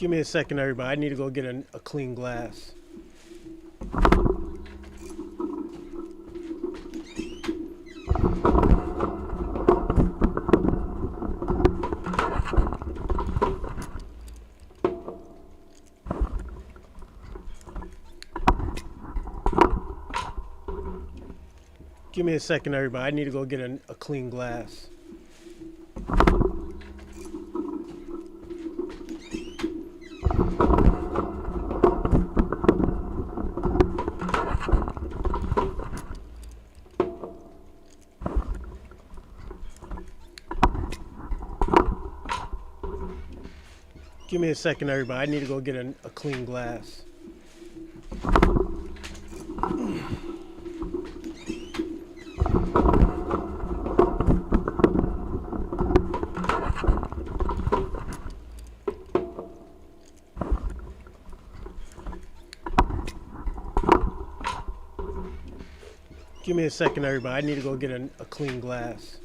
Give me a second, everybody. I need to go get a clean glass. Give me a second, everybody. I need to go get a clean glass. Give me a second, everybody. I need to go get a clean glass. Give me a second, everybody. I need to go get a clean glass.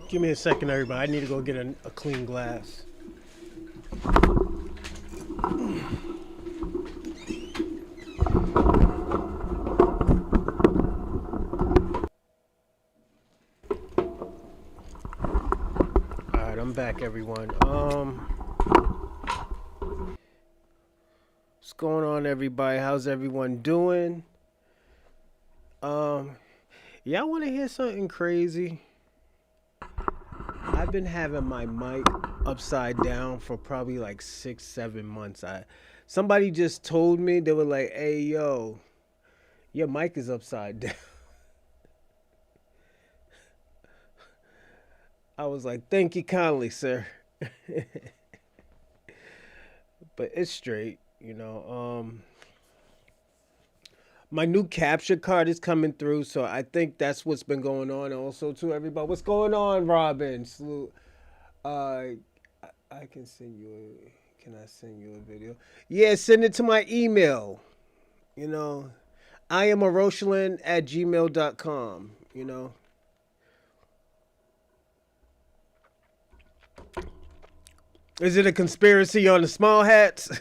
Give me a second, everybody. I need to go get a clean glass. Alright, I'm back, everyone. What's going on, everybody? How's everyone doing? Y'all want to hear something crazy? I've been having my mic upside down for probably like 6-7 months. Somebody just told me, they were like, "Hey, yo, your mic is upside down." I was like, "Thank you kindly, sir." But it's straight, you know. My new capture card is coming through, so I think that's what's been going on also too, everybody. What's going on, Robin? Salute. I can send you can I send you a video? Yeah, send it to my email. You know. I am aroshalin@gmail.com, you know. Is it a conspiracy on the small hats?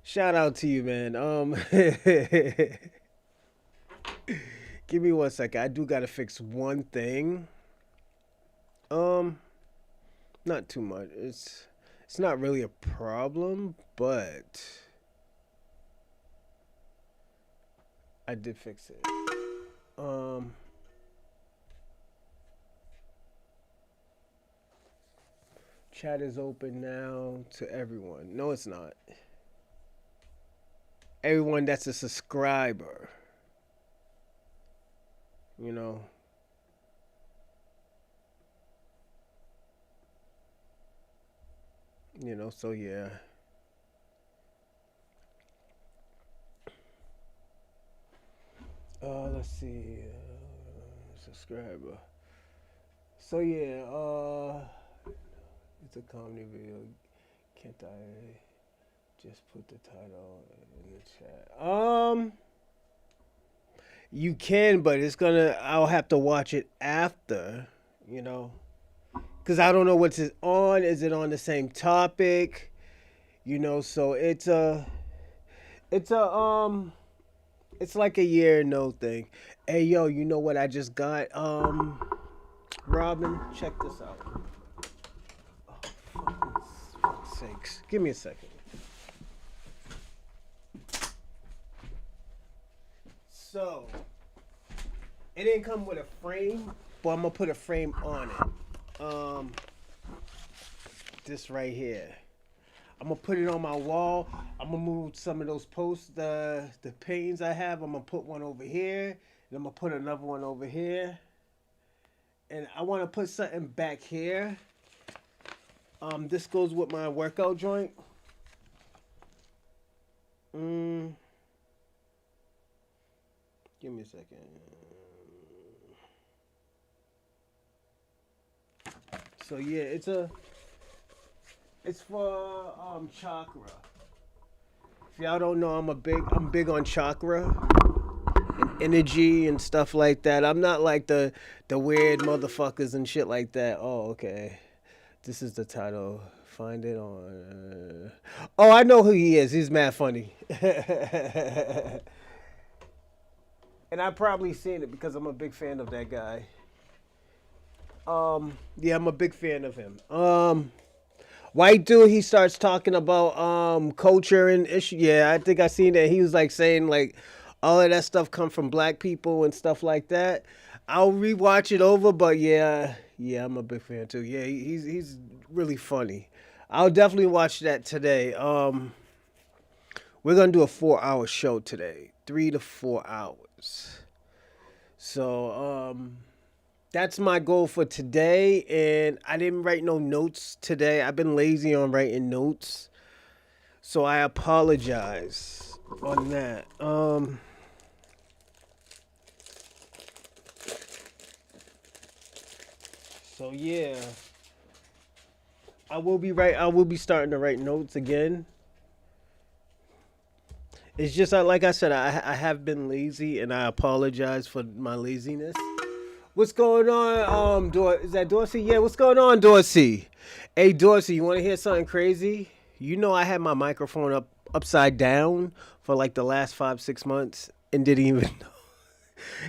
Shout out to you, man. Give me 1 second. I do gotta fix one thing. Not too much. It's not really a problem, but I did fix it. Chat is open now to everyone. No, it's not. Everyone that's a subscriber. You know. You know, so yeah. Let's see. Subscriber. So yeah, it's a comedy video. Can't I just put the title in the chat? You can, but I'll have to watch it after, you know. Cause I don't know what's it on. Is it on the same topic? You know, so it's like a year no thing. Hey yo, you know what I just got? Robin, check this out. Oh, fuck's sakes. Give me a second. So it didn't come with a frame, but I'm gonna put a frame on it. This right here. I'm gonna put it on my wall. I'm gonna move some of those posts, the paintings I have. I'm gonna put one over here, and I'm gonna put another one over here. And I want to put something back here. This goes with my workout joint. Give me a second. So yeah, it's for chakra. If y'all don't know, I'm big on chakra and energy and stuff like that. I'm not like the weird motherfuckers and shit like that. Oh, okay. This is the title. Find it on. Oh, I know who he is. He's mad funny. And I probably seen it because I'm a big fan of that guy. Yeah, I'm a big fan of him. White dude, he starts talking about culture and issue. Yeah, I think I seen that. He was like saying like all of that stuff come from black people and stuff like that. I'll rewatch it over, but yeah, I'm a big fan too. Yeah, he's really funny. I'll definitely watch that today. We're gonna do a 4 hour show today, 3 to 4 hours. So that's my goal for today. And I didn't write no notes today. I've been lazy on writing notes, so I apologize on that. So yeah, I will be starting to write notes again. It's just like I said, I have been lazy, and I apologize for my laziness. What's going on? Is that Dorsey? Yeah, what's going on, Dorsey? Hey, Dorsey, you want to hear something crazy? You know, I had my microphone upside down for like the last 5 6 months and didn't even know.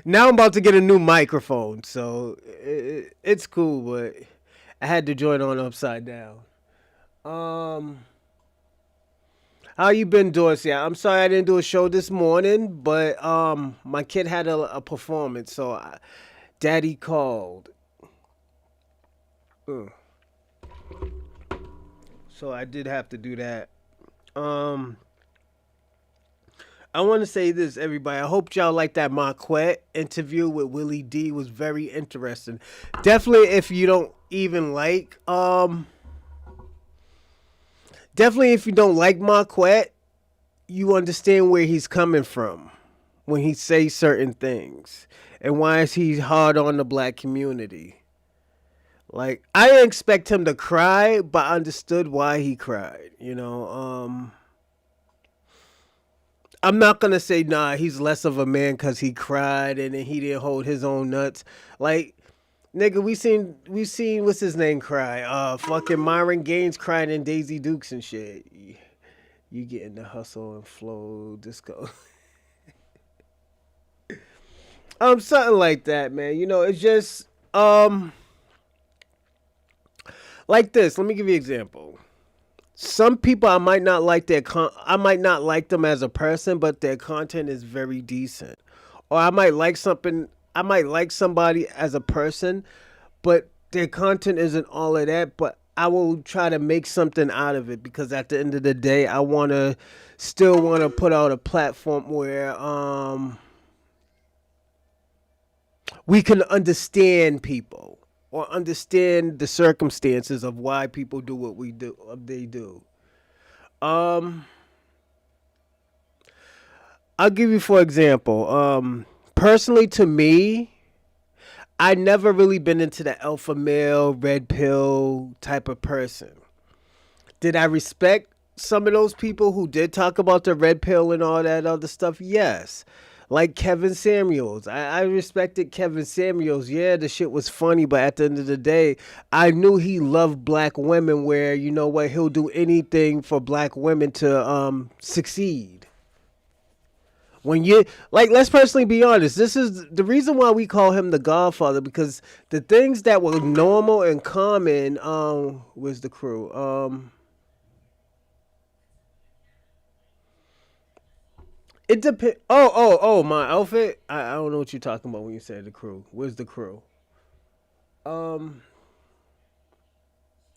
Now I'm about to get a new microphone, so it's cool, but I had to join on upside down. Um, how you been, Dorsey? I'm sorry I didn't do a show this morning, but my kid had a performance, so Daddy called. Uh, So I did have to do that. Um, I want to say this, everybody. I hope y'all like that Marquette interview with Willie D. It was very interesting. Definitely, if you don't even like, definitely if you don't like Marquette, you understand where he's coming from when he says certain things and why is he hard on the black community. Like I didn't expect him to cry, but I understood why he cried. I'm not gonna say nah. He's less of a man because he cried and then he didn't hold his own nuts. Like nigga, we seen what's his name cry. Fucking Myron Gaines cried in Daisy Dukes and shit. You getting the hustle and flow disco. Something like that, man. It's just like this. Let me give you an example. Some people I might not like them as a person, but their content is very decent. Or I might like somebody as a person, but their content isn't all of that, but I will try to make something out of it because at the end of the day, I still want to put out a platform where we can understand people or understand the circumstances of why people do what we do they do. Um I'll give you for example. Personally to me, I never really been into the alpha male, red pill type of person. Did I respect some of those people who did talk about the red pill and all that other stuff? Yes. Like Kevin Samuels. I respected Kevin Samuels. Yeah, the shit was funny, but at the end of the day, I knew he loved black women where, you know what, he'll do anything for black women to succeed. When you like, let's personally be honest. This is the reason why we call him the Godfather because the things that were normal and common. Where's the crew? It depend. Oh! My outfit. I don't know what you're talking about when you say the crew. Where's the crew? Um,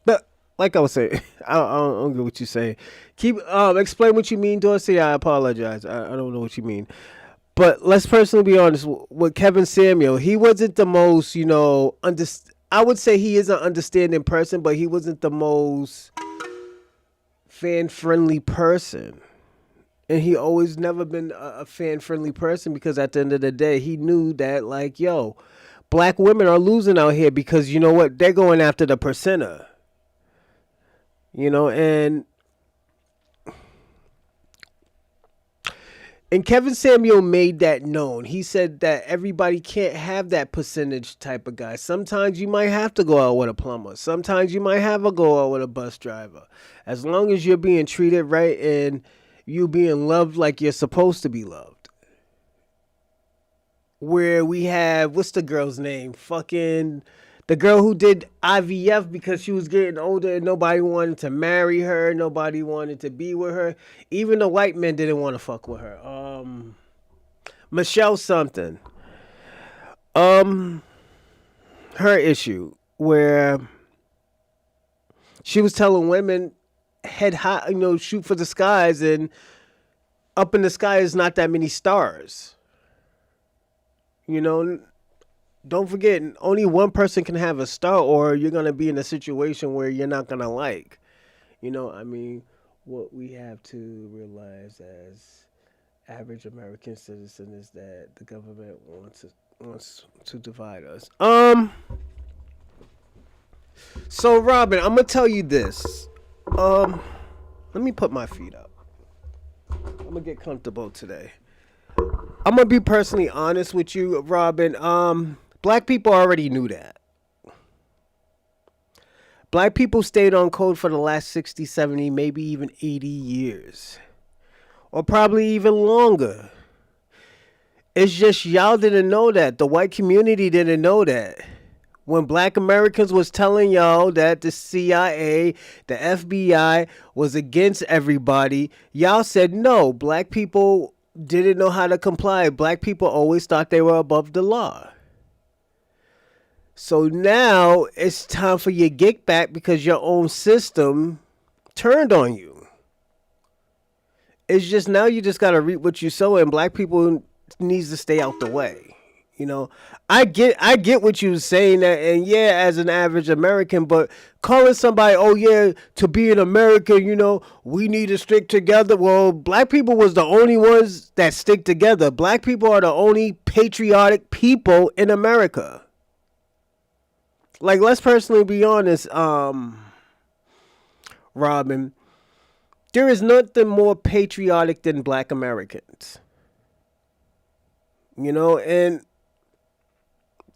but like I was saying, I don't get what you say. Keep explain what you mean, Dorsey. I apologize. I don't know what you mean. But let's personally be honest with Kevin Samuel. He wasn't the most, I would say he is an understanding person, but he wasn't the most fan friendly person. And he always never been a fan friendly person because at the end of the day, he knew that, like, yo, black women are losing out here because you know what? They're going after the percenter. And Kevin Samuel made that known. He said that everybody can't have that percentage type of guy. Sometimes you might have to go out with a plumber. Sometimes you might have to go out with a bus driver. As long as you're being treated right and you being loved like you're supposed to be loved. Where we have, what's the girl's name? Fucking the girl who did IVF because she was getting older and nobody wanted to marry her. Nobody wanted to be with her. Even the white men didn't want to fuck with her. Michelle something. Her issue where she was telling women head high, shoot for the skies, and up in the sky is not that many stars. Don't forget, only one person can have a star, or you're gonna be in a situation where you're not gonna like. What we have to realize as average American citizen is that the government wants to divide us. So Robin, I'm gonna tell you this. Let me put my feet up. I'm gonna get comfortable today. I'm gonna be personally honest with you, Robin. Black people already knew that. Black people stayed on code for the last 60, 70, maybe even 80 years. Or probably even longer. It's just y'all didn't know that. The white community didn't know that. When black Americans was telling y'all that the CIA, the FBI was against everybody, y'all said no. Black people didn't know how to comply. Black people always thought they were above the law. So now it's time for your get back because your own system turned on you. It's just now you just got to reap what you sow, and black people needs to stay out the way. I get what you was saying that, and yeah, as an average American, but calling somebody, oh yeah, to be an American, we need to stick together. Well, black people was the only ones that stick together. Black people are the only patriotic people in America. Like, let's personally be honest, Robin. There is nothing more patriotic than black Americans. And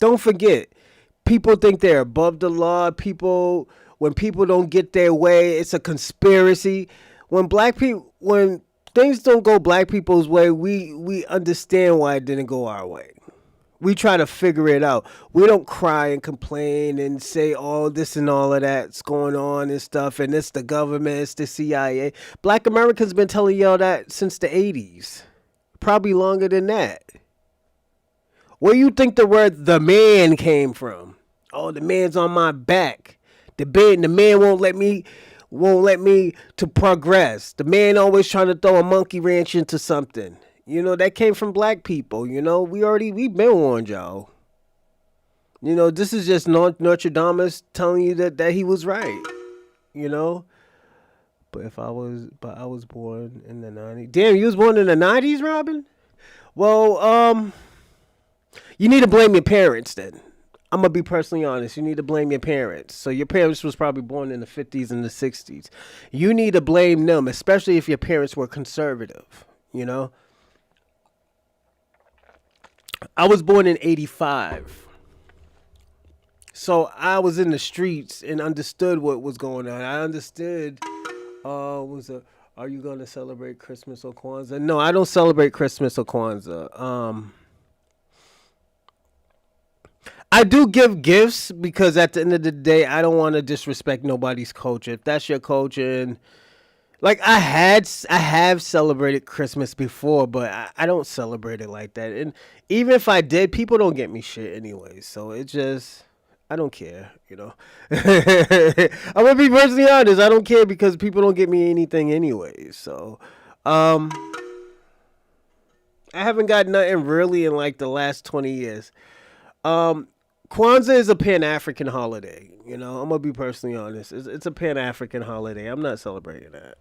don't forget, people think they're above the law. When people don't get their way, it's a conspiracy. When things don't go black people's way, we understand why it didn't go our way. We try to figure it out. We don't cry and complain and say all this and all of that's going on and stuff. And it's the government, it's the CIA. Black Americans been telling y'all that since the 80s. Probably longer than that. Where you think the word "the man" came from? Oh, the man's on my back. The man won't let me to progress. The man always trying to throw a monkey wrench into something. That came from black people. We've been warned y'all. This is just Notre Dame telling you that he was right. But I was born in the 90s. Damn, you was born in the 90s, Robin? Well, you need to blame your parents then. I'm going to be personally honest. You need to blame your parents. So your parents was probably born in the 50s and the 60s. You need to blame them, especially if your parents were conservative, I was born in 85. So I was in the streets and understood what was going on. I understood, are you going to celebrate Christmas or Kwanzaa? No, I don't celebrate Christmas or Kwanzaa. I do give gifts because at the end of the day, I don't want to disrespect nobody's culture. If that's your culture, and like I have celebrated Christmas before, but I don't celebrate it like that. And even if I did, people don't get me shit anyway. So it just, I don't care, I'm gonna be personally honest. I don't care because people don't get me anything anyway. So, I haven't got nothing really in like the last 20 years. Kwanzaa is a Pan-African holiday. I'm gonna be personally honest. It's a Pan-African holiday. I'm not celebrating that.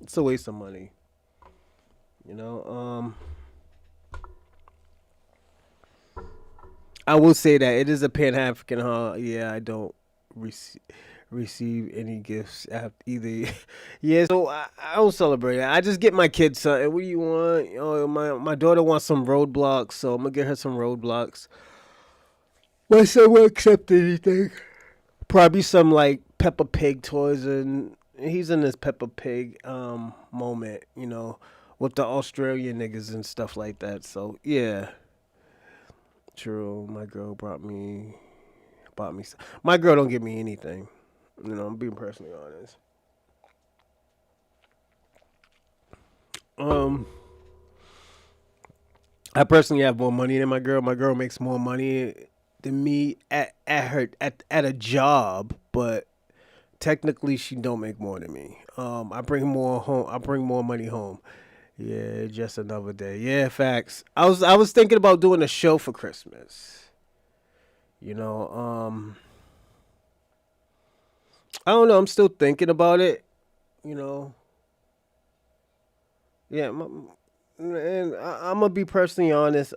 It's a waste of money. I will say that it is a Pan African holiday. Yeah, I don't receive any gifts after either. Yeah, so I don't celebrate it. I just get my kids something. What do you want? Oh, my daughter wants some roadblocks, so I'm gonna get her some roadblocks. My son will accept anything. Probably some like Peppa Pig toys, and he's in this Peppa Pig moment, with the Australian niggas and stuff like that. So yeah, true. My girl bought me. My girl don't give me anything. I'm being personally honest. Um, I personally have more money than my girl. My girl makes more money than me at a job, but technically she don't make more than me. I bring more home. I bring more money home. Yeah, just another day. Yeah, facts. I was thinking about doing a show for Christmas. You know, I don't know. I'm still thinking about it. You know, yeah. And I'm gonna be personally honest.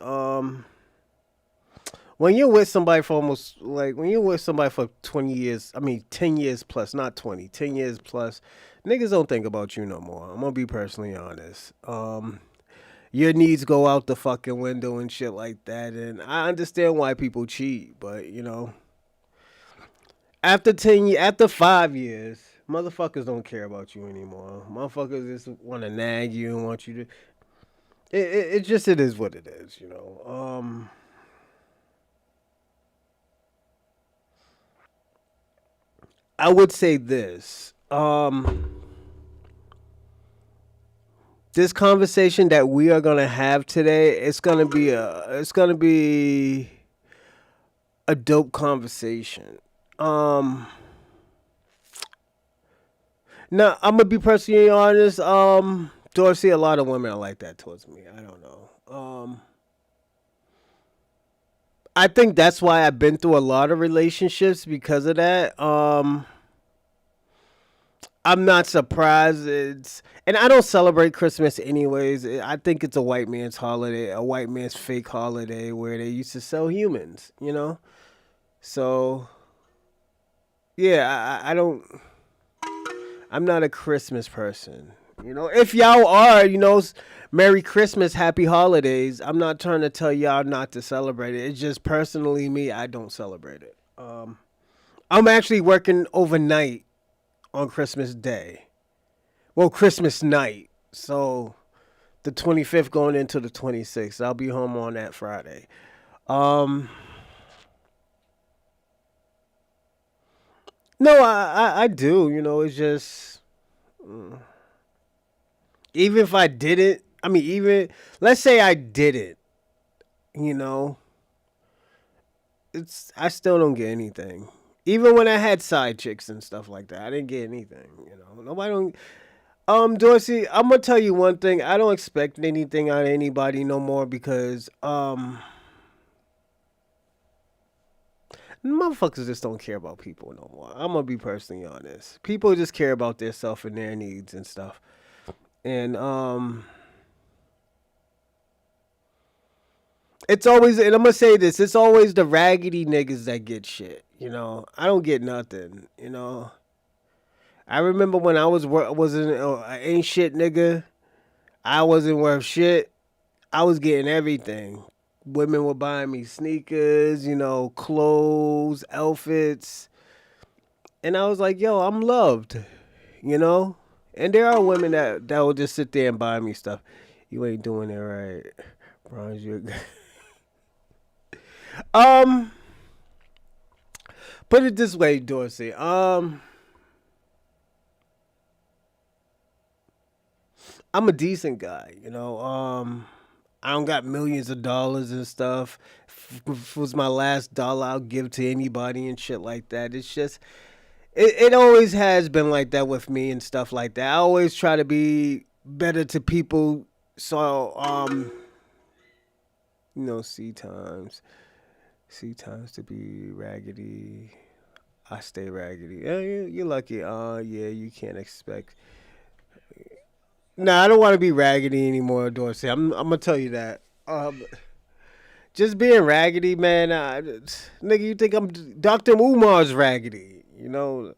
When you're with somebody for almost like when you're with somebody for 20 years, I mean 10 years plus, not 20, 10 years plus, niggas don't think about you no more. I'm gonna be personally honest. Your needs go out the fucking window and shit like that, and I understand why people cheat, but after 5 years, motherfuckers don't care about you anymore. Motherfuckers just want to nag you and want you to. It is what it is. I would say this. This conversation that we are gonna have today, it's gonna be a dope conversation. Um, Now I'm gonna be personally honest. Do I see a lot of women are like that towards me? I don't know. I think that's why I've been through a lot of relationships because of that. I'm not surprised. And I don't celebrate Christmas anyways. I think it's a white man's holiday, a white man's fake holiday where they used to sell humans. So yeah, I don't. I'm not a Christmas person. If y'all are, Merry Christmas, Happy Holidays. I'm not trying to tell y'all not to celebrate it. It's just personally me, I don't celebrate it. I'm actually working overnight on Christmas Day. Well, Christmas night. So the 25th going into the 26th. I'll be home on that Friday. Um, no, I do. It's just even if I didn't. I mean, even let's say I didn't. You know, I still don't get anything. Even when I had side chicks and stuff like that, I didn't get anything. Nobody don't. Dorsey, I'm gonna tell you one thing. I don't expect anything out of anybody no more because motherfuckers just don't care about people no more. I'm gonna be personally honest. People just care about their self and their needs and stuff. And it's always, and I'm gonna say this. It's always the raggedy niggas that get shit. I don't get nothing. I remember when I wasn't ain't shit nigga. I wasn't worth shit. I was getting everything. Women were buying me sneakers, clothes, outfits, and I was like, "Yo, I'm loved," you know. And there are women that will just sit there and buy me stuff. You ain't doing it right, Bronze. Um, put it this way, Dorsey. I'm a decent guy. I don't got millions of dollars and stuff. If it was my last dollar, I'll give to anybody and shit like that. It's just, it always has been like that with me and stuff like that. I always try to be better to people. So, C times to be raggedy. I stay raggedy. Yeah, you're lucky. Yeah, you can't expect. Nah, I don't want to be raggedy anymore, Dorsey. I'm gonna tell you that. just being raggedy, man. Nigga, you think I'm Dr. Umar's raggedy? You know,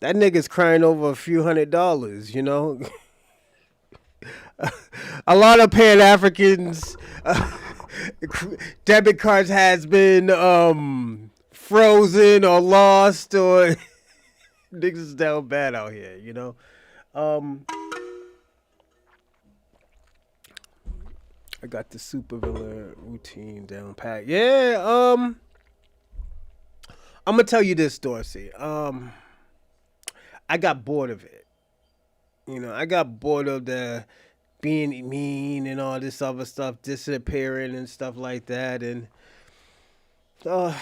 that nigga's crying over a few $100s. You know, a lot of Pan Africans debit cards has been frozen or lost or niggas is down bad out here. You know, um, I got the supervillain routine down pat. Yeah, I'm gonna tell you this, Dorsey. I got bored of it. You know, I got bored of the being mean and all this other stuff, disappearing and stuff like that. Uh,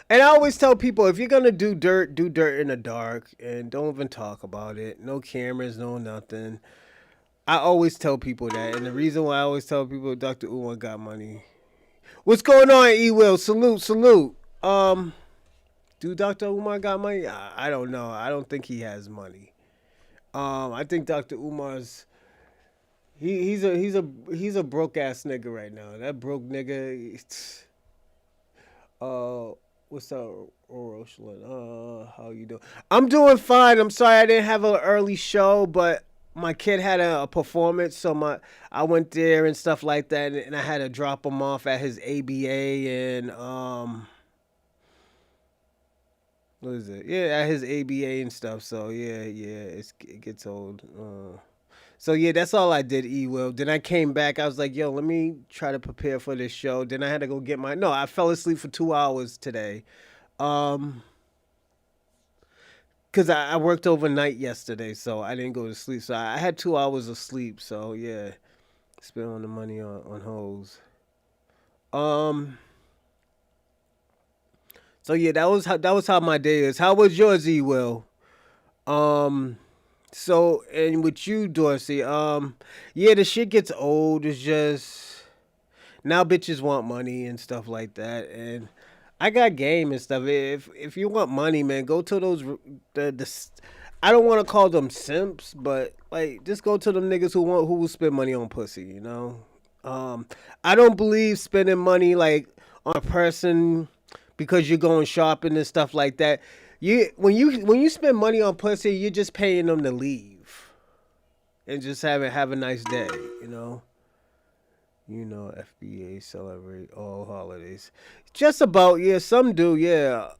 and I always tell people if you're gonna do dirt in the dark, and don't even talk about it. No cameras, no nothing. I always tell people that, and the reason why I always tell people Dr. Uwan got money. What's going on, E Will? Salute, salute. Do Dr. Umar got money? I don't know. I don't think he has money. I think Dr. Umar's he's a broke ass nigga right now. That broke nigga. What's up, Rosalind? How you doing? I'm doing fine. I'm sorry I didn't have an early show, but my kid had a performance, so I went there and stuff like that, and I had to drop him off at his ABA and what is it? Yeah, at his ABA and stuff. So it gets old. So yeah, that's all I did. E will. Then I came back. I was like, yo, let me try to prepare for this show. Then I had to go get my. No, I fell asleep for 2 hours today. Um, cause I worked overnight yesterday, so I didn't go to sleep. So I had 2 hours of sleep. So yeah, spent on the money on hoes. Um. So yeah, that was how my day is. How was yours, E will? Um. So and with you, Dorsey, yeah, the shit gets old. It's just now bitches want money and stuff like that, and I got game and stuff. If you want money, man, go to those I don't want to call them simps, but like just go to them niggas who will spend money on pussy. You know, I don't believe spending money like on a person because you're going shopping and stuff like that. When you spend money on pussy, you're just paying them to leave and just have a nice day. You know. FBA celebrate all holidays. Just about, yeah, some do, yeah.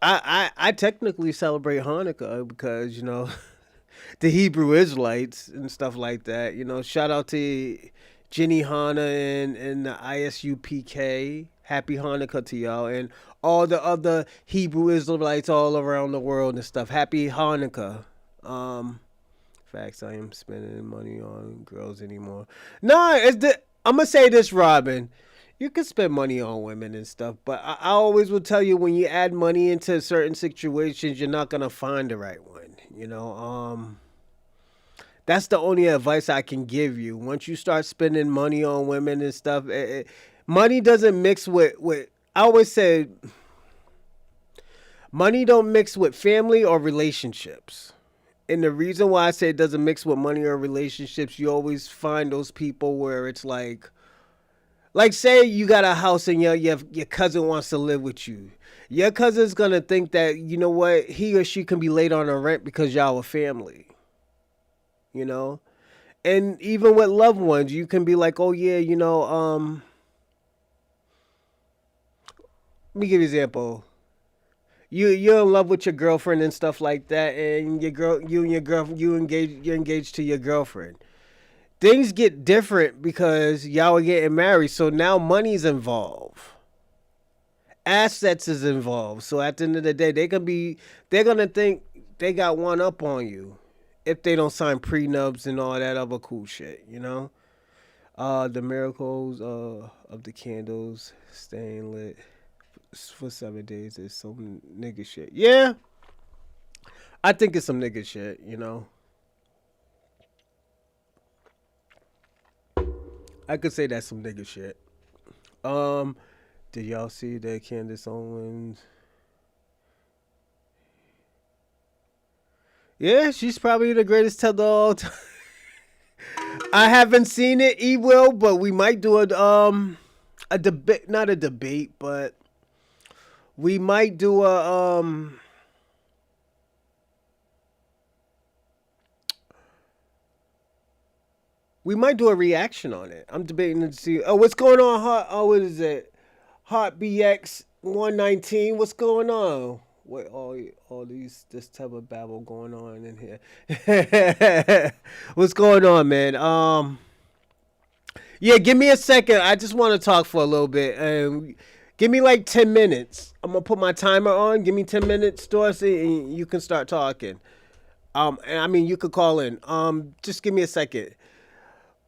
I technically celebrate Hanukkah because, the Hebrew Israelites and stuff like that. Shout out to Jenny Hanna and the ISUPK. Happy Hanukkah to y'all and all the other Hebrew Israelites all around the world and stuff. Happy Hanukkah. Facts, I am spending money on girls anymore. No, I'm gonna say this, Robin. You can spend money on women and stuff, but I always will tell you when you add money into certain situations, you're not gonna find the right one. That's the only advice I can give you. Once you start spending money on women and stuff, money doesn't mix with. I always say, money don't mix with family or relationships. And the reason why I say it doesn't mix with money or relationships, you always find those people where it's like say you got a house and your cousin wants to live with you. Your cousin's gonna think that you know what he or she can be late on the rent because y'all a family. You know, and even with loved ones, you can be like, oh yeah, let me give you an example. You're in love with your girlfriend and stuff like that, and you're engaged to your girlfriend. Things get different because y'all are getting married, so now money's involved, assets is involved. So at the end of the day, they're gonna think they got one up on you if they don't sign prenups and all that other cool shit. The miracles of the candles staying lit for 7 days is some nigga shit. Yeah, I think it's some nigga shit. I could say that's some nigga shit. Um, did y'all see that Candace Owens? Yeah, she's probably the greatest teller of all time. I haven't seen it, E will, but we might do a debate, not a debate, but we might do a reaction on it. I'm debating to see. Oh, what's going on? What is it? Hot BX 119. What's going on? What all these this type of babble going on in here? What's going on, man? Yeah, give me a second. I just want to talk for a little bit. Give me like 10 minutes. I'm gonna put my timer on. Give me 10 minutes, Dorsey, and you can start talking. And I mean you could call in. Just give me a second.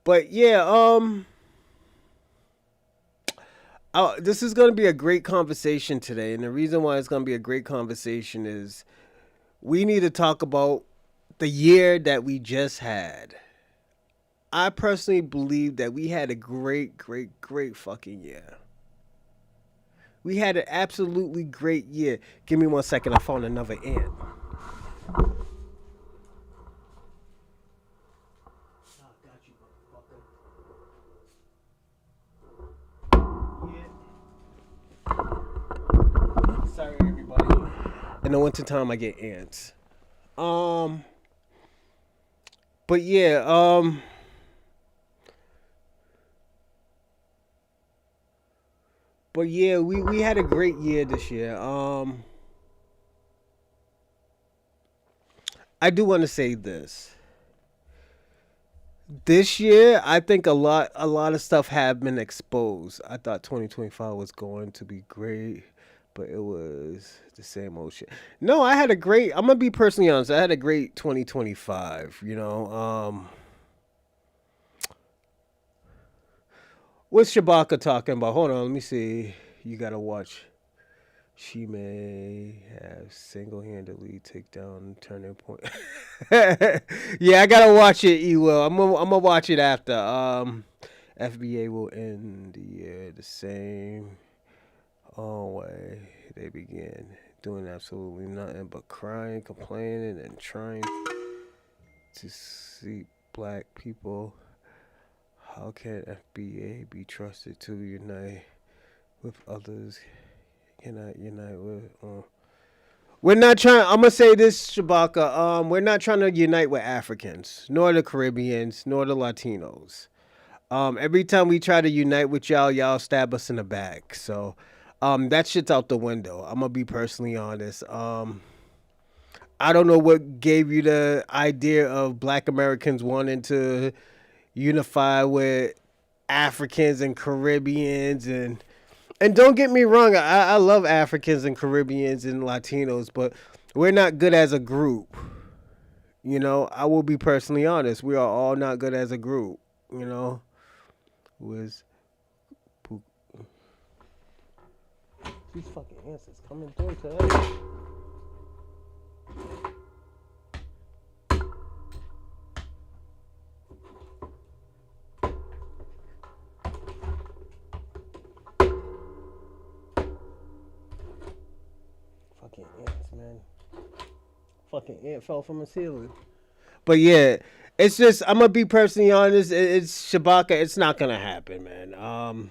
But yeah, this is going to be a great conversation today. And the reason why it's going to be a great conversation is we need to talk about the year that we just had. I personally believe that we had a great, great, great fucking year. We had an absolutely great year. Give me 1 second. I found another ant. Sorry, everybody. In the wintertime, I get ants. Um, but yeah, we had a great year this year. I do want to say this. This year, I think a lot of stuff have been exposed. I thought 2025 was going to be great, but it was the same old shit. No, I had a great. I'm gonna be personally honest. I had a great 2025. What's Shabaka talking about? Hold on, let me see. You gotta watch. She may have single-handedly take down turning point. Yeah, I gotta watch it. You will. I'm gonna watch it after. FBA will end the year the same way they begin, doing absolutely nothing but crying, complaining, and trying to see black people. How can FBA be trusted to unite with others? Cannot unite with. We're not trying. I'm gonna say this, Shabaka. We're not trying to unite with Africans, nor the Caribbeans, nor the Latinos. Every time we try to unite with y'all, y'all stab us in the back. So, that shit's out the window. I'm gonna be personally honest. I don't know what gave you the idea of Black Americans wanting to unify with Africans and Caribbeans and don't get me wrong, I love Africans and Caribbeans and Latinos, but we're not good as a group. I will be personally honest. We are all not good as a group. Was these fucking answers coming through today? Fucking ants, man. Fucking ant fell from the ceiling. But yeah, it's just I'm gonna be personally honest. It's Shabaka. It's not gonna happen, man.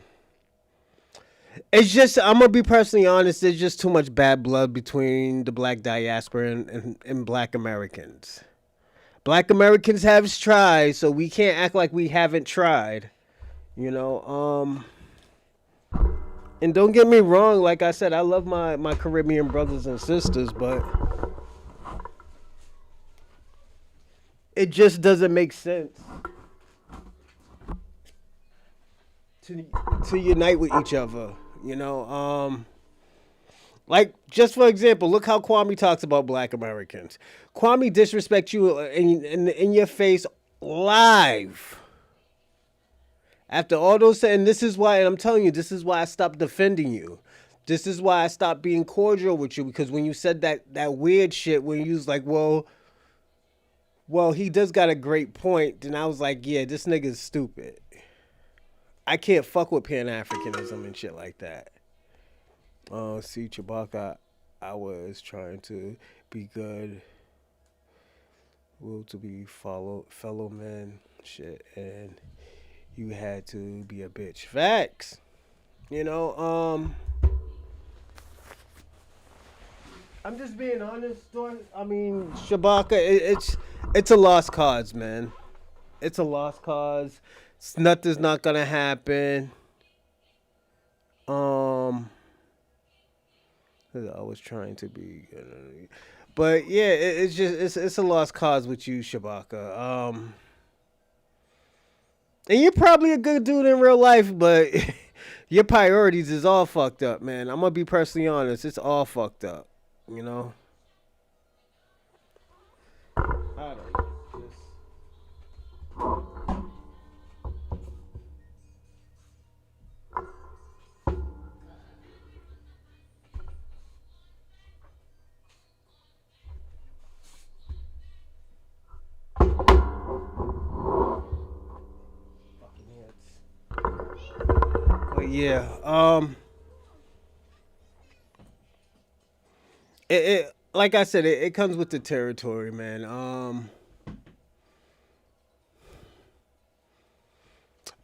It's just I'm gonna be personally honest. There's just too much bad blood between the black diaspora and black Americans. Black Americans have tried, so we can't act like we haven't tried. You know. And don't get me wrong. Like I said, I love my Caribbean brothers and sisters, but it just doesn't make sense to to unite with each other. You know, like just for example, look how Kwame talks about Black Americans. Kwame disrespects you in your face live. After all those, and this is why, and I'm telling you, this is why I stopped defending you. This is why I stopped being cordial with you because when you said that weird shit, when you was like, well, he does got a great point, then I was like, yeah, this nigga's stupid. I can't fuck with Pan Africanism and shit like that. See, Chewbacca, I was trying to be good will to be fellow men, shit, and you had to be a bitch. Facts. You know, I'm just being honest. I mean, Shabaka, it's a lost cause, man. It's a lost cause. Nothing's not gonna happen. Um, I was trying to be, but yeah, it's just it's a lost cause with you, Shabaka. And you're probably a good dude in real life, but your priorities is all fucked up, man. I'm gonna be personally honest. It's all fucked up. You know. I don't know. Just fucking hits. But yeah, it like I said, it comes with the territory, man.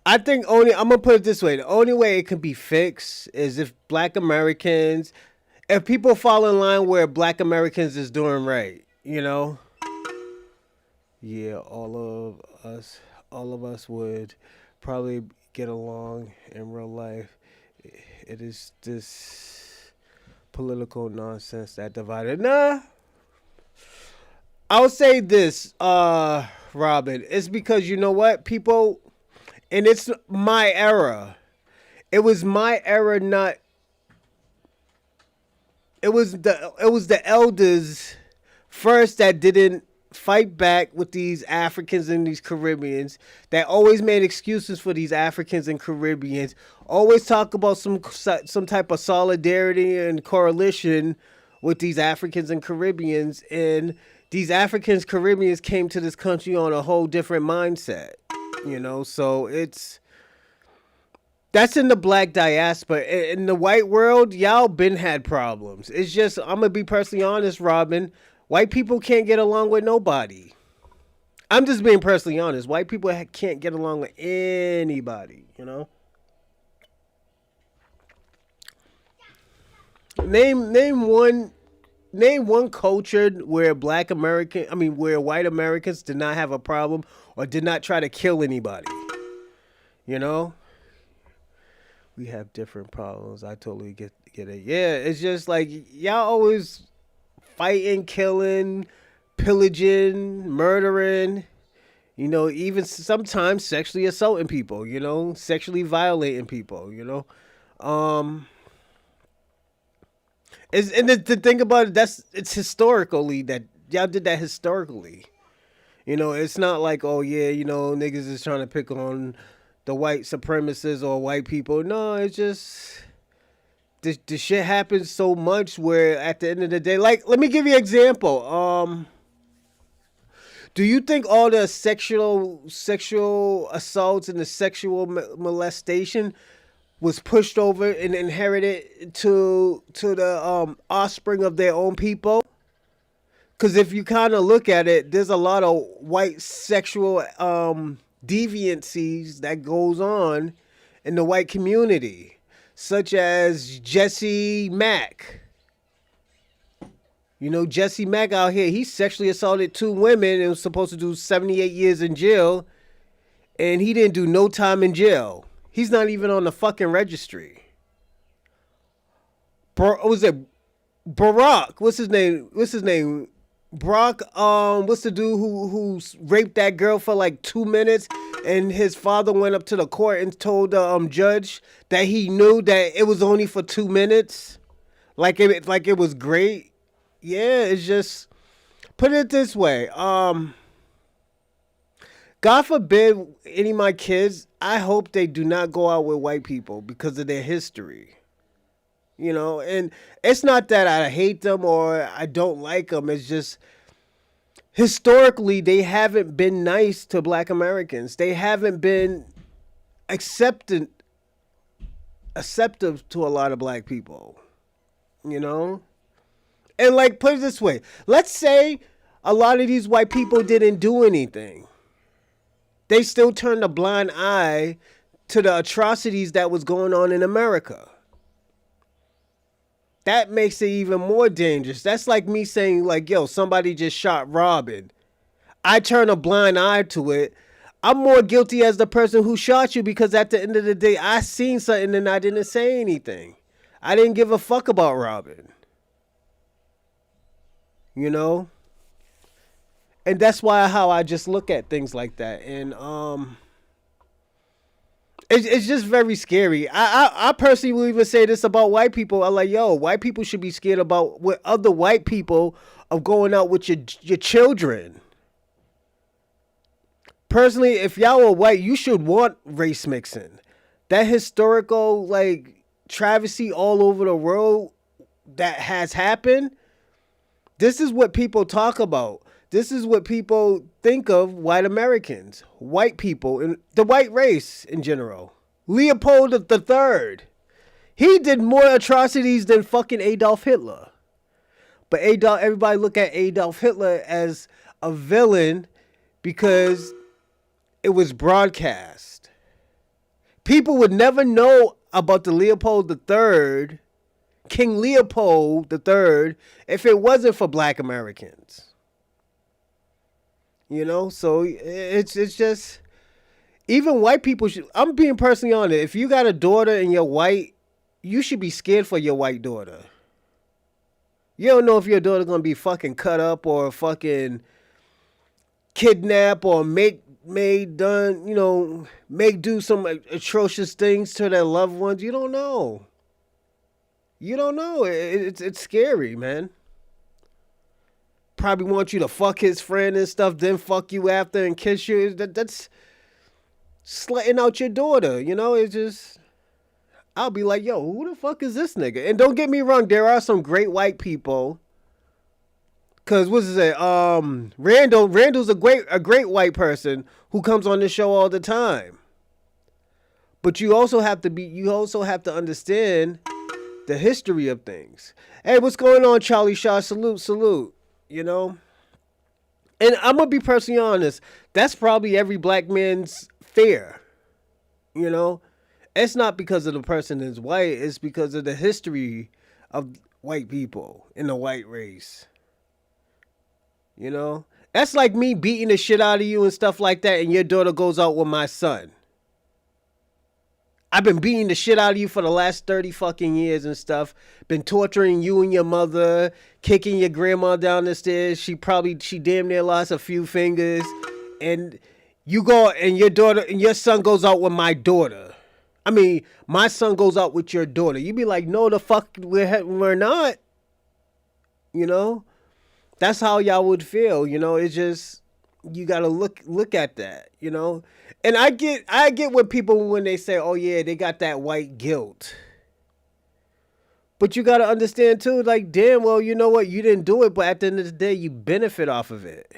I think only I'm gonna put it this way: the only way it can be fixed is if Black Americans, if people fall in line where Black Americans is doing right. You know, yeah, all of us would probably get along in real life. It is this political nonsense that divided. Nah, I'll say this, Robin. It's because you know what, people, and it's my era. It was my era, not. It was the elders first that didn't fight back with these Africans and these Caribbeans that always made excuses for these Africans and Caribbeans. Always talk about some type of solidarity and coalition with these Africans and Caribbeans, and these Africans Caribbeans came to this country on a whole different mindset. So that's in the black diaspora. In the white world, y'all been had problems. It's just, I'm gonna be personally honest, Robin. White people can't get along with nobody. I'm just being personally honest. White people can't get along with anybody. Name one culture where where white Americans did not have a problem or did not try to kill anybody. You know, we have different problems. I totally get it. Yeah, it's just like y'all always fighting, killing, pillaging, murdering. Even sometimes sexually assaulting people. Sexually violating people. Um, and the thing about it, it's historically that y'all did that historically. It's not like, oh yeah, niggas is trying to pick on the white supremacists or white people. No, it's just the shit happens so much where at the end of the day, like, let me give you an example. Do you think all the sexual assaults and the sexual molestation was pushed over and inherited to the offspring of their own people? Because if you kind of look at it, there's a lot of white sexual deviancies that goes on in the white community, such as Jesse Mack. Jesse Mack out here, he sexually assaulted two women and was supposed to do 78 years in jail, and he didn't do no time in jail. He's not even on the fucking registry. Was it Barack? What's his name? Brock, what's the dude who raped that girl for like 2 minutes, and his father went up to the court and told the judge that he knew that it was only for 2 minutes, like it was great. Yeah, it's just, put it this way. God forbid any of my kids, I hope they do not go out with white people because of their history. And it's not that I hate them or I don't like them. It's just historically they haven't been nice to black Americans. They haven't been accepted acceptive to a lot of black people. you know? And like, put it this way. Let's say A lot of these white people didn't do anything. They still turned a blind eye to the atrocities that was going on in America. That makes it even more dangerous. That's like me saying, like, yo, somebody just shot Robin. I turn a blind eye to it. I'm more guilty as the person who shot you because at the end of the day, I seen something and I didn't say anything. I didn't give a fuck about Robin. You know? And that's why how I just look at things like that. And it's just very scary. I personally will even say this about white people. I'm like, yo, white people should be scared about with other white people of going out with your children. Personally, if y'all are white, you should want race mixing. That historical like travesty all over the world that has happened. This is what people talk about. This is what people think of white Americans, white people, and the white race in general. Leopold III. He did more atrocities than fucking Adolf Hitler. But everybody look at Adolf Hitler as a villain because it was broadcast. People would never know about the Leopold III, King Leopold III, if it wasn't for black Americans. You know, so it's just even white people should. I'm being personally honest. If you got a daughter and you're white, you should be scared for your white daughter. You don't know if your daughter gonna be fucking cut up or fucking kidnapped or make do some atrocious things to their loved ones. You don't know. You don't know. It's scary, man. Probably want you to fuck his friend and stuff, then fuck you after and kiss you. That's slutting out your daughter. You know, it's just. I'll be like, yo, who the fuck is this nigga? And don't get me wrong, there are some great white people. Cause what's it? Randall's a great white person who comes on the show all the time. But you also have to understand the history of things. Hey, what's going on, Charlie Shaw? Salute. You know? And I'm gonna be personally honest, that's probably every black man's fear. You know? It's not because of the person is white, it's because of the history of white people in the white race. You know? That's like me beating the shit out of you and stuff like that, and your daughter goes out with my son. I've been beating the shit out of you for the last 30 fucking years and stuff. Been torturing you and your mother, kicking your grandma down the stairs. She damn near lost a few fingers. And you go and your son goes out with my daughter. I mean, my son goes out with your daughter. You be like, no, the fuck, we're not. You know? That's how y'all would feel. You know, it's just, you gotta look at that, you know? And I get what people when they say, oh yeah, they got that white guilt. But you gotta understand too, like, damn, well, you know what? You didn't do it, but at the end of the day, you benefit off of it.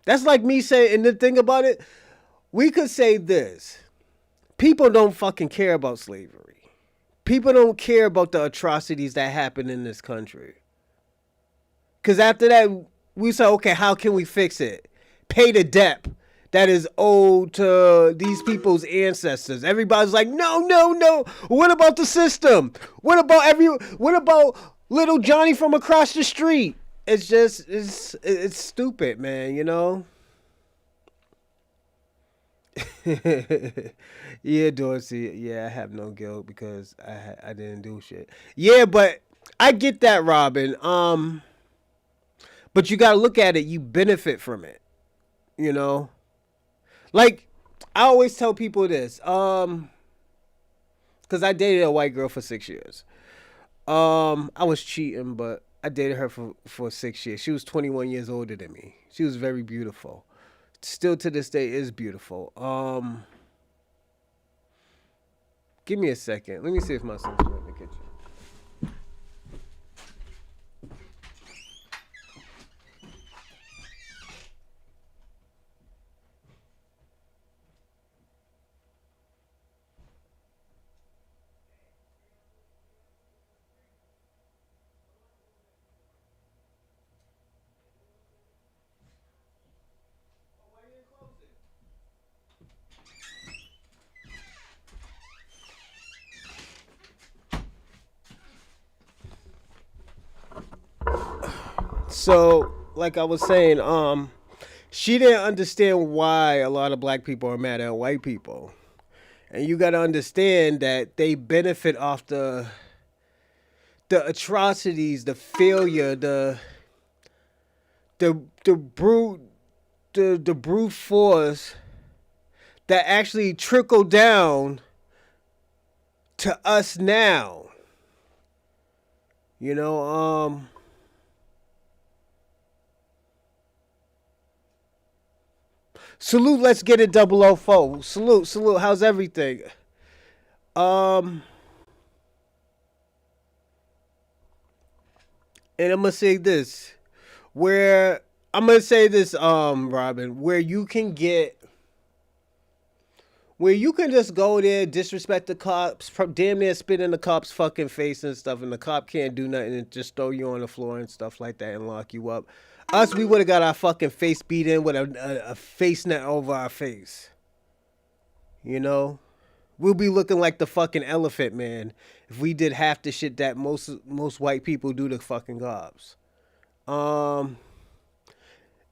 That's like me saying, and the thing about it, we could say this. People don't fucking care about slavery. People don't care about the atrocities that happen in this country. Because after that, we say, okay, how can we fix it? Pay the debt that is owed to these people's ancestors. Everybody's like, no. What about the system? What about little Johnny from across the street? It's just, it's stupid, man, you know? Yeah, Dorsey. Yeah, I have no guilt because I didn't do shit. Yeah, but I get that, Robin. But you gotta look at it. You benefit from it, you know. Like I always tell people this, because I dated a white girl for 6 years. I was cheating, but I dated her for 6 years. She was 21 years older than me. She was very beautiful. Still to this day is beautiful. Give me a second. Let me see if my son's in the kitchen. So, like I was saying, she didn't understand why a lot of black people are mad at white people. And you got to understand that they benefit off the atrocities, the failure, the brute the brute force that actually trickle down to us now. You know, salute, let's get it 004. Salute, how's everything? Um and I'm gonna say this. Where I'm gonna say this, Robin, where you can just go there, disrespect the cops, damn near spit in the cop's fucking face and stuff, and the cop can't do nothing and just throw you on the floor and stuff like that and lock you up. Us, we would have got our fucking face beat in with a face net over our face. You know? We'll be looking like the fucking elephant man if we did half the shit that most white people do to fucking cops. Um,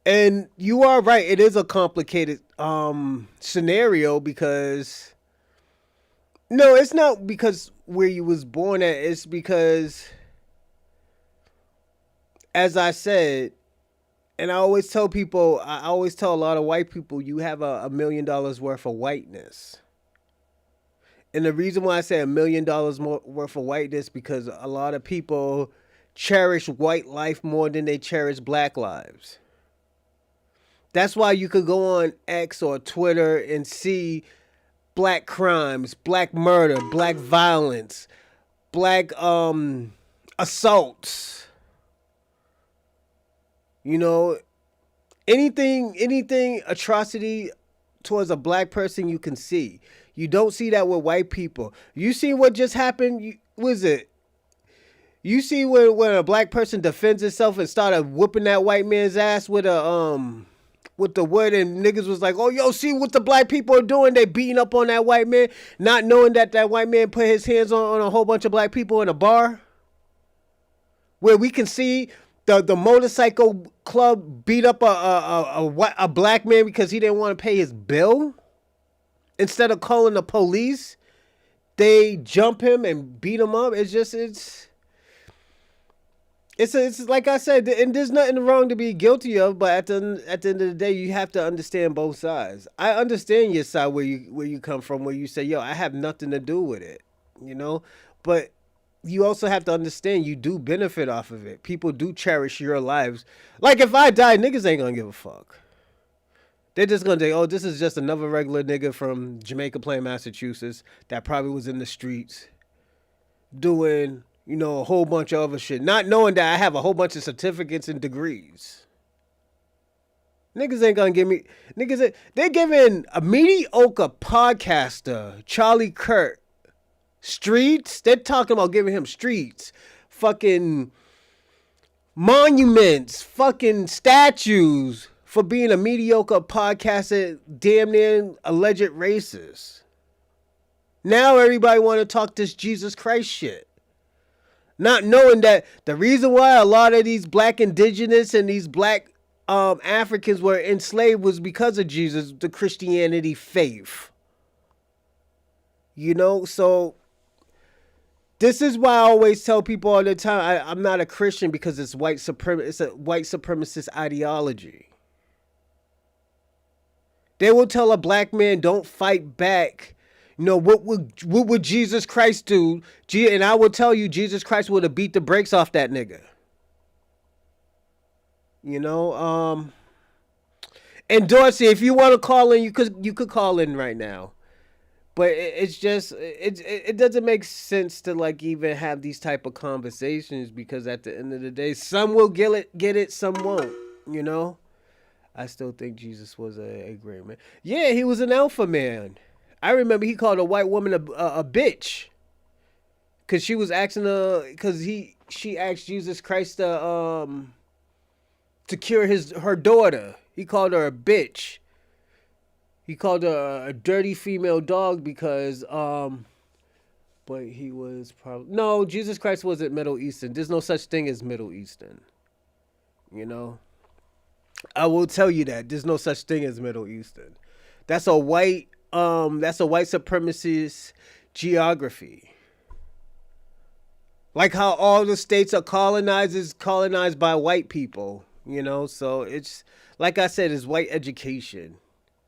and you are right. It is a complicated scenario because no, it's not because where you was born at. It's because, as I said, and I always tell a lot of white people, you have $1 million worth of whiteness. And the reason why I say $1 million more worth of whiteness because a lot of people cherish white life more than they cherish black lives. That's why you could go on X or Twitter and see black crimes, black murder, black violence, black assaults. You know, anything atrocity towards a black person you can see. You don't see that with white people. You see what just happened? Was it? You see when a black person defends itself and started whooping that white man's ass with the wood, and niggas was like, "Oh, yo, see what the black people are doing? They beating up on that white man, not knowing that white man put his hands on a whole bunch of black people in a bar." Where we can see the motorcycle club beat up a black man because he didn't want to pay his bill. Instead of calling the police, they jump him and beat him up. It's like I said, and there's nothing wrong to be guilty of, but at the end of the day, you have to understand both sides. I understand your side where you come from, where you say, "Yo, I have nothing to do with it," you know, but you also have to understand you do benefit off of it. People do cherish your lives. Like if I die, niggas ain't gonna give a fuck. They're just gonna say, "Oh, this is just another regular nigga from Jamaica Plain, Massachusetts that probably was in the streets doing, a whole bunch of other shit, not knowing that I have a whole bunch of certificates and degrees." Niggas ain't gonna give me they're giving a mediocre podcaster, Charlie Kirk, streets. They're talking about giving him streets, fucking monuments, fucking statues for being a mediocre podcaster, damn near alleged racist. Now everybody want to talk this Jesus Christ shit. Not knowing that the reason why a lot of these black indigenous and these black Africans were enslaved was because of Jesus, the Christianity faith. So this is why I always tell people all the time, I'm not a Christian because it's it's a white supremacist ideology. They will tell a black man, don't fight back. What would Jesus Christ do? And I will tell you, Jesus Christ would have beat the brakes off that nigga. And Dorsey, if you want to call in, you could call in right now. But it's just it doesn't make sense to like even have these type of conversations because at the end of the day, some will get it, some won't. I still think Jesus was a great man. Yeah, he was an alpha man. I remember he called a white woman a bitch because she was asking she asked Jesus Christ to cure her daughter. He called her a bitch. He called her a dirty female dog because but he was probably no. Jesus Christ wasn't Middle Eastern. There's no such thing as Middle Eastern. You know, I will tell you that there's no such thing as Middle Eastern. That's a white supremacist geography. Like how all the states are colonized is colonized by white people, you know? So it's like I said, it's white education.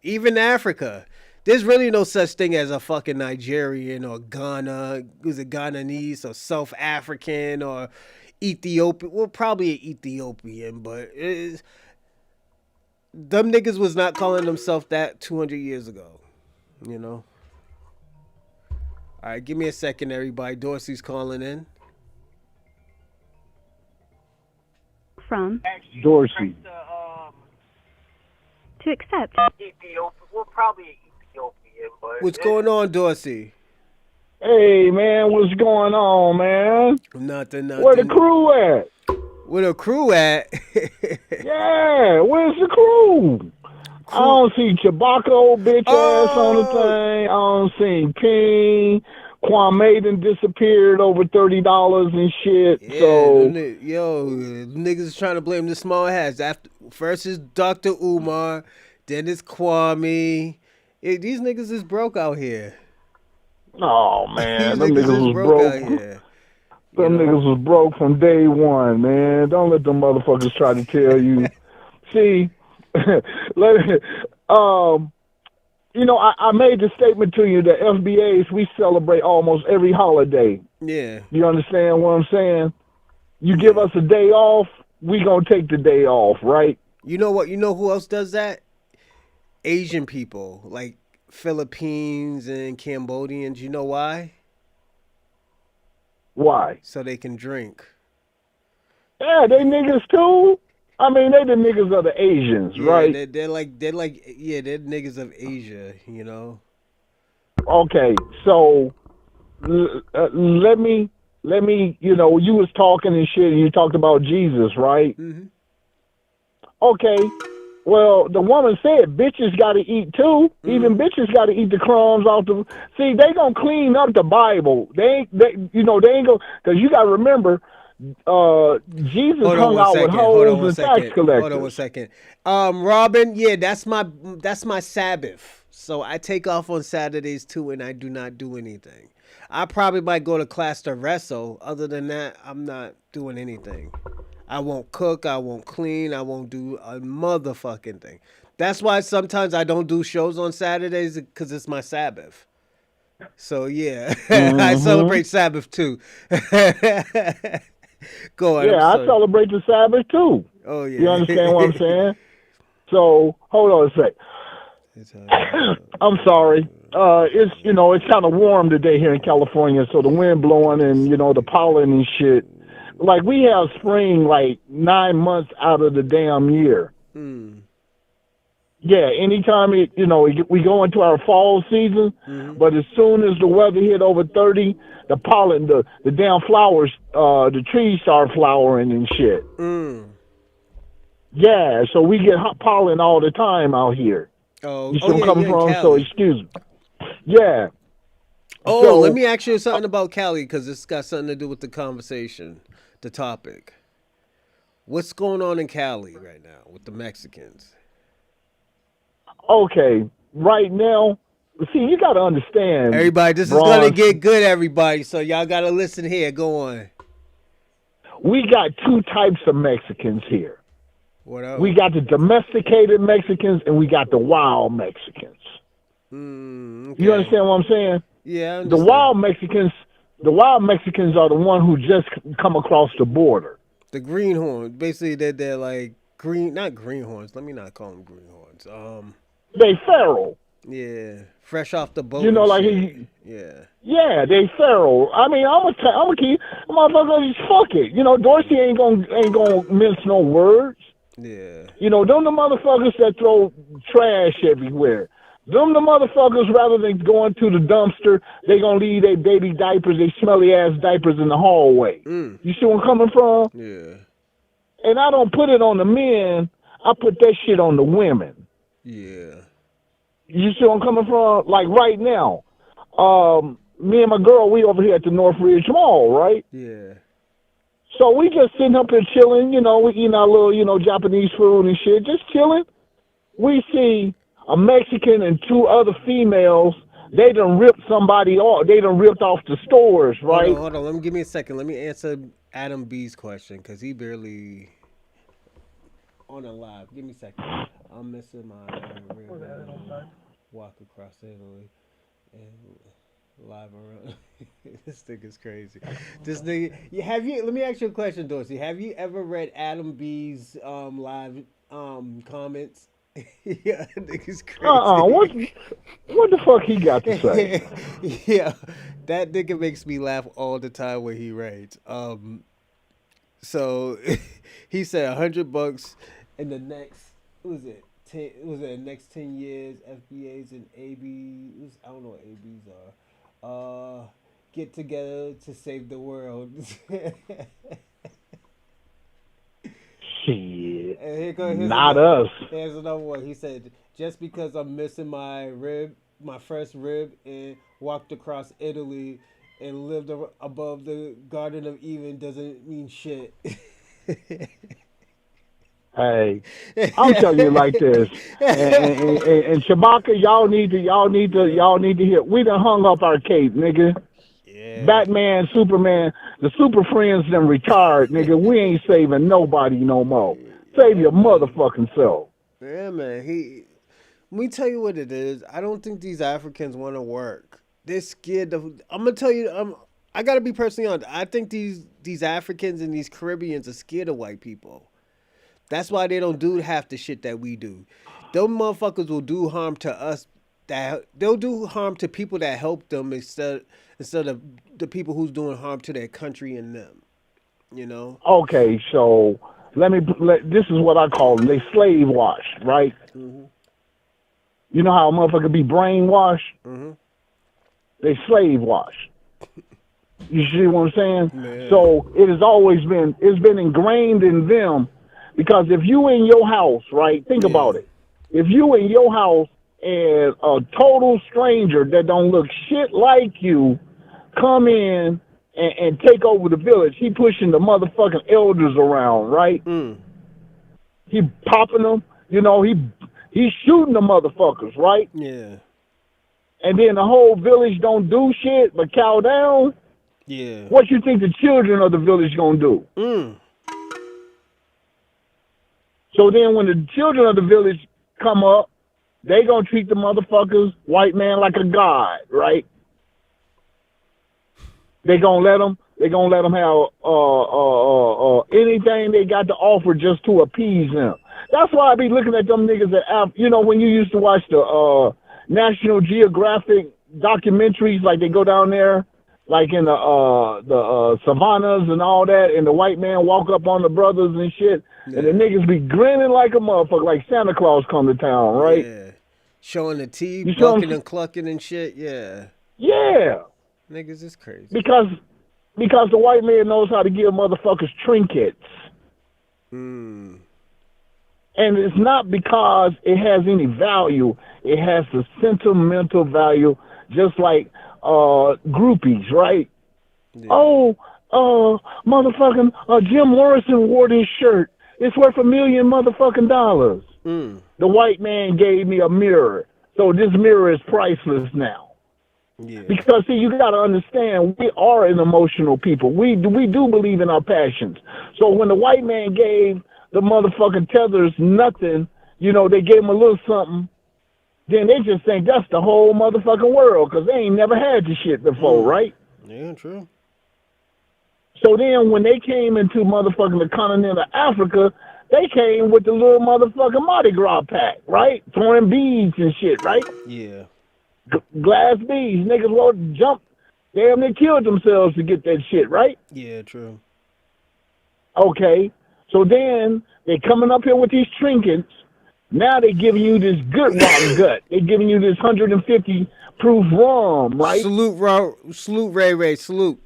Even Africa. There's really no such thing as a fucking Nigerian or Ghana, who's a Ghananese or South African or Ethiopian. Well, probably an Ethiopian, but them niggas was not calling themselves that 200 years ago, you know? All right, give me a second, everybody. Dorsey's calling in. From Dorsey. to accept. Ethiopian. We're probably Ethiopian, but What's going on, Dorsey? Hey, man, what's going on, man? Nothing. Where the crew at? Where the crew at? Yeah, where's the crew? I don't see Chewbacca, old bitch ass on the thing. I don't see Ping. Kwame done disappeared over $30 and shit. Yeah, So niggas is trying to blame the small hats. After first is Dr. Umar, then it's Kwame. These niggas is broke out here. oh man, them These niggas was broke. out here. Them niggas was broke from day one, man. Don't let them motherfuckers try to tell you. See, I made the statement to you that FBAs, we celebrate almost every holiday. Yeah. You understand what I'm saying? You give us a day off, we gonna take the day off, right? You know what? You know who else does that? Asian people, like Philippines and Cambodians. You know why? Why? So they can drink. Yeah, they niggas too. I mean, they the niggas of the Asians, Yeah, right? they're niggas of Asia, you know. Okay, so let me, you was talking and shit, and you talked about Jesus, right? Mm-hmm. Okay, well, the woman said bitches got to eat too. Mm-hmm. Even bitches got to eat the crumbs off the. See, they gonna clean up the Bible. They ain't go because you got to remember. Jesus hung out with hoes and tax collectors. Hold on 1 second. Robin, yeah, that's my Sabbath. So I take off on Saturdays too, and I do not do anything. I probably might go to class to wrestle. Other than that, I'm not doing anything. I won't cook. I won't clean. I won't do a motherfucking thing. That's why sometimes I don't do shows on Saturdays because it's my Sabbath. So yeah, mm-hmm. I celebrate Sabbath too. Go on. Yeah, I celebrate the Sabbath too. Oh yeah. You understand what I'm saying? So hold on a sec. I'm sorry. It's kind of warm today here in California, so the wind blowing and the pollen and shit. Like we have spring like 9 months out of the damn year. Mm. Yeah, anytime we go into our fall season, mm-hmm. But as soon as the weather hit over 30, the pollen, the damn flowers, the trees start flowering and shit. Mm. Yeah, so we get hot pollen all the time out here. Oh, you see where I'm coming from? So excuse me. Yeah. Oh, so, let me ask you something about Cali because it's got something to do with the conversation, the topic. What's going on in Cali right now with the Mexicans? Okay, right now, see, you got to understand. Everybody, this is going to get good, everybody, so y'all got to listen here. Go on. We got two types of Mexicans here. What else? We got the domesticated Mexicans and we got the wild Mexicans. Okay. You understand what I'm saying? Yeah, I understand. The wild Mexicans are the one who just come across the border. The greenhorns, basically, they're like not greenhorns. Let me not call them greenhorns. They feral. Yeah, fresh off the boat. Yeah, they feral. I mean, I'm gonna keep motherfuckers. Fuck it. Dorsey ain't gonna mince no words. Yeah. Them the motherfuckers that throw trash everywhere. Them the motherfuckers, rather than going to the dumpster, they gonna leave their baby diapers, they smelly ass diapers in the hallway. Mm. You see where I'm coming from? Yeah. And I don't put it on the men. I put that shit on the women. Yeah. You see where I'm coming from? Like right now, me and my girl, we over here at the North Ridge Mall, right? Yeah. So we just sitting up here chilling, we eating our little, Japanese food and shit, just chilling. We see a Mexican and two other females. They done ripped somebody off. They done ripped off the stores, right? Hold on. Give me a second. Let me answer Adam B's question because he barely on a live. Give me a second. I'm missing my walk across Italy and live around. This nigga's crazy. This nigga. Let me ask you a question, Dorsey. Have you ever read Adam B's live comments? Yeah, nigga's crazy. What the fuck he got to say? Yeah, that nigga makes me laugh all the time when he writes. So he said $100 in the next, what was it? The next 10 years, FBAs and ABs, I don't know what ABs are, get together to save the world. Shit. Here's Not us. Here's another one. He said, just because I'm missing my first rib, and walked across Italy and lived above the Garden of Eden doesn't mean shit. Hey, I'm telling you like this, and Shabaka, y'all need to hear. We done hung up our cape, nigga. Yeah. Batman, Superman, the Super Friends done retired, nigga. We ain't saving nobody no more. Save your motherfucking self. Yeah, man. Let me tell you what it is. I don't think these Africans want to work. They're scared. I'm gonna tell you. I gotta be personally honest. I think these Africans and these Caribbeans are scared of white people. That's why they don't do half the shit that we do. Those motherfuckers will do harm to us. They'll do harm to people that help them instead of the people who's doing harm to their country and them. You know. Okay, so this is what I call them. They slave wash, right? Mm-hmm. You know how a motherfucker be brainwashed? Mm-hmm. They slave wash. You see what I'm saying? Man. So it's been ingrained in them, because if you in your house, right, think about it. If you in your house and a total stranger that don't look shit like you come in and take over the village, he pushing the motherfucking elders around, right? Mm. He popping them, he's shooting the motherfuckers, right? Yeah. And then the whole village don't do shit but cow down. Yeah. What you think the children of the village gonna do? Mm. So then when the children of the village come up, they gonna treat the motherfuckers, white man, like a god, right? They gonna let them have anything they got to offer just to appease them. That's why I be looking at them niggas when you used to watch the National Geographic documentaries, like they go down there, like in the savannas and all that, and the white man walk up on the brothers and shit, and the niggas be grinning like a motherfucker, like Santa Claus come to town, right? Yeah. Showing the teeth, bucking and clucking and shit, yeah. Yeah. Niggas is crazy. Because the white man knows how to give motherfuckers trinkets. Mm. And it's not because it has any value. It has the sentimental value, just like groupies, right? Yeah. Motherfucking Jim Morrison wore this shirt. It's worth $1 million motherfucking dollars. Mm. The white man gave me a mirror, so this mirror is priceless now. Yeah. Because see, you got to understand, we are an emotional people. We do believe in our passions. So when the white man gave the motherfucking tethers nothing, they gave them a little something, then they just think that's the whole motherfucking world, because they ain't never had the shit before, right? Yeah, true. So then when they came into motherfucking the continent of Africa, they came with the little motherfucking Mardi Gras pack, right? Throwing beads and shit, right? Yeah. Glass beads. Niggas will jump. Damn, they killed themselves to get that shit, right? Yeah, true. Okay. So then they coming up here with these trinkets. Now they giving you this good rotten gut. They giving you this 150 proof rum, right? Salute, Ray, salute.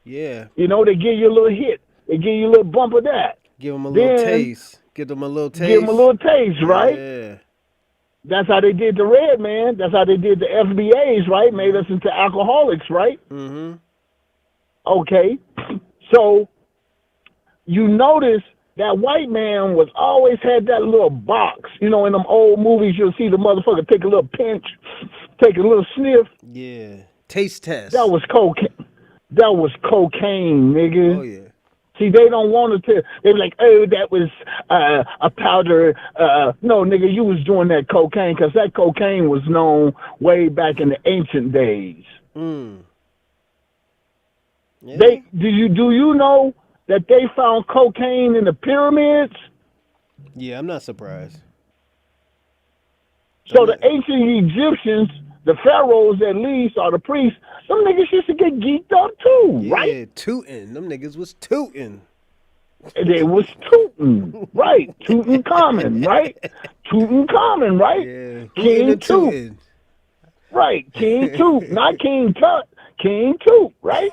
Yeah. They give you a little hit. They give you a little bump of that. Give them a little taste. Give them a little taste, right? Yeah. That's how they did the red man. That's how they did the FBAs, right? Made us into alcoholics, right? Mm-hmm. Okay, so you notice that white man was always had that little box. You know, in them old movies, you'll see the motherfucker take a little pinch, take a little sniff. Yeah. Taste test. That was cocaine. That was cocaine, nigga. Oh yeah. See, they don't want to. They be like, oh, that was a powder. No, nigga, you was doing that cocaine because that cocaine was known way back in the ancient days. Yeah. Do you know that they found cocaine in the pyramids? Yeah, I'm not surprised. So the ancient Egyptians, the pharaohs at least, or the priests, them niggas used to get geeked up too, right? Yeah, tootin'. Them niggas was tootin'. They was tootin', right? Tutankhamun, right? Tutankhamun, right? Yeah. King Toot. Right, King Toot, not King Tut, King Toot, right?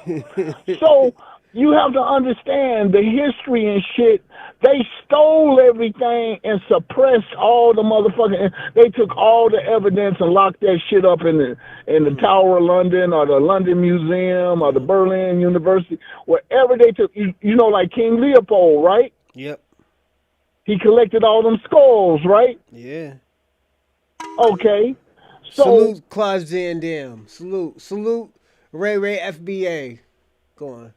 So you have to understand the history and shit. They stole everything and suppressed all the motherfucking. They took all the evidence and locked that shit up in the Tower of London or the London Museum or the Berlin University, wherever they took. You know, like King Leopold, right? Yep. He collected all them skulls, right? Yeah. Okay. So, salute Claude Van Damme. Salute Ray FBA. Go on.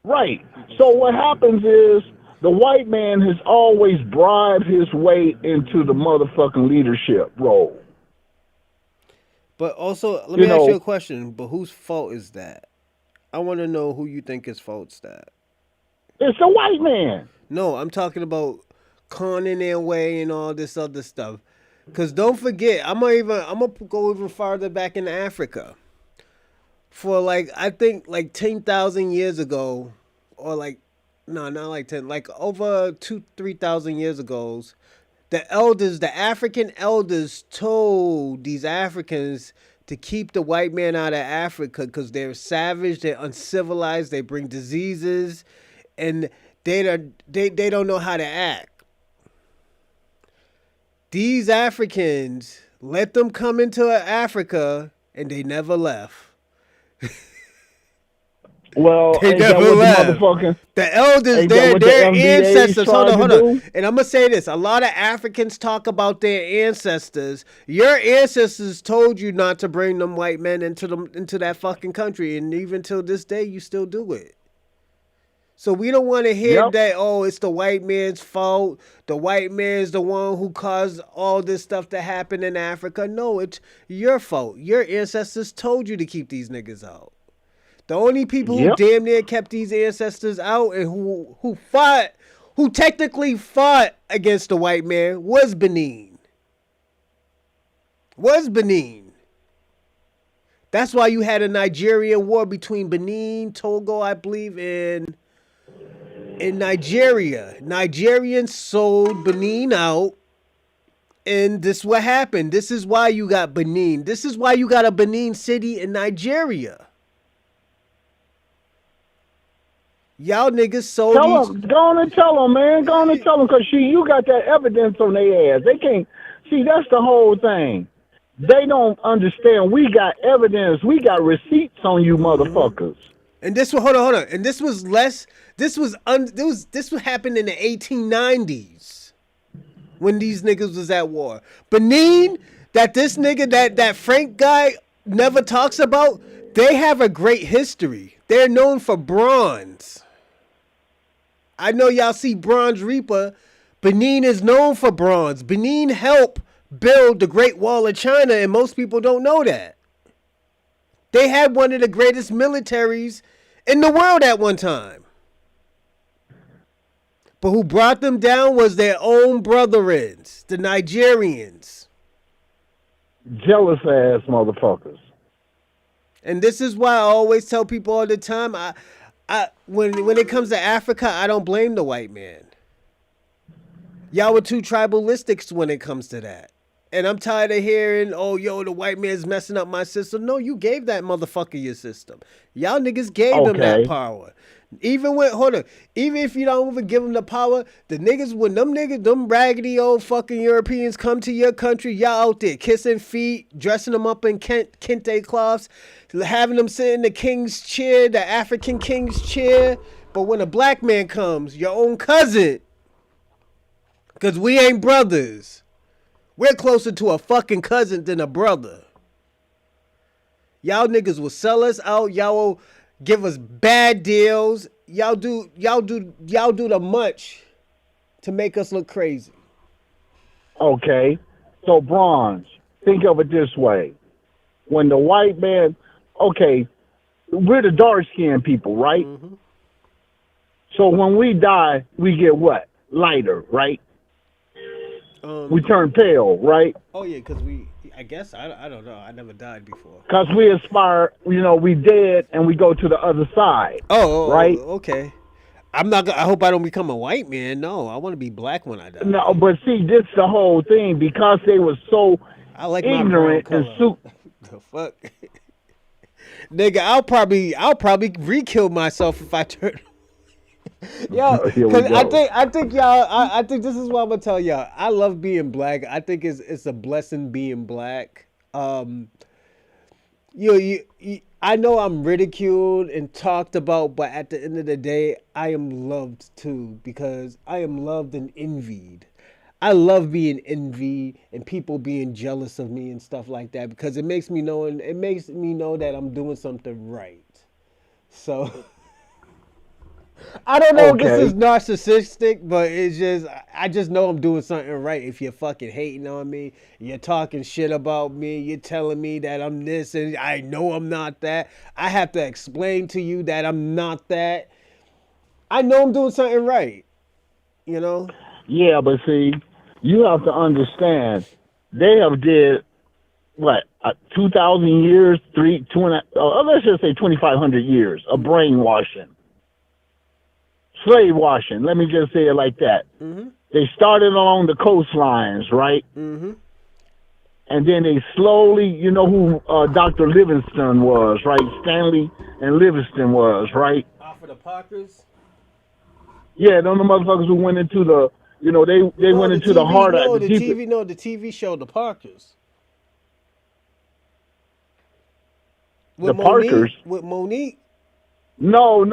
Right. So what happens is the white man has always bribed his way into the motherfucking leadership role. But also, let me ask you a question. But whose fault is that? I want to know who you think is fault's that. It's a white man. No, I'm talking about conning their way and all this other stuff. Cause don't forget, I'm gonna go even farther back in Africa. For I think 10,000 years ago, or no, not like 10, over 3,000 years ago, the African elders told these Africans to keep the white man out of Africa because they're savage, they're uncivilized, they bring diseases, and they don't know how to act. These Africans let them come into Africa, and they never left. Well, they never left. The elders, their ancestors. Hold on. And I'm gonna say this: a lot of Africans talk about their ancestors. Your ancestors told you not to bring them white men into that fucking country, and even till this day, you still do it. So we don't want to hear that, oh, it's the white man's fault. The white man's the one who caused all this stuff to happen in Africa. No, it's your fault. Your ancestors told you to keep these niggas out. The only people who damn near kept these ancestors out and who technically fought against the white man was Benin. That's why you had a Nigerian war between Benin, Togo, I believe, in Nigeria. Nigerians sold Benin out, and this is what happened. This is why you got Benin. This is why you got a Benin city in Nigeria. Y'all niggas sold Go on and tell them, man. Go on and tell them, because you got that evidence on their ass. They can't. See, that's the whole thing. They don't understand. We got evidence. We got receipts on you motherfuckers. And this was, hold on. And this was less, this happened in the 1890s when these niggas was at war. Benin, that Frank guy never talks about, they have a great history. They're known for bronze. I know y'all see Bronze Reaper. Benin is known for bronze. Benin helped build the Great Wall of China, and most people don't know that. They had one of the greatest militaries in the world at one time. But who brought them down was their own brethrens, the Nigerians. Jealous ass motherfuckers. And this is why I always tell people all the time, when it comes to Africa, I don't blame the white man. Y'all were too tribalistic when it comes to that. And I'm tired of hearing, oh, yo, the white man's messing up my system. No, you gave that motherfucker your system. Y'all niggas gave them that power. Even if you don't even give them the power, the niggas, when them raggedy old fucking Europeans come to your country, y'all out there kissing feet, dressing them up in kente cloths, having them sit in the king's chair, the African king's chair. But when a black man comes, your own cousin, because we ain't brothers. We're closer to a fucking cousin than a brother. Y'all niggas will sell us out. Y'all will give us bad deals. Y'all do the much to make us look crazy. Okay. So, Bronze, think of it this way. When the white man, okay, we're the dark-skinned people, right? Mm-hmm. So when we die, we get what? Lighter, right? We turn pale, right? Oh, yeah, because I guess, I don't know. I never died before. Because we aspire, we dead and we go to the other side. Oh, right? Okay. I hope I don't become a white man. No, I want to be black when I die. No, but see, this is the whole thing. Because they were so ignorant and the fuck? Nigga, I'll probably re-kill myself if I turn... Yo, because I think y'all, I think this is what I'm gonna tell y'all. I love being black. I think it's a blessing being black. I know I'm ridiculed and talked about, but at the end of the day, I am loved too, because I am loved and envied. I love being envied and people being jealous of me and stuff like that, because it makes me know that I'm doing something right. So I don't know if this is narcissistic, but I just know I'm doing something right. If you're fucking hating on me, you're talking shit about me, you're telling me that I'm this and I know I'm not that. I have to explain to you that I'm not that. I know I'm doing something right. Yeah, but see, you have to understand, they have did, 2,000 years, let's just say 2,500 years of brainwashing. Slave washing, let me just say it like that. Mm-hmm. They started along the coastlines, right? Mm-hmm. And then they slowly, you know who Dr. Livingston was, right? Stanley and Livingston was, right? Off of the Parkers? Yeah, those the motherfuckers who went into the, they went into the heart of the TV show, The Parkers. The Parkers? With Monique? No.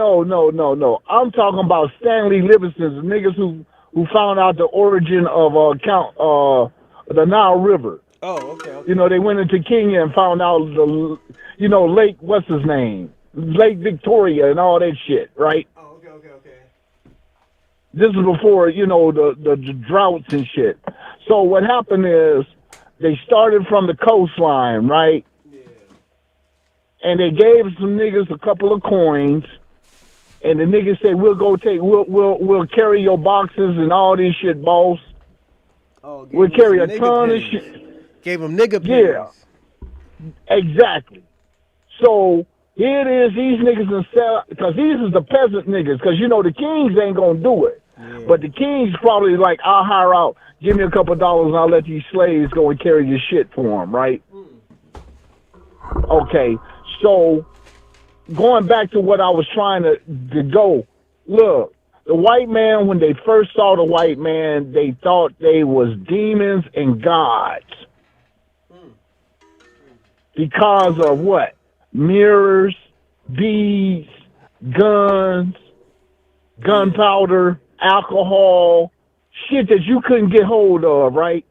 I'm talking about Stanley Livingston, the niggas who found out the origin of the Nile River. Oh, okay. They went into Kenya and found out the, Lake, what's his name? Lake Victoria and all that shit, right? Oh, okay. This is before, the droughts and shit. So what happened is they started from the coastline, right? And they gave some niggas a couple of coins, and the niggas said, we'll carry your boxes and all this shit, boss. Oh, we'll carry a ton of shit. Gave them nigga pennies. Yeah, exactly. So here it is, these niggas, because these is the peasant niggas, because the kings ain't gonna do it. Yeah. But the kings probably like, I'll hire out, give me a couple of dollars and I'll let these slaves go and carry your shit for them, right? Okay. So, going back to what I was trying to go, look, the white man, when they first saw the white man, they thought they was demons and gods. Because of what? Mirrors, beads, guns, gunpowder, alcohol, shit that you couldn't get hold of, right?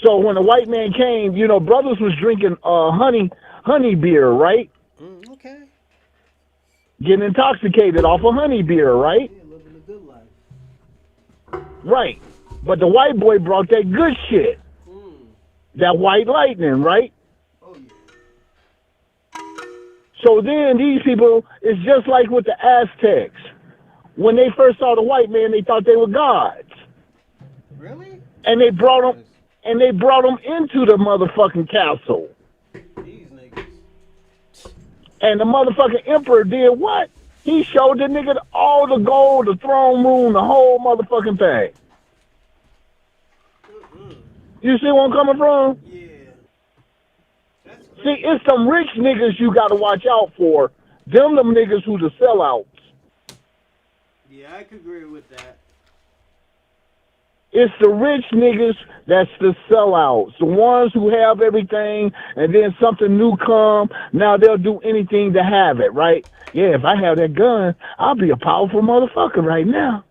So when the white man came, brothers was drinking honey beer, right? Okay. Getting intoxicated off of honey beer, right? Yeah, living a good life. Right. But the white boy brought that good shit. That white lightning, right? Oh, yeah. So then these people, it's just like with the Aztecs. When they first saw the white man, they thought they were gods. Really? And they brought them... And they brought them into the motherfucking castle. These niggas. And the motherfucking emperor did what? He showed the nigga all the gold, the throne room, the whole motherfucking thing. You see where I'm coming from? Yeah. See, it's some rich niggas you got to watch out for Them niggas who the sellouts. Yeah, I could agree with that. It's the rich niggas that's the sellouts. The ones who have everything and then something new come, now they'll do anything to have it, right? Yeah, if I have that gun, I'll be a powerful motherfucker right now.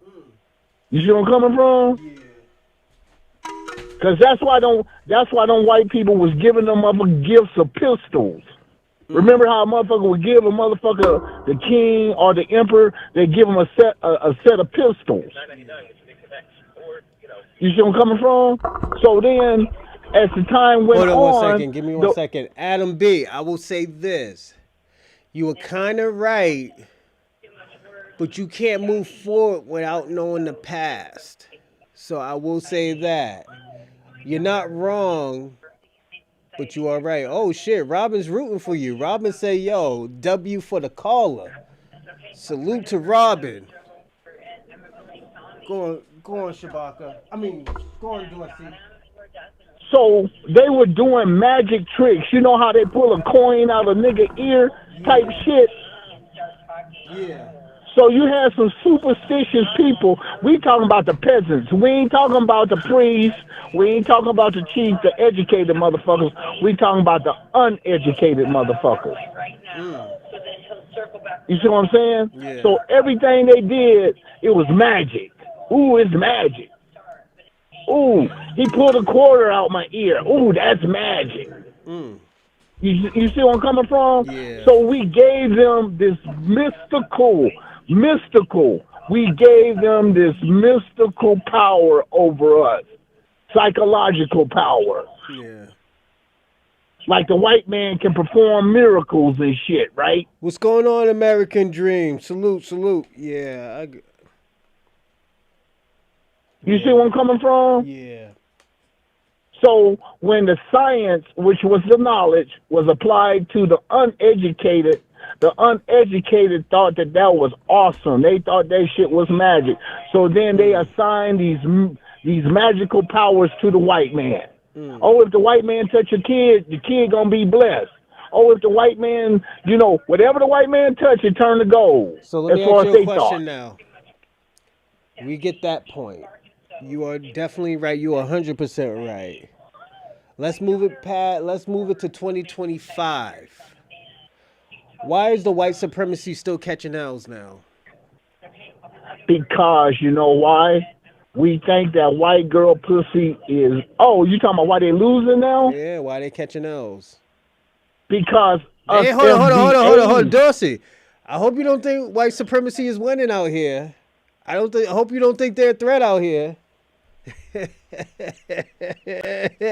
You see where I'm coming from? Yeah. Cause that's why them white people was giving them other gifts of pistols. Remember how a motherfucker would give a motherfucker the king or the emperor, they give him a set of pistols. You see where I'm coming from? So then, as the time went on... Hold on 1 second. Give me 1 second. Adam B., I will say this. You were kind of right, but you can't move forward without knowing the past. So I will say that. You're not wrong, but you are right. Oh, shit. Robin's rooting for you. Robin say, yo, W for the caller. Salute to Robin. Go on, Shabaka. Go on, Dorsey. So they were doing magic tricks. You know how they pull a coin out of nigga ear type shit? Yeah. So you had some superstitious people. We talking about the peasants. We ain't talking about the priests. We ain't talking about the chief, the educated motherfuckers. We talking about the uneducated motherfuckers. You see what I'm saying? Yeah. So everything they did, it was magic. Ooh, it's magic. Ooh, he pulled a quarter out my ear. Ooh, that's magic. You see where I'm coming from? Yeah. So we gave them this mystical. We gave them this mystical power over us. Psychological power. Yeah. Like the white man can perform miracles and shit, right? What's going on, American Dream? Salute. Yeah. You see where I'm coming from? Yeah. So when the science, which was the knowledge, was applied to the uneducated thought that was awesome. They thought that shit was magic. So then they assigned these magical powers to the white man. Oh, if the white man touch your kid, the kid gonna be blessed. Oh, if the white man, whatever the white man touch, it turn to gold. So let me ask you a question now. We get that point. You are definitely right. You are 100% right. Let's move it to 2025. Why is the white supremacy still catching L's now? Because you know why? We think that white girl pussy is... Oh, you talking about why they losing now? Yeah, why they catching L's? Because... Hey, hold on, Dorsey. I hope you don't think white supremacy is winning out here. I hope you don't think they're a threat out here.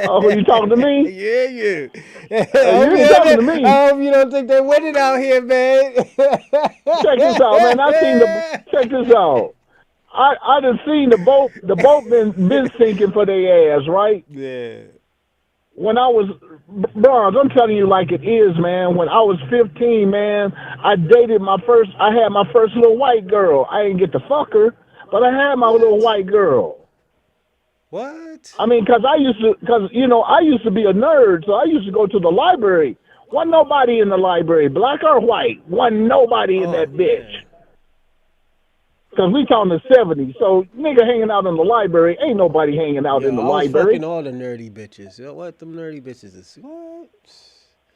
Oh, you talking to me? Yeah, you. You ain't talking to me. I hope you don't think they're winning out here, man. Check this out, man. Check this out. I done seen the boat been sinking for their ass, right? Yeah. When I was, bro, I'm telling you like it is, man. When I was 15, man, I had my first little white girl. I didn't get to fuck her, but I had my little white girl. What? Because I used to be a nerd, so I used to go to the library. Wasn't nobody in the library, black or white. Wasn't nobody in that bitch. Because we talking the 70s, so nigga hanging out in the library, ain't nobody hanging out in the library. I was fucking all the nerdy bitches. What them nerdy bitches is? What?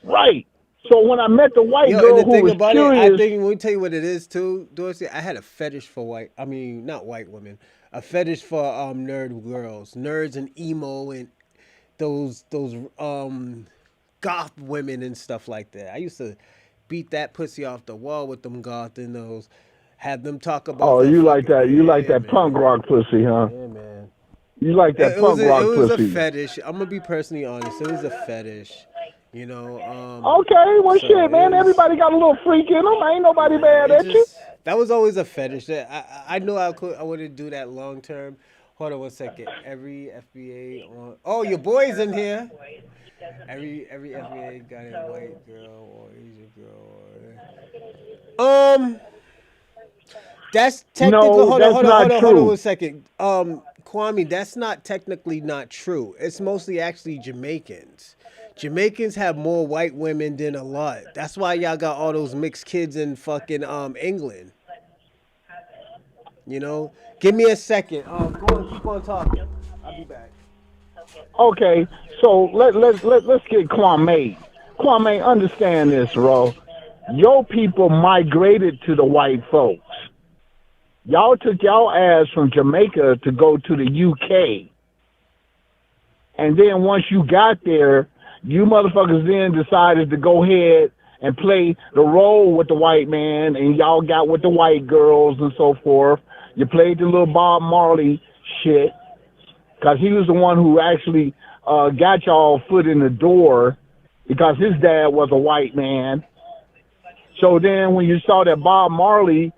Right. So when I met the white girl who was curious... I think, let me tell you what it is too, Dorsey. I had a fetish for not white women. A fetish for nerd girls. Nerds and emo and those goth women and stuff like that. I used to beat that pussy off the wall with them goth and those... Have them talk about... Oh, you like that? You like that punk rock pussy, huh? Yeah, man. You like that punk rock pussy? It was a fetish. I'm gonna be personally honest. It was a fetish. Okay, well, shit, man. Everybody got a little freak in them. Ain't nobody mad at you. That was always a fetish. I know I wouldn't do that long term. Hold on 1 second. Every FBA on... Oh, your boy's in here. Every FBA got a white girl or Asian girl. That's technically... Hold on 1 second. Kwame, that's not technically not true. It's mostly actually Jamaicans. Jamaicans have more white women than a lot. That's why y'all got all those mixed kids in fucking England. You know? Give me a second. Go on, keep on talking. I'll be back. Okay, so let's get Kwame. Kwame, understand this, bro. Your people migrated to the white folks. Y'all took y'all ass from Jamaica to go to the UK. And then once you got there, you motherfuckers then decided to go ahead and play the role with the white man, and y'all got with the white girls and so forth. You played the little Bob Marley shit, because he was the one who actually got y'all foot in the door, because his dad was a white man. So then when you saw that Bob Marley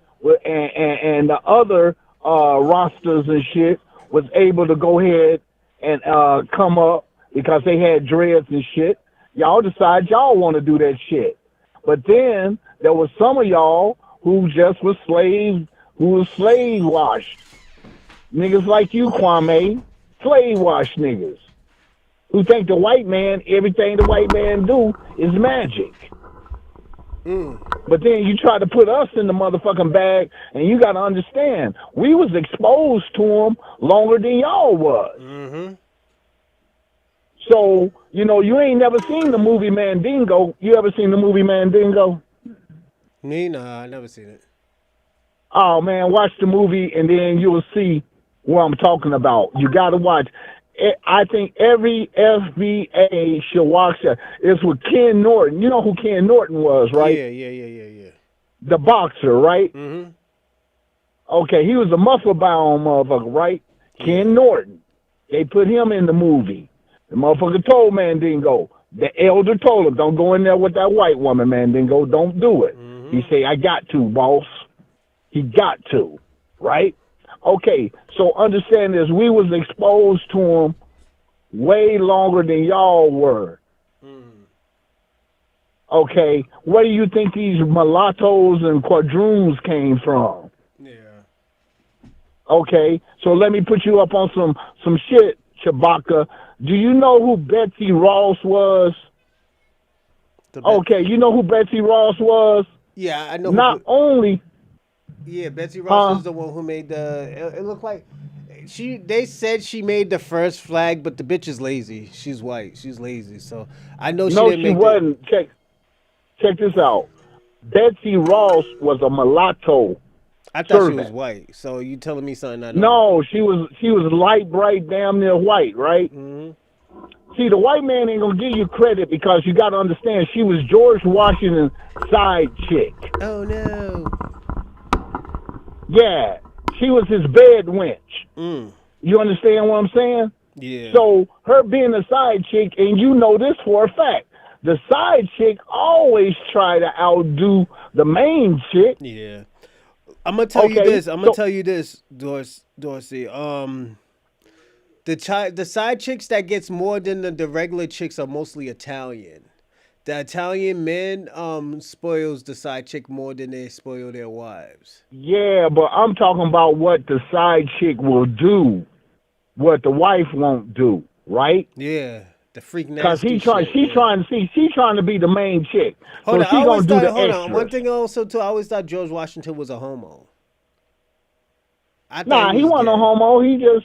and the other rosters and shit was able to go ahead and come up because they had dreads and shit, y'all decide y'all want to do that shit. But then there was some of y'all who just was slaves, who was slave washed. Niggas like you, Kwame, slave washed niggas, who think the white man, everything the white man do is magic. But then you try to put us in the motherfucking bag, and you got to understand, we was exposed to them longer than y'all was. Mm-hmm. So, you know, you ain't never seen the movie Mandingo. You ever seen the movie Mandingo? Me? Nah, I never seen it. Oh, man, watch the movie, and then you'll see what I'm talking about. You got to watch. I think every FBA should watch that. It's with Ken Norton. You know who Ken Norton was, right? Yeah. The boxer, right? Mm-hmm. Okay, he was a muscle-bound motherfucker, right? Ken Norton. They put him in the movie. The motherfucker told Mandingo. The elder told him, don't go in there with that white woman, Mandingo. Don't do it. Mm-hmm. He say, I got to, boss. He got to, right? Okay, so understand this. We was exposed to him way longer than y'all were. Okay, where do you think these mulattoes and quadroons came from? Yeah. Okay, so let me put you up on some shit, Chewbacca. Do you know who Betsy Ross was? Okay, you know who Betsy Ross was? Yeah, I know. Not only... Yeah, Betsy Ross is the one who made the... It looked like... They said she made the first flag, but the bitch is lazy. She's white. She's lazy, so I know she didn't make wasn't. Check this out. Betsy Ross was a mulatto. I thought she was white. So you telling me something I know? No, she was light, bright, damn near white, right? Mm-hmm. See, the white man ain't gonna give you credit because you got to understand she was George Washington's side chick. Oh no. Yeah, she was his bed wench. You understand what I'm saying? Yeah. So her being a side chick, and you know this for a fact, the side chick always try to outdo the main chick. Yeah. I'm gonna tell you this. I'm gonna tell you this, Dorsey. The side chicks that gets more than the regular chicks are mostly Italian. The Italian men spoils the side chick more than they spoil their wives. Yeah, but I'm talking about what the side chick will do, what the wife won't do, right? Yeah, the freak nasty. Because she's trying to be the main chick. Hold so on, she gonna do the extras. One thing also too, I always thought George Washington was a homo. Nah, he wasn't a homo. He just...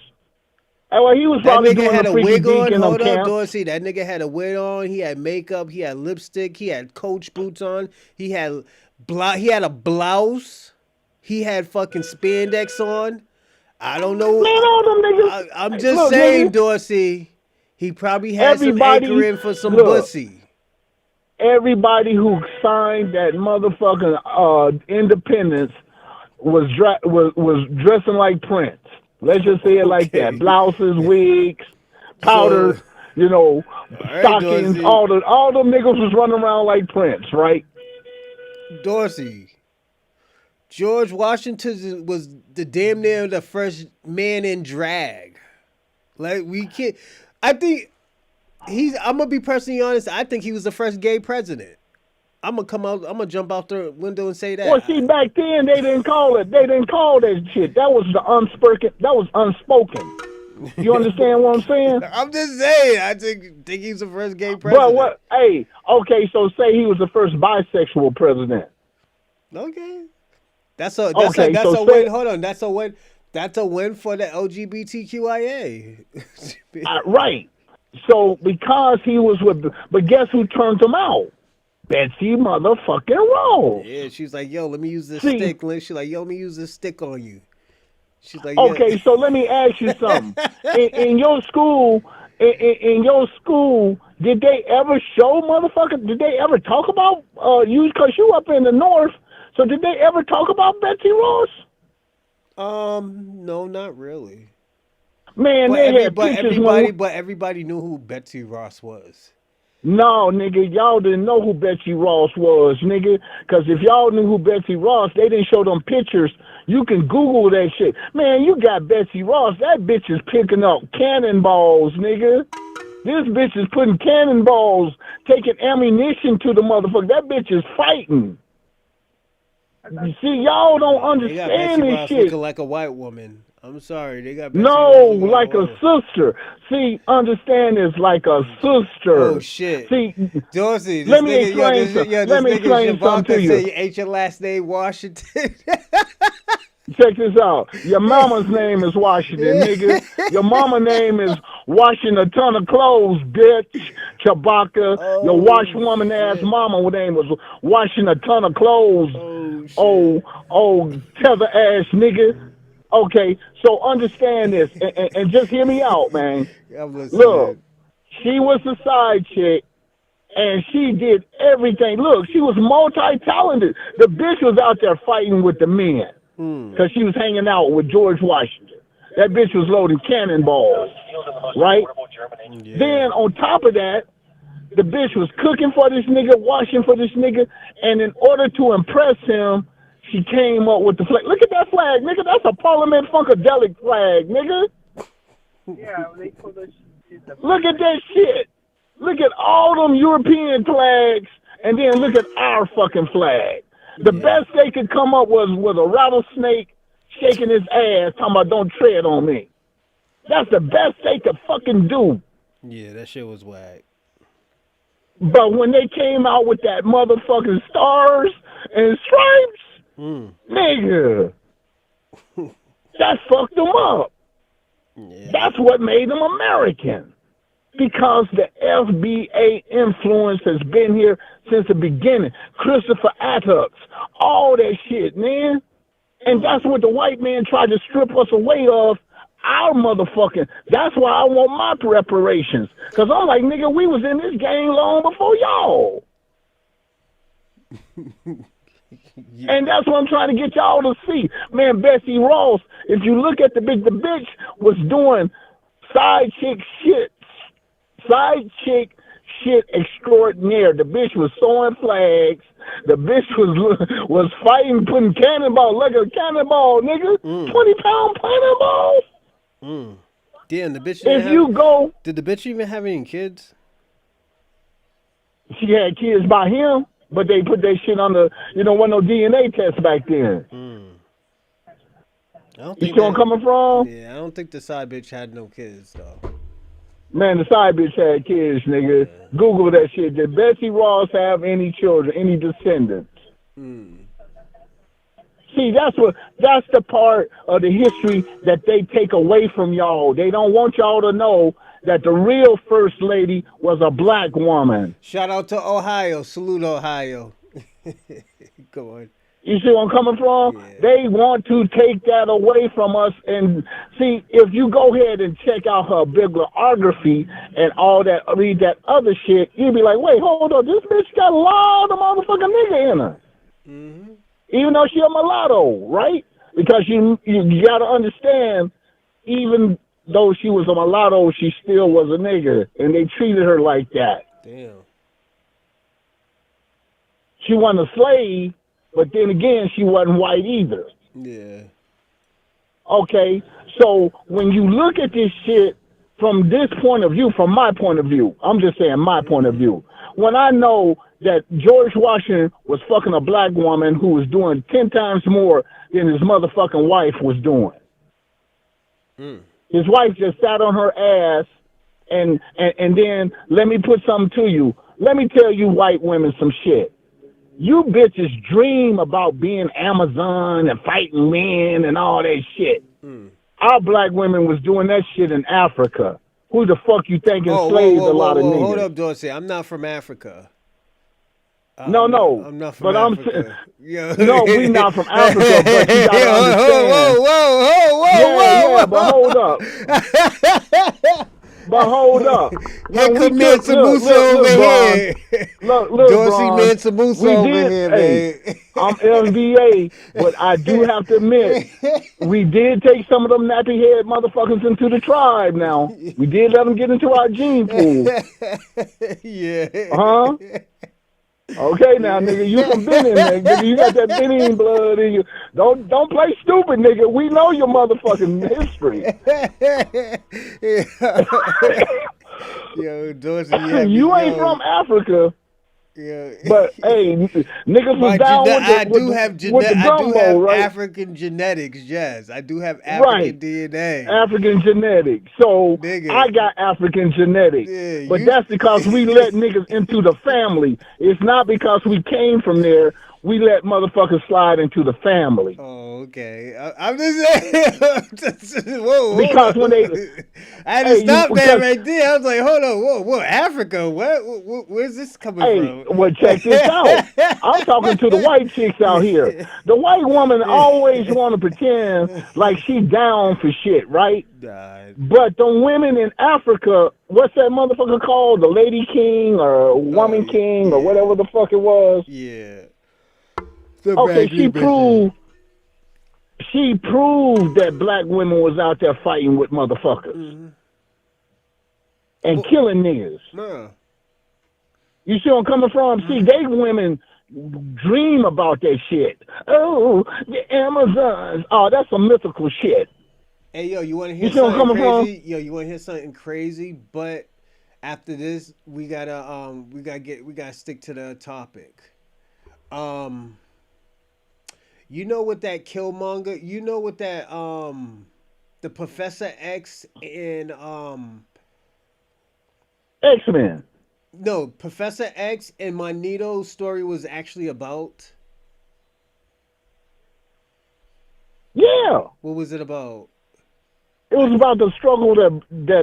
Well, he was probably doing a freaky deek in them camps. Dorsey, that nigga had a wig on. He had makeup. He had lipstick. He had Coach boots on. He had a blouse. He had fucking spandex on. I don't know. Man, all them niggas. I'm just saying, nigga, Dorsey. He probably had some anchoring for some pussy. Everybody who signed that motherfucking independence was dressing like Prince. Let's just say it like that. Blouses, wigs, powders, stockings, Dorsey. all them niggas was running around like Prince, right? Dorsey. George Washington was the damn near the first man in drag. Like, we can't... I think I'm going to be personally honest, I think he was the first gay president. I'm gonna jump out the window and say that. Well, see, back then they didn't call that shit. That was unspoken. You understand what I'm saying? I'm just saying. I think he's the first gay But president. what? Hey, okay. So say he was the first bisexual president. Okay. That's a Say win. Hold on. That's a win. That's a win for the LGBTQIA. right. So because he was with, but guess who turned him out? Betsy motherfucking Ross. Yeah, she's like, yo, let me use this See, stick. She's like, yo, let me use this stick on you. She's like, yeah. okay, so let me ask you something. In your school, in your school, did they ever show motherfucker? Did they ever talk about you? Because you up in the north. So did they ever talk about Betsy Ross? No, not really. Man, they had pictures. But everybody knew who Betsy Ross was. No, nigga, y'all didn't know who Betsy Ross was, nigga. Because if y'all knew who Betsy Ross, they didn't show them pictures. You can Google that shit. Man, you got Betsy Ross. That bitch is picking up cannonballs, nigga. This bitch is putting cannonballs, taking ammunition to the motherfucker. That bitch is fighting. You see, y'all don't understand Betsy this Ross shit. looking like a white woman. I'm sorry, they got Betsy No, Ross looking like a sister. See, understand this, like a sister. Oh shit. See, Dorsey, let me explain something to you. Say you ate your last name Washington. Check this out. Your mama's name is Washington, nigga. Your mama name is washing a ton of clothes, bitch. Chewbacca. Your washwoman ass mama name was washing a ton of clothes. Oh, tether ass nigga. Okay, so understand this and just hear me out, man. Look, she was a side chick. And she did everything. Look, she was multi-talented. The bitch was out there fighting with the men because she was hanging out with George Washington. That bitch was loading cannonballs, right? Yeah. Then on top of that, the bitch was cooking for this nigga, washing for this nigga, and in order to impress him, she came up with the flag. Look at that flag, nigga. That's a Parliament Funkadelic flag, nigga. Yeah, they put the Look at that shit. Look at all them European flags, and then look at our fucking flag. The best they could come up with was a rattlesnake shaking his ass, talking about don't tread on me. That's the best they could fucking do. Yeah, that shit was whack. But when they came out with that motherfucking stars and stripes, nigga, that fucked them up. Yeah. That's what made them American. Because the FBA influence has been here since the beginning. Christopher Attucks, all that shit, man. And that's what the white man tried to strip us away of, our motherfucking. That's why I want my reparations. Because I'm like, nigga, we was in this game long before y'all. And that's what I'm trying to get y'all to see. Man, Betsy Ross, if you look at the bitch was doing side chick shit. Side chick shit extraordinaire. The bitch was sewing flags. The bitch was fighting, putting cannonball, like a cannonball, nigga. 20-pound cannonballs. Damn, the bitch. Did the bitch even have any kids? She had kids by him, but they put that shit on the. Wasn't no DNA test back then. I don't think you see where I'm coming from? Yeah, I don't think the side bitch had no kids though. Man, the side bitch had kids, nigga. Google that shit. Did Betsy Ross have any children, any descendants? See, that's the part of the history that they take away from y'all. They don't want y'all to know that the real first lady was a black woman. Shout out to Ohio. Salute Ohio. Go on. You see where I'm coming from? Yeah. They want to take that away from us. And see, if you go ahead and check out her bibliography and all that, read that other shit, you'd be like, wait, hold on, this bitch got a lot of motherfucking nigga in her. Even though she a mulatto, right? Because you got to understand, even though she was a mulatto, she still was a nigga, and they treated her like that. Damn. She wasn't a slave. But then again, she wasn't white either. Yeah. Okay, so when you look at this shit from this point of view, from my point of view, I'm just saying my point of view. When I know that George Washington was fucking a black woman who was doing 10 times more than his motherfucking wife was doing. His wife just sat on her ass, and then let me put something to you. Let me tell you, white women, some shit. You bitches dream about being Amazon and fighting men and all that shit. Our black women was doing that shit in Africa. Who the fuck you think enslaved a lot of niggas? Hold up, Dorsey. I'm not from Africa. No, I'm not from Africa. No, we not from Africa, but you gotta understand. Whoa, But hold up. But hold up. Here come Mansa Musa over here. Look, Dorsey Bron, Mansa Musa over here, man. I'm FBA, but I do have to admit, we did take some of them nappy head motherfuckers into the tribe now. We did let them get into our gene pool. Yeah. Huh? Okay, now, nigga, you from Benin, nigga. You got that Benin blood in you. Don't play stupid, nigga. We know your motherfucking history. Yo, Dorsey, you ain't from Africa. Yeah. But hey, niggas was down with the gumbo, right? African genetics, yes. I do have African DNA. African genetics. So Nigga. I got African genetics. Yeah, but that's because we let niggas into the family. It's not because we came from there. We let motherfuckers slide into the family. Oh, okay. I'm just saying. Whoa. Because when they, I had to stop that right there. I was like, hold on, whoa, Africa? Where's this coming from? Well, check this out. I'm talking to the white chicks out here. The white woman always want to pretend like she down for shit, right? But the women in Africa, what's that motherfucker called? The Lady King or Woman King or whatever the fuck it was? Yeah. Okay, she proved that black women was out there fighting with motherfuckers and killing niggas. You see where I'm coming from? See, they women dream about that shit. Oh, the Amazons. Oh, that's some mythical shit. Hey, yo, you want to hear something crazy? Yo, you want to hear something crazy? But after this, we gotta stick to the topic. You know what that Killmonger? You know what that the Professor X and X-Men. No, Professor X and Magneto's story was actually about? Yeah. What was it about? It was about the struggle that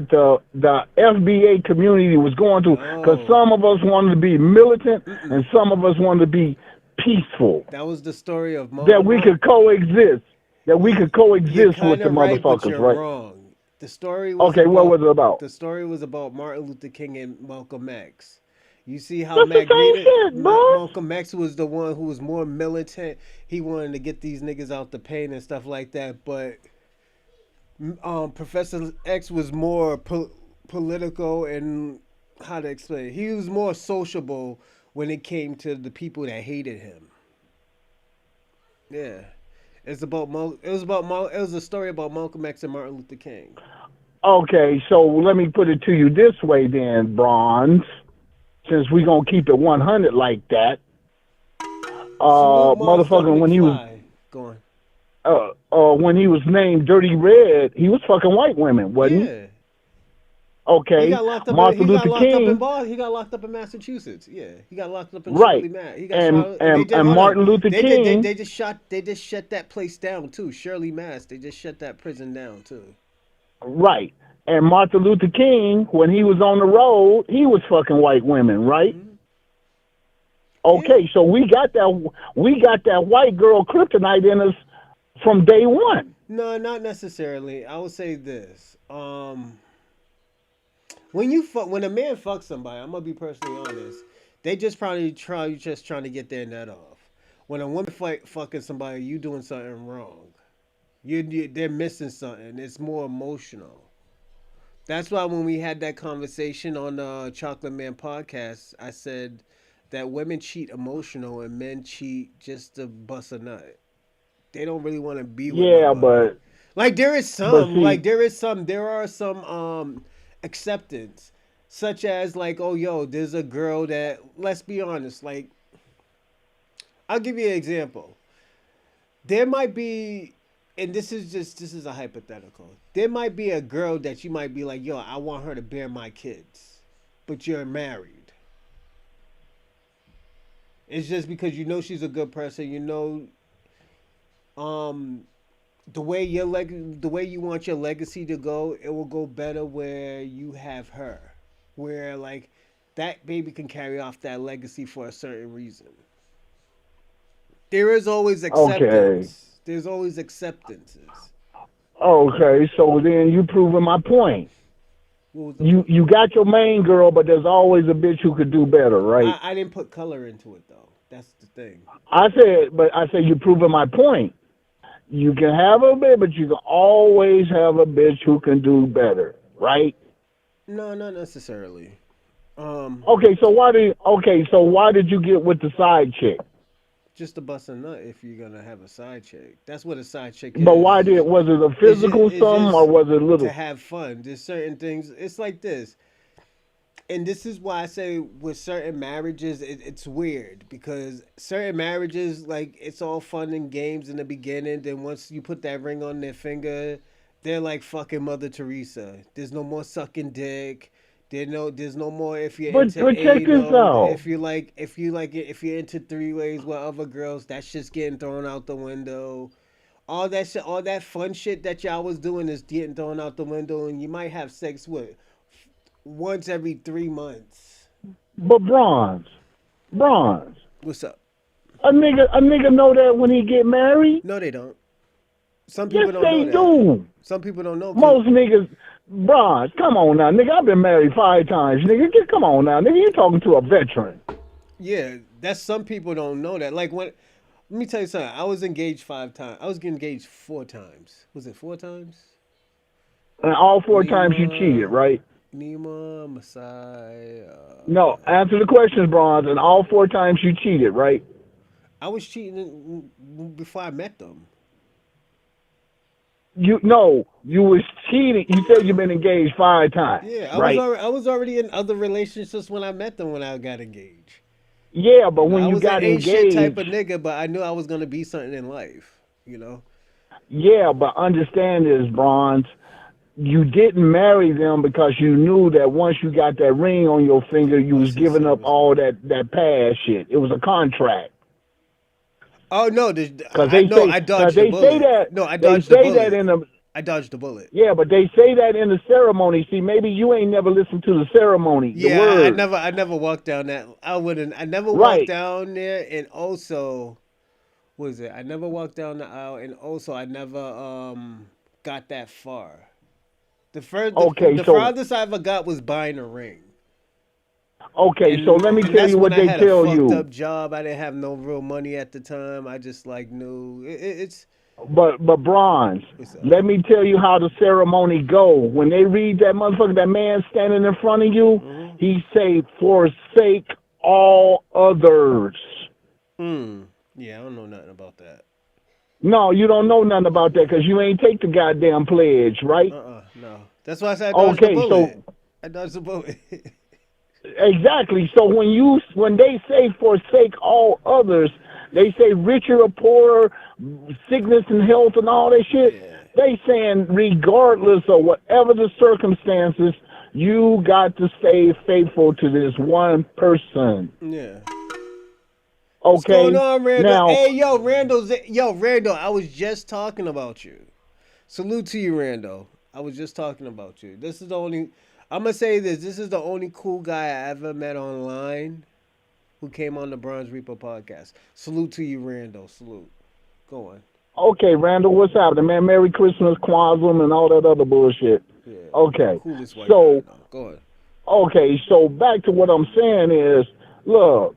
the FBA community was going through. Because some of us wanted to be militant and some of us wanted to be peaceful. That was the story of that we could coexist. That we could coexist with the motherfuckers, but you're right? Wrong. The story was what was it about? The story was about Martin Luther King and Malcolm X. You see how Malcolm X was the one who was more militant. He wanted to get these niggas out the pain and stuff like that. But Professor X was more political and how to explain it. He was more sociable when it came to the people that hated him. Yeah. It was a story about Malcolm X and Martin Luther King. Okay, so let me put it to you this way then, Bronze. Since we gonna keep it 100 like that, motherfucker, when he was when he was named Dirty Red, he was fucking white women, wasn't he? Okay, he got locked up. Martin Luther King. He got locked up in Massachusetts. Yeah, he got locked up in right. Shirley Mass. And Martin Luther King. They just shut that place down too. Shirley Mass. They just shut that prison down too. Right. And Martin Luther King, when he was on the road, he was fucking white women, right? Okay, so we got that white girl kryptonite in us from day one. No, not necessarily. I would say this. When a man fucks somebody, I'm gonna be personally honest, they just probably trying to get their nut off. When a woman fucking somebody, you doing something wrong. They're missing something. It's more emotional. That's why when we had that conversation on the Chocolate Man podcast, I said that women cheat emotional and men cheat just to bust a nut. They don't really want to be with nobody. But like there are some acceptance, such as like, oh yo, there's a girl that, let's be honest, like I'll give you an example. There might be and this is a hypothetical. There might be a girl that you might be like, yo, I want her to bear my kids, but you're married. It's just because you know she's a good person. You know, um, the way you want your legacy to go, it will go better where you have her, where like that baby can carry off that legacy for a certain reason. There is always Okay. acceptance. There's always acceptances. Okay. So then you proving my point. What was the point? You got your main girl, but there's always a bitch who could do better, right? I didn't put color into it though. That's the thing. I said you proving my point. You can have a bitch, but you can always have a bitch who can do better, right? No, not necessarily. So why did you get with the side chick? Just to bust a nut if you're gonna have a side chick. That's what a side chick But why is. was it a It's just, physical it's something or just was it to little? have fun. There's certain things. It's like this, and this is why I say with certain marriages, it's weird because certain marriages, like it's all fun and games in the beginning. Then once you put that ring on their finger, they're like fucking Mother Teresa. There's no more sucking dick. There's no more if you're into But check this anal. out. If you're into three ways with other girls, that shit's getting thrown out the window. All that shit, all that fun shit that y'all was doing is getting thrown out the window, and you might have sex with once every 3 months. But bronze. What's up? A nigga know that when he get married? No, they don't. Some Yes, people don't they know that. do. Some people don't know. Most niggas, bronze, come on now, nigga. I've been married 5 times, nigga. Come on now, nigga. You talking to a veteran? Yeah, that's some people don't know that. Like when, let me tell you something. I was engaged 5 times. I was engaged 4 times. Was it 4 times? And all 4 times you cheated, Nima, right? Nima, Masai. No, answer the questions, bronze. And all 4 times you cheated, right? I was cheating before I met them. You was cheating. You said you've been engaged 5 times, Yeah, right? I was already in other relationships when I met them when I got engaged. Yeah, but when I you was an got ain't shit type engaged, of nigga, but I knew I was gonna be something in life. You know. yeah, but understand this, bronze. You didn't marry them because you knew that once you got that ring on your finger, you Oh, was see, giving up service. all that past shit. It was a contract. Oh no, Cause I they no, say, I cause dodged the they say bullet. that No, I they dodged the say that bullet. in the I dodged the bullet. yeah, but they say that in the ceremony. See, maybe you ain't never listened to the ceremony, the Yeah, words, I never walked down that. I wouldn't. I never walked right? down there, and also, what is it? I never walked down the aisle, and also I never got that far. Okay, The so farthest I ever got was buying a ring, let me and tell that's you when what I they had a tell fucked you. up job. I didn't have no real money at the time. I just like knew it's But bronze, what's up. let me tell you how the ceremony go. When they read that motherfucker, that man standing in front of you, Mm-hmm. he say, "Forsake all others." Hmm. Yeah, I don't know nothing about that. No, you don't know nothing about that because you ain't take the goddamn pledge, right? No. That's why I said I dodged the Okay, bullet. so I dodged the bullet. exactly. So when they say forsake all others, they say richer or poorer, sickness and health and all that shit. Yeah. They saying regardless of whatever the circumstances, you got to stay faithful to this one person. Yeah. What's going Okay? on, Randall? Now, Hey, Randall, I was just talking about you. Salute to you, Randall. I was just talking about you. This is the only, I'm going to say this. This is the only cool guy I ever met online who came on the Bronze Reaper podcast. Salute to you, Randall. Salute. Go on. okay, Randall, what's happening, man? Merry Christmas, Kwanzaa, and all that other bullshit. Yeah. Okay. Coolest white guy I So, know. Go on. okay, so back to what I'm saying is, look,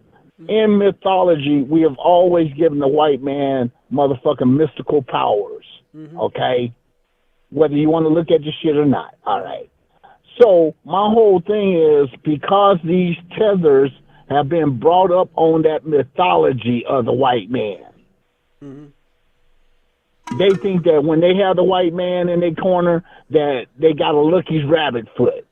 in mythology, we have always given the white man motherfucking mystical powers. Mm-hmm. Okay? Whether you want to look at the shit or not. All right. So my whole thing is because these tethers have been brought up on that mythology of the white man, Mm-hmm. they think that when they have the white man in their corner, that they got a Lucky's rabbit foot.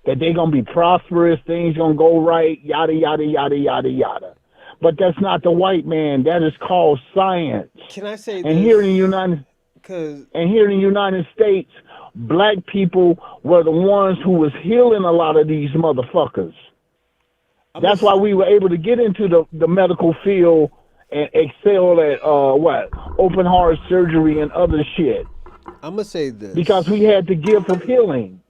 That they're going to be prosperous, things going to go right, yada, yada, yada, yada, yada. But that's not the white man. That is called science. Can I say And here in the this? United... Cause And here in the United States, black people were the ones who was healing a lot of these motherfuckers. That's why we were able to get into the medical field and excel at open heart surgery and other shit. I'm gonna say this because we had the gift of healing.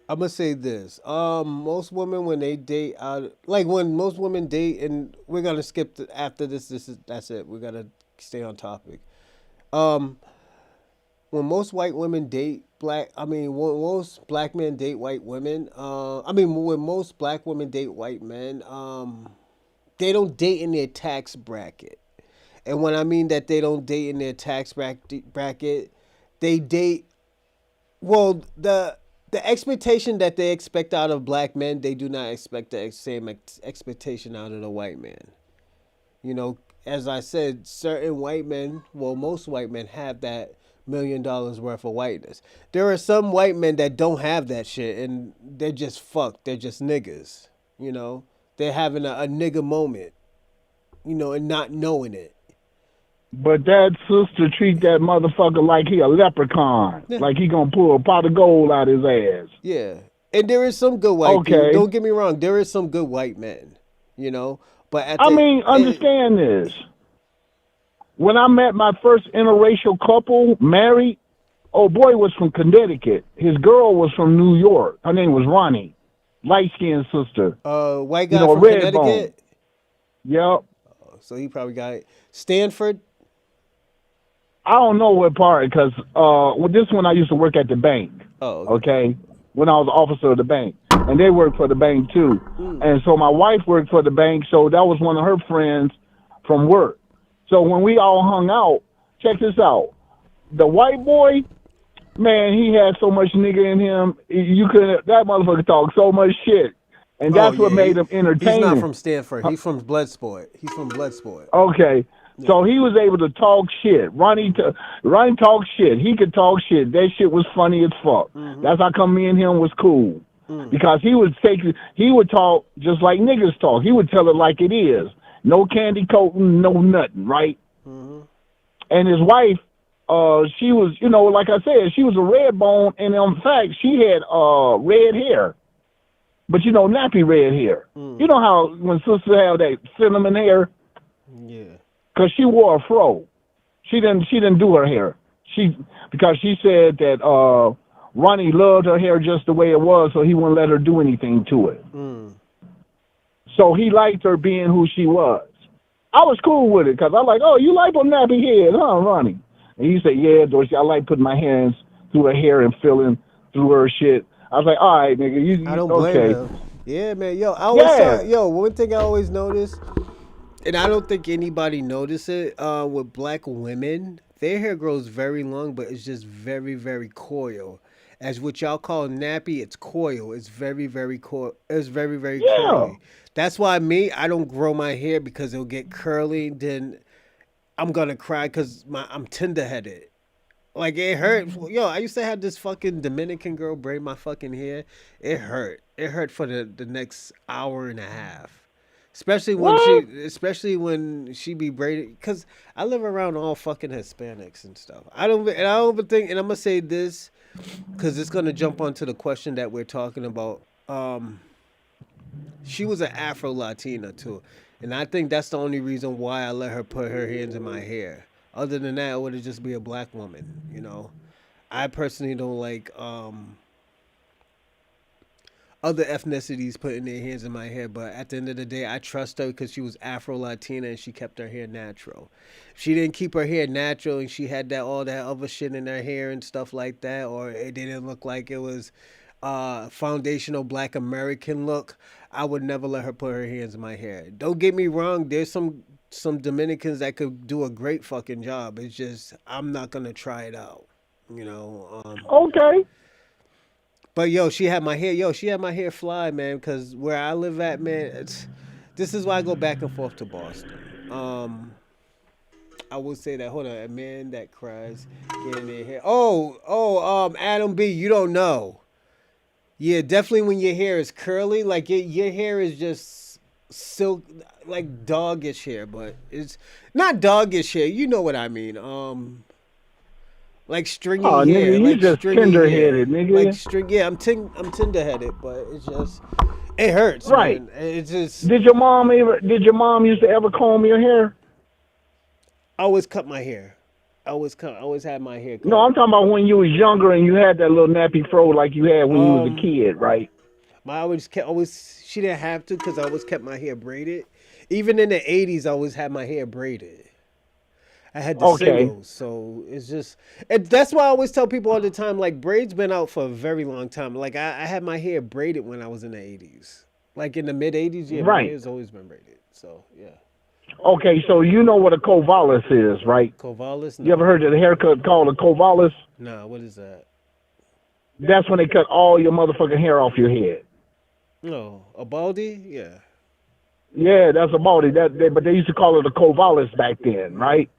I'm gonna say this. Most women when they date out, like when most women date, and we're gonna skip after this. That's it. We gotta stay on topic. Um, when most white women date when most black men date white women. When most black women date white men, they don't date in their tax bracket. And when I mean that they don't date in their tax bracket, they date. Well, the expectation that they expect out of black men, they do not expect the same expectation out of the white man. You know, as I said, certain white men, well, most white men have that $1 million worth of whiteness. There are some white men that don't have that shit, and they're just fucked. They're just niggas. You know, they're having a nigga moment. You know, and not knowing it. But that sister treat that motherfucker like he a leprechaun. Yeah. Like he gonna pull a pot of gold out his ass. Yeah. And there is some good white people. Don't get me wrong. There is some good white men, you know. But understand this. When I met my first interracial couple, married, old boy was from Connecticut. His girl was from New York. Her name was Ronnie. Light-skinned sister. White guy from Connecticut? Yep. So he probably got Stanford? I don't know what part, because this one I used to work at the bank. Oh. Okay. When I was an officer of the bank. And they worked for the bank, too. And so my wife worked for the bank, so that was one of her friends from work. So when we all hung out, check this out. The white boy, man, he had so much nigga in him. That motherfucker talk so much shit. And that's what made him entertaining. He's not from Stanford. He's from Bloodsport. Okay. Yeah. So he was able to talk shit. Ronnie talked shit. He could talk shit. That shit was funny as fuck. Mm-hmm. That's how come me and him was cool. Mm. Because he would talk just like niggas talk. He would tell it like it is. No candy coating, no nothing, right? Mm-hmm. And his wife, she was, like I said, she was a red bone, and in fact, she had red hair. But nappy red hair. Mm. You know how when sisters have that cinnamon hair? Yeah. Because she wore a fro. She didn't do her hair. Because she said that Ronnie loved her hair just the way it was, so he wouldn't let her do anything to it. Mm. So he liked her being who she was. I was cool with it because I like, oh, you like a nappy head, huh, Ronnie? And he said, yeah, Dorsey, I like putting my hands through her hair and feeling through her shit. I was like, all right, nigga, I don't blame him. Yeah, man. One thing I always notice, and I don't think anybody notice it, with black women, their hair grows very long, but it's just very, very coil. As what y'all call nappy, it's coil. It's very, very coil. It's very, very curly. That's why I don't grow my hair because it'll get curly. Then I'm gonna cry because I'm tender-headed. Like, it hurt. Yo, I used to have this fucking Dominican girl braid my fucking hair. It hurt. It hurt for the next hour and a half. Especially when she be braided. Because I live around all fucking Hispanics and stuff. I don't think, and I'm going to say this, because it's going to jump onto the question that we're talking about. She was an Afro-Latina, too. And I think that's the only reason why I let her put her hands in my hair. Other than that, it would just be a black woman, I personally don't like other ethnicities putting their hands in my hair, but at the end of the day, I trust her because she was Afro-Latina and she kept her hair natural. If she didn't keep her hair natural and she had all that other shit in her hair and stuff like that, or it didn't look like it was foundational black American look, I would never let her put her hands in my hair. Don't get me wrong, there's some Dominicans that could do a great fucking job. It's just I'm not gonna try it out, Okay. But she had my hair fly, man. Because where I live at, man, this is why I go back and forth to Boston. I would say that. Hold on, a man that cries getting their hair. Adam B, you don't know. Yeah, definitely when your hair is curly, like your hair is just silk, like doggish hair, but it's not doggish hair. You know what I mean? like stringy Oh, hair, nigga, you like just stringy tender-headed, hair, nigga. like string. Yeah, I'm tender-headed, but it's just it hurts, Right. man. It's just Did your mom used to ever comb your hair? I always cut my hair. I always had my hair No, cut. I'm talking about when you was younger and you had that little nappy fro like you had when you was a Um, kid, right? my always she didn't have to because I always kept my hair braided. Even in the '80s, I always had my hair braided. I had the Okay. singles, so it's just that's why I always tell people all the time. Like braids been out for a very long time. Like I had my hair braided when I was in the '80s. Like in the mid '80s, yeah, my Right. hair's always been braided. So yeah, Okay, so you know what a covalis is, right? Covalis, You ever no, heard of the haircut called a covalis? nah, what is that? That's when they cut all your motherfucking hair off your head. No, a baldy, yeah. Yeah, that's a baldy. But they used to call it a covalis back then, right?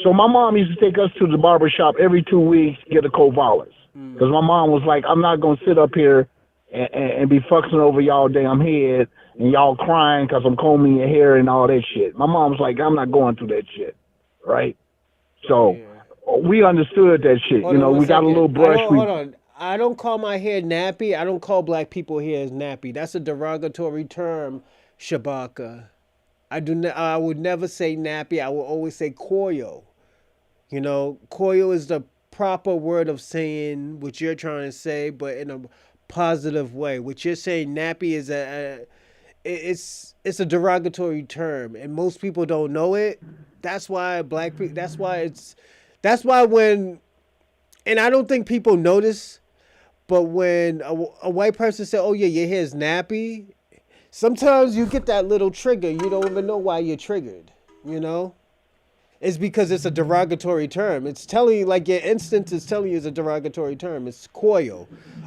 So my mom used to take us to the barber shop every 2 weeks to get a covalis. Because my mom was like, I'm not going to sit up here and be fucking over y'all damn head and y'all crying because I'm combing your hair and all that shit. My mom was like, I'm not going through that shit, right? So Yeah. we understood that shit. Hold You on know, one we got a second. little brush. Hold on. I don't call my hair nappy. I don't call black people hair as nappy. That's a derogatory term, Shabaka. I would never say nappy. I will always say koyo. You know, koyo is the proper word of saying what you're trying to say, but in a positive way. What you're saying nappy is it's a derogatory term, and most people don't know it. That's why black people. That's why when, and I don't think people notice, but when a white person say, "Oh yeah, your hair is nappy," sometimes you get that little trigger. You don't even know why you're triggered. You know, it's because it's a derogatory term. It's telling you, like your instinct is telling you it's a derogatory term. It's koyo.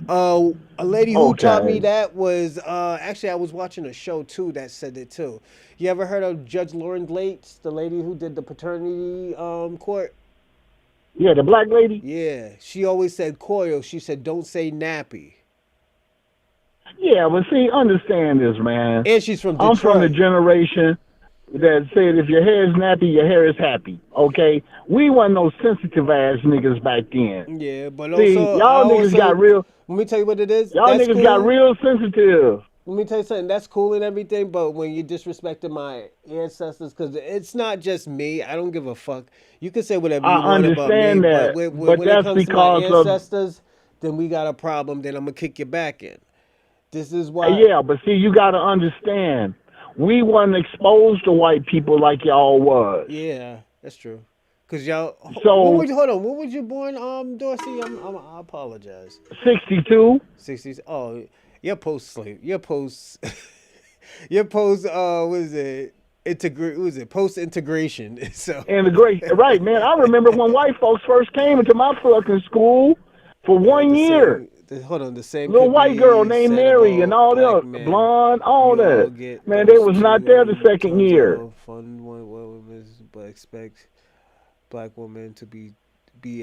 A lady who taught me Okay. that was actually I was watching a show too that said it too. You ever heard of Judge Lauren Glates, the lady who did the paternity court? Yeah, the black lady? Yeah, she always said koyo. She said don't say nappy. Yeah, but see, understand this, man. And she's from I'm from the Detroit. generation that said if your hair is nappy, your hair is happy. Okay? We wasn't no sensitive ass niggas back then. Yeah, but See, also I y'all niggas got also real let me tell you what it is. y'all That's niggas got cool. real sensitive. Let me tell you something. That's cool and everything, but when you disrespecting my ancestors, because it's not just me. I don't give a fuck. You can say whatever you I want about me, understand but that. But when it that's comes to my because of ancestors, then we got a problem. Then I'm gonna kick you back in. This is why. yeah, but see, you got to understand. We wasn't exposed to white people like y'all was. Yeah, that's true. Cause y'all, when So, would you hold on? When was you born, Dorsey? I apologize. 62. 60s. Oh, you're post slave. You're post. You're post. What is it? Integrate. What is it? Post integration. So. And the great, right, man. I remember when white folks first came into my fucking school for Yeah, 1 year. hold on. The same Little could white girl be named said Mary and about all black that, men. blonde, all You all that. get Man, they those was not two there the second tons year. of fun women, but expect black women to be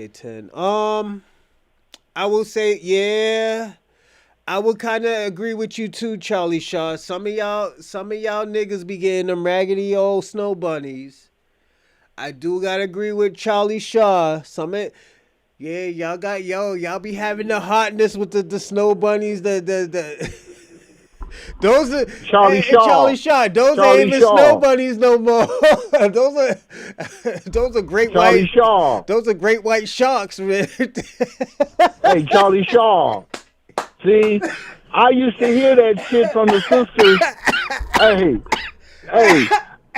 a 10. I will say, yeah. I would kind of agree with you too, Charlie Shaw. Some of y'all niggas be getting them raggedy old snow bunnies. I do gotta agree with Charlie Shaw. Yeah, y'all be having the hotness with the snow bunnies. The those are Charlie Charlie Shaw. Shaw. Those ain't Charlie even snow Shaw. bunnies no more. Those are great Charlie white. Shaw. Those are great white sharks, man. Hey, Charlie Shaw. See, I used to hear that shit from the sisters. Hey, hey,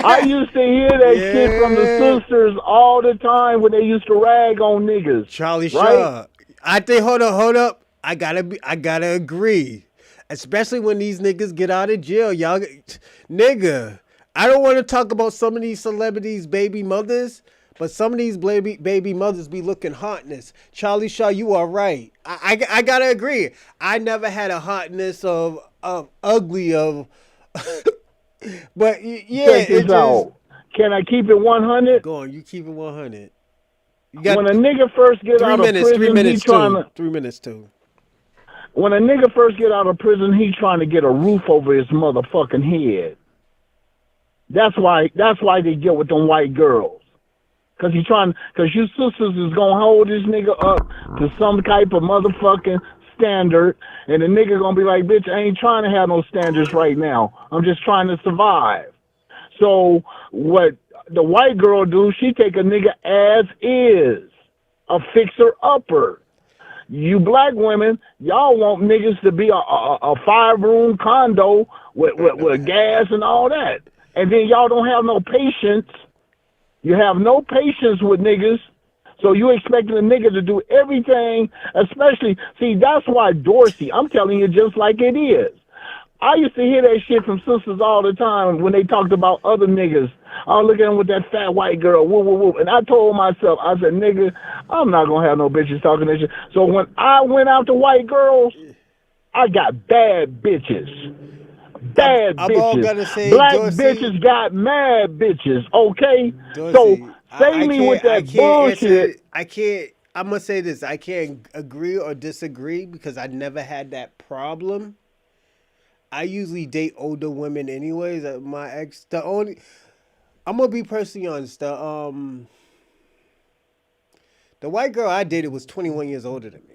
I used to hear that shit from the Yeah. sisters all the time when they used to rag on niggas, Charlie right? Shaw. I think hold up. I gotta agree. Especially when these niggas get out of jail. Y'all nigga. I don't want to talk about some of these celebrities' baby mothers, but some of these baby mothers be looking hotness. Charlie Shaw, you are right. I gotta agree. I never had a hotness of ugly of but yeah, Check it this just out. Can I keep it 100? go on, you keep it 100. You got When a nigga first get out of 3 prison, he minutes trying too. to. 3 minutes too. When a nigga first get out of prison, he trying to get a roof over his motherfucking head. That's why they get with them white girls. Cause you sisters is gonna hold this nigga up to some type of motherfucking standard, and the nigga gonna be like, bitch, I ain't trying to have no standards right now. I'm just trying to survive. So what the white girl do, she take a nigga as is, a fixer-upper. You black women, y'all want niggas to be a 5-room condo with gas and all that. And then y'all don't have no patience. You have no patience with niggas. So you expecting a nigga to do everything, especially, see, that's why Dorsey, I'm telling you just like it is. I used to hear that shit from sisters all the time when they talked about other niggas. Oh, look at him with that fat white girl, woo, woo, woo. And I told myself, I said, nigga, I'm not going to have no bitches talking that shit. So when I went out to white girls, I got bad bitches. Bad I'm bitches. all gonna say, Black Dorsey, bitches got mad bitches, okay? Dorsey, So say I me can't, with that I can't bullshit. answer. I can't. I'm gonna say this. I can't agree or disagree because I never had that problem. I usually date older women anyways. My ex, I'm gonna be personally honest. The white girl I dated was 21 years older than me.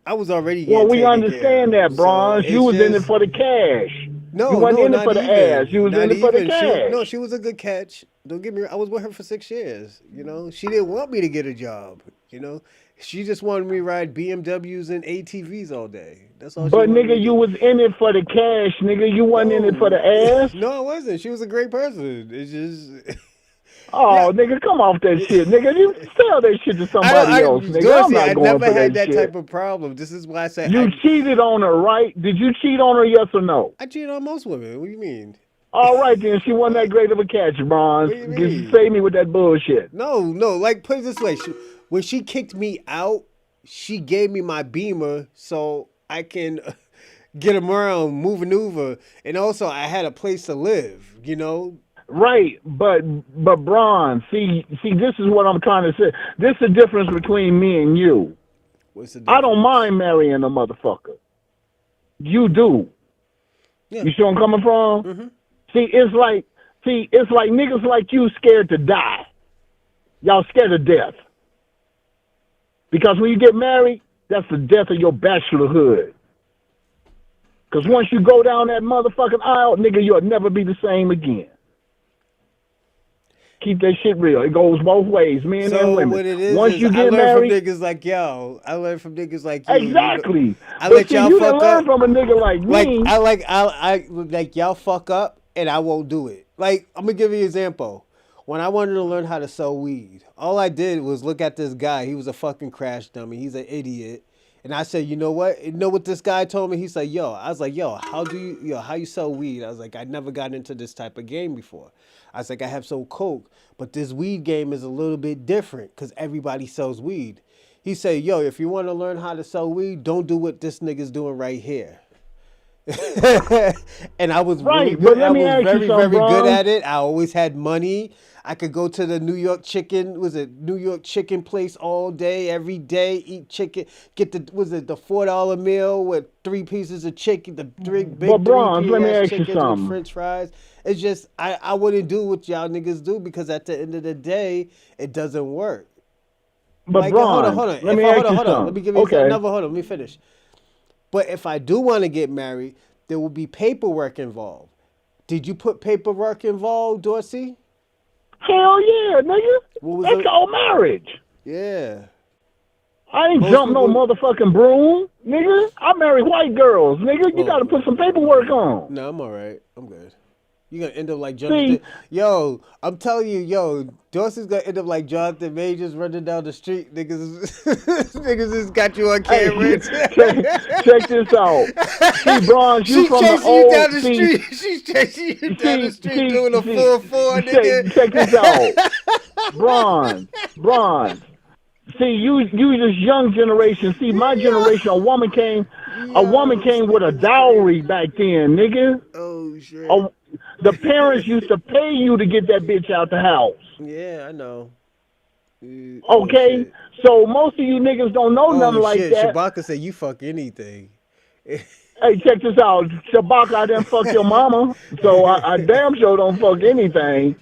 I was already Well, getting we taken care understand of. that, So Bronze. You it's was in it just for the cash. You no, wasn't no, in it not for the ass. You even, was not in it for the even. cash. She was a good catch. Don't get me wrong. I was with her for 6 years. You know, she didn't want me to get a job. You know, she just wanted me to ride BMWs and ATVs all day. That's all she But wanted me nigga, to you do. was in it for the cash, nigga. You wasn't in it for the No, ass. no, I wasn't. She was a great person. It's just, yeah. Oh, nigga, come off that shit, nigga. You sell that shit to somebody else, nigga. I'm Dorsey, not I going never for had that that shit. type of problem. This is why I say You cheated on her, right? Did you cheat on her, yes or no? I cheat on most women. What do you mean? All right, then. She wasn't that What? great of a catch, Bronze. What do you Just mean? save me with that bullshit. No, no. Like put it this way: when she kicked me out, she gave me my Beamer so I can get around, move, maneuver, and also I had a place to live. You know. Right, but Bronze, see, this is what I'm trying to say. This is the difference between me and you. What's the I don't difference? mind marrying a motherfucker. You do. Yeah. You see where I'm coming from? Mm-hmm. It's like niggas like you scared to die. Y'all scared of death. Because when you get married, that's the death of your bachelorhood. Because once you go down that motherfucking aisle, nigga, you'll never be the same again. Keep that shit real. It goes both ways, men and So women. what it Once is you I get learned from married, niggas like y'all. I learned from niggas like you. You know, exactly. I But let see, y'all you didn't fuck learn up. from a nigga like me. I like y'all fuck up and I won't do it. Like I'm gonna give you an example. When I wanted to learn how to sell weed, all I did was look at this guy. He was a fucking crash dummy. He's an idiot. And I said, you know what? You know what this guy told me? He said, yo, I was like, how you sell weed? I was like, I never got into this type of game before. I was like, I have sold coke, but this weed game is a little bit different because everybody sells weed. He said, yo, if you want to learn how to sell weed, don't do what this nigga's doing right here. And I was really Right, but good. I let me was ask you very, something, very good Bron. at it. I always had money. I could go to the New York chicken place all day, every day, eat chicken, get the $4 meal with 3 pieces of chicken, the But big Bronze, let me 3 piece ask you chickens with something. French fries. It's just I wouldn't do what y'all niggas do because at the end of the day, it doesn't work. But Like hold on, Bronze, hold on. let me ask you Hold on. Let me something. give you Okay. another. Hold on. Let me finish. But if I do want to get married, there will be paperwork involved. Did you put paperwork involved, Dorsey? Hell yeah, nigga. What was That's it? called marriage. Yeah. I ain't Most jump no people. motherfucking broom, nigga. I marry white girls, nigga. You gotta put Oh, some okay. paperwork on. No, I'm all right. I'm good. You're gonna end up like Jonathan. See, Yo, I'm telling you, yo, Dorsey's gonna end up like Jonathan Majors running down the street. Niggas, niggas just got you on hey, camera. check this out. See, Bronze, you She from the chasing you down old. the street. She's chasing you down the street doing a See, 4-4, nigga. check this out. Bronze. See, you this young generation. See, my generation, a woman Yo, this came with a nigga's dowry crazy. back then, nigga. Oh shit. A, the parents used to pay you to get that bitch out the house. Yeah, I know. Oh Okay? shit. So most of you niggas don't know nothing Oh like shit. that. Shabaka said you fuck anything. Hey, check this out. Shabaka, I didn't fuck your mama, so I damn sure don't fuck anything.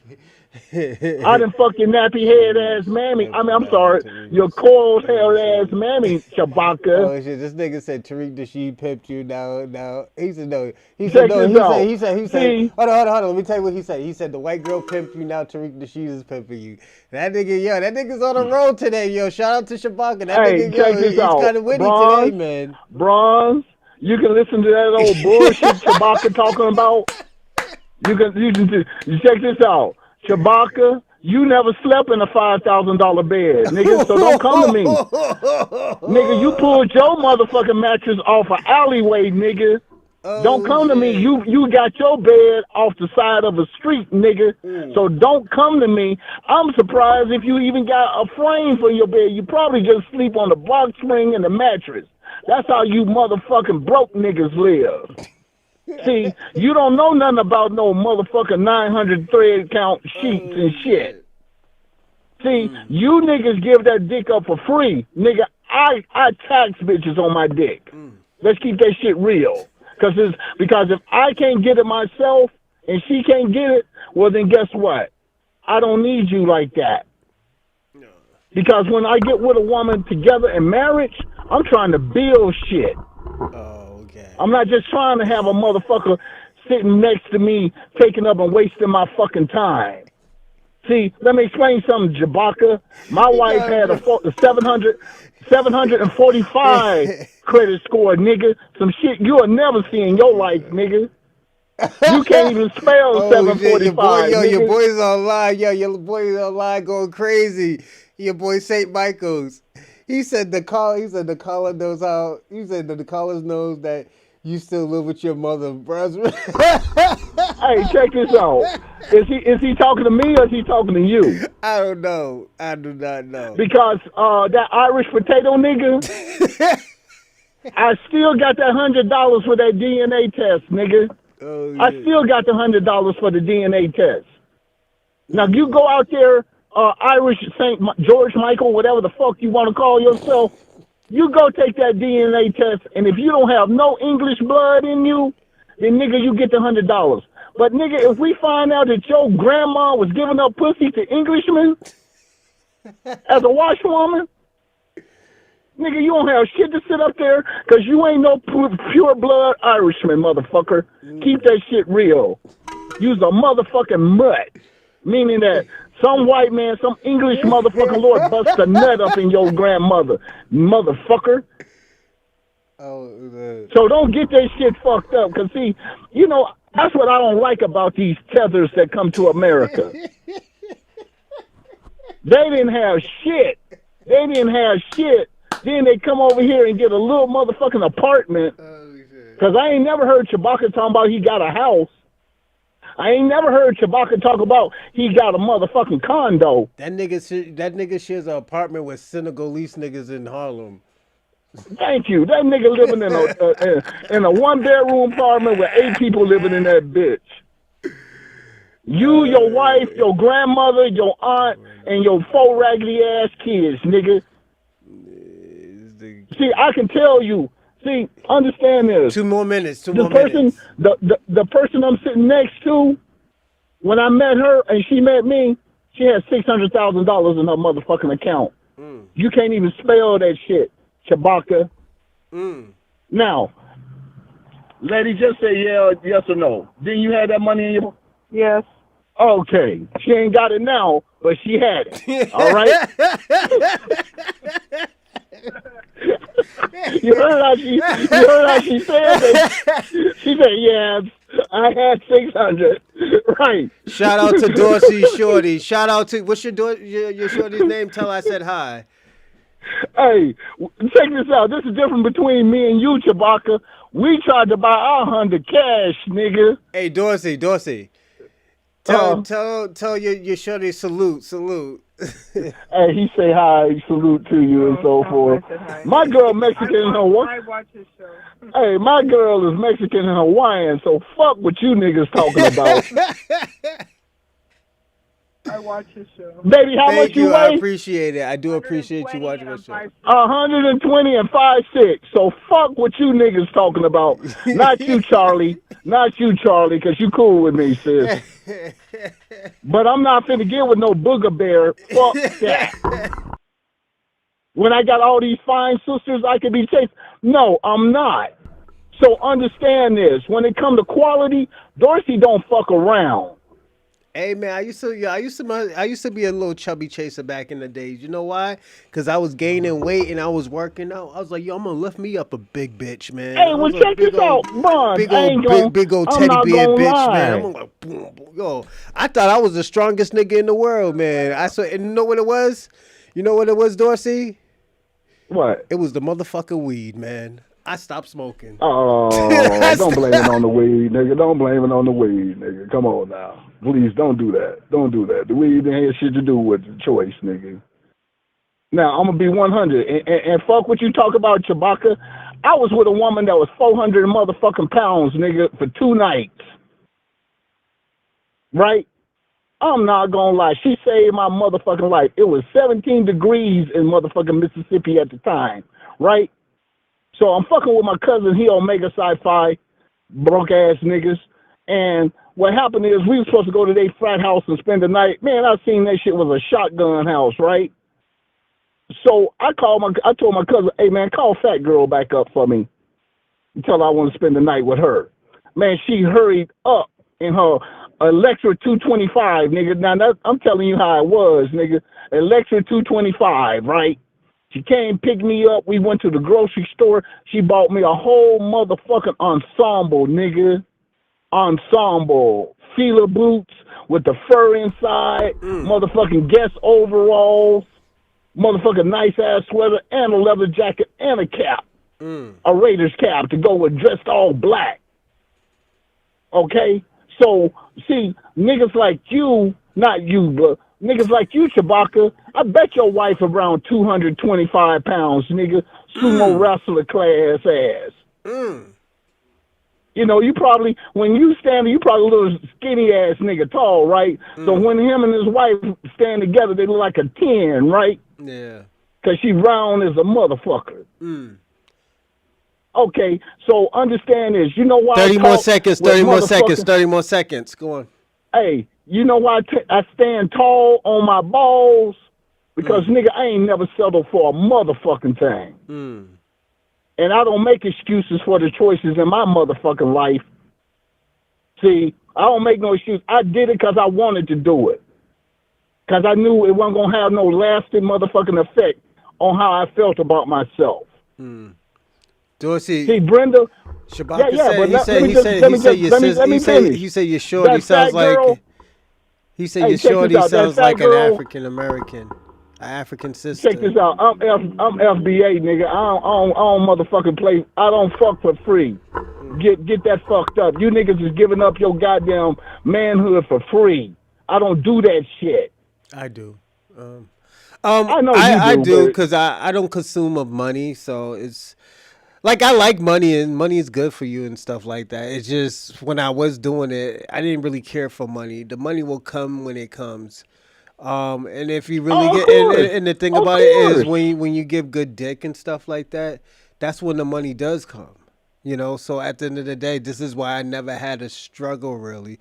I done fuck your nappy head ass mammy. I mean, I'm sorry, your coiled hair ass mammy, Chewbacca. Oh shit! This nigga said Tariq Nasheed pimped you. Now he said no. He said Check no. this He said out. he said he said. See, Hold on. Let me tell you what he said. He said the white girl pimped you. Now Tariq Nasheed is pimping you. That nigga's on the road today. Yo, shout out to Shabaka. That hey, nigga, check yo, this he's out. kind of witty today, Bronze, man. bronze. You can listen to that old bullshit Chewbacca talking about. You check this out. Chewbacca, you never slept in a $5,000 bed, nigga. So don't come to me, nigga. You pulled your motherfucking mattress off an alleyway, nigga. Don't Oh come to me. shit. You got your bed off the side of a street, nigga. So don't come to me. I'm surprised if you even got a frame for your bed. You probably just sleep on the box spring and the mattress. That's how you motherfucking broke niggas live. See, you don't know nothing about no motherfucking 900 thread count sheets and shit. See, you niggas give that dick up for free. Nigga, I tax bitches on my dick. Let's keep that shit real. Because if I can't get it myself and she can't get it, well then guess what? I don't need you like that. Because when I get with a woman together in marriage, I'm trying to build shit. Oh, okay. I'm not just trying to have a motherfucker sitting next to me taking up and wasting my fucking time. See, let me explain something, Chewbacca. My wife had a 745 credit score, nigga. Some shit you'll never see in your life, nigga. You can't even spell 745, Your nigga. boy's online. Yo, your boy's online going crazy. Your boy St. Michael's. He said the caller knows how. He said that the caller knows that you still live with your mother, bro. Hey, check this out. Is he talking to me or is he talking to you? I don't know. I do not know. Because that Irish potato nigga, I still got that $100 for that DNA test, nigga. Oh, yeah. I still got the $100 for the DNA test. Now you go out there, Irish Saint George Michael, whatever the fuck you want to call yourself. You go take that DNA test, and if you don't have no English blood in you, then nigga, you get the $100. But nigga, if we find out that your grandma was giving up pussy to Englishmen as a washwoman, nigga, you don't have shit to sit up there because you ain't no pure blood Irishman, motherfucker. Keep that shit real. You's a motherfucking mutt. Meaning that some white man, some English motherfucking lord bust a nut up in your grandmother, motherfucker. Oh, So don't get that shit fucked up. Because, see, you know, that's what I don't like about these tethers that come to America. They didn't have shit. Then they come over here and get a little motherfucking apartment. Because I ain't never heard Chewbacca talking about he got a house. I ain't never heard Chewbacca talk about he got a motherfucking condo. that nigga shares an apartment with Senegalese niggas in Harlem. Thank you. That nigga living in a one-bedroom apartment with 8 people living in that bitch. You, your wife, your grandmother, your aunt, and your 4 raggedy-ass kids, nigga. See, I can tell you. See, understand this. 2 more minutes. The person I'm sitting next to, when I met her and she met me, she had $600,000 in her motherfucking account. You can't even spell that shit, Chewbacca. Now, lady, just say yes or no. Didn't you have that money in your? Yes. Okay, she ain't got it now, but she had it. All right. You heard how she said that? She said, "Yes, I had 600." Right. Shout out to Dorsey Shorty. Shout out to what's your shorty's name? Tell her I said hi. Hey, check this out. This is different between me and you, Chewbacca. We tried to buy our 100 cash, nigga. Hey, Dorsey. Tell your shorty salute. Hey, he say hi, salute to you, and so forth. My girl Mexican and Hawaiian. I watch his show. Hey, my girl is Mexican and Hawaiian, so fuck what you niggas talking about. I watch your show. Baby, how much Thank you. you I weigh? appreciate it. I do appreciate you 120 watching and my I'm show. 120 and 5'6". So fuck what you niggas talking about. Not you, Charlie. Not you, Charlie, because you cool with me, sis. But I'm not finna get with no booger bear. Fuck that. When I got all these fine sisters I could be chasing. No, I'm not. So understand this. When it come to quality, Dorsey don't fuck around. Hey man, I used to be a little chubby chaser back in the days. You know why? Because I was gaining weight and I was working out. I was like, yo, I'm gonna lift me up a big bitch, man. Hey, I well was a check this out, Bron. big old I'm teddy not bear gonna bitch, man. lie. I'm like, boom, boom. Yo, I thought I was the strongest nigga in the world, man. And you know what it was? You know what it was, Dorsey? What? It was the motherfucking weed, man. I stopped smoking. Oh, don't blame it on the weed, nigga. Don't blame it on the weed, nigga. Come on now. Please don't do that. Don't do that. The weed ain't shit to do with the choice, nigga. Now, I'm going to be 100. And fuck what you talk about, Chewbacca. I was with a woman that was 400 motherfucking pounds, nigga, for 2 nights. Right? I'm not going to lie. She saved my motherfucking life. It was 17 degrees in motherfucking Mississippi at the time. Right? So I'm fucking with my cousin. He Omega Sci-Fi, broke ass niggas. And what happened is we were supposed to go to their frat house and spend the night. Man, I seen that shit was a shotgun house, right? So I told my cousin, hey man, call Fat Girl back up for me. Tell her I want to spend the night with her. Man, she hurried up in her Electra 225, nigga. Now I'm telling you how it was, nigga. Electra 225, right? She came, picked me up. We went to the grocery store. She bought me a whole motherfucking ensemble, nigga. Ensemble. Fila boots with the fur inside. Motherfucking Guess overalls. Motherfucking nice-ass sweater and a leather jacket and a cap. A Raiders cap to go with dressed all black. Okay? So, see, niggas like you, not you, but niggas like you, Chewbacca, I bet your wife around 225 pounds, nigga. Sumo wrestler class ass. You know, you probably, when you stand, you probably a little skinny ass nigga tall, right? So when him and his wife stand together, they look like a 10, right? Yeah. Because she round as a motherfucker. Okay, so understand this. You know why 30 more seconds, 30 more seconds, 30 more seconds. Go on. Hey, you know why I stand tall on my balls? Because, nigga, I ain't never settled for a motherfucking thing. And I don't make excuses for the choices in my motherfucking life. See, I don't make no excuse. I did it because I wanted to do it. Because I knew it wasn't going to have no lasting motherfucking effect on how I felt about myself. Dorsey. See, Brenda. Shabaka he said your shorty That sounds fat girl, like. He said your check this shorty out. That sounds fat like an girl- African American, an African sister. Check this out. I'm FBA, nigga. I don't motherfucking play. I don't fuck for free. Get that fucked up. You niggas is giving up your goddamn manhood for free. I don't do that shit. I do. I know I you do but- because I don't consume of money, so it's like I like money and money is good for you and stuff like that. It's just when I was doing it, I didn't really care for money. The money will come when it comes. And if you really and the thing about it is when you give good dick and stuff like that, that's when the money does come. You know, so at the end of the day, this is why I never had a struggle really.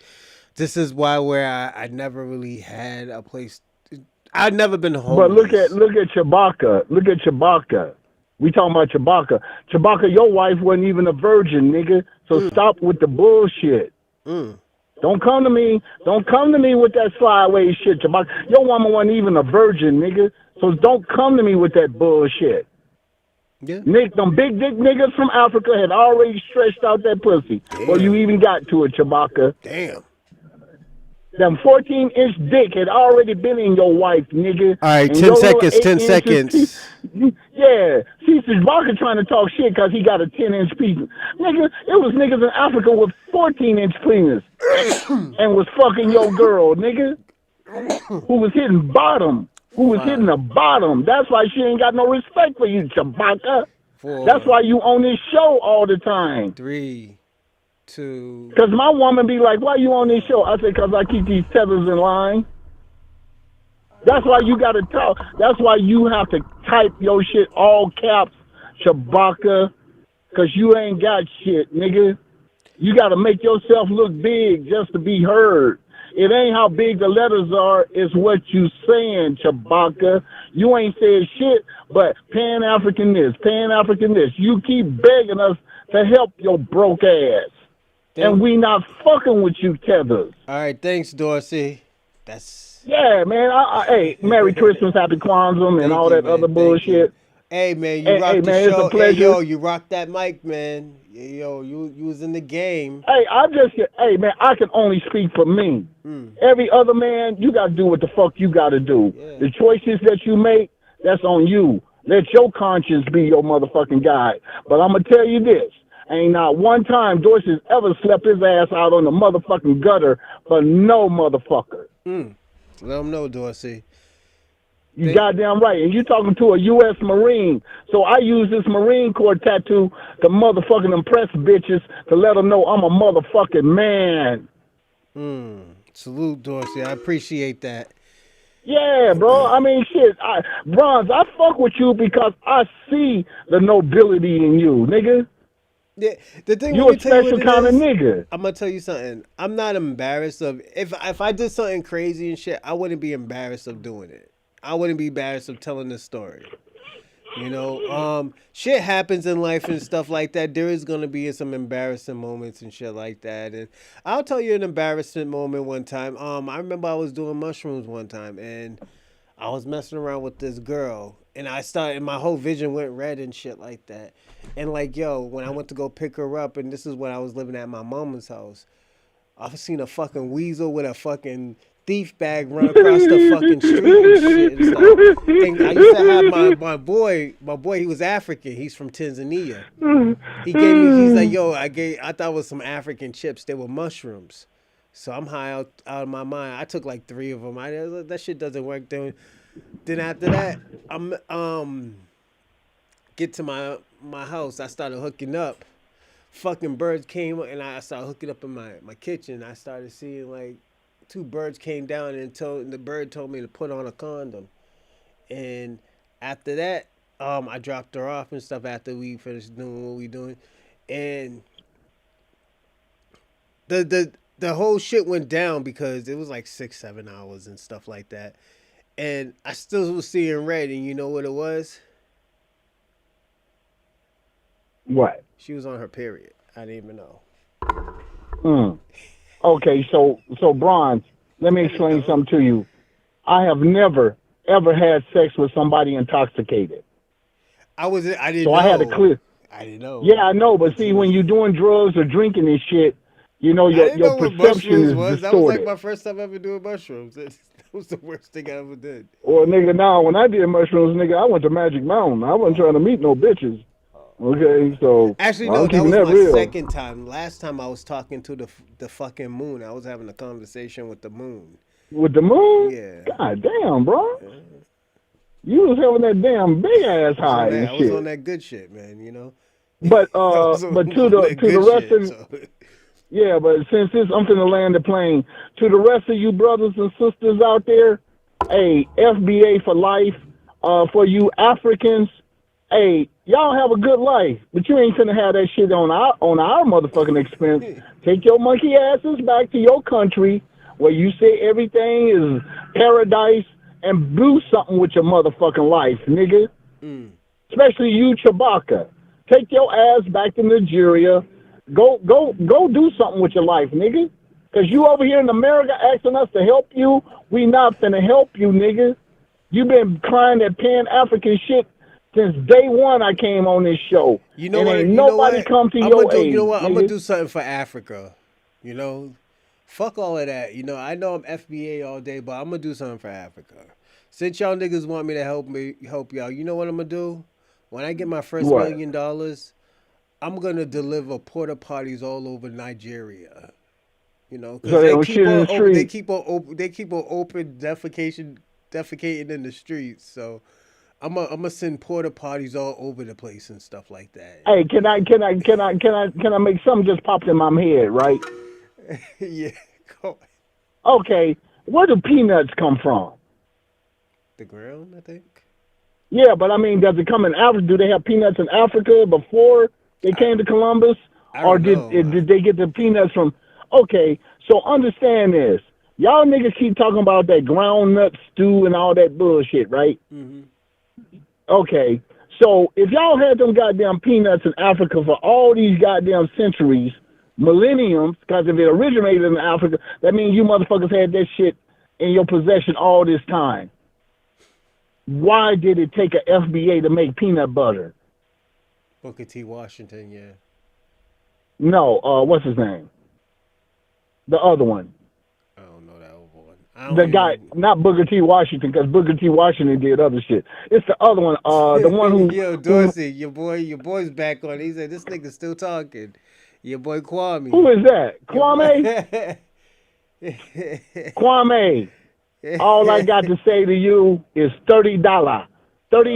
This is why where I never really had a place. I'd never been homeless. But look at Chewbacca. Look at Chewbacca. We talking about Chewbacca. Chewbacca, your wife wasn't even a virgin, nigga. So stop with the bullshit. Don't come to me. Don't come to me with that slideway shit, Chewbacca. Your woman wasn't even a virgin, nigga. So don't come to me with that bullshit. Yeah. Nick, them big dick niggas from Africa had already stretched out that pussy. Or you even got to it, Chewbacca. Damn. Them 14-inch dick had already been in your wife, nigga. All right, And 10 your seconds, little 10 8 seconds. inches, yeah. See, Chewbacca trying to talk shit because he got a 10-inch penis. Nigga, it was niggas in Africa with 14-inch penis and was fucking your girl, nigga, who was hitting bottom. Who was hitting the bottom. That's why she ain't got no respect for you, Chewbacca. 4, That's why you on this show all the time. 3, 2. Because my woman be like, why you on this show? I say, because I keep these tethers in line. That's why you gotta talk. That's why you have to type your shit all caps, Chewbacca, cause you ain't got shit, nigga. You gotta make yourself look big just to be heard. It ain't how big the letters are, it's what you saying, Chewbacca. You ain't saying shit, but Pan-African this, Pan-African this. You keep begging us to help your broke ass. And we not fucking with you, Tethers. All right, thanks, Dorsey. That's... Yeah, man. Hey, Merry Christmas, Happy Kwanzaa, and all that other bullshit. Hey, man, you rocked the man, show. It's a pleasure. Hey, yo, you rocked that mic, man. Yo, you was in the game. Hey, man, I can only speak for me. Every other man, you got to do what the fuck you got to do. Yeah. The choices that you make, that's on you. Let your conscience be your motherfucking guide. But I'm going to tell you this. Ain't not one time Dorsey's ever slept his ass out on the motherfucking gutter for no motherfucker. Let him know, Dorsey. You goddamn right. And you talking to a U.S. Marine. So I use this Marine Corps tattoo to motherfucking impress bitches to let them know I'm a motherfucking man. Salute, Dorsey. I appreciate that. Yeah, bro. I mean, shit. Bronze, I fuck with you because I see the nobility in you, nigga. Yeah, the thing you a special kind of nigga. I'm gonna tell you something. I'm not embarrassed of if I did something crazy and shit. I wouldn't be embarrassed of doing it. I wouldn't be embarrassed of telling this story. You know, shit happens in life and stuff like that. There is gonna be some embarrassing moments and shit like that. And I'll tell you an embarrassing moment one time. I remember I was doing mushrooms one time and I was messing around with this girl. And my whole vision went red and shit like that. And like, yo, when I went to go pick her up, and this is when I was living at my mama's house, I've seen a fucking weasel with a fucking thief bag run across the fucking street and shit and stuff. And I used to have my boy, he was African. He's from Tanzania. He's like, yo, I thought it was some African chips. They were mushrooms. So I'm high out of my mind. I took like 3 of them. That shit doesn't work. Then after that, get to my house. I started hooking up. Fucking birds came and I started hooking up in my kitchen. I started seeing like 2 birds came down and the bird told me to put on a condom. And after that, I dropped her off and stuff after we finished doing what we doing. And the whole shit went down because it was like 6-7 hours and stuff like that. And I still was seeing red, and you know what it was? What? She was on her period. I didn't even know. Okay, so Bronze, let me explain something to you. I have never, ever had sex with somebody intoxicated. I didn't know. I had to clear. I didn't know. Yeah, I know, but see, when you're doing drugs or drinking and shit, you know, your perception is distorted. That was like my first time ever doing mushrooms. That was the worst thing I ever did. Well, nigga, now when I did mushrooms, nigga, I went to Magic Mountain. I wasn't trying to meet no bitches. Okay, so actually, no, that was my second time. Last time I was talking to the fucking moon. I was having a conversation with the moon. With the moon? Yeah. God damn, bro. Yeah. You was having that damn big ass high and shit. I was on that good shit, man. You know. But to the rest of yeah, but since I'm finna land the plane, to the rest of you brothers and sisters out there, hey, FBA for life. For you Africans, hey, y'all have a good life, but you ain't finna have that shit on our motherfucking expense. Take your monkey asses back to your country where you say everything is paradise and do something with your motherfucking life, nigga. Especially you, Chewbacca. Take your ass back to Nigeria. Go do something with your life, nigga. Because you over here in America asking us to help you, we not finna help you, nigga. You been crying that Pan-African shit since day one I came on this show. You know what? Ain't nobody come to your aid. You know what? Nigga. I'm going to do something for Africa. You know? Fuck all of that. You know, I know I'm FBA all day, but I'm going to do something for Africa. Since y'all niggas want me to help y'all, you know what I'm going to do? When I get my first $1 million, I'm going to deliver porta potties all over Nigeria. You know, because they keep on open defecating in the streets. So I'm gonna send porta potties all over the place and stuff like that. Hey, can I make something just popped in my head, right? Yeah. Go. Okay, where do peanuts come from? the ground, I think. Yeah, but I mean, does it come in Africa? Do they have peanuts in Africa before they I came to Columbus, I or don't did know. did they get the peanuts from? Okay, so understand this. Y'all niggas keep talking about that groundnut stew and all that bullshit, right? Hmm. Okay, so if y'all had them goddamn peanuts in Africa for all these goddamn centuries, millenniums, because if it originated in Africa, that means you motherfuckers had that shit in your possession all this time. Why did it take a FBA to make peanut butter? Booker T. Washington, yeah. No, what's his name? The other one. I don't know that over one. I don't The guy, even. not Booker T. Washington, because Booker T. Washington did other shit. It's the other one, the one Yo, who, Dorsey, your boy's back on. He said this nigga's still talking. Your boy who Kwame. is that? Your boy. Kwame? Kwame. All I got to say to you is $30. $30, Broke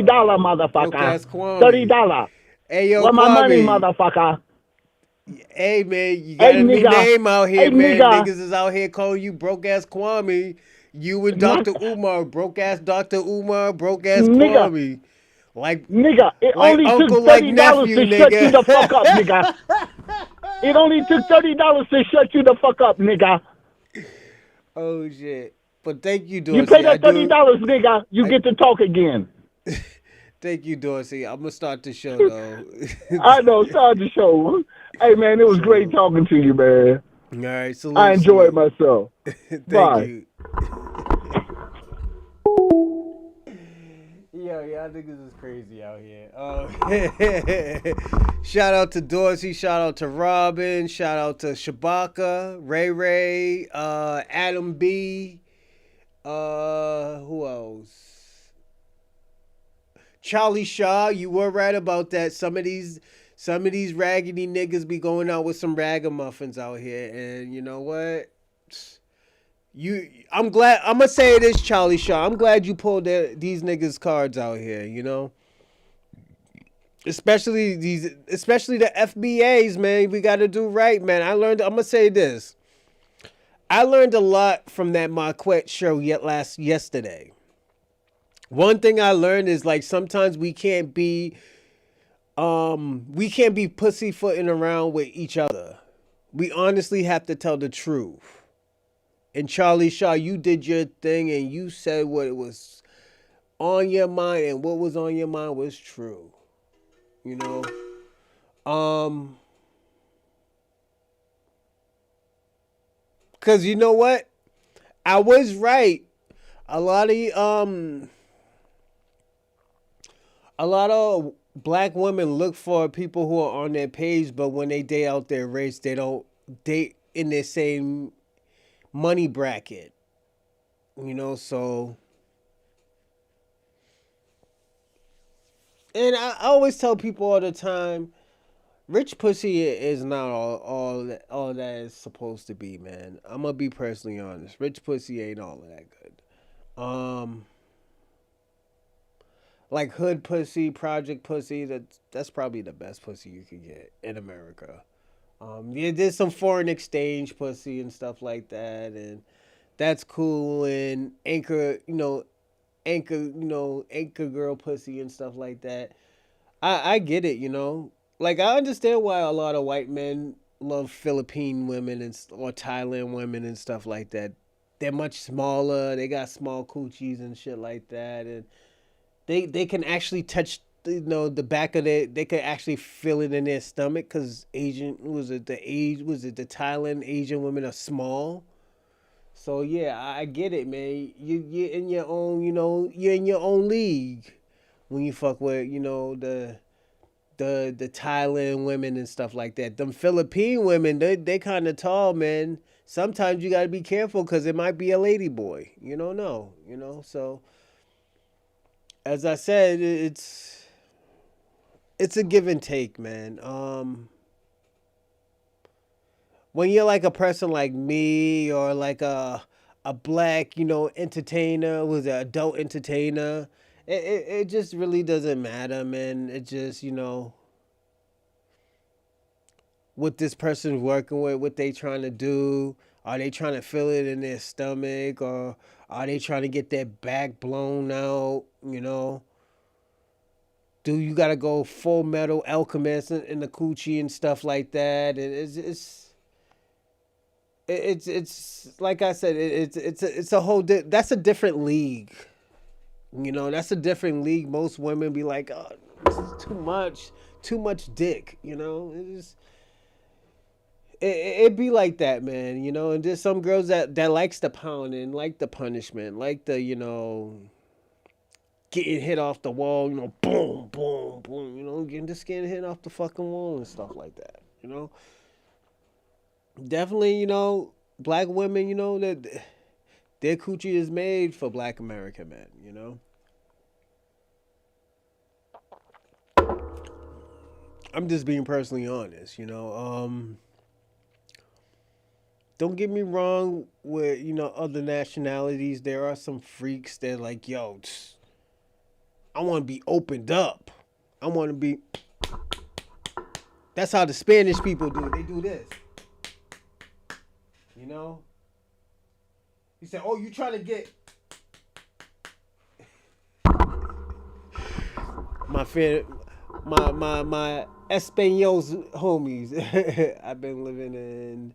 motherfucker. ass Kwame. $30. Hey yo, Where my money, Kwame. motherfucker? Hey man, you Hey, got a new nigga. name out Hey, here, man. nigga. Niggas is out here calling you broke ass Kwame. You and Not, Dr. Umar, broke ass Dr. Umar, broke ass nigga. Kwame. Like Nigga, it like only took uncle, like $30 nephew, to shut you nigga. the fuck up, nigga. It only took $30 to shut you the fuck up, nigga. Oh shit. But thank you, You pay Dorsey. I that do. $30, nigga, you I get to talk again. thank you, Dorsey. I'm gonna start the show though. I know, start the show. Hey, man, it was great Salute. talking to you, man. All right, I salute, enjoyed salute. myself. Thank Bye. you. Yo, y'all niggas is crazy out here. Shout out to Dorsey. Shout out to Robin. Shout out to Shabaka, Ray Ray, Adam B. Who else? Charlie Shaw. You were right about that. Some of these raggedy niggas be going out with some ragamuffins out here, and you know what? I'm glad. I'm gonna say this, Charlie Shaw. I'm glad you pulled these niggas cards out here. You know, especially the FBAs, man. We got to do right, man. I'm gonna say this. I learned a lot from that Marquette show yesterday. One thing I learned is like sometimes we can't be pussyfooting around with each other. We honestly have to tell the truth. And Charlie Shaw, you did your thing and you said what it was on your mind, and what was on your mind was true. You know? Cause you know what? I was right. A lot of a lot of black women look for people who are on their page, but when they date out their race, they don't date in their same money bracket. You know, so and I always tell people all the time, rich pussy is not all that is supposed to be, man. I'm gonna be personally honest. Rich pussy ain't all of that good. Like hood pussy, project pussy, that's probably the best pussy you could get in America. Yeah, there's some foreign exchange pussy and stuff like that, and that's cool. And anchor girl pussy and stuff like that. I get it, you know. Like I understand why a lot of white men love Philippine women or Thailand women and stuff like that. They're much smaller. They got small coochies and shit like that, and they can actually touch the back of they can actually feel it in their stomach because the Thailand Asian women are small. So yeah, I get it, man. You're in your own, you're in your own league when you fuck with, the Thailand women and stuff like that. Them Philippine women, they kind of tall, man. Sometimes you gotta be careful because it might be a lady boy. You don't know, So as I said, it's a give and take, man. When you're like a person like me or like a black, entertainer, was an adult entertainer, it just really doesn't matter, man. It just, what this person's working with, what they trying to do. Are they trying to feel it in their stomach, or are they trying to get their back blown out? You know, do you gotta go Full Metal Alchemist in the coochie and stuff like that? It's like I said, it's a whole that's a different league. You know, that's a different league. Most women be like, oh, this is too much dick. You know, it be like that, man. You know, and there's some girls that likes the pounding, like the punishment, like the, you know, getting hit off the wall. You know, boom, boom, boom. You know, getting hit off the fucking wall and stuff like that. You know, definitely, you know, black women. You know that their coochie is made for black American men. You know. I'm just being personally honest, you know. Don't get me wrong with, you know, other nationalities. There are some freaks that like, yo, I want to be opened up. I want to be. That's how the Spanish people do it. They do this. You know? He said, oh, you trying to get. My friend, my Espanol's homies. I've been living in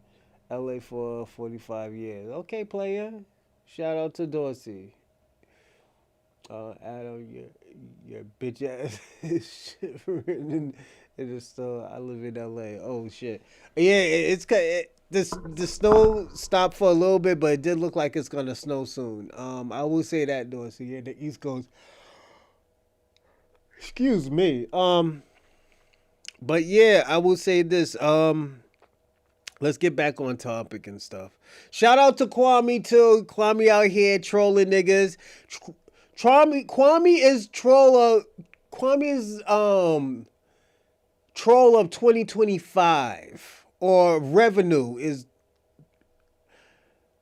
LA for 45 years. Okay, player. Shout out to Dorsey. Adam, your bitch ass is shivering in the store. I live in LA. Oh shit. Yeah, the snow stopped for a little bit, but it did look like it's gonna snow soon. I will say that, Dorsey. Yeah, the East Coast. Excuse me. But yeah, I will say this. Let's get back on topic and stuff. Shout out to Kwame too. Kwame out here trolling niggas. Kwame is troll of 2025, or revenue is.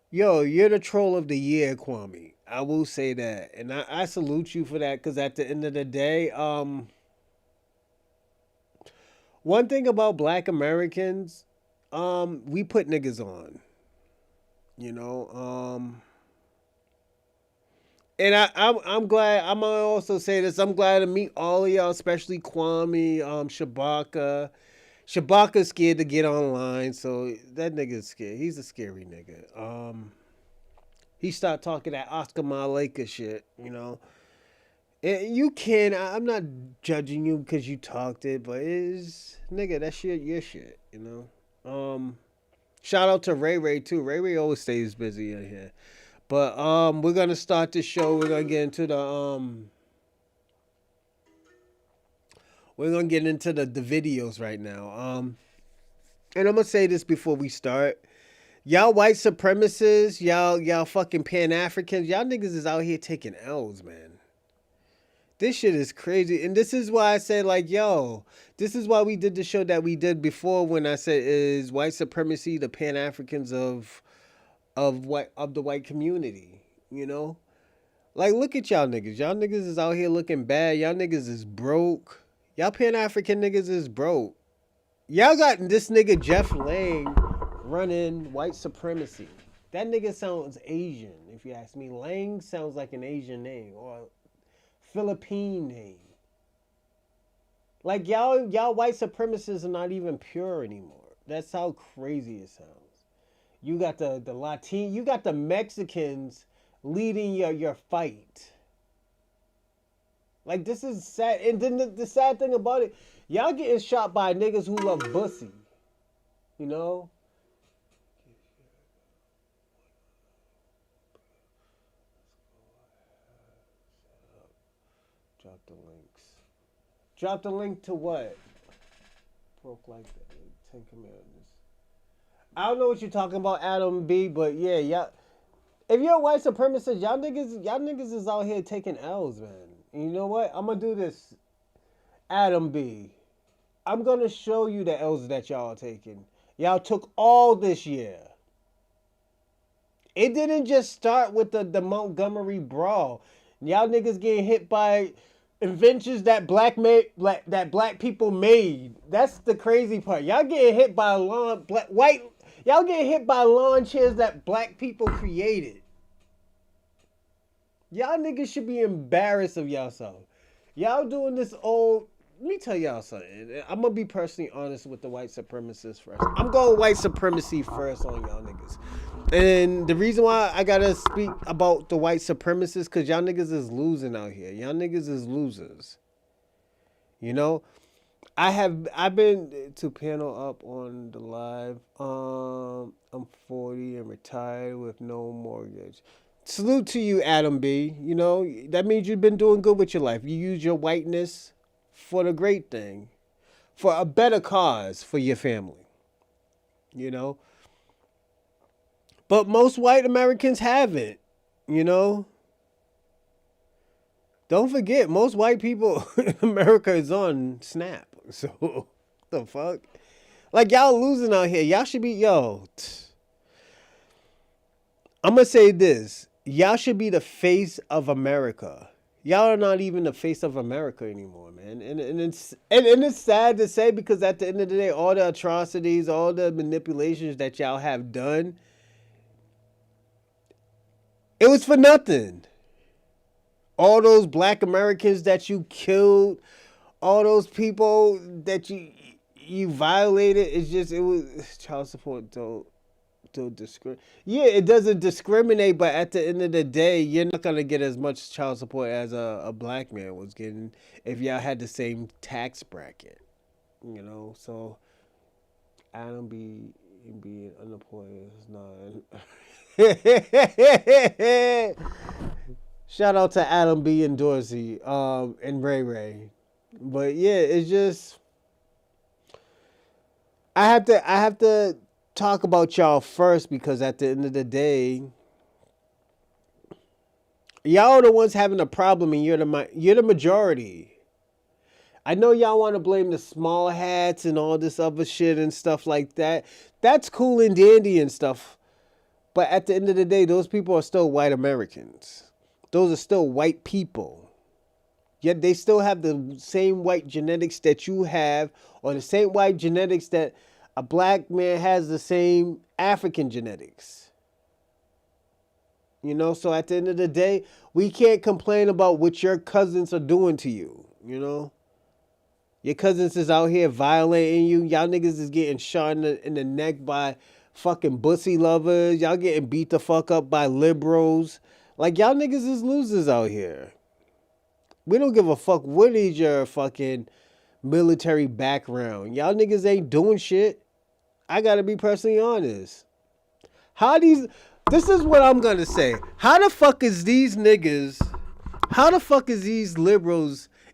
Yo, you're the troll of the year, Kwame. I will say that, and I salute you for that, because at the end of the day, one thing about Black Americans, we put niggas on, you know, and I'm glad. I'm gonna also say this. I'm glad to meet all of y'all, especially Kwame, Shabaka. Shabaka's scared to get online, so that nigga's scared. He's a scary nigga. He started talking that Oscar Mayer shit, you know. And you can. I'm not judging you because you talked it, but it's nigga, that shit your shit, you know. Shout out to Ray Ray too. Ray Ray always stays busy in here. But we're gonna start the show. We're gonna get into the videos right now. And I'm gonna say this before we start. Y'all white supremacists, y'all fucking Pan-Africans, y'all niggas is out here taking L's, man. This shit is crazy. And this is why I said, like, yo, this is why we did the show that we did before, when I said, is white supremacy the Pan-Africans of the white community, you know? Like, look at y'all niggas. Y'all niggas is out here looking bad. Y'all niggas is broke. Y'all Pan-African niggas is broke. Y'all got this nigga Jeff Lang running white supremacy. That nigga sounds Asian, if you ask me. Lang sounds like an Asian name or Philippine name. Like y'all white supremacists are not even pure anymore. That's how crazy it sounds. You got the Latin, you got the Mexicans leading your fight. Like, this is sad. And then the sad thing about it, y'all getting shot by niggas who love pussy. You know? Drop the links. Drop the link to what? Broke like that. 10 Commandments. I don't know what you're talking about, Adam B, but yeah, y'all. If you're a white supremacist, y'all niggas is out here taking L's, man. And you know what? I'm gonna do this, Adam B. I'm gonna show you the L's that y'all are taking. Y'all took all this year. It didn't just start with the Montgomery brawl. Y'all niggas getting hit by inventions that black people made. That's the crazy part. Y'all getting hit by white. Y'all get hit by lawn chairs that black people created. Y'all niggas should be embarrassed of y'allself. Y'all doing this old. Let me tell y'all something. I'm gonna be personally honest with the white supremacists first. I'm going white supremacy first on y'all niggas. And the reason why I gotta speak about the white supremacists, cause y'all niggas is losing out here. Y'all niggas is losers. You know? I've been to panel up on the live. I'm 40 and retired with no mortgage. Salute to you, Adam B. You know, that means you've been doing good with your life. You use your whiteness for the great thing, for a better cause for your family. You know? But most white Americans haven't, you know? Don't forget, most white people in America is on Snap. So, the fuck? Like, y'all losing out here. Y'all should be, I'm going to say this. Y'all should be the face of America. Y'all are not even the face of America anymore, man. And it's sad to say, because at the end of the day, all the atrocities, all the manipulations that y'all have done, it was for nothing. All those black Americans that you killed, all those people that you violated, it was child support don't discriminate. Yeah, it doesn't discriminate, but at the end of the day, you're not gonna get as much child support as a black man was getting if y'all had the same tax bracket. You know, so Adam being unemployed is not. Shout out to Adam B and Dorsey, and Ray Ray. But yeah, it's just I have to talk about y'all first, because at the end of the day, y'all are the ones having a problem, and you're the majority. I know y'all want to blame the small hats and all this other shit and stuff like that. That's cool and dandy and stuff. But at the end of the day, those people are still white Americans. Those are still white people. Yet they still have the same white genetics that you have, or the same white genetics that a black man has, the same African genetics. You know, so at the end of the day, we can't complain about what your cousins are doing to you, you know? Your cousins is out here violating you. Y'all niggas is getting shot in the neck by fucking pussy lovers. Y'all getting beat the fuck up by liberals. Like, y'all niggas is losers out here. We don't give a fuck what is your fucking military background. Y'all niggas ain't doing shit. I gotta be personally honest. This is what I'm gonna say. How the fuck is these liberals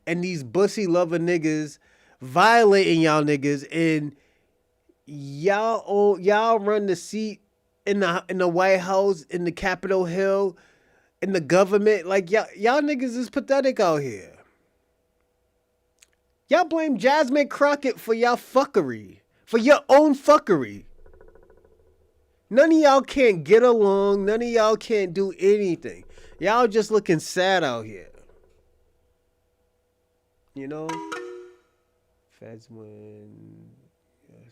and these bussy lover niggas violating y'all niggas, and y'all run the seat in the White House, in the Capitol Hill, in the government? Like, y'all niggas is pathetic out here. Y'all blame Jasmine Crockett for y'all fuckery. For your own fuckery. None of y'all can't get along. None of y'all can't do anything. Y'all just looking sad out here. You know? Feds win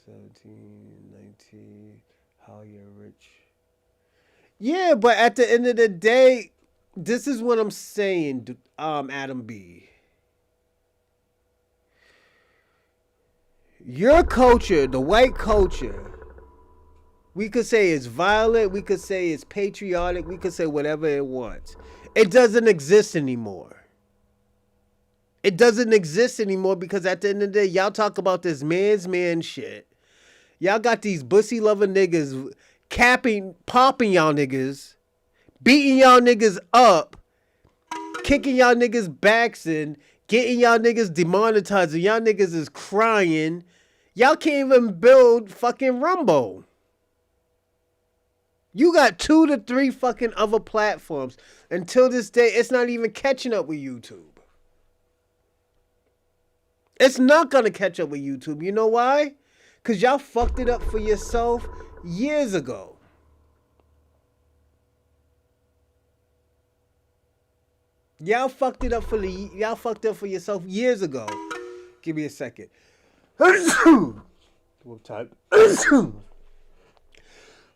17, 19, how you're rich. Yeah, but at the end of the day, this is what I'm saying, Adam B. Your culture, the white culture, we could say it's violent, we could say it's patriotic, we could say whatever it wants. It doesn't exist anymore. It doesn't exist anymore, because at the end of the day, y'all talk about this man's man shit. Y'all got these pussy loving niggas popping y'all niggas, beating y'all niggas up, kicking y'all niggas backs in, getting y'all niggas demonetized. Y'all niggas is crying. Y'all can't even build fucking Rumble. You got 2 to 3 fucking other platforms. Until this day, it's not even catching up with YouTube. It's not gonna catch up with YouTube. You know why? Because y'all fucked it up for yourself years ago. Y'all fucked it up for yourself years ago. Give me a second. What type?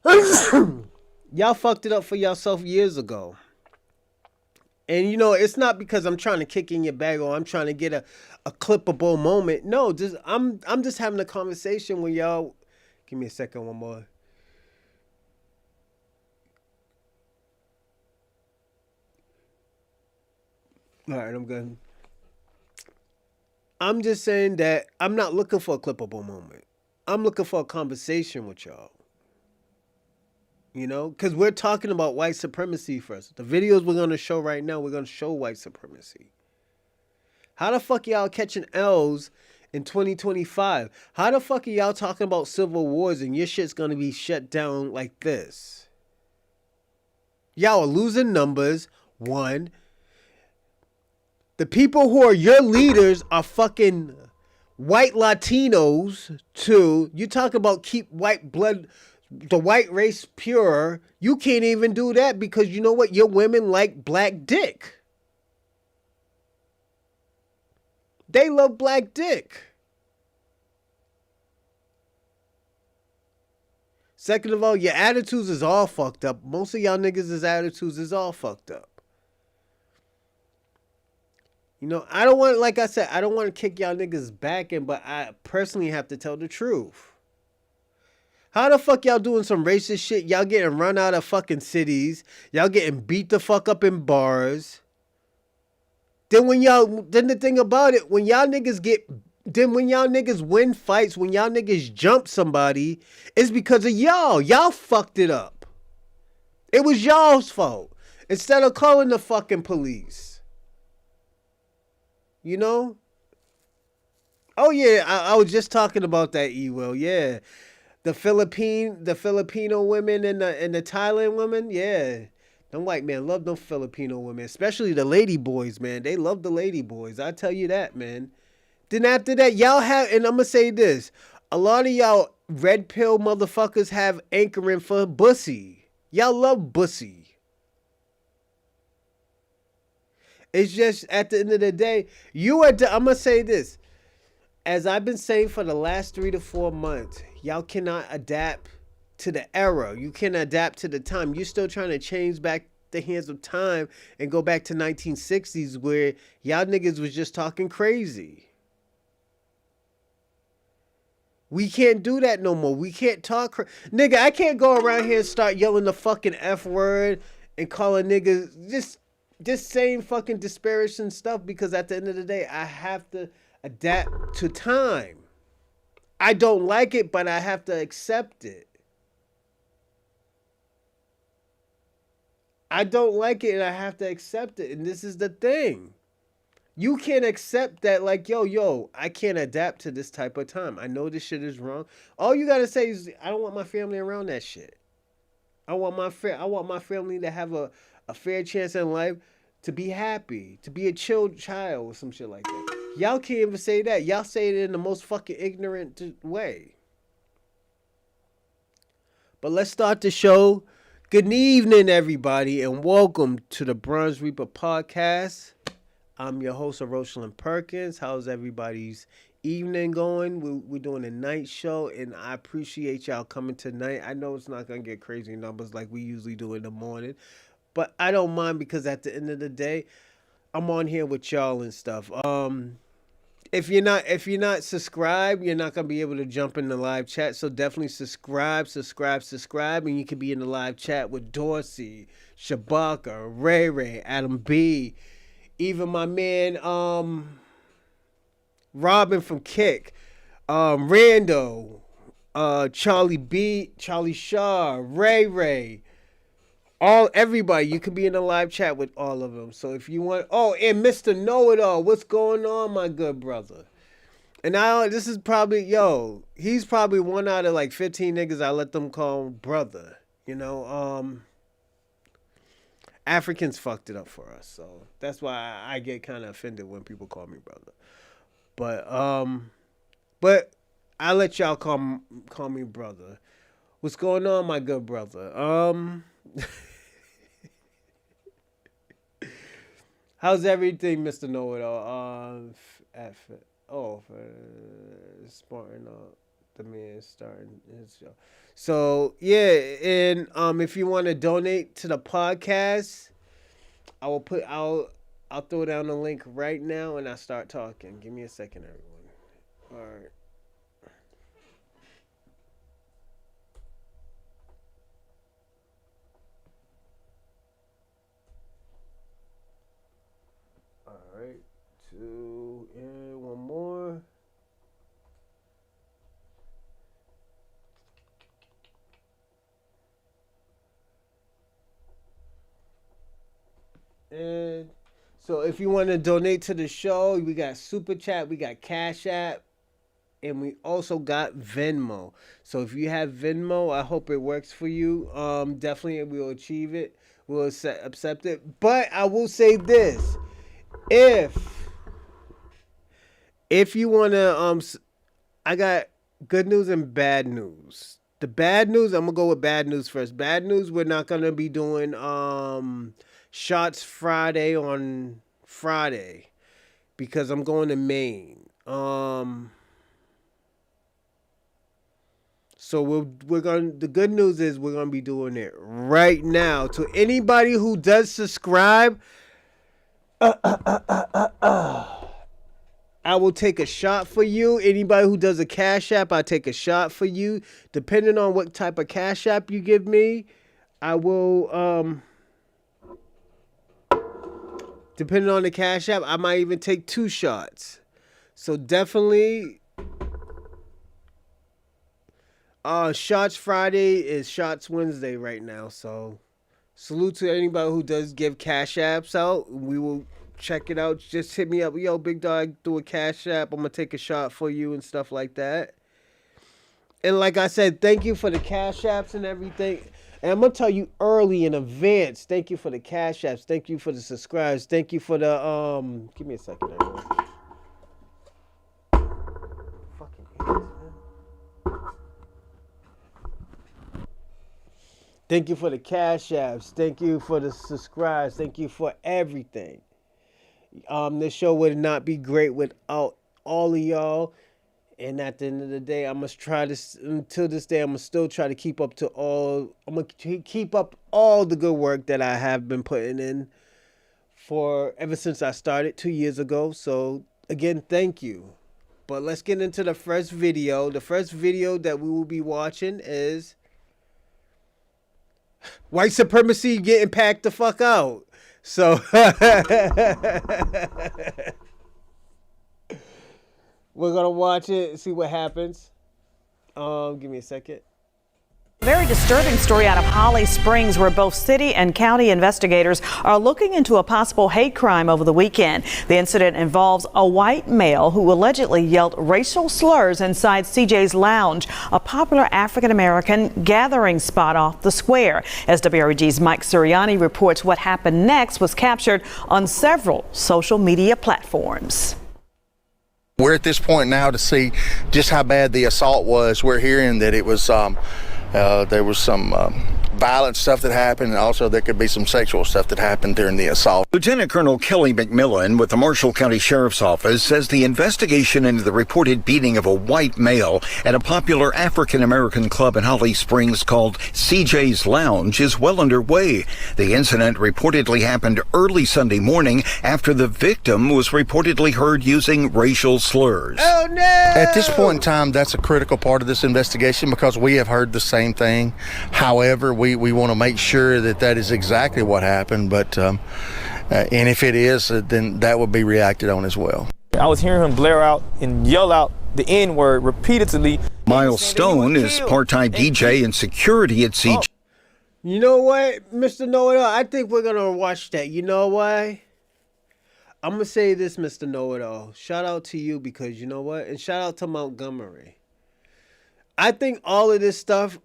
Y'all fucked it up for yourself years ago. And you know, it's not because I'm trying to kick in your bag or I'm trying to get a clippable moment. No, just I'm just having a conversation with y'all. Give me a second, one more. All right, I'm good. I'm just saying that I'm not looking for a clippable moment. I'm looking for a conversation with y'all. You know, because we're talking about white supremacy first. The videos we're going to show right now, we're going to show white supremacy. How the fuck y'all catching L's in 2025? How the fuck are y'all talking about civil wars and your shit's going to be shut down like this? Y'all are losing numbers, one. The people who are your leaders are fucking white Latinos, two. You talk about keep white blood, the white race pure. You can't even do that because you know what? Your women like black dick. They love black dick. Second of all, your attitudes is all fucked up. Most of y'all niggas' attitudes is all fucked up. You know, I don't want, like I said, I don't want to kick y'all niggas back in, but I personally have to tell the truth. How the fuck y'all doing some racist shit? Y'all getting run out of fucking cities. Y'all getting beat the fuck up in bars. Then the thing about it, when y'all niggas win fights, when y'all niggas jump somebody, it's because of y'all. Y'all fucked it up. It was y'all's fault. Instead of calling the fucking police. You know? Oh yeah, I was just talking about that, E-Will. Yeah. The Filipino women and the Thailand women, yeah. Them white men love them Filipino women, especially the lady boys, man. They love the lady boys. I tell you that, man. Then after that, y'all have, and I'm gonna say this, a lot of y'all red pill motherfuckers have anchoring for bussy. Y'all love bussy. It's just at the end of the day, I'm gonna say this. As I've been saying for the last 3 to 4 months, y'all cannot adapt to the era. You can adapt to the time. You're still trying to change back the hands of time and go back to 1960s where y'all niggas was just talking crazy. We can't do that no more. We can't talk nigga, I can't go around here and start yelling the fucking F word and calling niggas just saying fucking disparaging stuff because at the end of the day, I have to adapt to time. I don't like it, but I have to accept it. I don't like it and I have to accept it. And this is the thing. You can't accept that like, yo, I can't adapt to this type of time. I know this shit is wrong. All you gotta say is, I don't want my family around that shit. I want my family to have a fair chance in life, to be happy, to be a chill child or some shit like that. Y'all can't even say that. Y'all say it in the most fucking ignorant way. But let's start the show. Good evening, everybody, and welcome to the Bronze Reaper podcast. I'm your host, Rosalind Perkins. How's everybody's evening going? We're doing a night show, and I appreciate y'all coming tonight. I know it's not going to get crazy numbers like we usually do in the morning, but I don't mind because at the end of the day, I'm on here with y'all and stuff. If you're not subscribed, you're not gonna be able to jump in the live chat. So definitely subscribe, and you can be in the live chat with Dorsey, Shabaka, Ray, Adam B, even my man Robin from Kick, Rando, Charlie B, Charlie Shaw, Ray. Everybody, you could be in a live chat with all of them. So if you want, and Mr. Know-It-All, what's going on, my good brother? And this is probably, he's probably one out of like 15 niggas I let them call brother. You know, Africans fucked it up for us, so that's why I get kind of offended when people call me brother. But I let y'all call me brother. What's going on, my good brother? How's everything, Mr. Know-It-All? For Spartan. The man starting his show. So yeah, and if you want to donate to the podcast, I'll throw down the link right now and I start talking. Give me a second, everyone. All right. All right. Two and one more. And so if you want to donate to the show, we got Super Chat, we got Cash App, and we also got Venmo. So if you have Venmo, I hope it works for you. Definitely we'll achieve it. We'll accept it. But I will say this. If you want to, I got good news and bad news. The bad news, I'm going to go with bad news first. Bad news, we're not going to be doing Shots Friday on Friday because I'm going to Maine. So we're going. The good news is we're going to be doing it right now. To anybody who does subscribe, I will take a shot for you. Anybody who does a Cash App, I'll take a shot for you. Depending on what type of Cash App you give me, I will. Depending on the Cash App, I might even take 2 shots. So definitely, Shots Friday is Shots Wednesday right now. So salute to anybody who does give Cash Apps out. We will check it out. Just hit me up. Yo, big dog, do a Cash App. I'm going to take a shot for you and stuff like that. And like I said, thank you for the Cash Apps and everything. And I'm going to tell you early in advance, thank you for the Cash Apps. Thank you for the subscribes. Thank you for the, give me a second, everyone. Fucking idiots, man. Thank you for the Cash Apps. Thank you for the subscribes. Thank you for everything. This show would not be great without all of y'all. And at the end of the day, I must try this until this day. I'm gonna still try to keep up to all. I'm gonna keep up all the good work that I have been putting in for ever since I started 2 years ago. So again, thank you. But let's get into the first video. The first video that we will be watching is white supremacy getting packed the fuck out. So we're going to watch it and see what happens. Give me a second. Very disturbing story out of Holly Springs, where both city and county investigators are looking into a possible hate crime over the weekend. The incident involves a white male who allegedly yelled racial slurs inside CJ's Lounge, a popular African-American gathering spot off the square. As WREG's Mike Suriani reports, what happened next was captured on several social media platforms. We're at this point now to see just how bad the assault was. We're hearing that it was there was some violent stuff that happened, and also there could be some sexual stuff that happened during the assault. Lieutenant Colonel Kelly McMillan with the Marshall County Sheriff's Office says the investigation into the reported beating of a white male at a popular African-American club in Holly Springs called CJ's Lounge is well underway. The incident reportedly happened early Sunday morning after the victim was reportedly heard using racial slurs. Oh, no! At this point in time, that's a critical part of this investigation because we have heard the same thing. However, we want to make sure that that is exactly what happened, but and if it is, then that would be reacted on as well. I was hearing him blare out and yell out the N-word repeatedly. Miles Stone is part-time DJ and security at CJ. You know what, Mr. Know-It-All? I think we're going to watch that. You know why? I'm going to say this, Mr. Know-It-All. Shout out to you because you know what? And shout out to Montgomery. I think all of this stuff,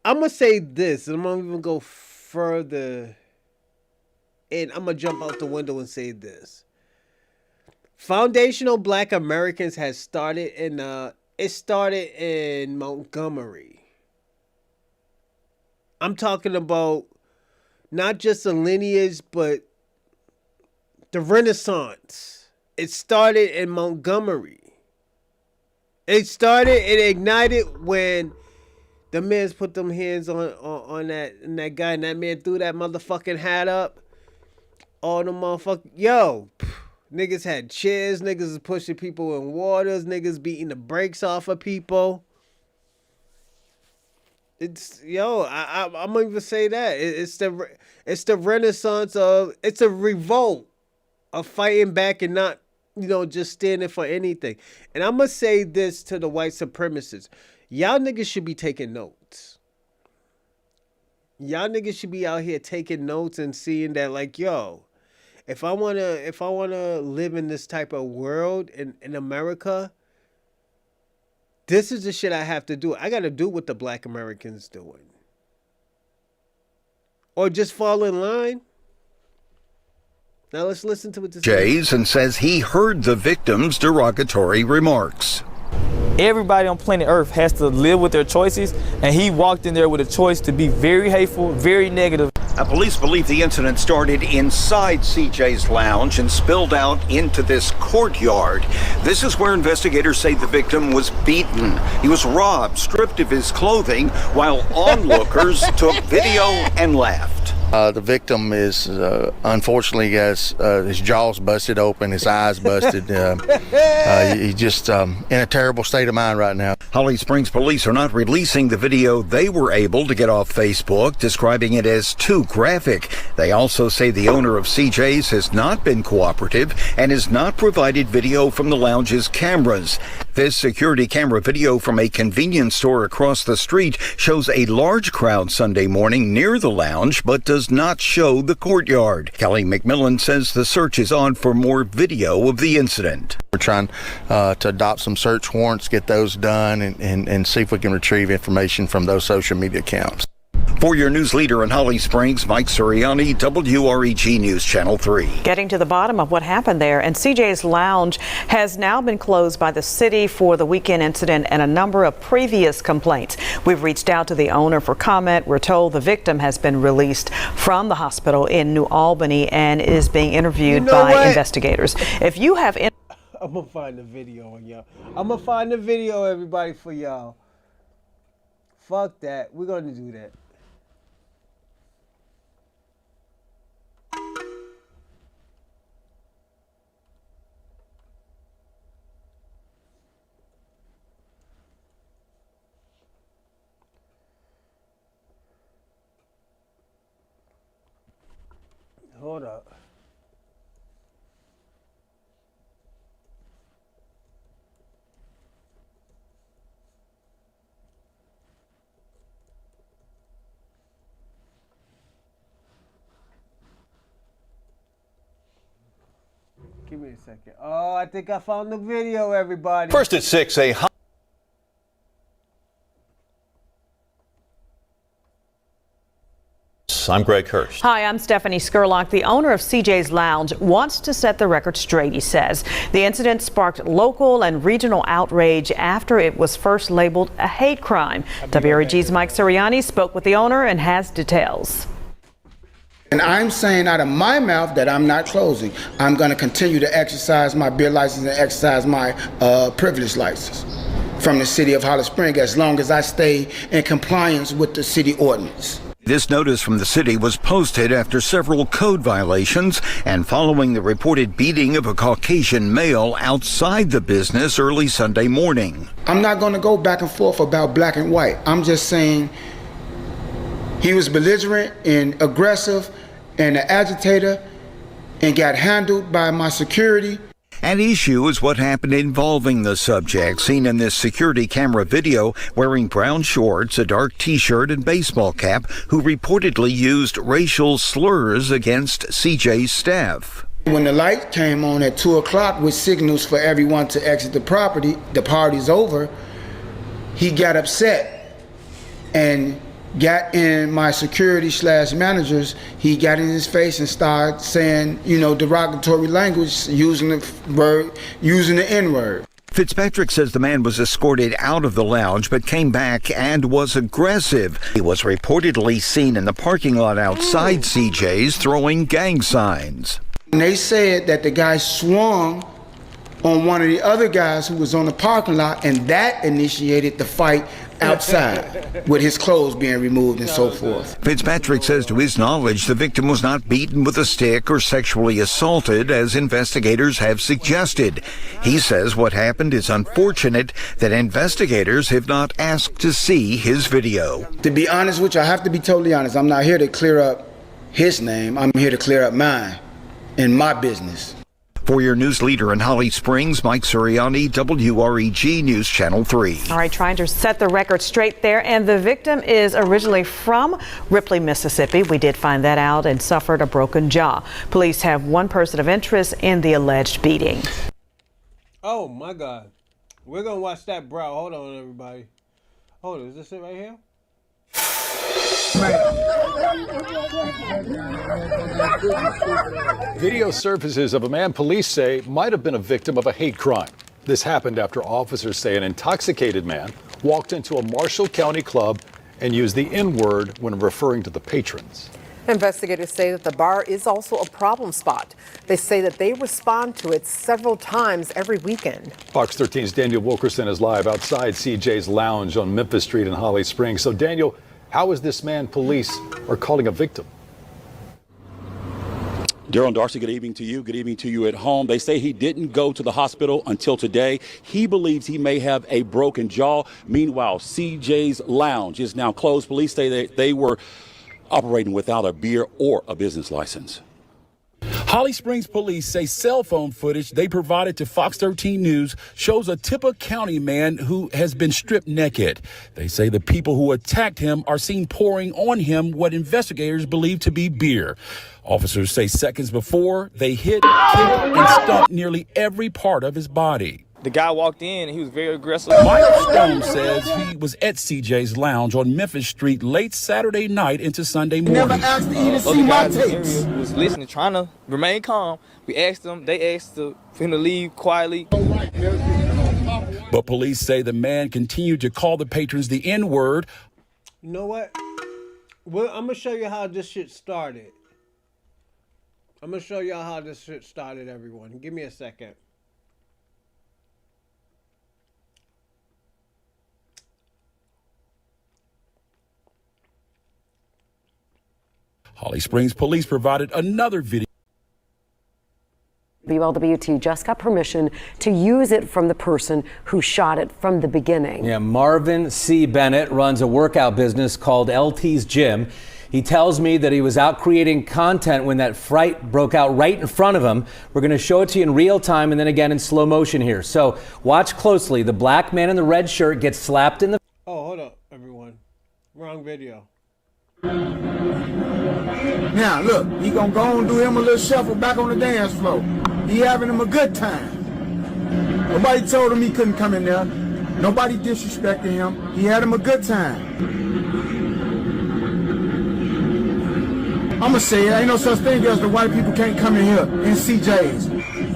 I'm going to say this, and I'm going to even go further, and I'm going to jump out the window and say this. Foundational Black Americans has started it started in Montgomery. I'm talking about not just the lineage, but the Renaissance. It started in Montgomery. It ignited when the mans put them hands on that guy, and that man threw that motherfucking hat up. All the motherfuckers, niggas had chairs, niggas was pushing people in waters, niggas beating the brakes off of people. It's I'm gonna even say that it's the renaissance of, it's a revolt of fighting back and not just standing for anything. And I'm gonna say this to the white supremacists: y'all niggas should be taking notes. Y'all niggas should be out here taking notes and seeing that, like, if I wanna live in this type of world in America, this is the shit I have to do. I gotta do what the black Americans doing. Or just fall in line. Now let's listen to what this Jays and says he heard the victim's derogatory remarks. Everybody on planet Earth has to live with their choices, and he walked in there with a choice to be very hateful, very negative. Police believe the incident started inside CJ's lounge and spilled out into this courtyard. This is where investigators say the victim was beaten. He was robbed, stripped of his clothing, while onlookers took video and laughed. The victim is, unfortunately, has his jaws busted open, his eyes busted. He's just in a terrible state of mind right now. Holly Springs police are not releasing the video they were able to get off Facebook, describing it as too graphic. They also say the owner of CJ's has not been cooperative and has not provided video from the lounge's cameras. This security camera video from a convenience store across the street shows a large crowd Sunday morning near the lounge, but does not show the courtyard. Kelly McMillan says the search is on for more video of the incident. We're trying to adopt some search warrants, get those done, and see if we can retrieve information from those social media accounts. For your news leader in Holly Springs, Mike Suriani, WREG News Channel 3. Getting to the bottom of what happened there, and CJ's Lounge has now been closed by the city for the weekend incident and a number of previous complaints. We've reached out to the owner for comment. We're told the victim has been released from the hospital in New Albany and is being interviewed by investigators. If you have... I'm gonna find the video on y'all. I'm gonna find the video, everybody, for y'all. Fuck that. We're gonna do that. Hold up. Give me a second. Oh, I think I found the video, everybody. First at 6, I'm Greg Hurst. Hi, I'm Stephanie Skurlock. The owner of CJ's Lounge wants to set the record straight, he says. The incident sparked local and regional outrage after it was first labeled a hate crime. WREG's Mike Suriani spoke with the owner and has details. And I'm saying out of my mouth that I'm not closing. I'm going to continue to exercise my beer license and exercise my privilege license from the city of Holly Springs as long as I stay in compliance with the city ordinance. This notice from the city was posted after several code violations and following the reported beating of a Caucasian male outside the business early Sunday morning. I'm not going to go back and forth about black and white. I'm just saying he was belligerent and aggressive and an agitator and got handled by my security. At issue is what happened involving the subject, seen in this security camera video, wearing brown shorts, a dark t-shirt, and baseball cap, who reportedly used racial slurs against CJ's staff. When the light came on at 2 o'clock with signals for everyone to exit the property, the party's over, he got upset and got in my security / managers, he got in his face and started saying, derogatory language, using the N-word. Fitzpatrick says the man was escorted out of the lounge but came back and was aggressive. He was reportedly seen in the parking lot outside CJ's throwing gang signs. And they said that the guy swung on one of the other guys who was on the parking lot, and that initiated the fight outside with his clothes being removed and so forth. Fitzpatrick says to his knowledge the victim was not beaten with a stick or sexually assaulted as investigators have suggested. He says what happened is unfortunate, that investigators have not asked to see his video. To be honest with you, I have to be totally honest. I'm not here to clear up his name. I'm here to clear up mine and my business. For your news leader in Holly Springs, Mike Suriani, WREG News Channel 3. All right, trying to set the record straight there. And the victim is originally from Ripley, Mississippi. We did find that out, and suffered a broken jaw. Police have one person of interest in the alleged beating. Oh my God. We're gonna watch that, bro. Hold on, everybody. Hold on, is this it right here? Video surfaces of a man police say might have been a victim of a hate crime. This happened after officers say an intoxicated man walked into a Marshall County club and used the N-word when referring to the patrons. Investigators say that the bar is also a problem spot. They say that they respond to it several times every weekend. Fox 13's Daniel Wilkerson is live outside CJ's Lounge on Memphis Street in Holly Springs. So, Daniel, how is this man police are calling a victim? Daryl and Darcy, good evening to you. Good evening to you at home. They say he didn't go to the hospital until today. He believes he may have a broken jaw. Meanwhile, CJ's Lounge is now closed. Police say that they were operating without a beer or a business license. Holly Springs police say cell phone footage they provided to Fox 13 News shows a Tippah County man who has been stripped naked. They say the people who attacked him are seen pouring on him what investigators believe to be beer. Officers say seconds before, they hit, kicked, and stumped nearly every part of his body. The guy walked in and he was very aggressive. Michael Stone says he was at CJ's Lounge on Memphis Street late Saturday night into Sunday morning. Never asked to even see my tapes. Was listening, trying to remain calm. We asked them, they asked for him to leave quietly. But police say the man continued to call the patrons the N-word. You know what? Well, I'm gonna show you how this shit started. I'm gonna show y'all how this shit started, everyone. Give me a second. Holly Springs police provided another video. BLWT just got permission to use it from the person who shot it from the beginning. Yeah, Marvin C. Bennett runs a workout business called LT's Gym. He tells me that he was out creating content when that fight broke out right in front of him. We're going to show it to you in real time and then again in slow motion here. So watch closely. The black man in the red shirt gets slapped in the... Oh, hold up, everyone. Wrong video. Now, look, he gonna go and do him a little shuffle back on the dance floor. He having him a good time. Nobody told him he couldn't come in there. Nobody disrespected him. He had him a good time. I'ma say it, ain't no such thing as the white people can't come in here in CJ's.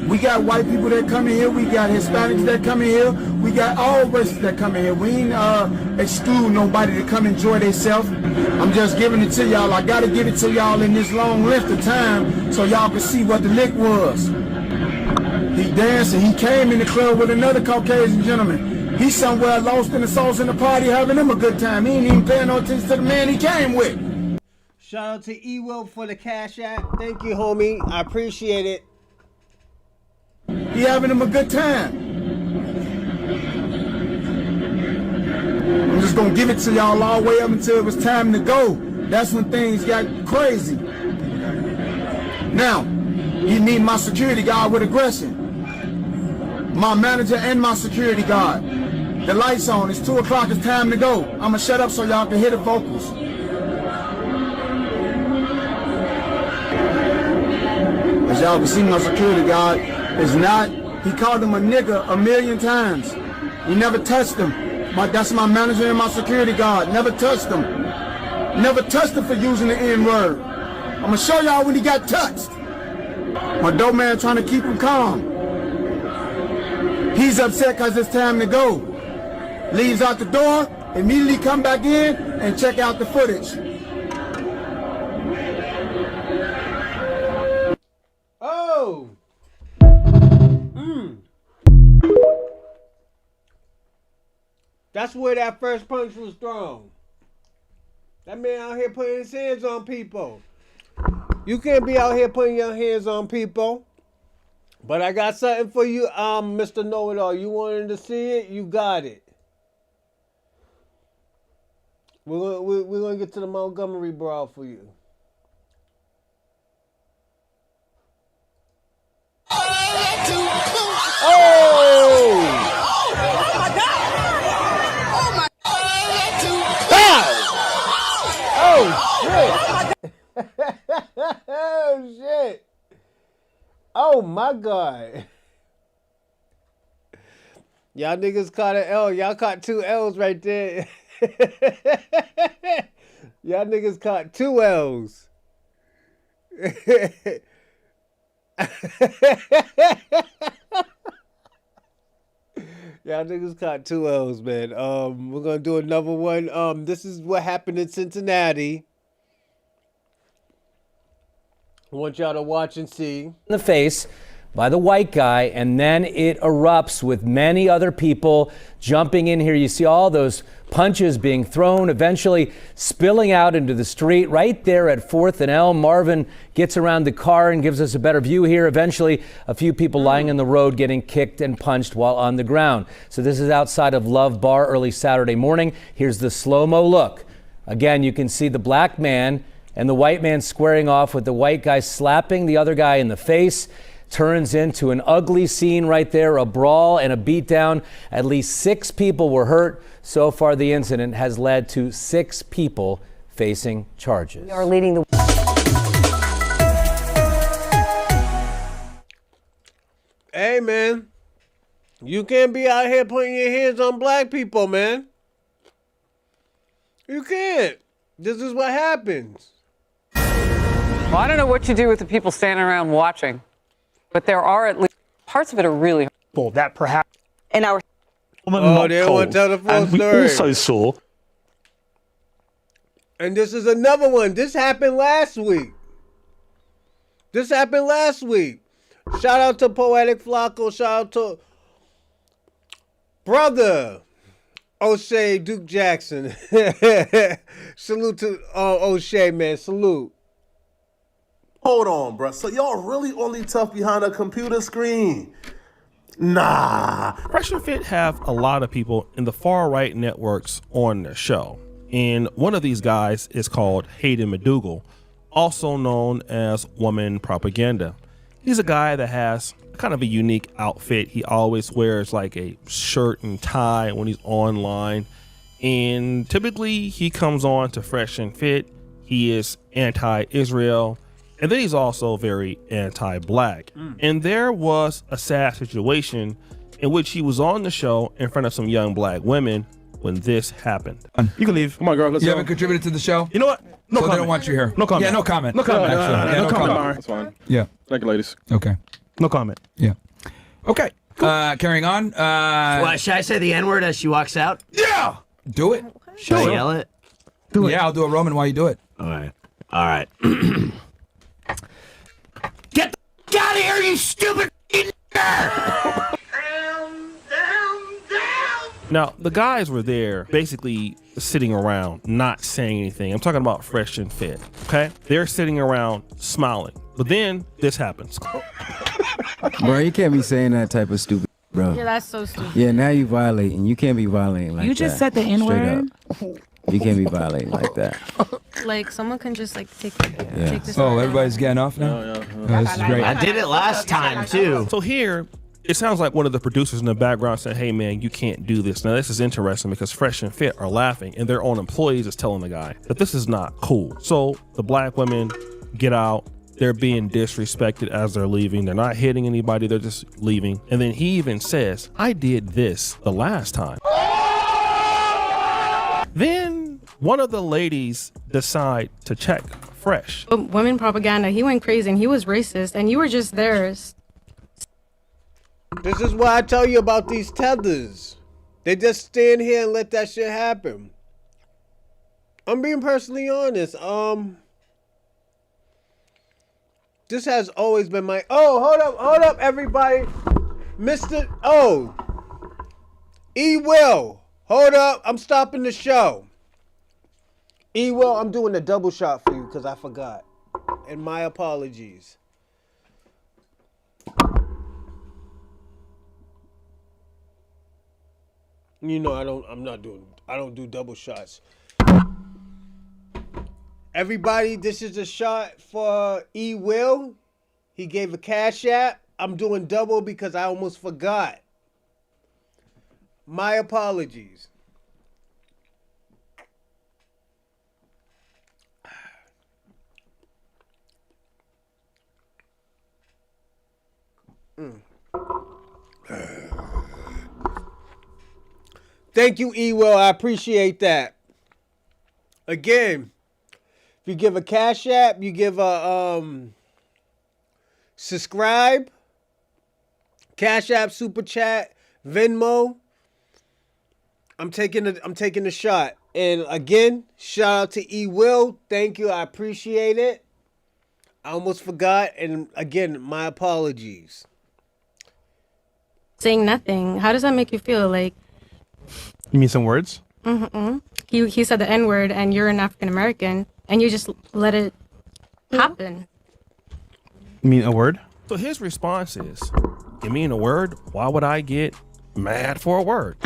We got white people that come in here, we got Hispanics that come in here, we got all races that come in here. We ain't exclude nobody to come enjoy themselves. I'm just giving it to y'all. I gotta give it to y'all in this long length of time so y'all can see what the lick was. He dancing, he came in the club with another Caucasian gentleman. He's somewhere lost in the sauce in the party having him a good time. He ain't even paying no attention to the man he came with. Shout out to E-Will for the cash app. Thank you, homie. I appreciate it. He having him a good time. I'm just gonna give it to y'all all the way up until it was time to go. That's when things got crazy. Now, you need my security guard with aggression. My manager and my security guard. The lights on, it's 2 o'clock, it's time to go. I'ma shut up so y'all can hear the vocals. As y'all can see, my security guard is not, he called him a nigga 1,000,000 times. He never touched him. That's my manager and my security guard. Never touched him. Never touched him for using the N-word. I'm gonna show y'all when he got touched. My dope man trying to keep him calm. He's upset because it's time to go. Leaves out the door, immediately come back in and check out the footage. Oh! That's where that first punch was thrown. That man out here putting his hands on people. You can't be out here putting your hands on people. But I got something for you, Mr. Know-It-All. You wanted to see it? You got it. We're gonna get to the Montgomery brawl for you. Oh shit! Oh my God! Y'all niggas caught an L. Y'all caught 2 L's right there. Y'all niggas caught 2 L's. Y'all niggas caught 2 L's, man. We're gonna do another one. This is what happened in Cincinnati. I want y'all to watch and see. In the face by the white guy, and then it erupts with many other people jumping in here. You see all those punches being thrown, eventually spilling out into the street right there at 4th and L. Marvin gets around the car and gives us a better view here. Eventually, a few people lying in the road getting kicked and punched while on the ground. So this is outside of Love Bar early Saturday morning. Here's the slow-mo look. Again, you can see the black man and the white man squaring off with the white guy slapping the other guy in the face. Turns into an ugly scene right there, a brawl and a beatdown. At least 6 people were hurt. So far, the incident has led to 6 people facing charges. We are leading the... Hey, man. You can't be out here putting your hands on black people, man. You can't. This is what happens. Well, I don't know what you do with the people standing around watching, but there are at least parts of it are really hurtful that perhaps in our Oh, they don't want to tell the full and story. We also saw. And this is another one. This happened last week. Shout out to Poetic Flacco. Shout out to brother O'Shea Duke Jackson. Salute to O'Shea, man. Salute. Hold on, bro. So y'all really only tough behind a computer screen? Nah. Fresh and Fit have a lot of people in the far right networks on their show. And one of these guys is called Hayden McDougal, also known as Woman Propaganda. He's a guy that has kind of a unique outfit. He always wears like a shirt and tie when he's online. And typically he comes on to Fresh and Fit. He is anti-Israel. And then he's also very anti-black. And there was a sad situation in which he was on the show in front of some young black women when this happened. You can leave. Come on, girl. Let's You go. haven't contributed to the show? You know what? No So comment. they don't want you here. No comment. Yeah, no comment. No comment. Actually. No no comment. comment. That's fine. Yeah. Thank you, ladies. Okay. No comment. Yeah. Okay. Carrying on. What, should I say the N-word as she walks out? Yeah. Do it. Should I yell it? Do it. Yeah, I'll do a Roman while you do it. All right. Get the out of here, you stupid nigger! Now, the guys were there basically sitting around, not saying anything. I'm talking about Fresh and Fit, okay? They're sitting around smiling. But then this happens. Bro, you can't be saying that type of stupid, bro. Yeah, that's so stupid. Yeah, now you violating. You can't be violating like that. You just said the N-word? Straight up. You can't be violating like that. Like, someone can just, like, take this. Oh, everybody's getting off now? Oh, this is great. I did it last time, too. So here, it sounds like one of the producers in the background said, hey, man, you can't do this. Now, this is interesting because Fresh and Fit are laughing, and their own employees is telling the guy that this is not cool. So the black women get out. They're being disrespected as they're leaving. They're not hitting anybody. They're just leaving. And then he even says, I did this the last time. Then one of the ladies decide to check Fresh. Women propaganda. He went crazy and he was racist, and you were just there. This is why I tell you about these tethers. They just stand here and let that shit happen. I'm being personally honest. This has always been my... Oh, hold up, everybody. Mr. Oh. E. Will. Hold up. I'm stopping the show. Ewell, I'm doing a double shot for you because I forgot. And my apologies. You know I don't do double shots. Everybody, this is a shot for Ewell. He gave a cash app. I'm doing double because I almost forgot. My apologies. Thank you, Ewell. I appreciate that. Again, if you give a cash app, you give a subscribe, cash app, super chat, Venmo. I'm taking the shot. And again, shout out to Ewell. Thank you. I appreciate it. I almost forgot. And again, my apologies. Saying nothing. How does that make you feel? Like, You mean some words? he said the N word, and you're an African American, and you just let it happen. You mean a word? So his response is, you mean a word? Why would I get mad for a word?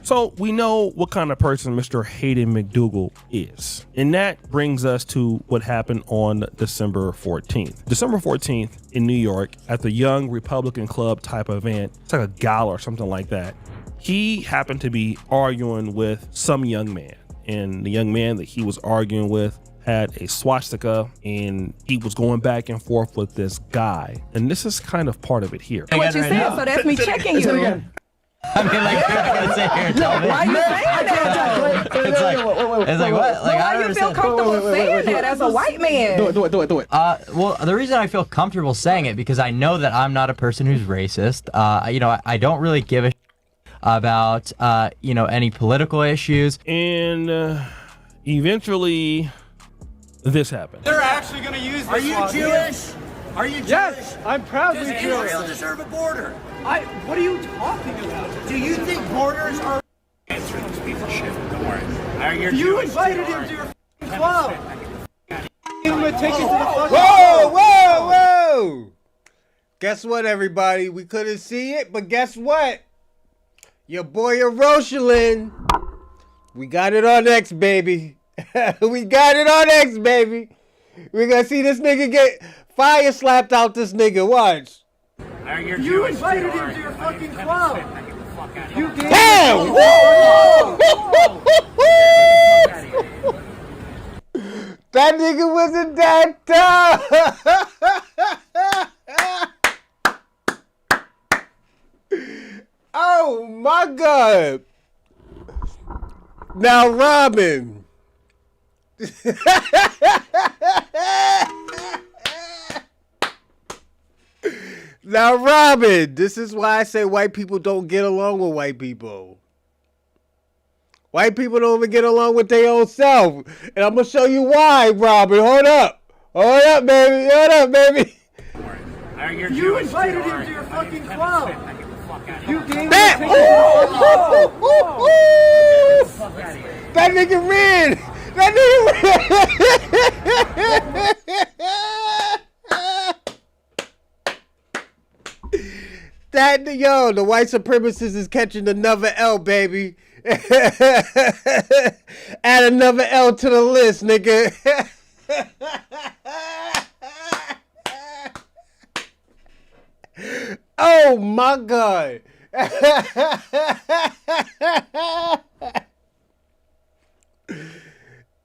So we know what kind of person Mr. Hayden McDougal is. And that brings us to what happened on December 14th. December 14th in New York at the Young Republican Club type event. It's like a gala or something like that. He happened to be arguing with some young man. And the young man that he was arguing with had a swastika, and he was going back and forth with this guy. And this is kind of part of it here. What you said, so that's me checking you. I mean, like, you're not gonna sit here and tell me. Why are you saying that? It's like what? Like, why do you feel comfortable saying that as a white man? Do it. Well, the reason I feel comfortable saying it because I know that I'm not a person who's racist. I don't really give a about any political issues. And eventually, this happened. They're actually going to use this. Are you Jewish? Are you Jewish? Yes, I'm proudly Does Jewish. Israel deserve a border? What are you talking about? Do you think borders are... Answer these people shit. Don't worry. You invited him to your club. I'm gonna take it to the fucking Whoa, whoa, whoa! Guess what, everybody? We couldn't see it, but guess what? Your boy Rosalind. We got it on X, baby. We got it on X, baby. We gonna see this nigga get fire slapped out this nigga. Watch. You invited him to your fucking club. You gave Damn! him That nigga wasn't that tough. Oh my God. Now, Robin. Now, Robin, this is why I say white people don't get along with white people. White people don't even get along with their own self. And I'm going to show you why, Robin. Hold up. Hold up, baby. Hold up, baby. You invited him to your fucking club. You gave him that. That nigga ran. That nigga ran. The white supremacist is catching another L, baby. Add another L to the list, nigga. Oh my God.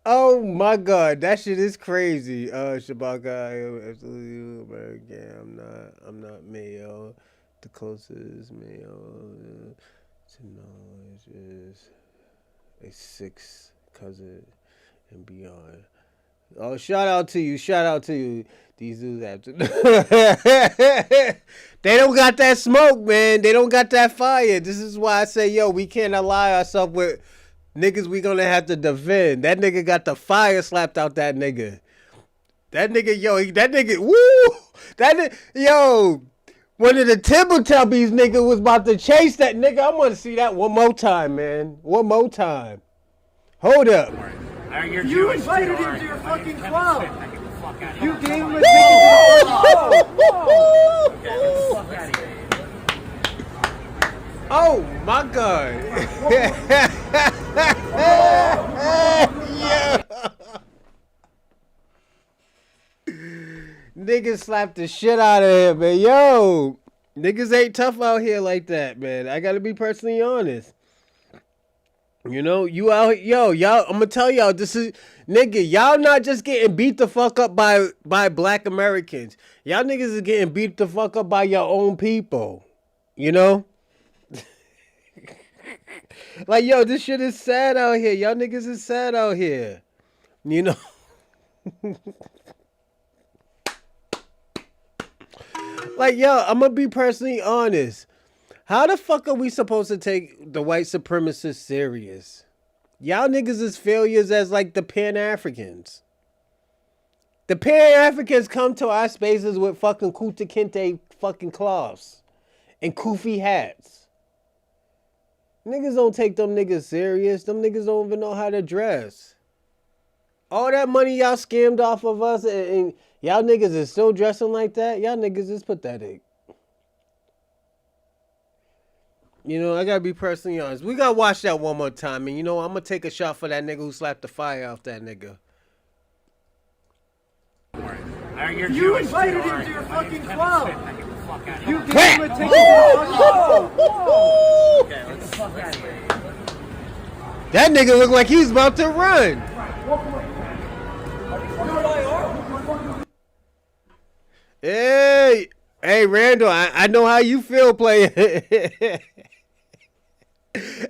Oh my God, that shit is crazy. Shabaka, I am absolutely American. I'm not male. The closest male to knowledge is a sixth cousin and beyond. Oh, shout out to you. Shout out to you. These dudes have to. They don't got that smoke, man. They don't got that fire. This is why I say, yo, we can't ally ourselves with niggas we gonna have to defend. That nigga got the fire slapped out that nigga. That nigga, yo, that nigga, woo! That nigga, yo, One of the Teletubbies nigga was about to chase that nigga. I want to see that one more time, man. One more time. Hold up. You invited him to your fucking club. You gave him a ticket. Oh my God. Yeah. Niggas slapped the shit out of him, man. Yo, niggas ain't tough out here like that, man. I gotta be personally honest. You know, you out, yo, y'all. I'm gonna tell y'all, this is, nigga, y'all not just getting beat the fuck up by black Americans. Y'all niggas is getting beat the fuck up by your own people. You know, like, yo, this shit is sad out here. Y'all niggas is sad out here. You know. Like, yo, I'm gonna be personally honest. How the fuck are we supposed to take the white supremacists serious? Y'all niggas is failures as like the Pan-Africans. The Pan-Africans come to our spaces with fucking Kunta Kinte fucking cloths and kufi hats. Niggas don't take them niggas serious. Them niggas don't even know how to dress. All that money y'all scammed off of us and y'all niggas is still dressing like that? Y'all niggas is pathetic. You know, I gotta be personally honest. We gotta watch that one more time. And you know, I'm gonna take a shot for that nigga who slapped the fire off that nigga. You invited him to your fucking club. You gave him a ticket to your club. Okay, let's get the fuck out of here. That nigga looked like he was about to run. Hey, Randall, I know how you feel playing.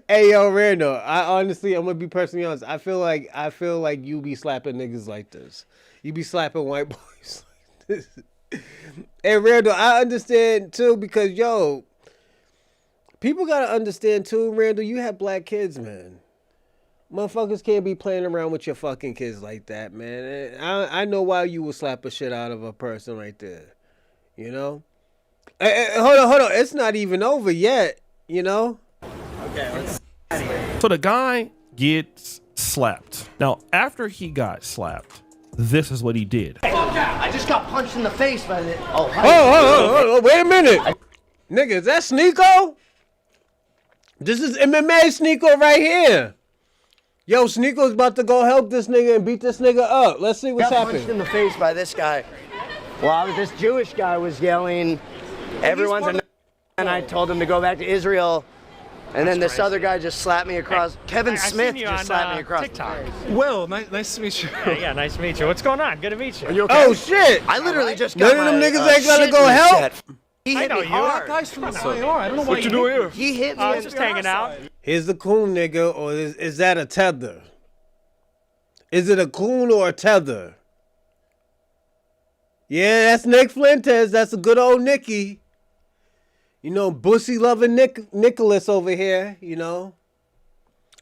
Hey, yo, Randall, I honestly, I'm gonna be personally honest. I feel like you be slapping niggas like this. You be slapping white boys like this. Hey, Randall, I understand too because, yo, people gotta understand too, Randall, you have black kids, man. Motherfuckers can't be playing around with your fucking kids like that, man. I know why you would slap a shit out of a person right there. You know? Hey, hold on. It's not even over yet, you know? Okay, let's. So the guy gets slapped. Now, after he got slapped, this is what he did. I just got punched in the face by the. Oh, wait a minute. Nigga, is that Sneeko? This is MMA Sneeko right here. Yo, Sneeko's about to go help this nigga and beat this nigga up. Let's see what's happening. Punched in the face by this guy. Well, this Jewish guy was yelling, everyone's a and I told him to go back to Israel. And then this other guy just slapped me across. Kevin Smith just slapped me across. TikTok. Will, nice to meet you. Yeah, nice to meet you. What's going on? Good to meet you. Are you okay? Oh, shit. I literally just got None of them my, niggas ain't gonna shit go help. reset. He hit I know me you. hard. That guy's from the IR. I don't know What why you doing here? He hit me. I was just hanging out. Here's the coon, nigga, or is that a tether? Is it a coon or a tether? Yeah, that's Nick Fuentes. That's a good old Nicky. You know, bussy loving Nicholas over here, you know.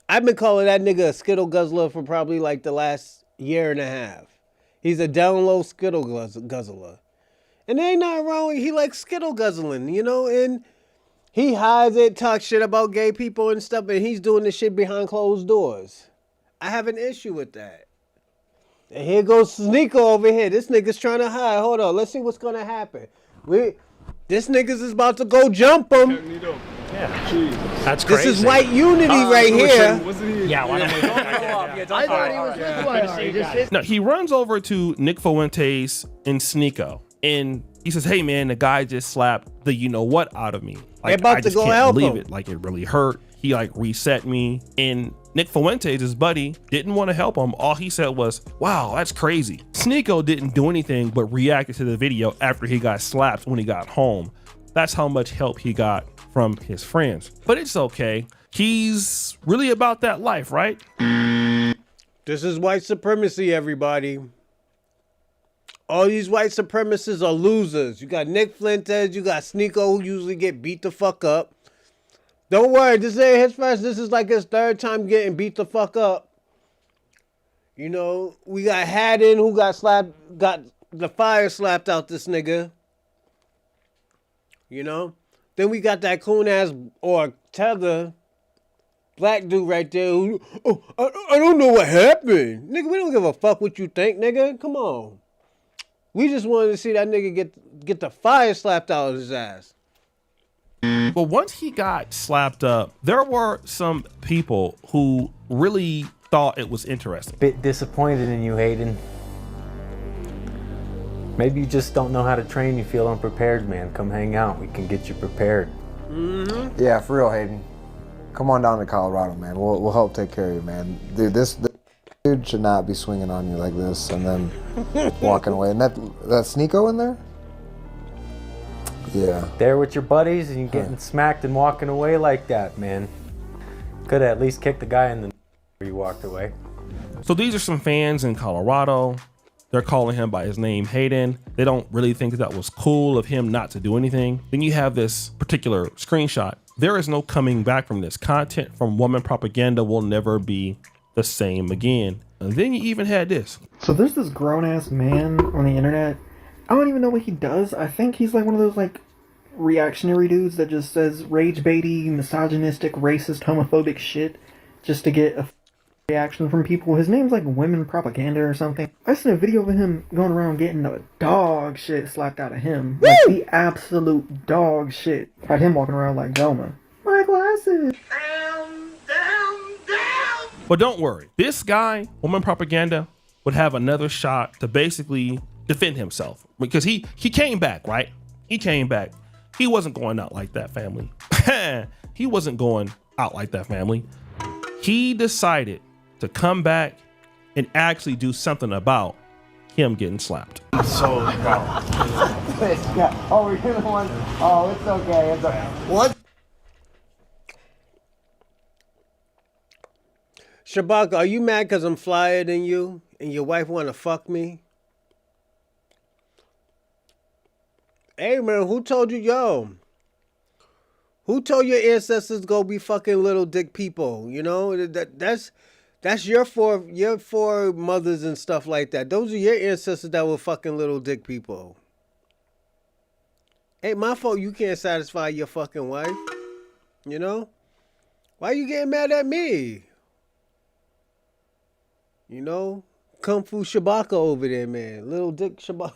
I've been calling that nigga a Skittle guzzler for probably like the last year and a half. He's a down low Skittle guzzler. And there ain't nothing wrong with he likes Skittle guzzling, you know, and he hides it, talks shit about gay people and stuff, and he's doing this shit behind closed doors. I have an issue with that. And here goes Sneeko over here. This nigga's trying to hide. Hold on, let's see what's gonna happen. This nigga's is about to go jump him. Yeah. That's crazy. This is white unity right here. Yeah, why don't we go? I thought he was with the IR. Now, he runs over to Nick Fuentes and Sneeko, and he says, hey, man, the guy just slapped the you-know-what out of me. Like, about I to just go can't help believe him. it. Like, it really hurt. He, like, reset me. And Nick Fuentes, his buddy, didn't want to help him. All he said was, wow, that's crazy. Sneeko didn't do anything but reacted to the video after he got slapped when he got home. That's how much help he got from his friends. But it's okay. He's really about that life, right? This is white supremacy, everybody. All these white supremacists are losers. You got Nick Fuentes, you got Sneeko, who usually get beat the fuck up. Don't worry, this ain't his first. This is like his third time getting beat the fuck up. You know, we got Haddon, who got the fire slapped out this nigga. You know? Then we got that coon ass or tether black dude right there who, I don't know what happened. Nigga, we don't give a fuck what you think, nigga. Come on. We just wanted to see that nigga get the fire slapped out of his ass. But once he got slapped up, there were some people who really thought it was interesting. Bit disappointed in you, Hayden. Maybe you just don't know how to train. You feel unprepared, man. Come hang out. We can get you prepared. Mm-hmm. Yeah, for real, Hayden. Come on down to Colorado, man. We'll help take care of you, man. Dude, this dude should not be swinging on you like this and then walking away. And that's Nico in there? Yeah. There with your buddies and you getting smacked and walking away like that, man. Could have at least kicked the guy in the where you walked away. So these are some fans in Colorado. They're calling him by his name, Hayden. They don't really think that was cool of him not to do anything. Then you have this particular screenshot. There is no coming back from this. Content from woman propaganda will never be the same again. And then you even had this. So there's this grown-ass man on the internet. I don't even know what he does. I think he's like one of those like reactionary dudes that just says rage-baity, misogynistic, racist, homophobic shit just to get a reaction from people. His name's like Women Propaganda or something. I seen a video of him going around getting the dog shit slapped out of him. Like the absolute dog shit. Had him walking around like Velma. My glasses. But don't worry. This guy, Woman Propaganda, would have another shot to basically defend himself. Because he came back, right? He came back. He wasn't going out like that, family. He wasn't going out like that, family. He decided to come back and actually do something about him getting slapped. So, yeah. Oh, we're gonna want. Oh, it's okay. It's okay. What? Shabaka, are you mad because I'm flyer than you and your wife want to fuck me? Hey, man, who told you, who told your ancestors go be fucking little dick people? You know, that's your four mothers and stuff like that. Those are your ancestors that were fucking little dick people. Ain't my fault you can't satisfy your fucking wife. You know? Why you getting mad at me? You know? Kung Fu Shabaka over there, man. Little dick Shabaka.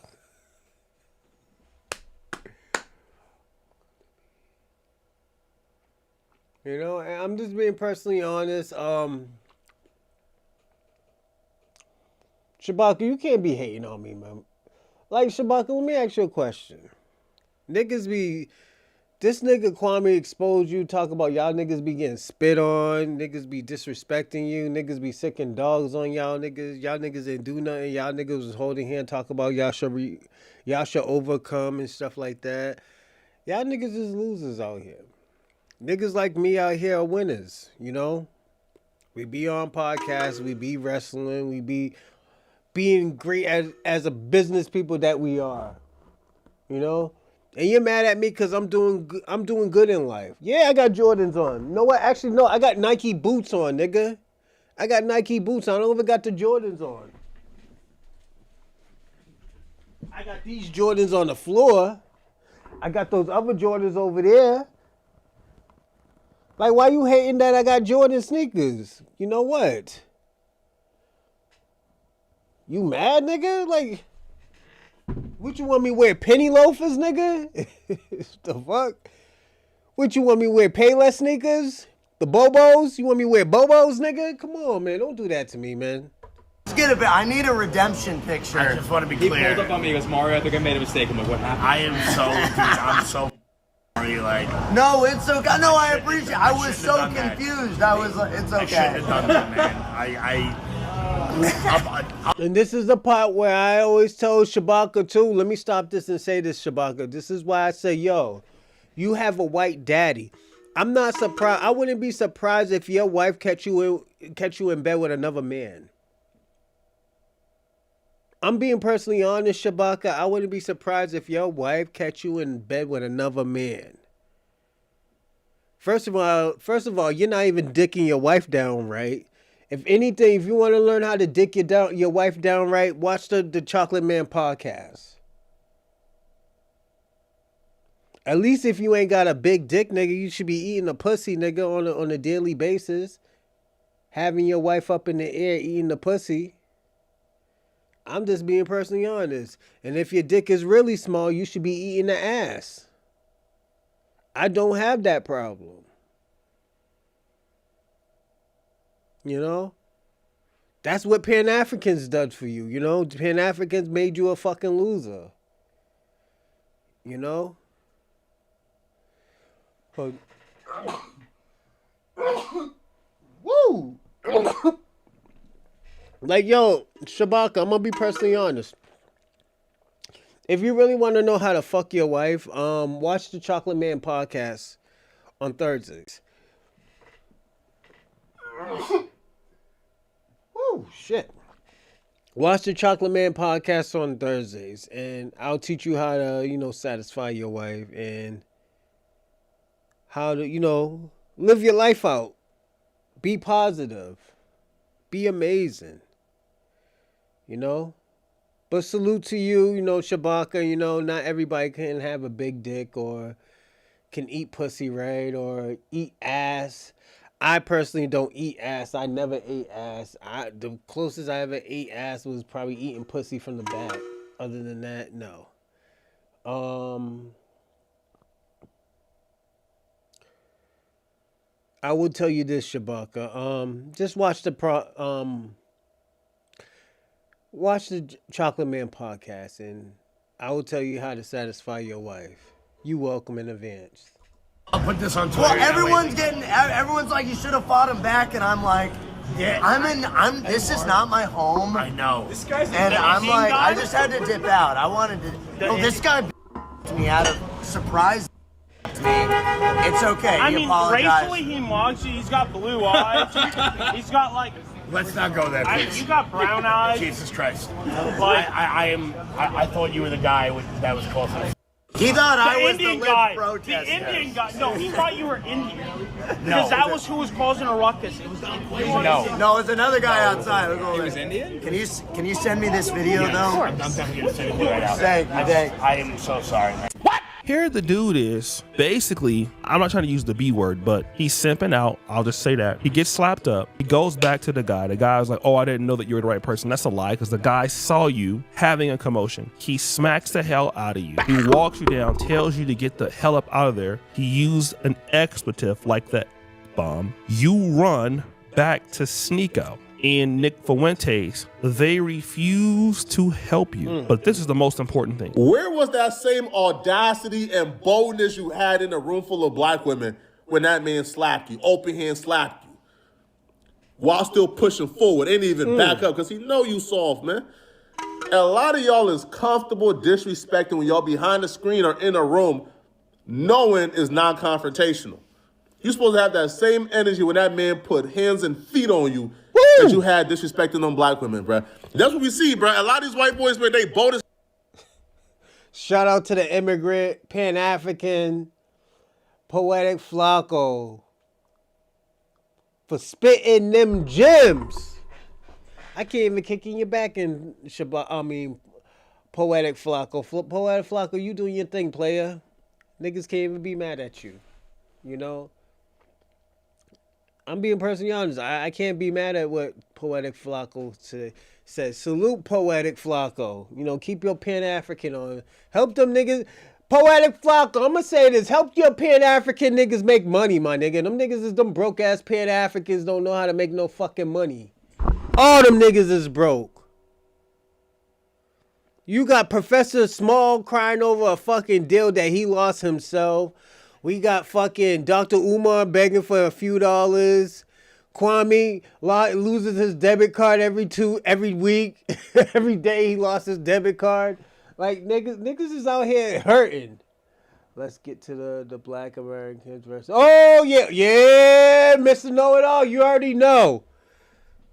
You know, I'm just being personally honest. Shabaka, you can't be hating on me, man. Like, Shabaka, let me ask you a question. This nigga Kwame exposed you, talk about y'all niggas be getting spit on, niggas be disrespecting you, niggas be sicking dogs on y'all niggas didn't do nothing, y'all niggas was holding hand, talk about y'all should overcome and stuff like that. Y'all niggas is losers out here. Niggas like me out here are winners, you know? We be on podcasts, we be wrestling, we be being great as a business people that we are, you know? And you're mad at me because I'm doing good in life. Yeah, I got Jordans on. You know what? Actually, no, I got Nike boots on, nigga. I got Nike boots on. I don't even got the Jordans on. I got these Jordans on the floor. I got those other Jordans over there. Like, why you hating that I got Jordan sneakers? You know what? You mad, nigga? Like, what you want me to wear, penny loafers, nigga? The fuck? What you want me to wear, Payless sneakers? The Bobos? You want me to wear Bobos, nigga? Come on, man. Don't do that to me, man. Let's get a bit. I need a redemption picture. I just want to be He clear. pulled up on me. He goes, Mario, I think I made a mistake. I'm like, what happened? I am so, dude, I'm so sorry, like. No, it's okay. No, I appreciate it. I was shouldn't so have done that. confused. I was like, it's okay. I shouldn't have done that, man. And this is the part where I always tell Shabaka too. Let me stop this and say this, Shabaka. This is why I say, yo, you have a white daddy. I'm not surprised. I wouldn't be surprised if your wife catch you in bed with another man. I'm being personally honest, Shabaka. I wouldn't be surprised if your wife catch you in bed with another man. First of all, you're not even dicking your wife down right. If anything, if you want to learn how to dick your wife down right, watch the Chocolate Man podcast. At least if you ain't got a big dick, nigga, you should be eating a pussy, nigga, on a daily basis. Having your wife up in the air eating the pussy. I'm just being personally honest. And if your dick is really small, you should be eating the ass. I don't have that problem. You know? That's what Pan-Africans did for you, you know? Pan-Africans made you a fucking loser. You know? But... Woo! Like, yo, Shabaka, I'm gonna be personally honest. If you really want to know how to fuck your wife, watch the Chocolate Man podcast on Thursdays. Woo, shit. Watch the Chocolate Man podcast on Thursdays, and I'll teach you how to, you know, satisfy your wife and how to, you know, live your life out. Be positive. Be amazing. You know? But salute to you, you know, Shabaka, you know, not everybody can have a big dick or can eat pussy, right? Or eat ass. I personally don't eat ass. I never ate ass. The closest I ever ate ass was probably eating pussy from the back. Other than that, no. I will tell you this, Shabaka. Just watch the Chocolate Man podcast, and I will tell you how to satisfy your wife. You welcome in advance. I'll put this on Twitter. Well, everyone's like, you should have fought him back, and I'm like, yeah, this is not my home. I know. This guy's and I'm like, I just had to dip out. I wanted to. Well, this guy to me out of surprise. To me, it's okay. I he mean, apologized. racially, he mugs you. He's got blue eyes. He's got like. Let's not go there, please. You got brown eyes. Jesus Christ. I thought you were the guy that was closest. He thought I was Indian the guy. protester. The Indian guy. No, he thought you were Indian. No. Because that was who was causing a ruckus. It was No, it was another guy outside. He was Indian? Can you send me this video though? I'm definitely gonna send it to you right now. Thank you. I am so sorry. Here the dude is basically, I'm not trying to use the B word, but he's simping out. I'll just say that. He gets slapped up. He goes back to the guy. The guy's like, oh, I didn't know that you were the right person. That's a lie, because the guy saw you having a commotion. He smacks the hell out of you. He walks you down, tells you to get the hell up out of there. He used an expletive like that bomb. You run back to Sneeko and Nick Fuentes. They refuse to help you. But this is the most important thing. Where was that same audacity and boldness you had in a room full of black women when that man slapped you, open hand slapped you, while still pushing forward, ain't even back up, because he know you soft, man. And a lot of y'all is comfortable disrespecting when y'all behind the screen or in a room knowing is non-confrontational. You're supposed to have that same energy when that man put hands and feet on you that you had disrespecting them black women, bro. That's what we see, bro. A lot of these white boys, man, they bold as... Shout out to the immigrant, Pan-African, Poetic Flacco for spitting them gems. I can't even kick in your back in Poetic Flacco. Poetic Flacco, you doing your thing, player. Niggas can't even be mad at you. You know? I'm being personally honest. I can't be mad at what Poetic Flacco says. Salute Poetic Flacco. You know, keep your Pan-African on. Help them niggas. Poetic Flacco, I'm going to say this. Help your Pan-African niggas make money, my nigga. Them niggas is them broke-ass Pan-Africans don't know how to make no fucking money. All them niggas is broke. You got Professor Small crying over a fucking deal that he lost himself. We got fucking Dr. Umar begging for a few dollars. Kwame loses his debit card every week. Every day he lost his debit card. Like, niggas is out here hurting. Let's get to the Black Americans versus... Oh, yeah, Mr. Know-It-All. You already know.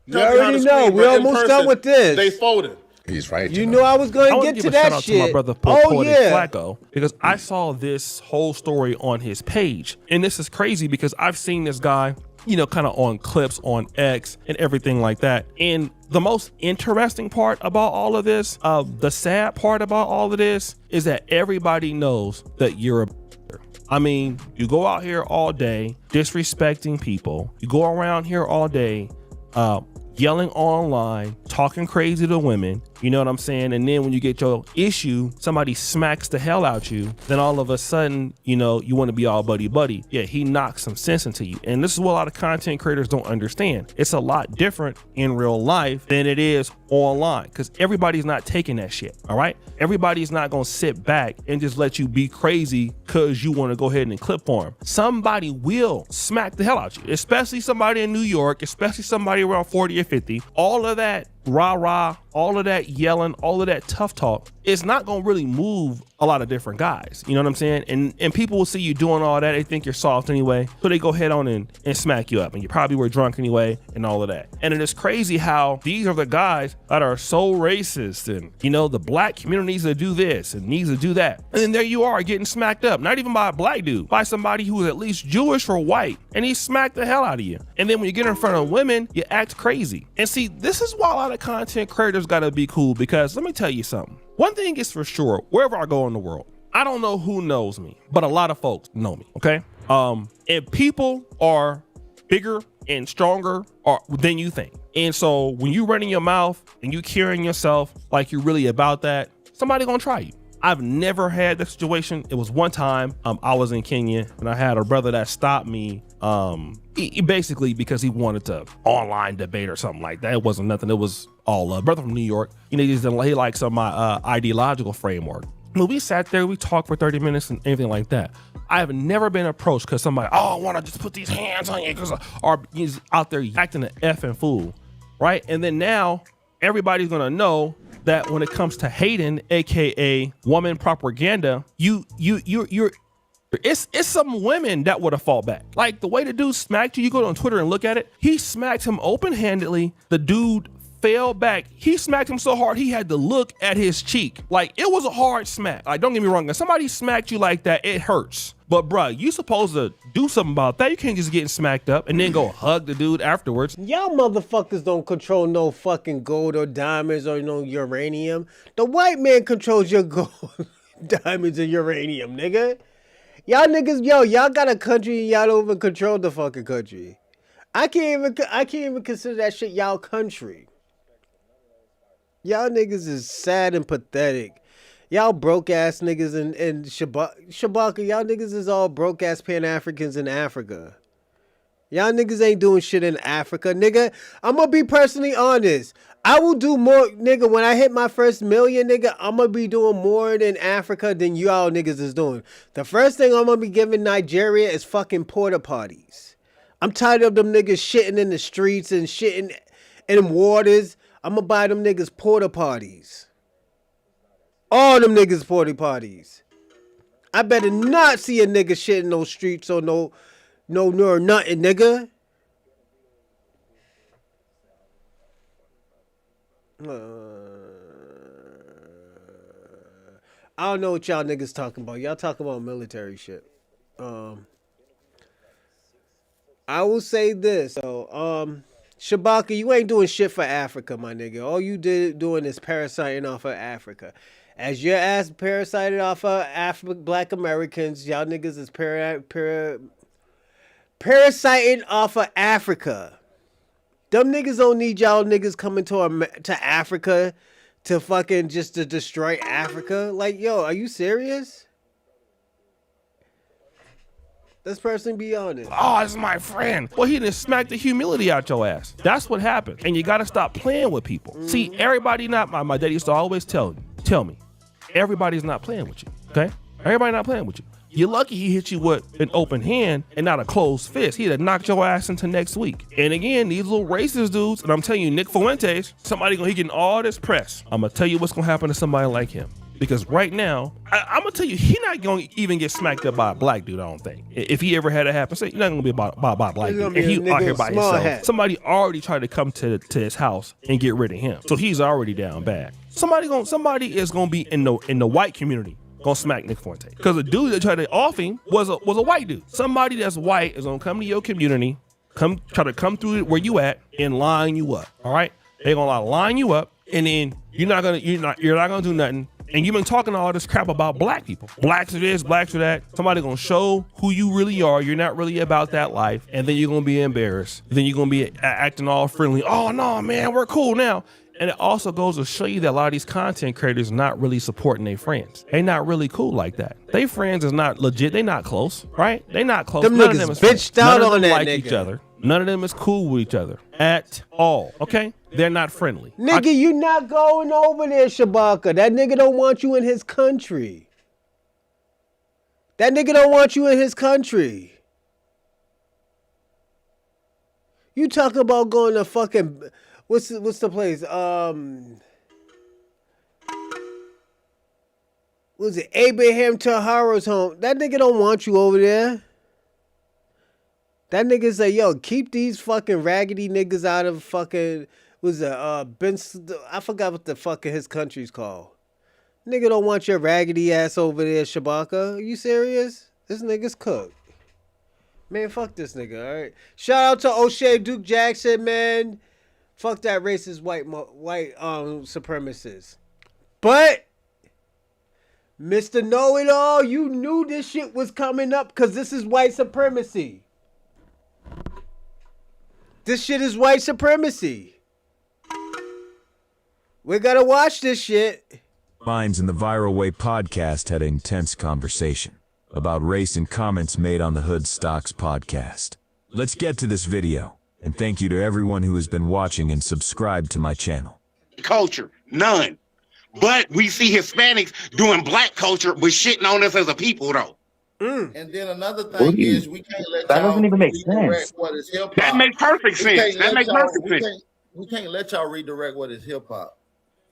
You already know. We almost done with this. They folded. He's right. You knew I was going to get to that shout out shit. to my brother Poetic Flacco, because I saw this whole story on his page. And this is crazy because I've seen this guy, you know, kind of on clips on X and everything like that. And the most interesting part about all of this, the sad part about all of this, is that everybody knows that you're a I mean, you go out here all day disrespecting people. You go around here all day yelling online, talking crazy to women, you know what I'm saying? And then when you get your issue, somebody smacks the hell out you, then all of a sudden, you know, you want to be all buddy-buddy. Yeah, he knocks some sense into you. And this is what a lot of content creators don't understand. It's a lot different in real life than it is online, because everybody's not taking that shit, all right? Everybody's not going to sit back and just let you be crazy because you want to go ahead and clip for him. Somebody will smack the hell out you, especially somebody in New York, especially somebody around 40 or 50. All of that rah-rah, all of that yelling, all of that tough talk, it's not gonna really move a lot of different guys. You know what I'm saying? And people will see you doing all that. They think you're soft anyway. So they go head on and smack you up. And you probably were drunk anyway and all of that. And it is crazy how these are the guys that are so racist and, you know, the black community needs to do this and needs to do that. And then there you are getting smacked up, not even by a black dude, by somebody who is at least Jewish or white. And he smacked the hell out of you. And then when you get in front of women, you act crazy. And see, this is why a lot of content creators gotta be cool, because let me tell you something. One thing is for sure, wherever I go in the world, I don't know who knows me, but a lot of folks know me, okay? And people are bigger and stronger than you think. And so when you running your mouth and you carrying yourself like you're really about that, somebody gonna try you. I've never had that situation. It was one time I was in Kenya and I had a brother that stopped me he basically because he wanted to online debate or something like that. It wasn't nothing. It was all brother from New York. You know, he likes some of my ideological framework. When we sat there, we talked for 30 minutes and anything like that. I have never been approached because somebody, I want to just put these hands on you because he's out there acting an effing fool, right? And then now everybody's gonna know that when it comes to hating, aka woman propaganda, you're it's some women that would have fought back. Like the way the dude smacked you, you go on Twitter and look at it. He smacked him open-handedly. The dude fell back. He smacked him so hard he had to look at his cheek. Like it was a hard smack. Like don't get me wrong, if somebody smacked you like that, it hurts. But bruh, you supposed to do something about that. You can't just get smacked up and then go hug the dude afterwards. Y'all motherfuckers don't control no fucking gold or diamonds or no uranium. The white man controls your gold, diamonds, and uranium, nigga. Y'all niggas, y'all got a country and y'all don't even control the fucking country. I can't even consider that shit y'all country. Y'all niggas is sad and pathetic. Y'all broke ass niggas and Shabaka, y'all niggas is all broke ass Pan-Africans in Africa. Y'all niggas ain't doing shit in Africa, nigga. I'm gonna be personally honest. I will do more, nigga. When I hit my first million, nigga, I'm gonna be doing more in Africa than y'all niggas is doing. The first thing I'm gonna be giving Nigeria is fucking porta potties. I'm tired of them niggas shitting in the streets and shitting in waters. I'm gonna buy them niggas porta potties. All them niggas porta potties. I better not see a nigga shit in those streets or no nothing, nigga. I don't know what y'all niggas talking about. Y'all talking about military shit. I will say this. So, Shabaka, you ain't doing shit for Africa, my nigga. All you doing is parasiting off of Africa. As your ass parasited off of black Americans, y'all niggas is parasiting off of Africa. Them niggas don't need y'all niggas coming to Africa to fucking just to destroy Africa. Like, yo, are you serious? This person be honest. Oh, this is my friend. Well, he done smacked the humility out your ass. That's what happened. And you gotta stop playing with people. Mm-hmm. See, everybody not, my daddy used to always tell me, everybody's not playing with you, okay? Everybody not playing with you. You're lucky he hit you with an open hand and not a closed fist. He'd have knocked your ass into next week. And again, these little racist dudes, and I'm telling you, Nick Fuentes, he getting all this press. I'm gonna tell you what's gonna happen to somebody like him. Because right now, I'm gonna tell you, he not gonna even get smacked up by a black dude, I don't think. If he ever had it happen, say, you're not gonna be by a black dude. And he out here by himself. Somebody already tried to come to his house and get rid of him. So he's already down bad. Somebody is gonna be in the white community gonna smack Nick Fuente. Because the dude that tried to off him was a white dude. Somebody that's white is gonna come to your community, try to come through where you at and line you up. All right? They're gonna line you up, and then you're not gonna do nothing. And you've been talking all this crap about black people. Blacks are this, blacks are that. Somebody gonna show who you really are. You're not really about that life. And then you're gonna be embarrassed. Then you're gonna be acting all friendly. Oh no, man, we're cool now. And it also goes to show you that a lot of these content creators not really supporting their friends. They not really cool like that. They friends is not legit. They not close, right? They not close. Them None of niggas them is bitched friends. None out of on them that like nigga. each other. None of them is cool with each other at all. Okay? They're not friendly. Nigga, you not going over there, Shabaka. That nigga don't want you in his country. That nigga don't want you in his country. You talk about going to fucking what's the place? Was it Abraham Tahara's home? That nigga don't want you over there. That nigga say, yo, keep these fucking raggedy niggas out of fucking, was it, I forgot what the fucking his country's called. Nigga don't want your raggedy ass over there, Shabaka. Are you serious? This nigga's cooked. Man, fuck this nigga, alright? Shout out to O'Shea Duke Jackson, man. Fuck that racist white supremacist. But, Mr. Know-It-All, you knew this shit was coming up because this is white supremacy. This shit is white supremacy. We gotta watch this shit. Minds in the Viral Way podcast had an intense conversation about race and comments made on the Hood Stocks podcast. Let's get to this video, and thank you to everyone who has been watching and subscribed to my channel. Culture, none. But we see Hispanics doing black culture, but shitting on us as a people, though. And then another thing is we can't let That y'all doesn't even make redirect sense. what is hip hop. That makes perfect sense. That makes perfect sense. We can't let y'all redirect what is hip hop.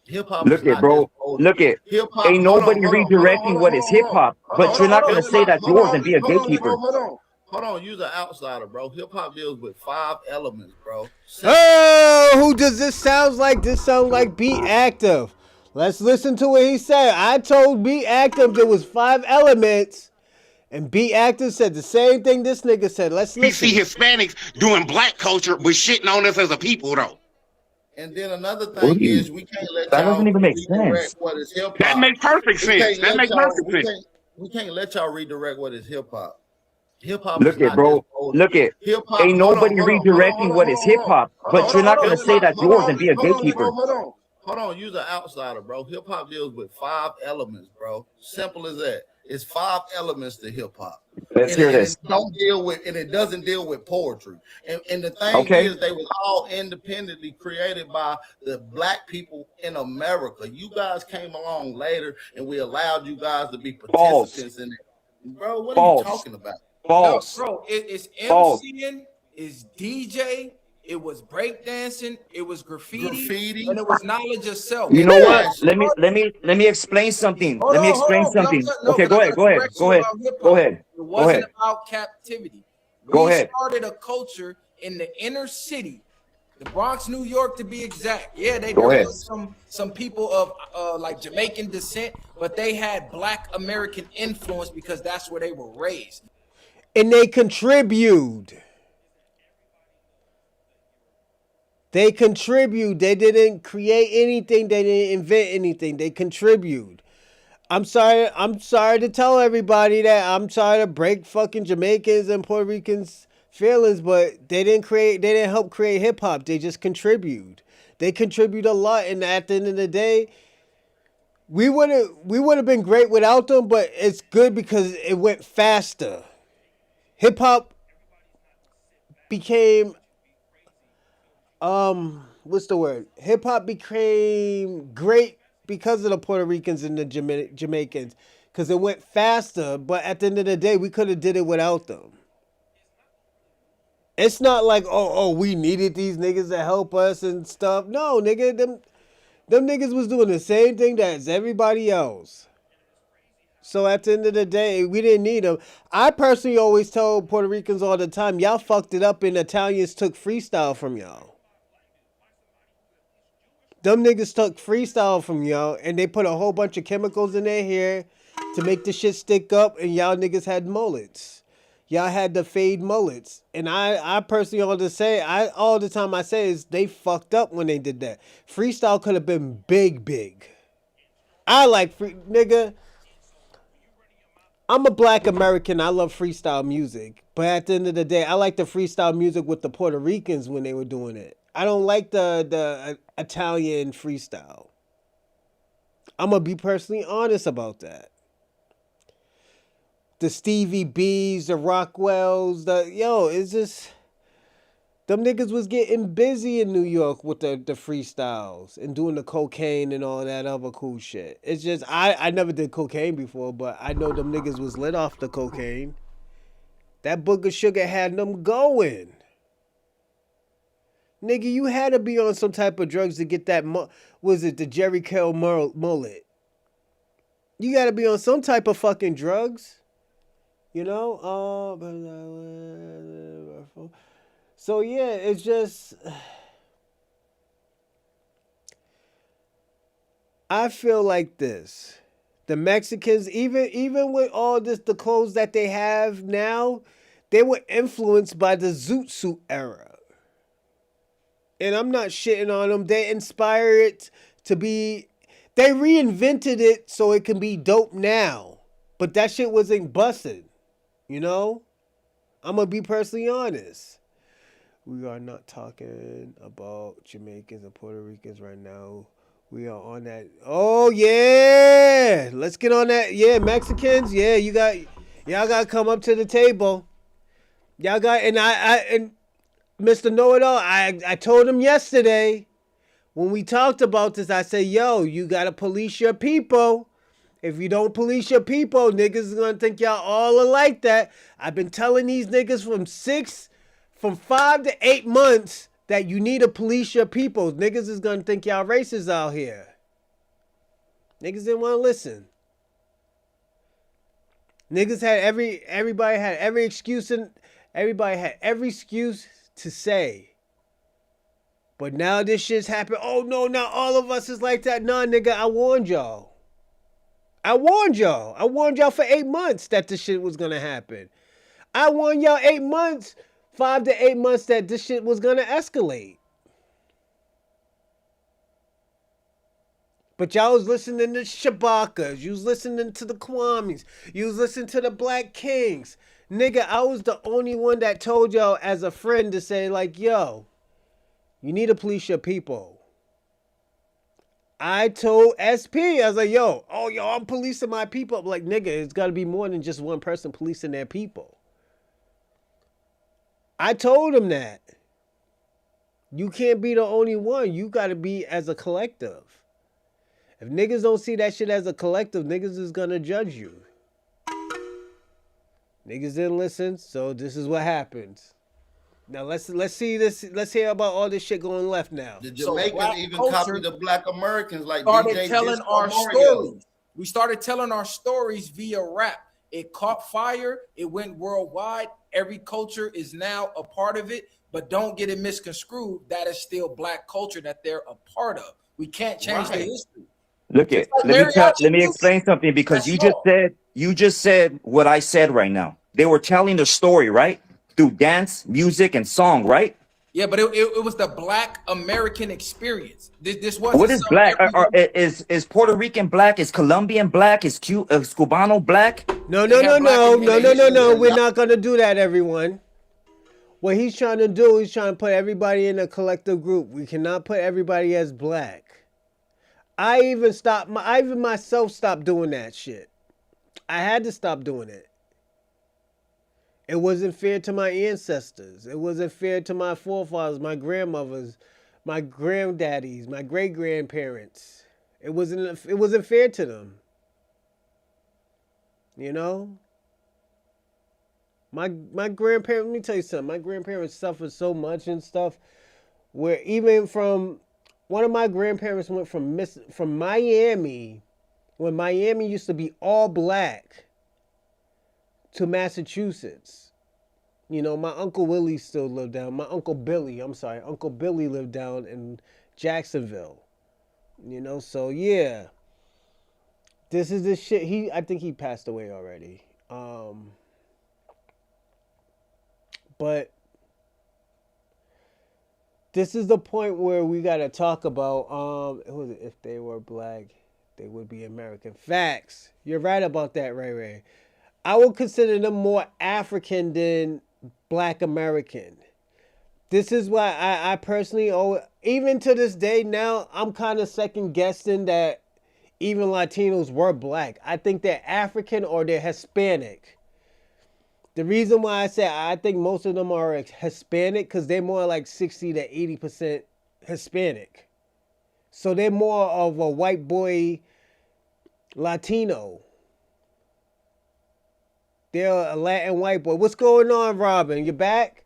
Hip hop. Look it, bro. Look it. Ain't nobody redirecting what is hip hop, but you're not gonna say that's yours and be a gatekeeper. Hold on, you're an outsider, bro. Hip hop deals with 5 elements, bro. Oh, who does this sound like? This sounds like Be Active. Let's listen to what he said. I told Be Active there was 5 elements. And Be Active said the same thing this nigga said. Let's listen. We see Hispanics doing black culture, but shitting on us as a people, though. And then another thing is we can't let That y'all doesn't even make redirect sense. what is hip hop. That makes perfect sense. That makes perfect sense. We can't let y'all redirect what is hip hop. Hip hop. Look it, bro. Look it. Ain't nobody redirecting what is hip hop, but you're not gonna say that's yours and be a gatekeeper. Hold on, you're an outsider, bro. Hip hop deals with 5 elements, bro. Simple as that. It's 5 elements to hip hop. Let's hear this. It doesn't deal with poetry. And the thing is, they was all independently created by the black people in America. You guys came along later, and we allowed you guys to be participants in it. Bro, what are you talking about? False. No, bro, it's False. MCing, it's DJ, it was breakdancing, it was graffiti, and it was knowledge of self. You know what? Let me explain something. Let me explain something. Okay, go ahead. It wasn't about captivity. Go We ahead. started a culture in the inner city, the Bronx, New York, to be exact. Yeah, there Go ahead. was some people of like Jamaican descent, but they had Black American influence because that's where they were raised. And they contribute. They contribute. They didn't create anything. They didn't invent anything. They contribute. I'm sorry to tell everybody that. I'm sorry to break fucking Jamaicans and Puerto Ricans' feelings, but they didn't help create hip hop. They just contribute. They contribute a lot, and at the end of the day, we would have been great without them, but it's good because it went faster. Hip hop became what's the word? Hip hop became great because of the Puerto Ricans and the Jamaicans, because it went faster. But at the end of the day, we could have did it without them. It's not like we needed these niggas to help us and stuff. No, nigga, them niggas was doing the same thing as everybody else. So at the end of the day, we didn't need them. I personally always tell Puerto Ricans all the time, y'all fucked it up and Italians took freestyle from y'all. Them niggas took freestyle from y'all and they put a whole bunch of chemicals in their hair to make the shit stick up, and y'all niggas had mullets. Y'all had the fade mullets. And I personally all the time I say is they fucked up when they did that. Freestyle could have been big. I like free nigga. I'm a black American. I love freestyle music. But at the end of the day, I like the freestyle music with the Puerto Ricans when they were doing it. I don't like the Italian freestyle. I'm going to be personally honest about that. The Stevie B's, the Rockwells, it's just... Them niggas was getting busy in New York with the freestyles and doing the cocaine and all that other cool shit. It's just, I never did cocaine before, but I know them niggas was lit off the cocaine. That Booger Sugar had them going. Nigga, you had to be on some type of drugs to get that, was it the Jerry Curl mullet? You got to be on some type of fucking drugs. You know? So yeah, it's just... I feel like this. The Mexicans, even with all this, the clothes that they have now, they were influenced by the Zoot Suit era. And I'm not shitting on them. They inspired it to be... They reinvented it so it can be dope now. But that shit wasn't busted. You know? I'm going to be personally honest. We are not talking about Jamaicans and Puerto Ricans right now. We are on that. Oh, yeah. Let's get on that. Yeah, Mexicans. Yeah, y'all got to come up to the table. Y'all got, and Mr. Know-It-All, I told him yesterday when we talked about this, I said, yo, you got to police your people. If you don't police your people, niggas is going to think y'all all are like that. I've been telling these niggas from 5 to 8 months that you need to police your people. Niggas is gonna think y'all racist out here. Niggas didn't want to listen. Niggas had everybody had every excuse to say. But now this shit's happened. Oh no, not all of us is like that. Nah, nigga, I warned y'all. I warned y'all for 8 months that this shit was gonna happen. I warned y'all 8 months. 5 to 8 months that this shit was gonna escalate. But y'all was listening to Shabakas. You was listening to the Kwames. You was listening to the Black Kings. Nigga, I was the only one that told y'all as a friend to say like, yo, you need to police your people. I told SP, I was like, yo, I'm policing my people. I'm like, nigga, it's gotta be more than just one person policing their people. I told him that. You can't be the only one. You got to be as a collective. If niggas don't see that shit as a collective, niggas is going to judge you. Niggas didn't listen, so this is what happens. Now let's see this. Let's hear about all this shit going left now. The Jamaicans even copied the Black Americans like started DJ telling Disco our Mario. stories. We started telling our stories via rap. It caught fire. It went worldwide. Every culture is now a part of it, but don't get it misconstrued. That is still Black culture that they're a part of. We can't change the history. Look at let me explain something because you just said what I said right now. They were telling the story, right? Through dance, music, and song, right? Yeah, but it was the Black American experience. This wasn't. What is black? Is Puerto Rican black? Is Colombian black? Is Cubano black? No. We're not gonna do that, everyone. What he's trying to do, he's trying to put everybody in a collective group. We cannot put everybody as black. I even myself stopped doing that shit. I had to stop doing it. It wasn't fair to my ancestors. It wasn't fair to my forefathers, my grandmothers, my granddaddies, my great-grandparents. It wasn't fair to them. You know? My grandparents, let me tell you something. My grandparents suffered so much and stuff where even from one of my grandparents went from Miami, when Miami used to be all black, to Massachusetts. You know, my Uncle Willie still lived down. Uncle Billy lived down in Jacksonville. You know, so yeah. This is the shit. I think he passed away already. But this is the point where we gotta talk about if they were black, they would be American. Facts. You're right about that, Ray Ray. I would consider them more African than Black American. This is why I personally, even to this day now, I'm kind of second guessing that even Latinos were Black. I think they're African or they're Hispanic. The reason why I say I think most of them are Hispanic because they're more like 60 to 80% Hispanic. So they're more of a white boy Latino. They're a Latin white boy. What's going on, Robin? You back?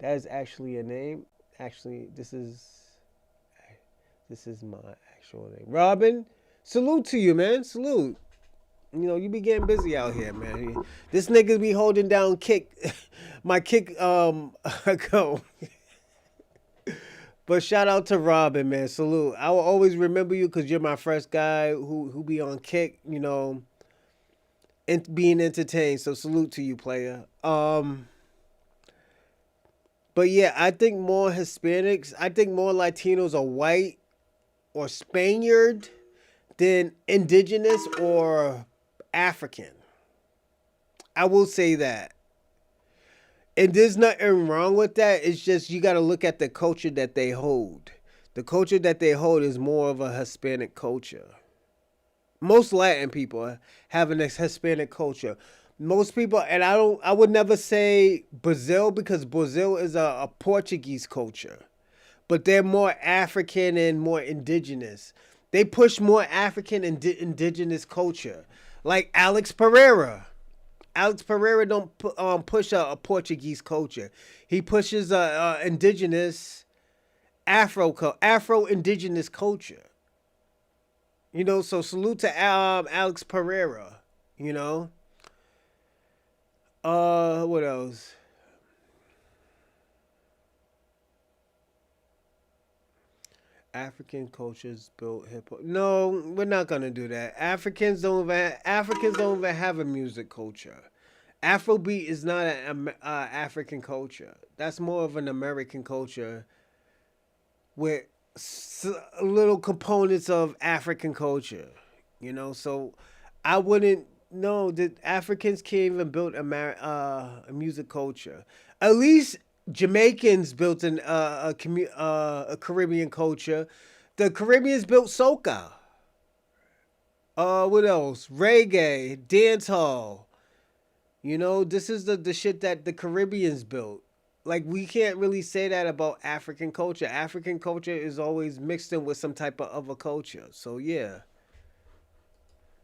That is actually a name. Actually, this is my actual name. Robin, salute to you, man. Salute. You know, you be getting busy out here, man. This nigga be holding down my kick account. But shout out to Robin, man. Salute. I will always remember you because you're my first guy who be on kick, you know, and being entertained. So salute to you, player. But yeah, I think more Hispanics, I think more Latinos are white or Spaniard than indigenous or African. I will say that. And there's nothing wrong with that. It's just you got to look at the culture that they hold. The culture that they hold is more of a Hispanic culture. Most Latin people have an Hispanic culture. Most people, and I would never say Brazil because Brazil is a Portuguese culture. But they're more African and more indigenous. They push more African and indigenous culture. Like Alex Pereira. Alex Pereira don't push a Portuguese culture. He pushes a indigenous Afro-indigenous culture. You know, so salute to Alex Pereira, you know. What else? African cultures built hip hop. No, we're not gonna do that. Africans don't even have a music culture. Afrobeat is not an African culture. That's more of an American culture with little components of African culture. You know, so I wouldn't know that Africans can't even build a music culture. At least Jamaicans built a Caribbean culture. The Caribbeans built soca. What else? Reggae, dancehall. You know, this is the shit that the Caribbeans built. Like, we can't really say that about African culture. African culture is always mixed in with some type of other culture. So yeah.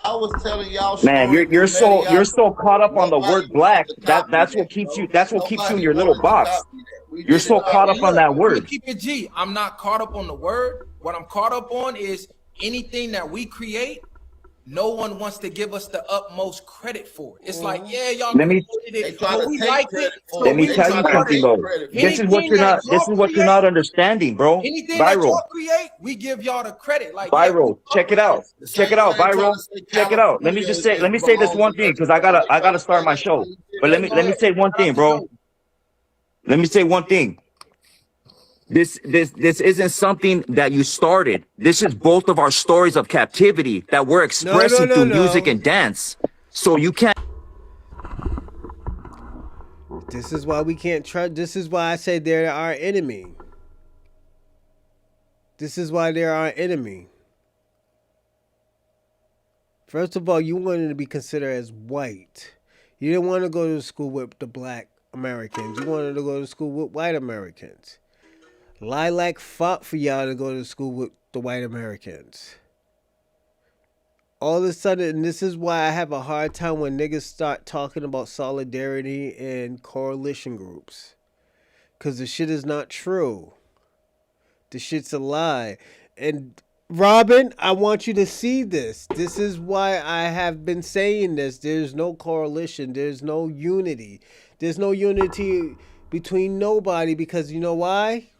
I was telling y'all. Man, you're so caught up on the word black. That's what keeps you in your little box. You're so caught up on that word. Keep it G. I'm not caught up on the word. What I'm caught up on is anything that we create. No one wants to give us the utmost credit for it. It's like, yeah, y'all created it, but we like it. Let me tell you something though. This is what you're not understanding, bro. Anything that y'all create, we give y'all the credit. Like Viral, check it out. Check it out, Viral. Check it out. Let me say this one thing because I gotta start my show. But let me say one thing, bro. Let me say one thing. This isn't something that you started. This is both of our stories of captivity that we're expressing through music and dance. So you can't. This is why we can't trust. This is why I say they're our enemy. This is why they're our enemy. First of all, you wanted to be considered as white. You didn't want to go to school with the Black Americans. You wanted to go to school with white Americans. Lilac fought for y'all to go to school with the white Americans. All of a sudden, and this is why I have a hard time when niggas start talking about solidarity and coalition groups. Because the shit is not true. The shit's a lie. And Robin, I want you to see this. This is why I have been saying this. There's no coalition. There's no unity. There's no unity between nobody because you know why?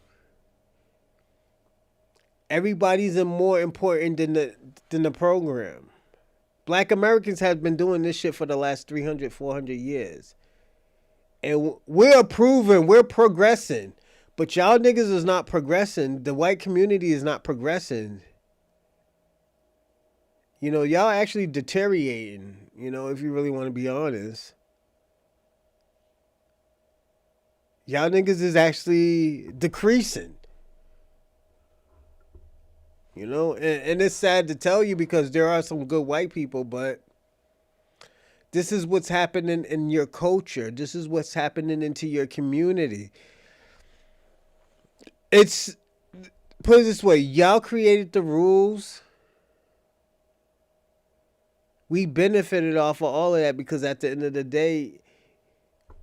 Everybody's more important than the program. Black Americans have been doing this shit for the last 300, 400 years. And we're improving, we're progressing. But y'all niggas is not progressing. The white community is not progressing. You know, y'all actually deteriorating, you know, if you really want to be honest. Y'all niggas is actually decreasing. You know, and it's sad to tell you because there are some good white people, but this is what's happening in your culture. This is what's happening into your community. It's, put it this way, y'all created the rules. We benefited off of all of that because at the end of the day,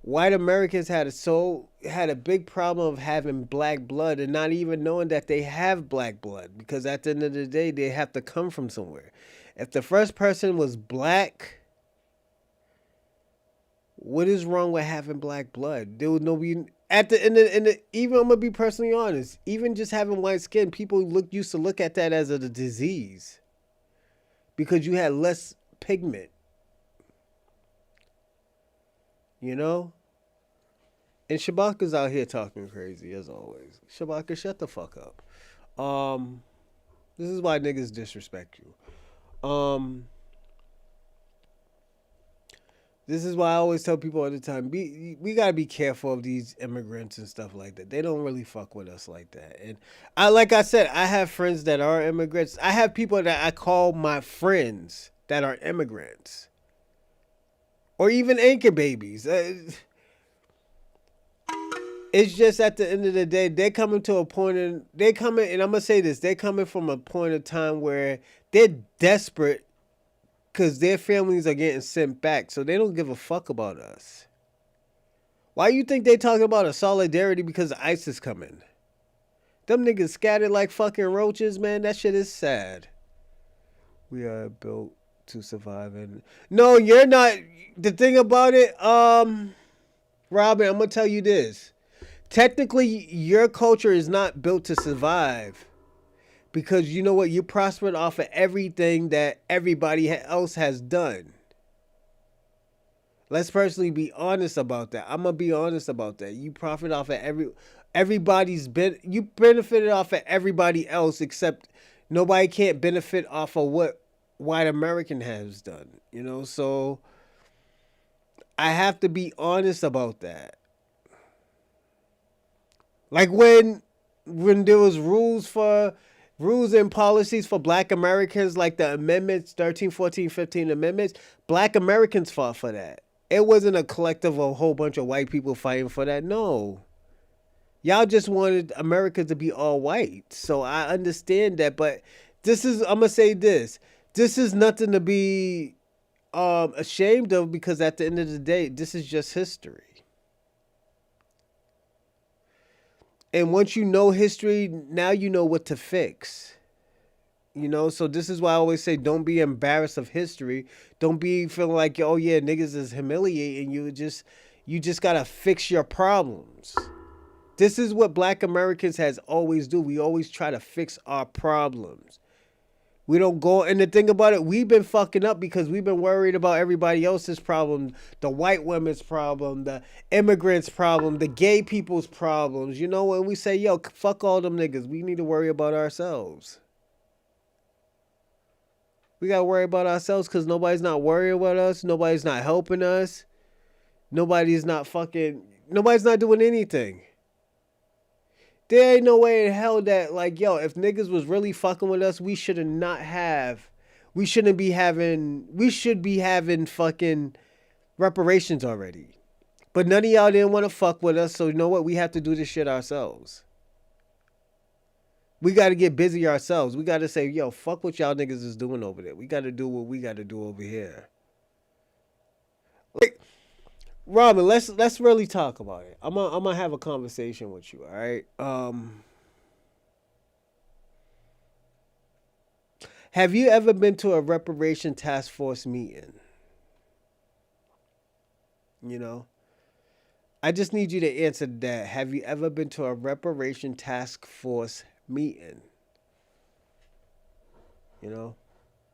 white Americans had a big problem of having black blood and not even knowing that they have black blood, because at the end of the day, they have to come from somewhere. If the first person was black, what is wrong with having black blood? There would no be at the end of even, I'm gonna be personally honest, even just having white skin, people used to look at that as a disease because you had less pigment. You know? And Shabaka's out here talking crazy as always. Shabaka, shut the fuck up. This is why niggas disrespect you. This is why I always tell people all the time, we gotta be careful of these immigrants and stuff like that. They don't really fuck with us like that. And like I said, I have friends that are immigrants. I have people that I call my friends that are immigrants. Or even anchor babies. It's just at the end of the day, they're coming to a point, and I'm gonna say this, they're coming from a point of time where they're desperate because their families are getting sent back, so they don't give a fuck about us. Why you think they talking about a solidarity because ICE is coming? Them niggas scattered like fucking roaches, man. That shit is sad. We are built to survive. And no, you're not. The thing about it, Robin, I'm gonna tell you this. Technically, your culture is not built to survive. Because you know what? You prospered off of everything that everybody else has done. Let's personally be honest about that. I'm going to be honest about that. You profit off of you benefited off of everybody else, except nobody can't benefit off of what white American has done. You know, so I have to be honest about that. Like when there was rules and policies for black Americans, like the amendments, 13, 14, 15 amendments, black Americans fought for that. It wasn't a collective of a whole bunch of white people fighting for that. No. Y'all just wanted America to be all white. So I understand that, but I'm going to say this. This is nothing to be ashamed of, because at the end of the day, this is just history. And once you know history, now you know what to fix. You know, so this is why I always say, don't be embarrassed of history. Don't be feeling like, oh yeah, niggas is humiliating you. You just gotta fix your problems. This is what black Americans has always do. We always try to fix our problems. We don't go, and the thing about it, we've been fucking up because we've been worried about everybody else's problem, the white women's problem, the immigrants' problem, the gay people's problems. You know, when we say, yo, fuck all them niggas, we need to worry about ourselves. We gotta worry about ourselves because nobody's not worrying about us, nobody's not helping us, nobody's not doing anything. There ain't no way in hell that, like, yo, if niggas was really fucking with us, we should be having fucking reparations already. But none of y'all didn't want to fuck with us, so you know what? We have to do this shit ourselves. We got to get busy ourselves. We got to say, yo, fuck what y'all niggas is doing over there. We got to do what we got to do over here. Like, Robin, let's really talk about it. I'm gonna have a conversation with you, all right? Have you ever been to a reparation task force meeting? You know? I just need you to answer that. Have you ever been to a reparation task force meeting? You know?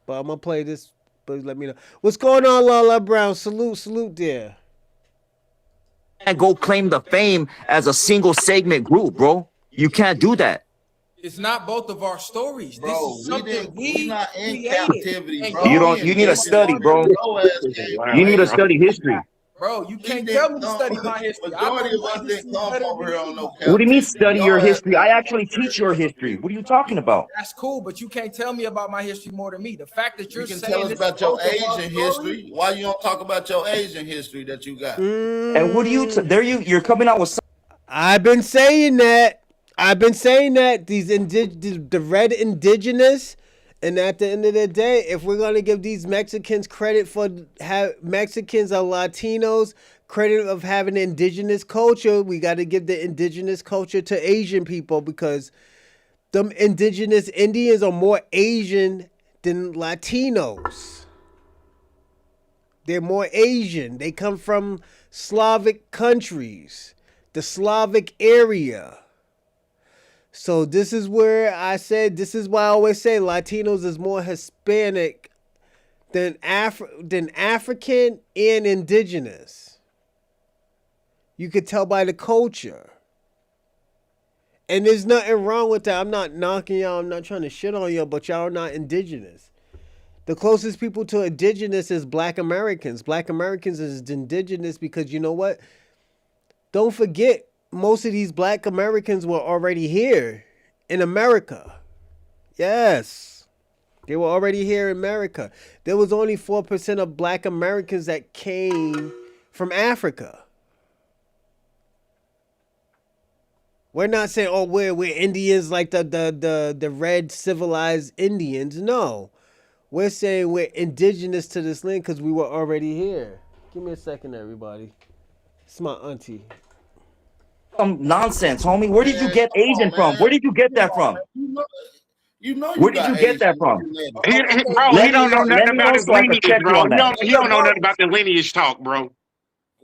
But I'm gonna play this, but let me know. What's going on, Lala Brown? Salute there. Can't go claim the fame as a single segment group, bro. You can't do that. It's not both of our stories. Bro, This is something we not in created. captivity, And bro. You need a study, bro. You need to study history. Bro, you can't tell me to study my history. I know Majority of my us didn't history come better over than here on no anybody. What do you mean captivity. study your Y'all history? I actually teach your history. What are you talking about? That's cool, but you can't tell me about my history more than me. The fact that you're You can saying tell us this about is your both of our Asian stories, history. Why you don't talk about your Asian history that you got? And what do you? You're coming out with. I've been saying that. The red indigenous, and at the end of the day, if we're gonna give these Mexicans credit for Mexicans or Latinos credit of having indigenous culture, we got to give the indigenous culture to Asian people, because them indigenous Indians are more Asian than Latinos. They're more Asian. They come from Slavic countries, the Slavic area. So this is where I said, this is why I always say Latinos is more Hispanic than African and indigenous. You could tell by the culture. And there's nothing wrong with that. I'm not knocking y'all. I'm not trying to shit on y'all, but y'all are not indigenous. The closest people to indigenous is Black Americans. Black Americans is indigenous because you know what? Don't forget, most of these Black Americans were already here in America. Yes. They were already here in America. There was only 4% of Black Americans that came from Africa. We're not saying, oh, we're Indians like the red civilized Indians. No. We're saying we're indigenous to this land because we were already here. Give me a second, everybody. It's my auntie. Nonsense, homie. Where did you get Asian from? Where did you get that from? Where did you get that from? Bro, he don't know nothing about his so I can lineage, check you bro. on that. He don't know nothing about the lineage talk, bro.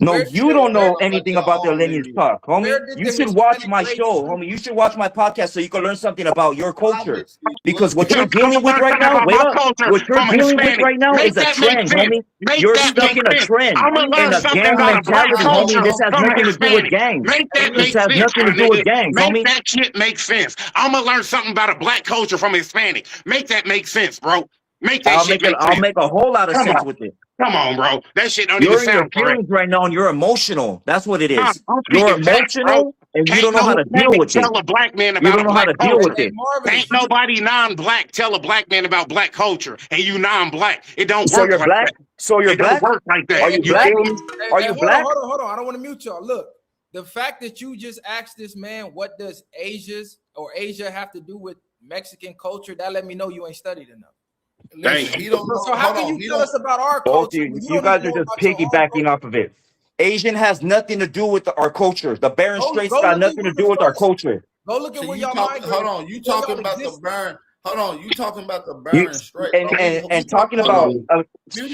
No, you don't know anything about their lineage talk, homie. You should watch my show, homie. You should watch my podcast so you can learn something about your culture. Because what you're dealing with right now, wait up. What you're dealing with right now is a trend, homie. You're stuck in a trend, in a gang mentality, homie. This has nothing to do with gangs. This has nothing to do with gangs, homie. Make that shit make sense. I'm gonna learn something about a Black culture from Hispanic. Make that make sense, bro. Make that shit make sense. I'll make a whole lot of sense with it. Come on, bro. That shit don't You're even in your sound correct. feelings right now, and you're emotional. That's what it is. I'm You're speaking facts, bro. emotional, and you don't know how to deal with it. Tell a Black man You about don't a know how Black to deal culture. with it. Ain't nobody non-Black tell a Black man about Black culture, and you non-Black. It don't So work you're like Black? that. So you're It Black? don't work like that. Are you Black? feel me? Are you Black? Hold on. I don't want to mute y'all. Look, the fact that you just asked this man, what does Asia have to do with Mexican culture? That let me know you ain't studied enough. Listen, he don't know. So how can you tell us about our Both culture? you guys are just piggybacking off of it. Asian has nothing to do with our culture. The Bering Straits got nothing to do with our culture. Go look at So where you y'all talking? Hold on, you talking about the burn? Hold on, you talking about the Bering Strait? And talking about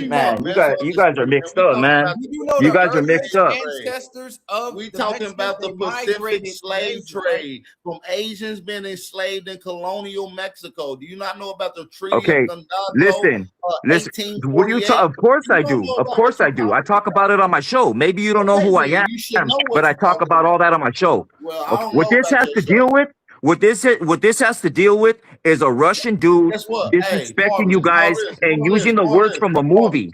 man, you guys are mixed up, man. You guys are mixed up. Ancestors of we talking about the Pacific slave trade from Asians being enslaved in colonial Mexico. Do you not know about the Treaty Okay, of Condado? listen. What do you talk? Of course I do. Of course I do. I talk about it on my show. Maybe you don't know who I am, but I talk about all that on my show. What this has to deal with? What this has to deal with is a Russian dude disrespecting you guys and using the words from a movie.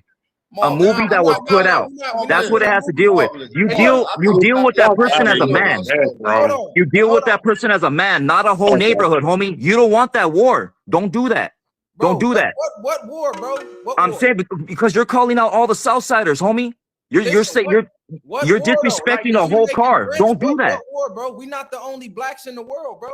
A movie that was put out. That's what it has to deal with. You deal with that person as a man. You deal with that person as a man, not a whole neighborhood, homie. You don't want that war. Don't do that. Don't do that. What war, bro? I'm saying because you're calling out all the Southsiders, homie. You're disrespecting the whole car. Don't do that. What war, bro? We not the only blacks in the world, bro.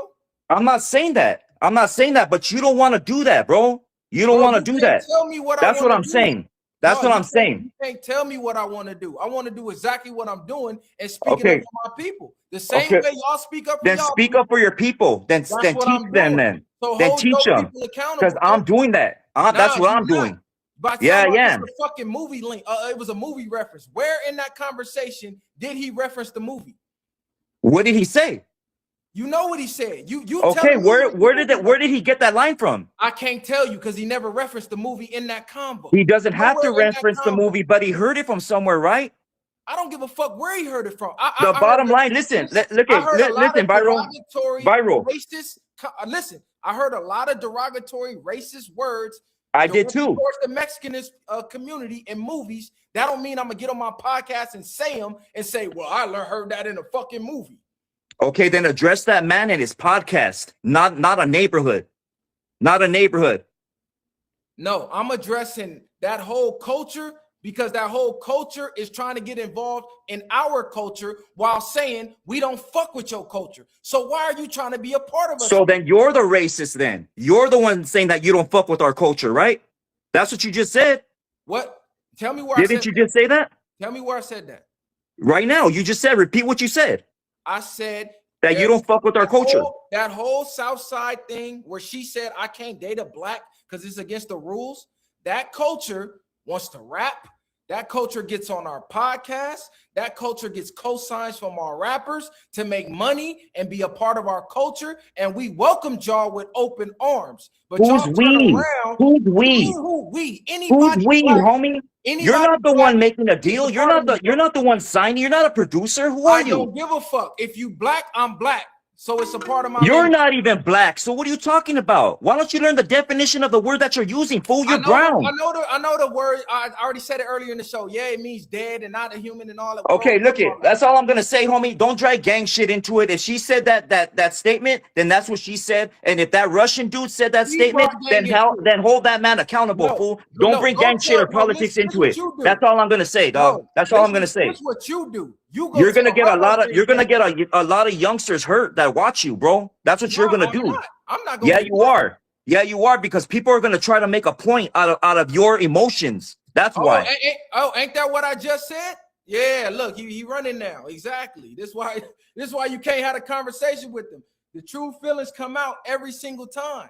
I'm not saying that. But you don't want to do that, bro. You don't want to do that. Tell me what That's what I'm saying. That's what I'm saying. You can't tell me what I want to do. I want to do exactly what I'm doing and speaking up for my people. The same way y'all speak up for then speak up for your people. Then teach them then. So then teach them. Because I'm doing that. That's what I'm doing. Yeah. It was a fucking movie link. It was a movie reference. Where in that conversation did he reference the movie? What did he say? You know what he said. You okay? Where did he get that line from? I can't tell you because he never referenced the movie in that convo. He doesn't have to reference the movie, but he heard it from somewhere, right? I don't give a fuck where he heard it from. The bottom line, listen, listen, Viral. Racist. Listen, I heard a lot of derogatory, racist words. I did too. Towards the Mexican community in movies. That don't mean I'm gonna get on my podcast and say them and say, well, I heard that in a fucking movie. Okay, then address that man in his podcast, not a neighborhood, not a neighborhood. No, I'm addressing that whole culture because that whole culture is trying to get involved in our culture while saying we don't fuck with your culture. So why are you trying to be a part of us? So then you're the racist then. You're the one saying that you don't fuck with our culture, right? That's what you just said. What? Tell me where Didn't you just say that? Tell me where I said that. Right now, you just said, repeat what you said. I said that you don't fuck with our culture. That whole South Side thing where she said, I can't date a black because it's against the rules. That culture wants to rap. That culture gets on our podcast. That culture gets cosigns from our rappers to make money and be a part of our culture. And we welcome y'all with open arms. But who's y'all we? Around, who's we? Who we? Anybody? Who's we, black, homie? You're not the one making a deal. You're not the one signing. You're not a producer. Who are you? I don't give a fuck. If you black, I'm black. So it's a part of my You're not even black. So what are you talking about? Why don't you learn the definition of the word that you're using? Fool, you're brown. I know the word. I already said it earlier in the show. Yeah, it means dead and not a human and all that. Okay, look it. That's all I'm gonna say, homie. Don't drag gang shit into it. If she said that statement, then that's what she said. And if that Russian dude said that statement, then hold that man accountable, fool. Don't bring gang shit or politics into it. That's all I'm gonna say, dog. That's all I'm gonna say. That's what you do. You're gonna get a lot of youngsters hurt that watch you, bro. That's what you're gonna do. I'm not gonna. Yeah, you are. Yeah, you are, because people are gonna try to make a point out of your emotions. That's why. Ain't that what I just said? Yeah, look, he running now. Exactly. This is why you can't have a conversation with them. The true feelings come out every single time.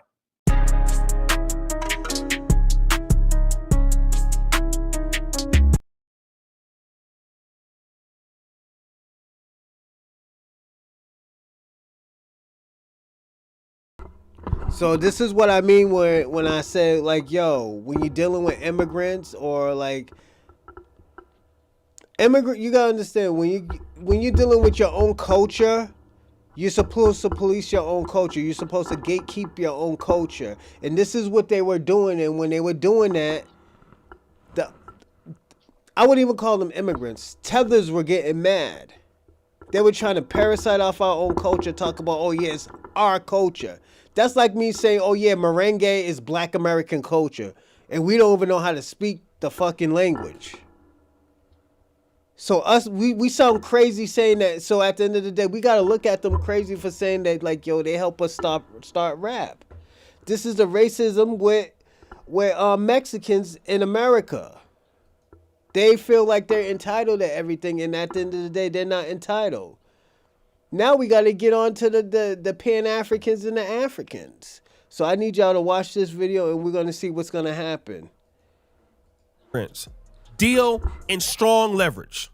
So this is what I mean when I say, like, yo, when you're dealing with immigrants or like you gotta understand when you're dealing with your own culture, you're supposed to police your own culture. You're supposed to gatekeep your own culture, and this is what they were doing. And when they were doing that, I wouldn't even call them immigrants. Tethers were getting mad. They were trying to parasite off our own culture, talk about, oh yeah, it's our culture. That's like me saying, oh yeah, merengue is Black American culture, and we don't even know how to speak the fucking language. So we sound crazy saying that. So at the end of the day, we gotta look at them crazy for saying that, like, yo, they help us start rap. This is the racism with Mexicans in America. They feel like they're entitled to everything, and at the end of the day, they're not entitled. Now we got to get on to the Pan-Africans and the Africans. So I need y'all to watch this video, and we're going to see what's going to happen. Deal in strong leverage.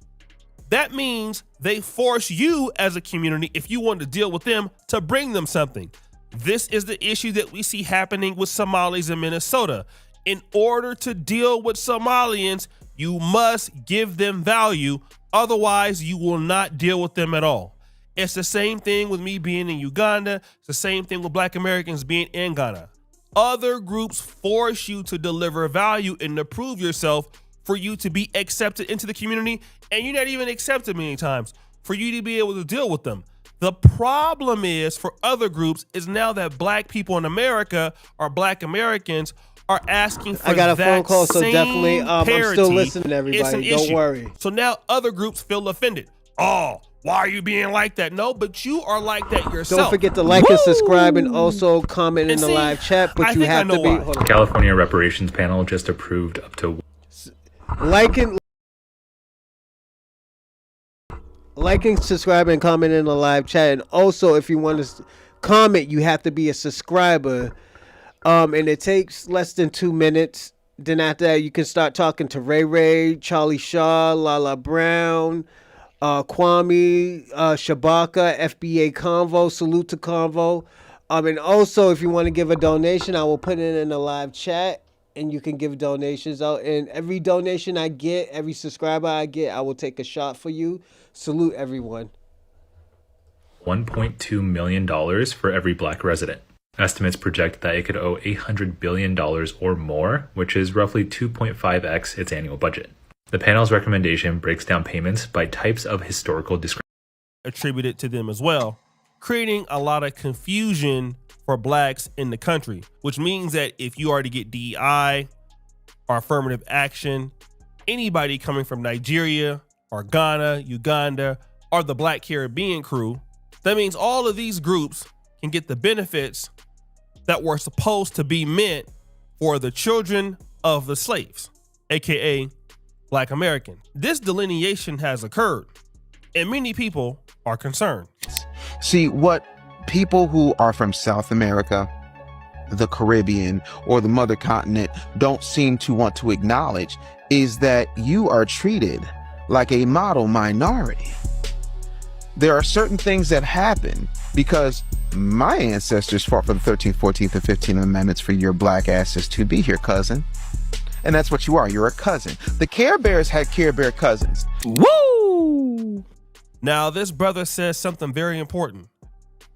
That means they force you as a community, if you want to deal with them, to bring them something. This is the issue that we see happening with Somalis in Minnesota. In order to deal with Somalians, you must give them value. Otherwise, you will not deal with them at all. It's the same thing with me being in Uganda. It's the same thing with Black Americans being in Ghana. Other groups force you to deliver value and to prove yourself for you to be accepted into the community, and you're not even accepted many times, for you to be able to deal with them. The problem is for other groups is now that Black people in America or Black Americans are asking for I got a that phone call, so same definitely I'm parity. still listening, everybody. It's an Don't issue. worry. So now other groups feel offended. Oh, why are you being like that? No, but you are like that yourself. Don't forget to like and subscribe, and also comment in the live chat. But you have to be. Hold on. California reparations panel just approved up to liking, subscribe, and comment in the live chat. And also, if you want to comment, you have to be a subscriber. And it takes less than 2 minutes. Then after that, you can start talking to Ray Ray, Charlie Shaw, Lala Brown, Kwame, Shabaka, FBA Convo, Salute to Convo. And also, if you want to give a donation, I will put it in the live chat. and you can give donations out. And every donation I get, every subscriber I get, I will take a shot for you. Salute everyone. $1.2 million for every black resident. Estimates project that it could owe $800 billion or more, which is roughly 2.5x its annual budget. The panel's recommendation breaks down payments by types of historical discrimination attributed to them as well, creating a lot of confusion for blacks in the country, which means that if you are to get DEI or affirmative action, anybody coming from Nigeria or Ghana, Uganda, or the Black Caribbean crew, that means all of these groups can get the benefits that were supposed to be meant for the children of the slaves, aka Black American. This delineation has occurred, and many people are concerned. See, what people who are from South America, the Caribbean, or the mother continent don't seem to want to acknowledge is that you are treated like a model minority. There are certain things that happen because my ancestors fought for the 13th, 14th, and 15th Amendments for your black asses to be here, cousin. And that's what you are. You're a cousin. The Care Bears had Care Bear cousins. Woo! Now, this brother says something very important.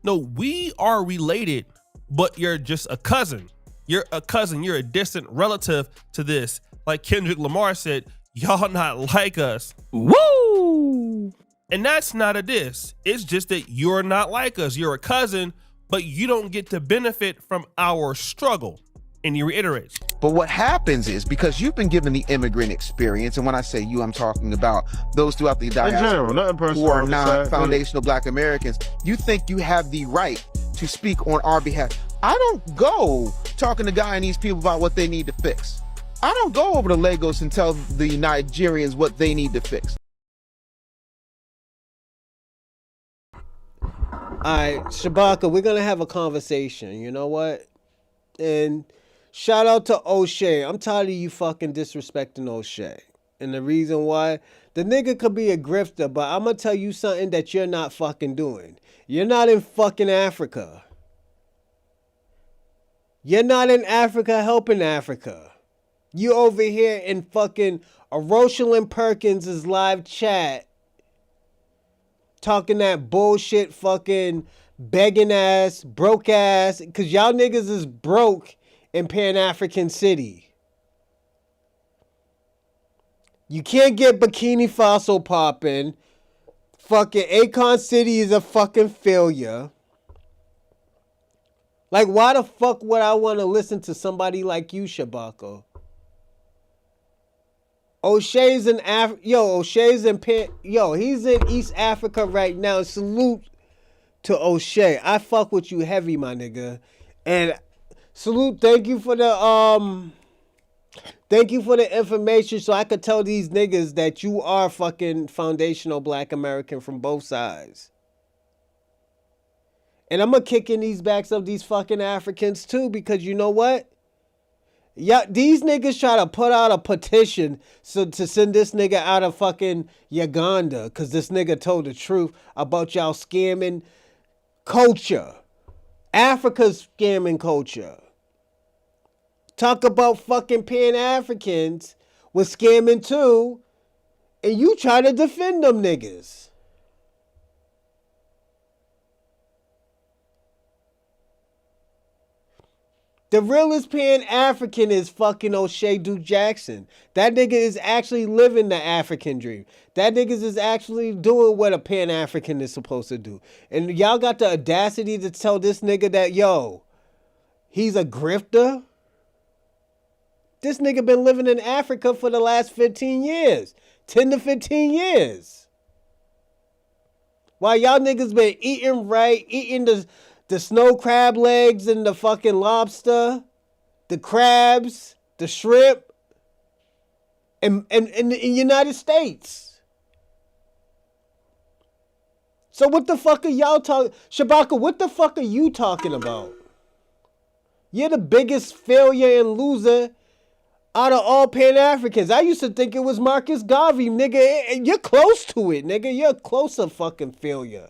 No, we are related, but you're just a cousin. You're a cousin. You're a distant relative to this. Like Kendrick Lamar said, y'all not like us. Woo! And that's not a diss. It's just that you're not like us. You're a cousin, but you don't get to benefit from our struggle. And he reiterates. But what happens is, because you've been given the immigrant experience, and when I say you, I'm talking about those throughout the diaspora who are not foundational black Americans, you think you have the right to speak on our behalf. I don't go talking to Guyanese people about what they need to fix. I don't go over to Lagos and tell the Nigerians what they need to fix. All right, Shabaka, we're going to have a conversation. You know what? And shout out to O'Shea. I'm tired of you fucking disrespecting O'Shea. And the reason why, the nigga could be a grifter, but I'm going to tell you something that you're not fucking doing. You're not in fucking Africa. You're not in Africa helping Africa. You over here in fucking Rosalind Perkins' live chat talking that bullshit fucking begging ass, broke ass, because y'all niggas is broke in Pan-African City. You can't get Bikini Faso popping. Fucking Akon City is a fucking failure. Like, why the fuck would I want to listen to somebody like you, Shabako? O'Shea's in O'Shea's in he's in East Africa right now. Salute to O'Shea. I fuck with you heavy, my nigga. And salute, thank you for the information so I could tell these niggas that you are fucking foundational black American from both sides. And I'm gonna kick in these backs of these fucking Africans too, because you know what? Yeah, these niggas try to put out a petition to send this nigga out of fucking Uganda because this nigga told the truth about y'all scamming culture. Africa's scamming culture. Talk about fucking Pan-Africans was scamming too, and you try to defend them niggas. The realest Pan-African is fucking O'Shea Duke Jackson. That nigga is actually living the African dream. That nigga is actually doing what a Pan-African is supposed to do. And y'all got the audacity to tell this nigga that, yo, he's a grifter? This nigga been living in Africa for the last 15 years. 10 to 15 years. While y'all niggas been eating right, eating the snow crab legs and the fucking lobster, the crabs, the shrimp, in the United States. So what the fuck are y'all talking? Shabaka, what the fuck are you talking about? You're the biggest failure and loser out of all Pan-Africans. I used to think it was Marcus Garvey, nigga. You're close to it, nigga. You're a closer fucking failure.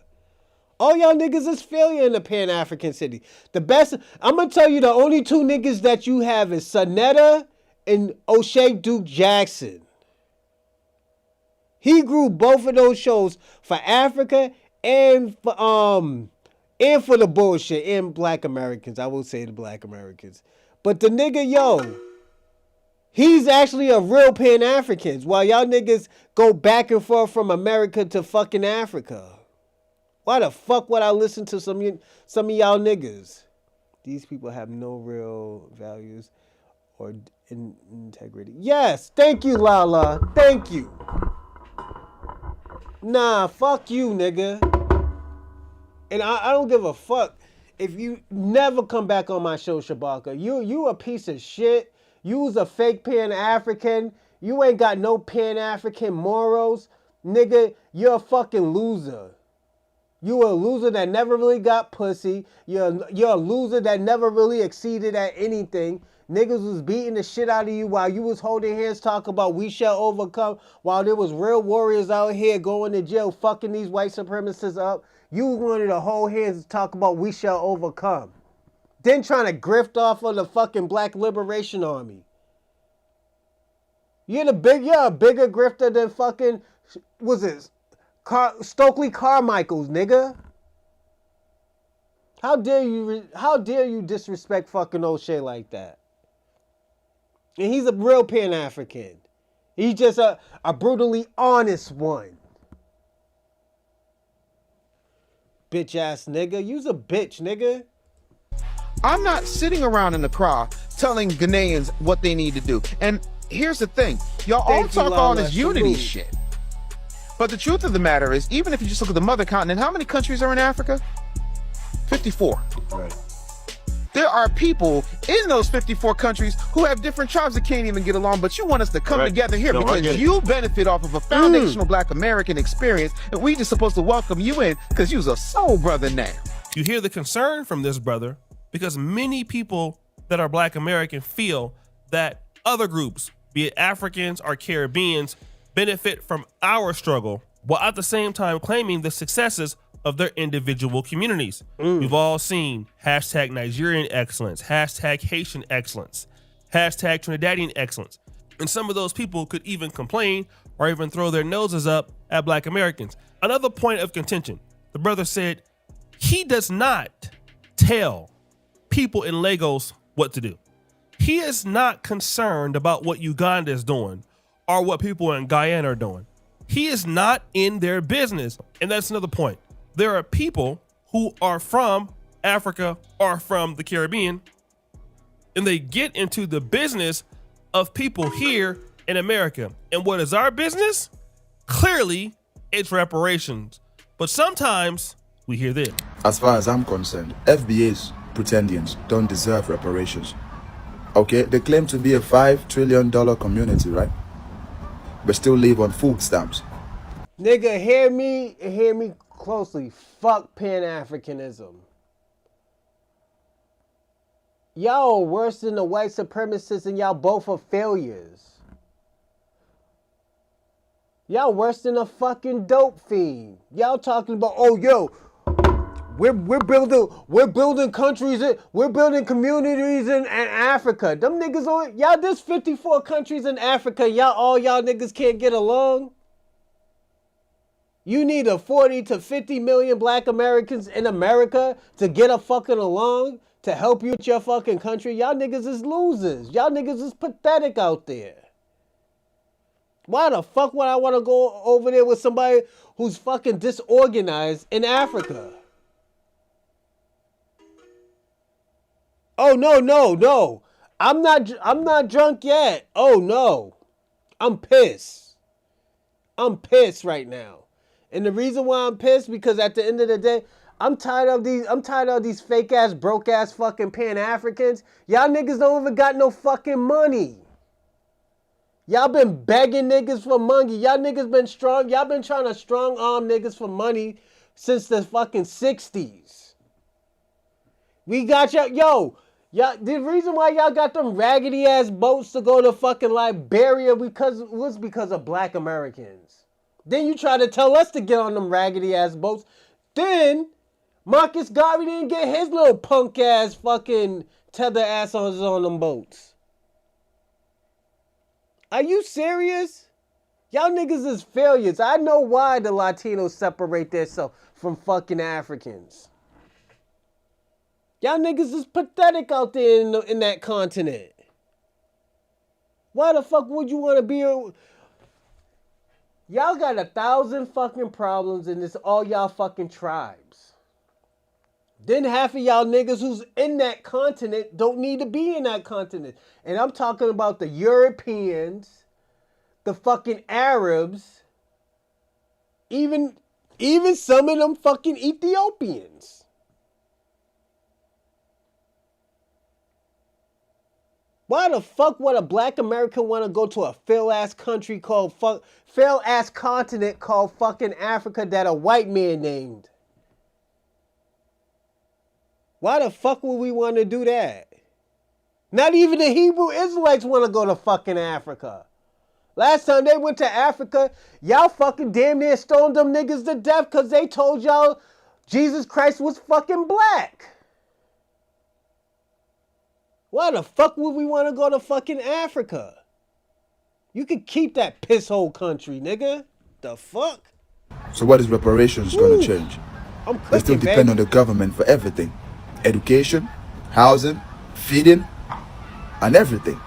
All y'all niggas is failure in the Pan-African City. The best, I'm going to tell you the only two niggas that you have is Sonetta and O'Shea Duke Jackson. He grew both of those shows for Africa and for the bullshit and Black Americans. I will say the Black Americans. But the nigga, yo, he's actually a real Pan-African. While y'all niggas go back and forth from America to fucking Africa. Why the fuck would I listen to some of y'all niggas? These people have no real values or integrity. Yes, thank you, Lala. Thank you. Nah, fuck you, nigga. And I don't give a fuck if you never come back on my show, Shabaka. You a piece of shit. You was a fake Pan-African. You ain't got no Pan-African morals. Nigga, you're a fucking loser. You a loser that never really got pussy. You're a loser that never really exceeded at anything. Niggas was beating the shit out of you while you was holding hands talking about we shall overcome, while there was real warriors out here going to jail fucking these white supremacists up. You wanted to hold hands and talk about we shall overcome. Then trying to grift off of the fucking Black Liberation Army. You're a bigger grifter than fucking, what's this? Stokely Carmichael's, nigga. How dare you disrespect fucking O'Shea like that? And he's a real Pan-African. He's just a brutally honest one. Bitch ass nigga. You's a bitch, nigga. I'm not sitting around in the crowd telling Ghanaians what they need to do. And here's the thing. Y'all all talk all this unity shit. But the truth of the matter is, even if you just look at the mother continent, how many countries are in Africa? 54. Right. There are people in those 54 countries who have different tribes that can't even get along, but you want us to come together here because you benefit off of a foundational Black American experience, and we just supposed to welcome you in because you's a soul brother now. You hear the concern from this brother because many people that are Black American feel that other groups, be it Africans or Caribbeans, benefit from our struggle while at the same time claiming the successes of their individual communities. We've all seen hashtag Nigerian excellence, hashtag Haitian excellence, hashtag Trinidadian excellence. And some of those people could even complain or even throw their noses up at Black Americans. Another point of contention, the brother said he does not tell people in Lagos what to do. He is not concerned about what Uganda is doing or what people in Guyana are doing. He is not in their business. And that's another point. There are people who are from Africa or from the Caribbean, and they get into the business of people here in America. And what is our business? Clearly, it's reparations. But sometimes we hear this. As far as I'm concerned, FBA's pretendians don't deserve reparations. Okay, they claim to be a $5 trillion community, right? But still live on food stamps. Nigga, hear me closely. Fuck Pan-Africanism. Y'all are worse than the white supremacists and y'all both are failures. Y'all worse than a fucking dope fiend. Y'all talking about, oh yo, we're building countries, we're building communities in Africa. Them niggas on y'all, there's 54 countries in Africa. All y'all niggas can't get along. You need a 40 to 50 million Black Americans in America to get a fucking along, to help you with your fucking country. Y'all niggas is losers. Y'all niggas is pathetic out there. Why the fuck would I want to go over there with somebody who's fucking disorganized in Africa? Oh, no. I'm not drunk yet. Oh, no. I'm pissed. I'm pissed right now. And the reason why I'm pissed, because at the end of the day, I'm tired of these fake ass, broke ass fucking Pan-Africans. Y'all niggas don't even got no fucking money. Y'all been begging niggas for money. Y'all niggas been strong. Y'all been trying to strong arm niggas for money since the fucking 60s. We got y'all, the reason why y'all got them raggedy ass boats to go to fucking Liberia was because of Black Americans. Then you try to tell us to get on them raggedy ass boats. Then Marcus Garvey didn't get his little punk ass fucking tether ass on them boats. Are you serious? Y'all niggas is failures. I know why the Latinos separate themselves from fucking Africans. Y'all niggas is pathetic out there in that continent. Why the fuck would you want to be Y'all got 1,000 fucking problems and it's all y'all fucking tribes. Then half of y'all niggas who's in that continent don't need to be in that continent. And I'm talking about the Europeans, the fucking Arabs, even some of them fucking Ethiopians. Why the fuck would a black American want to go to a fail-ass country called fail-ass continent called fucking Africa that a white man named? Why the fuck would we want to do that? Not even the Hebrew Israelites want to go to fucking Africa. Last time they went to Africa, y'all fucking damn near stoned them niggas to death because they told y'all Jesus Christ was fucking black. Why the fuck would we want to go to fucking Africa? You could keep that pisshole country, nigga. The fuck? So what is reparations going to change? They still depend on the government for everything. Education, housing, feeding, and everything.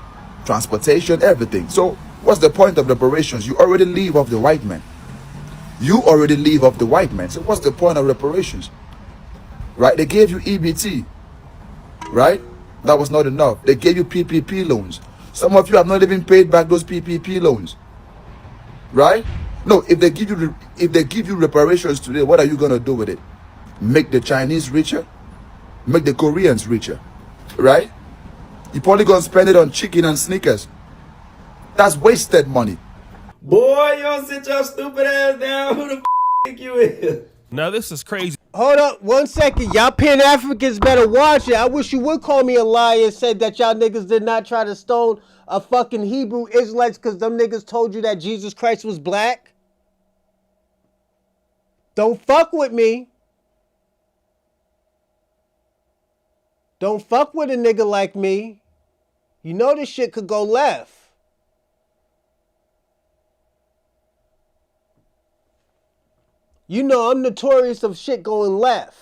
Transportation, everything. So what's the point of reparations? You already live off the white man. You already live off the white man. So what's the point of reparations? Right? They gave you EBT. Right? That was not enough. They gave you PPP loans. Some of you have not even paid back those PPP loans. Right? No, if they give you reparations today, what are you going to do with it? Make the Chinese richer? Make the Koreans richer? Right? You're probably going to spend it on chicken and sneakers. That's wasted money. Boy, you don't sit your stupid ass down. Who the f*** think you is? Now this is crazy. Hold up 1 second. Y'all Pan-Africans better watch it. I wish you would call me a liar and said that y'all niggas did not try to stone a fucking Hebrew Israelites because them niggas told you that Jesus Christ was black. Don't fuck with me. Don't fuck with a nigga like me. You know this shit could go left. You know I'm notorious of shit going left.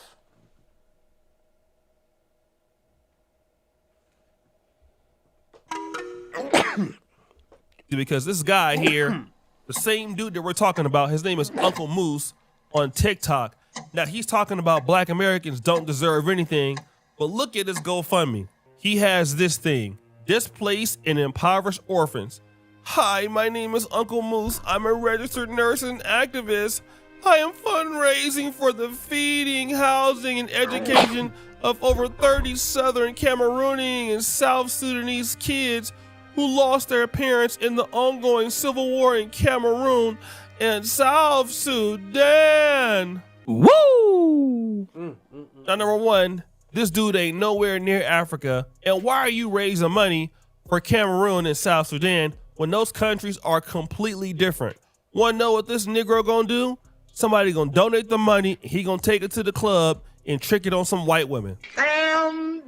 Because this guy here, the same dude that we're talking about, his name is Uncle Moose on TikTok. Now he's talking about black Americans don't deserve anything, but look at his GoFundMe. He has this thing, displaced and impoverished orphans. Hi, my name is Uncle Moose. I'm a registered nurse and activist. I am fundraising for the feeding, housing, and education of over 30 Southern Cameroonian and South Sudanese kids who lost their parents in the ongoing civil war in Cameroon and South Sudan. Woo! Now, number one, this dude ain't nowhere near Africa. And why are you raising money for Cameroon and South Sudan when those countries are completely different? Wanna know what this Negro gonna do? Somebody gonna donate the money, he gonna take it to the club and trick it on some white women. Damn.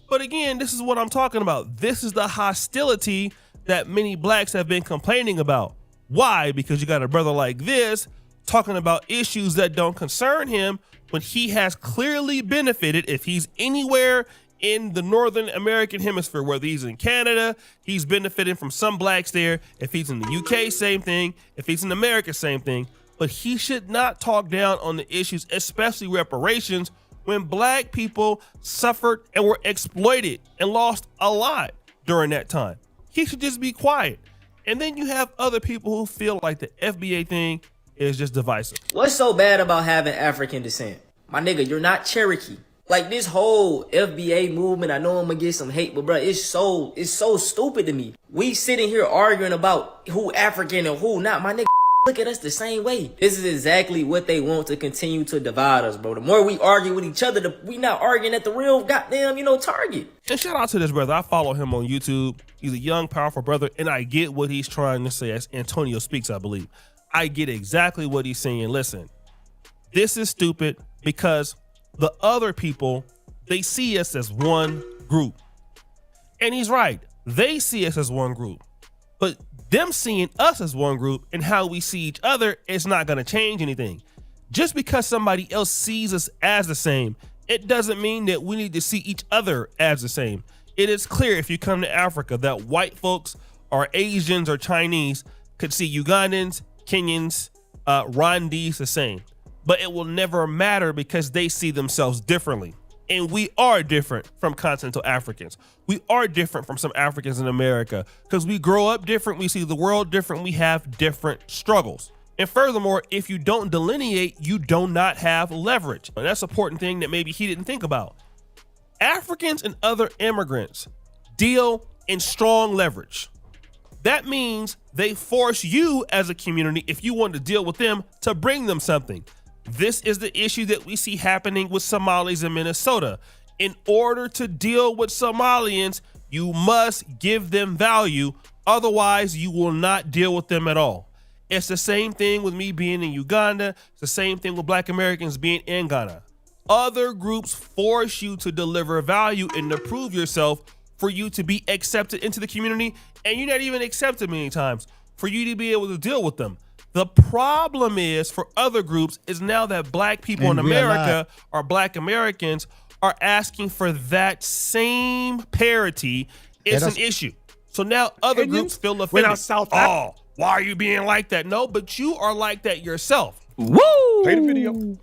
But again, this is what I'm talking about. This is the hostility that many blacks have been complaining about. Why? Because you got a brother like this talking about issues that don't concern him when he has clearly benefited. If he's anywhere in the Northern American hemisphere, whether he's in Canada, he's benefiting from some blacks there. If he's in the UK, same thing. If he's in America, same thing. But he should not talk down on the issues, especially reparations, when black people suffered and were exploited and lost a lot during that time. He should just be quiet. And then you have other people who feel like the FBA thing is just divisive. What's so bad about having African descent? My nigga, you're not Cherokee. Like this whole FBA movement, I know I'm gonna get some hate, but bro, it's so stupid to me. We sitting here arguing about who African and who not. My nigga, look at us the same way. This is exactly what they want to continue to divide us, bro. The more we argue with each other, we not arguing at the real goddamn, target. And shout out to this brother. I follow him on YouTube. He's a young, powerful brother, and I get what he's trying to say. As Antonio Speaks, I believe. I get exactly what he's saying. Listen, this is stupid because the other people, they see us as one group. And he's right. They see us as one group, but them seeing us as one group and how we see each other is not going to change anything. Just because somebody else sees us as the same, it doesn't mean that we need to see each other as the same. It is clear if you come to Africa that white folks or Asians or Chinese could see Ugandans, Kenyans, Rwandese the same, but it will never matter because they see themselves differently. And we are different from continental Africans. We are different from some Africans in America because we grow up different. We see the world different. We have different struggles. And furthermore, if you don't delineate, you do not have leverage. And that's an important thing that maybe he didn't think about. Africans and other immigrants deal in strong leverage. That means they force you as a community, if you want to deal with them, to bring them something. This is the issue that we see happening with Somalis in Minnesota. In order to deal with Somalians, you must give them value. Otherwise, you will not deal with them at all. It's the same thing with me being in Uganda. It's the same thing with Black Americans being in Ghana. Other groups force you to deliver value and to prove yourself for you to be accepted into the community, and you're not even accepted many times, for you to be able to deal with them. The problem is for other groups is now that Black people in America or Black Americans are asking for that same parity. It's an issue. So now other groups feel offended. Oh, why are you being like that? No, but you are like that yourself. Woo! Play the video.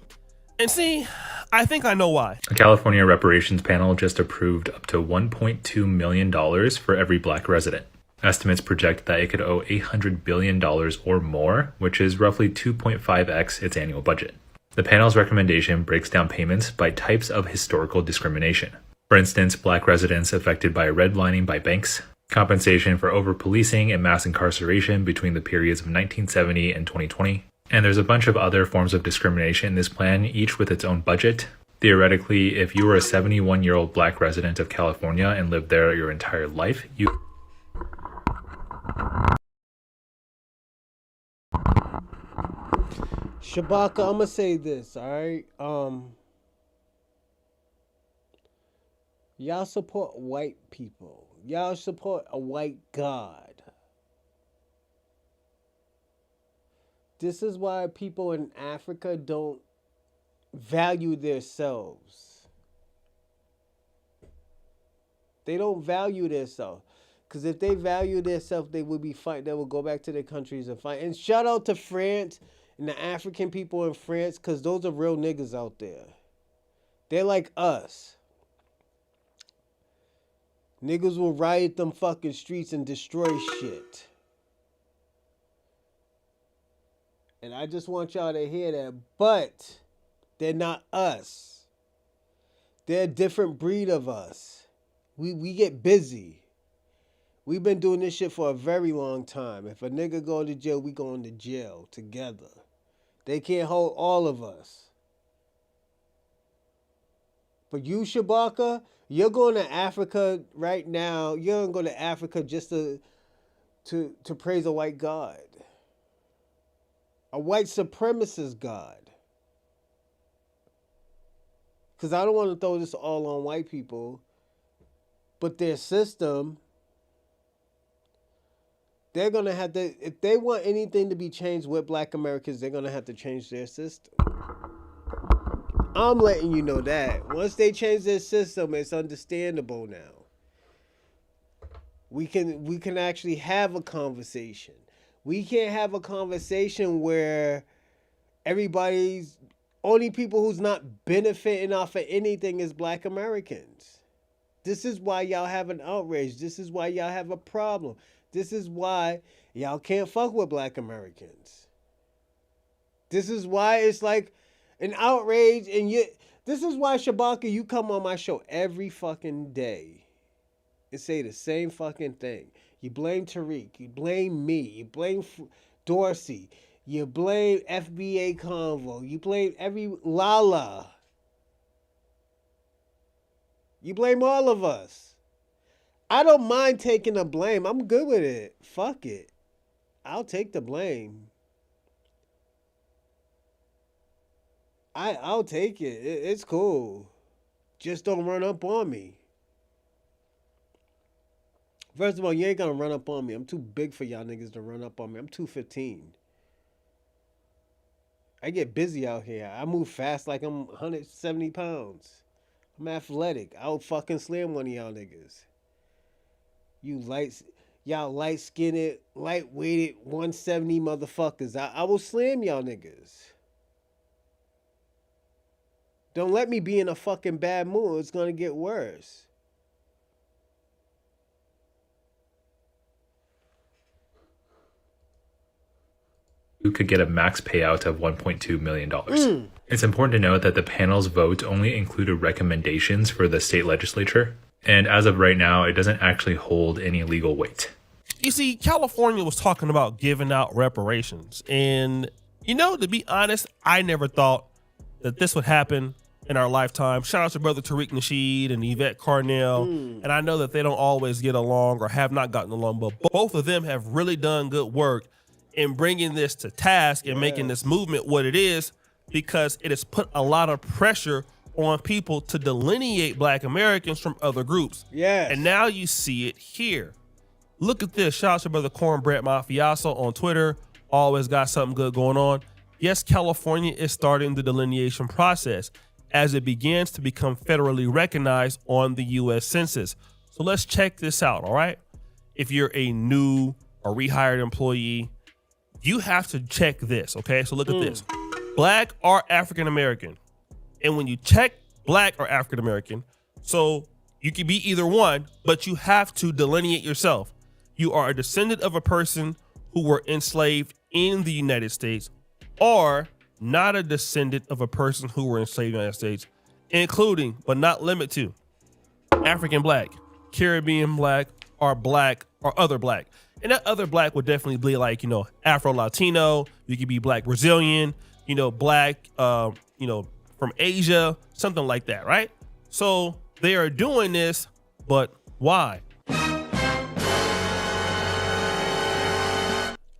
And see, I think I know why. A California reparations panel just approved up to $1.2 million for every Black resident. Estimates project that it could owe $800 billion or more, which is roughly 2.5x its annual budget. The panel's recommendation breaks down payments by types of historical discrimination. For instance, Black residents affected by redlining by banks, compensation for over-policing and mass incarceration between the periods of 1970 and 2020, and there's a bunch of other forms of discrimination in this plan, each with its own budget. Theoretically, if you were a 71-year-old Black resident of California and lived there your entire life, you... Shabaka, I'm gonna say this, all right? Y'all support white people. Y'all support a white God. This is why people in Africa don't value themselves. They don't value themselves. Because if they value themselves, they would be fight. They will go back to their countries and fight. And shout out to France and the African people in France, because those are real niggas out there. They're like us. Niggas will riot them fucking streets and destroy shit. And I just want y'all to hear that. But they're not us. They're a different breed of us. We get busy. We've been doing this shit for a very long time. If a nigga go to jail, we going to jail together. They can't hold all of us. But you, Shabaka, you're going to Africa right now. You're going to go to Africa just to praise a white God. A white supremacist God. Because I don't want to throw this all on white people. But their system... They're going to have to, if they want anything to be changed with Black Americans, they're going to have to change their system. I'm letting you know that. Once they change their system, it's understandable now. We can actually have a conversation. We can't have a conversation where everybody's, only people who's not benefiting off of anything is Black Americans. This is why y'all have an outrage. This is why y'all have a problem. This is why y'all can't fuck with Black Americans. This is why it's like an outrage, and this is why, Shabaka, you come on my show every fucking day and say the same fucking thing. You blame Tariq, you blame me, you blame Dorsey, you blame FBA Convo, you blame Lala. You blame all of us. I don't mind taking the blame. I'm good with it. Fuck it. I'll take the blame. I'll take it. It's cool. Just don't run up on me. First of all, you ain't gonna run up on me. I'm too big for y'all niggas to run up on me. I'm 215. I get busy out here. I move fast like I'm 170 pounds. I'm athletic. I'll fucking slam one of y'all niggas. Y'all light skinned, light weighted 170 motherfuckers. I will slam y'all niggas. Don't let me be in a fucking bad mood. It's gonna get worse. Who could get a max payout of $1.2 million. It's important to note that the panel's vote only included recommendations for the state legislature, and as of right now, it doesn't actually hold any legal weight. You see, California was talking about giving out reparations, and to be honest, I never thought that this would happen in our lifetime. Shout out to brother Tariq Nasheed and Yvette Carnell, and I know that they don't always get along or have not gotten along, but both of them have really done good work in bringing this to task and making this movement what it is, because it has put a lot of pressure on people to delineate Black Americans from other groups. Yes. And now you see it here. Look at this. Shout out to brother Cornbread Mafioso on Twitter. Always got something good going on. Yes, California is starting the delineation process as it begins to become federally recognized on the U.S. Census. So let's check this out, all right? If you're a new or rehired employee, you have to check this, okay? So look at this. Black or African American. And when you check Black or African American, so you can be either one, but you have to delineate yourself. You are a descendant of a person who were enslaved in the United States, or not a descendant of a person who were enslaved in the United States, including, but not limited to, African Black, Caribbean Black, or other Black. And that other Black would definitely be like, Afro-Latino. You could be Black Brazilian, Black, from Asia, something like that, right? So they are doing this, but why?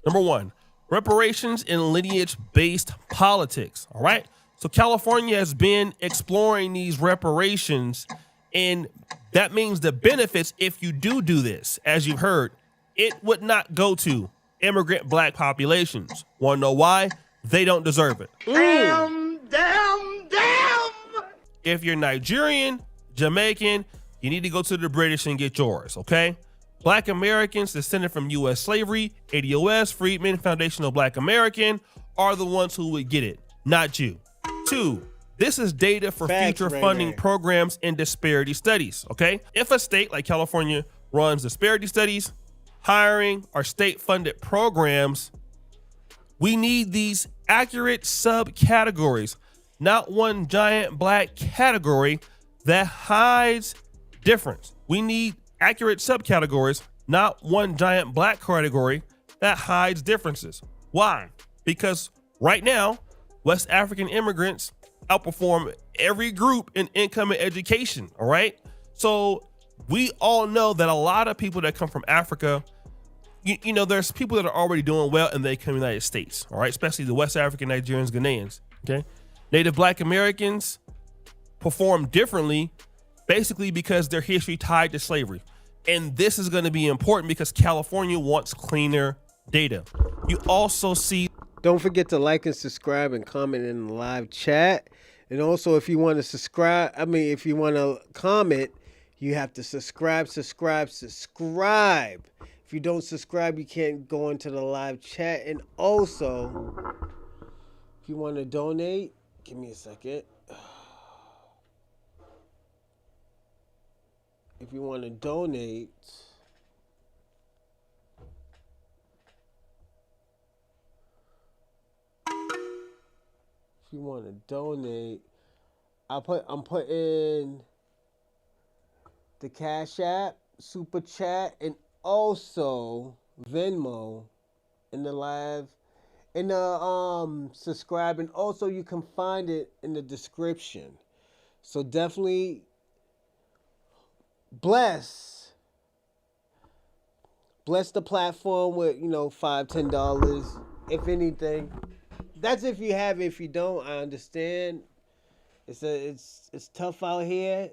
Number one, reparations and lineage-based politics, all right? So California has been exploring these reparations, and that means the benefits, if you do this, as you've heard, it would not go to immigrant Black populations. Want to know why? They don't deserve it. Damn. If you're Nigerian, Jamaican, you need to go to the British and get yours, okay? Black Americans descended from U.S. slavery, ADOS, Freedmen, Foundational Black American, are the ones who would get it, not you. 2, this is data for future funding programs and disparity studies, okay? If a state like California runs disparity studies, hiring, or state-funded programs, we need these accurate subcategories, not one giant Black category that hides difference. We need accurate subcategories, not one giant Black category that hides differences. Why? Because right now, West African immigrants outperform every group in income and education, all right? So we all know that a lot of people that come from Africa, there's people that are already doing well and they come to the United States, all right? Especially the West African, Nigerians, Ghanaians, okay? Native Black Americans perform differently, basically because their history tied to slavery. And this is going to be important because California wants cleaner data. You also see... Don't forget to like and subscribe and comment in the live chat. And also, if you want to if you want to comment, you have to subscribe. If you don't subscribe, you can't go into the live chat. And also, if you want to donate, give me a second. If you want to donate, I'm putting the Cash App, Super Chat, and also Venmo in the live, in the subscribe, and also you can find it in the description. So definitely bless the platform with $5-10, if anything. That's if you have it. If you don't, I understand. It's tough out here.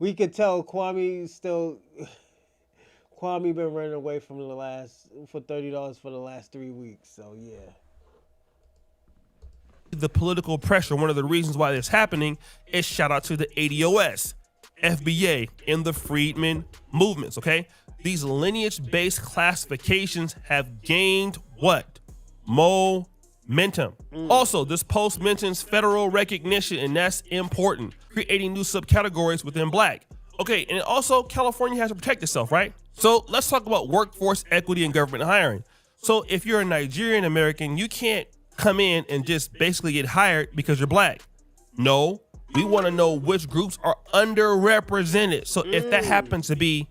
We could tell Kwame still Kwame been running away from for $30 for the last 3 weeks. So yeah. The political pressure. One of the reasons why this is happening is shout out to the ADOS, FBA, and the freedmen movements. Okay, these lineage-based classifications have gained what? Momentum. Also, this post mentions federal recognition, and that's important, creating new subcategories within Black. Okay, and also California has to protect itself, right? So let's talk about workforce equity and government hiring. So if you're a Nigerian American, you can't come in and just basically get hired because you're Black. No, we want to know which groups are underrepresented. So if that happens to be,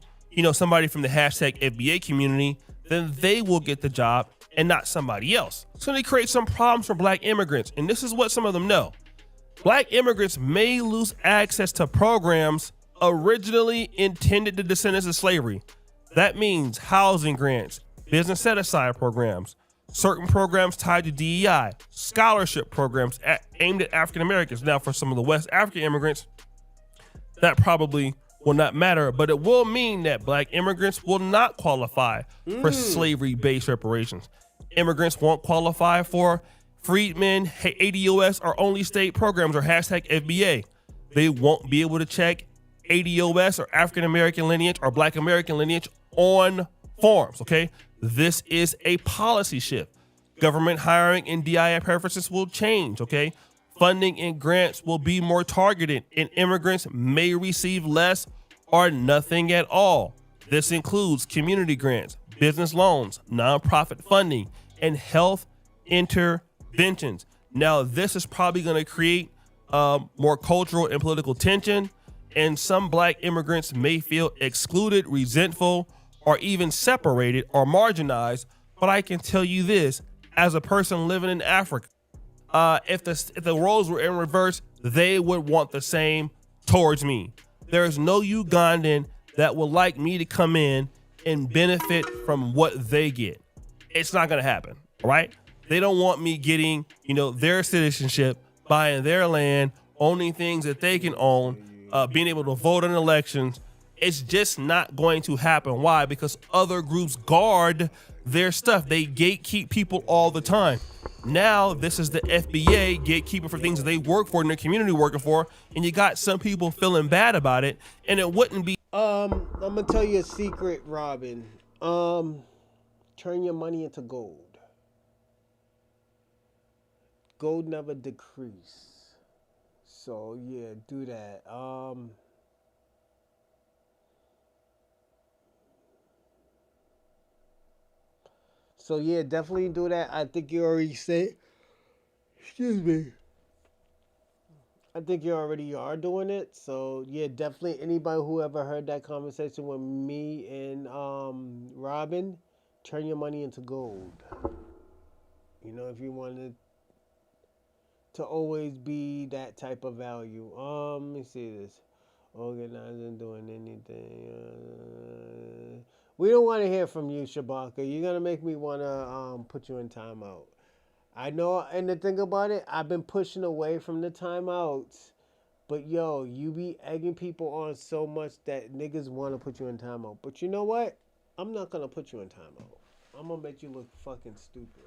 somebody from the hashtag FBA community, then they will get the job and not somebody else. So they create some problems for Black immigrants. And this is what some of them know. Black immigrants may lose access to programs originally intended to descendants of slavery. That means housing grants, business set-aside programs, certain programs tied to DEI, scholarship programs aimed at African Americans. Now, for some of the West African immigrants, that probably will not matter, but it will mean that Black immigrants will not qualify for slavery-based reparations. Immigrants won't qualify for freedmen, ADOS, or only state programs, or hashtag FBA. They won't be able to check ADOS or African American lineage or Black American lineage on forms. Okay, this is a policy shift. Government hiring and DI preferences will change. Okay, funding and grants will be more targeted, and immigrants may receive less or nothing at all. This includes community grants, business loans, nonprofit funding, and health interventions. Now, this is probably going to create more cultural and political tension, and some Black immigrants may feel excluded, resentful, or even separated or marginalized. But I can tell you this, as a person living in Africa, if the roles were in reverse, they would want the same towards me. There is no Ugandan that would like me to come in and benefit from what they get. It's not going to happen, all right? They don't want me getting, their citizenship, buying their land, owning things that they can own, being able to vote in elections. It's just not going to happen. Why? Because other groups guard their stuff. They gatekeep people all the time. Now, this is the FBA gatekeeping for things that they work for and their community working for, and you got some people feeling bad about it, and it wouldn't be. I'm gonna tell you a secret, Robin. Turn your money into gold. Gold never decrease. So yeah, do that. So yeah, definitely do that. I think you already said. Excuse me. I think you already are doing it. So yeah, definitely anybody who ever heard that conversation with me and Robin, turn your money into gold. If you wanted to always be that type of value. Let me see this. Organizing, doing anything. We don't want to hear from you, Shabaka. You're going to make me want to put you in timeout. I know, and the thing about it, I've been pushing away from the timeouts. But, yo, you be egging people on so much that niggas want to put you in timeout. But you know what? I'm not going to put you in timeout. I'm going to make you look fucking stupid.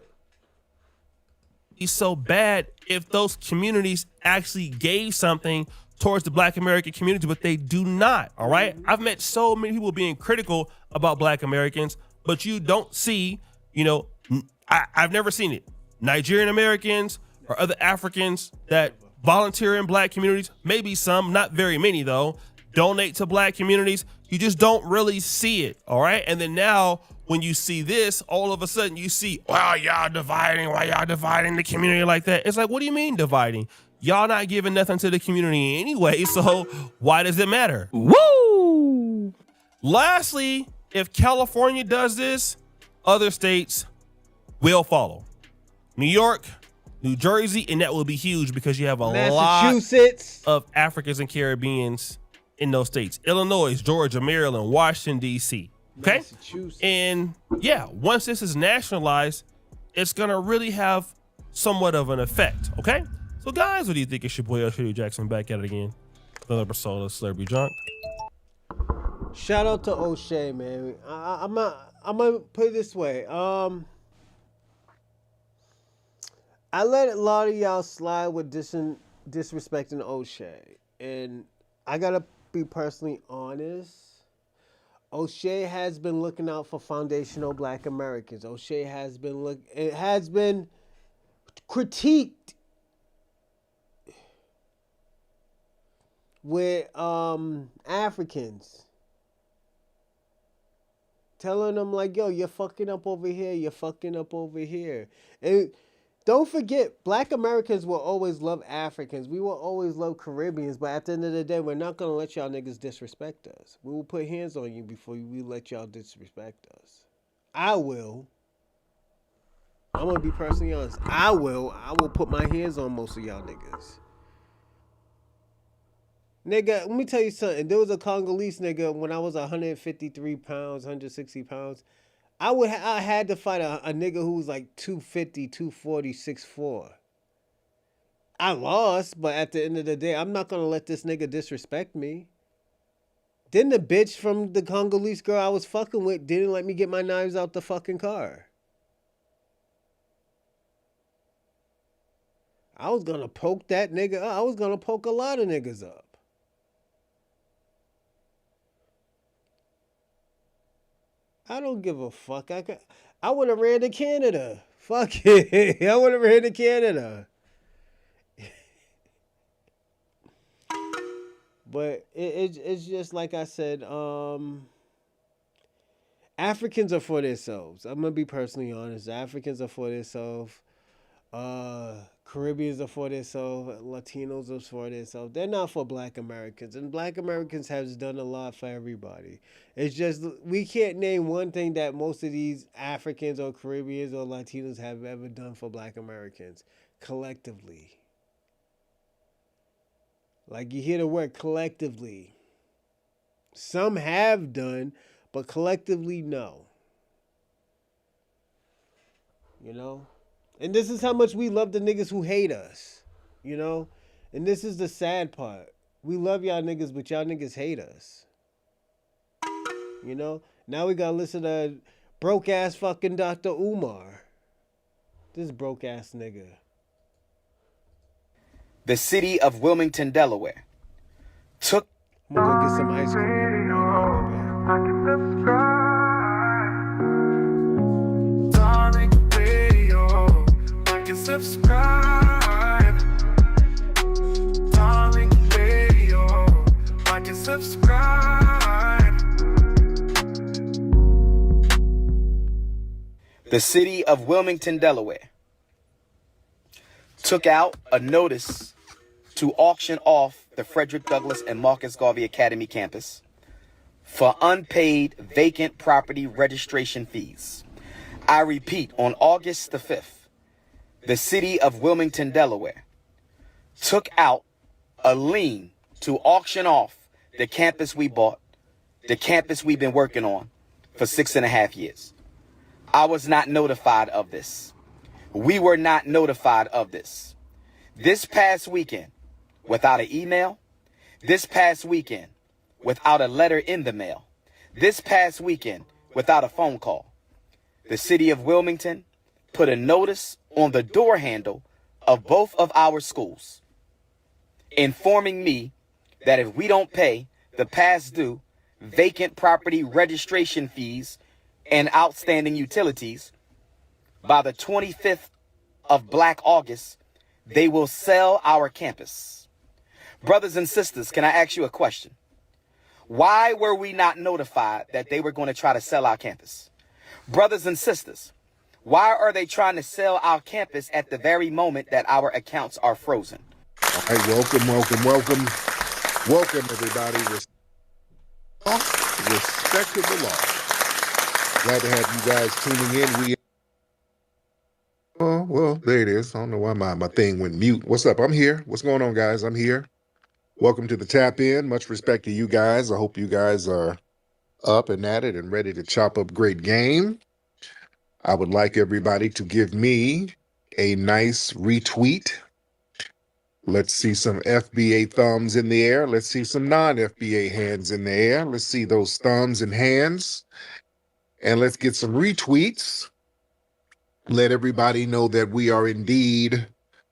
Be so bad if those communities actually gave something towards the Black American community, but they do not. All right. I've met so many people being critical about Black Americans, but you don't see, I've never seen it. Nigerian Americans or other Africans that volunteer in Black communities, maybe some, not very many though, donate to Black communities. You just don't really see it. All right. And then now when you see this, all of a sudden you see, wow, y'all dividing. Why y'all dividing the community like that? It's like, what do you mean dividing? Y'all not giving nothing to the community anyway, so why does it matter? Woo! Lastly, if California does this, other states will follow. New York, New Jersey, and that will be huge because you have a lot of Africans and Caribbeans in those states. Illinois, Georgia, Maryland, Washington, D.C. Okay? And yeah, once this is nationalized, it's going to really have somewhat of an effect. Okay? So guys, what do you think? It's your boy Shady Jackson back at it again. Another episode of Celebrity Drunk. Shout out to O'Shea, man. I'm gonna put it this way. I let a lot of y'all slide with disrespecting O'Shea, and I gotta be personally honest. O'Shea has been looking out for foundational Black Americans. O'Shea has been critiqued with Africans, telling them like, yo, you're fucking up over here, you're fucking up over here. And don't forget, Black Americans will always love Africans. We will always love Caribbeans, but at the end of the day, we're not gonna let y'all niggas disrespect us. We will put hands on you before we let y'all disrespect us. I will. I'm gonna be personally honest. I will put my hands on most of y'all niggas. Nigga, let me tell you something. There was a Congolese nigga when I was 153 pounds, 160 pounds. I had to fight a nigga who was like 250, 240, 6'4". I lost, but at the end of the day, I'm not going to let this nigga disrespect me. Then the bitch from the Congolese girl I was fucking with didn't let me get my knives out the fucking car. I was going to poke that nigga up. I was going to poke a lot of niggas up. I don't give a fuck. I would have ran to Canada. Fuck it. I would have ran to Canada. But it's just like I said, Africans are for themselves. I'm going to be personally honest. Africans are for themselves. Caribbeans are for themselves. Latinos are for themselves. They're not for Black Americans. And Black Americans has done a lot for everybody. It's just we can't name one thing that most of these Africans or Caribbeans or Latinos have ever done for Black Americans collectively. Like you hear the word collectively. Some have done, but collectively, no. You know? And this is how much we love the niggas who hate us, you know? And this is the sad part. We love y'all niggas, but y'all niggas hate us. You know? Now we gotta listen to broke ass fucking Dr. Umar. This broke ass nigga. The city of Wilmington, Delaware, took. I'm gonna go get some ice cream. Subscribe, darling radio, like and subscribe. The city of Wilmington, Delaware, took out a notice to auction off the Frederick Douglass and Marcus Garvey Academy campus for unpaid vacant property registration fees. I repeat, on August the 5th, the city of Wilmington, Delaware, took out a lien to auction off the campus we bought, the campus we've been working on for 6.5 years. I was not notified of this. We were not notified of this. This past weekend, without an email, this past weekend, without a letter in the mail, this past weekend, without a phone call, the city of Wilmington put a notice on the door handle of both of our schools, informing me that if we don't pay the past due vacant property registration fees and outstanding utilities by the 25th of Black August, they will sell our campus. Brothers and sisters, can I ask you a question? Why were we not notified that they were going to try to sell our campus? Brothers and sisters, why are they trying to sell our campus at the very moment that our accounts are frozen? All right, welcome, everybody. Respect to the law. Glad to have you guys tuning in. Well, there it is. I don't know why my thing went mute. What's up? I'm here. What's going on, guys? I'm here. Welcome to the Tap In. Much respect to you guys. I hope you guys are up and at it and ready to chop up great game. I would like everybody to give me a nice retweet Let's see some FBA thumbs in the air. Let's see some non-FBA hands in the air. Let's see those thumbs and hands. And let's get some retweets. Let everybody know that we are indeed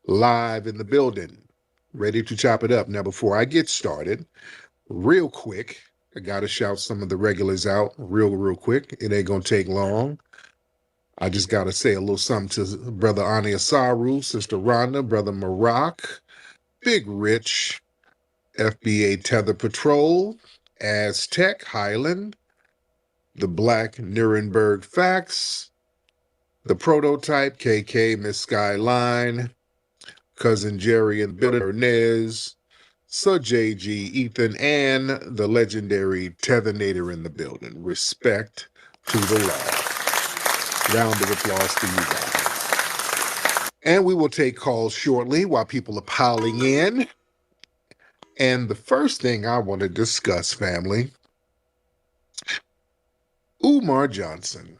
live in the building, ready to chop it up. Now, before I get started, real quick, I got to shout some of the regulars out real quick. It ain't going to take long. I just got to say a little something to Brother Ani Asaru, Sister Rhonda, Brother Marak, Big Rich, FBA Tether Patrol, Aztec, Highland, the Black Nuremberg Facts, the Prototype, KK, Miss Skyline, Cousin Jerry and Bill Hernandez, Sir JG, Ethan, and the legendary Tethernnator in the building. Respect to the law. Round of applause to you guys. And we will take calls shortly while people are piling in. And the first thing I want to discuss, family, Umar Johnson.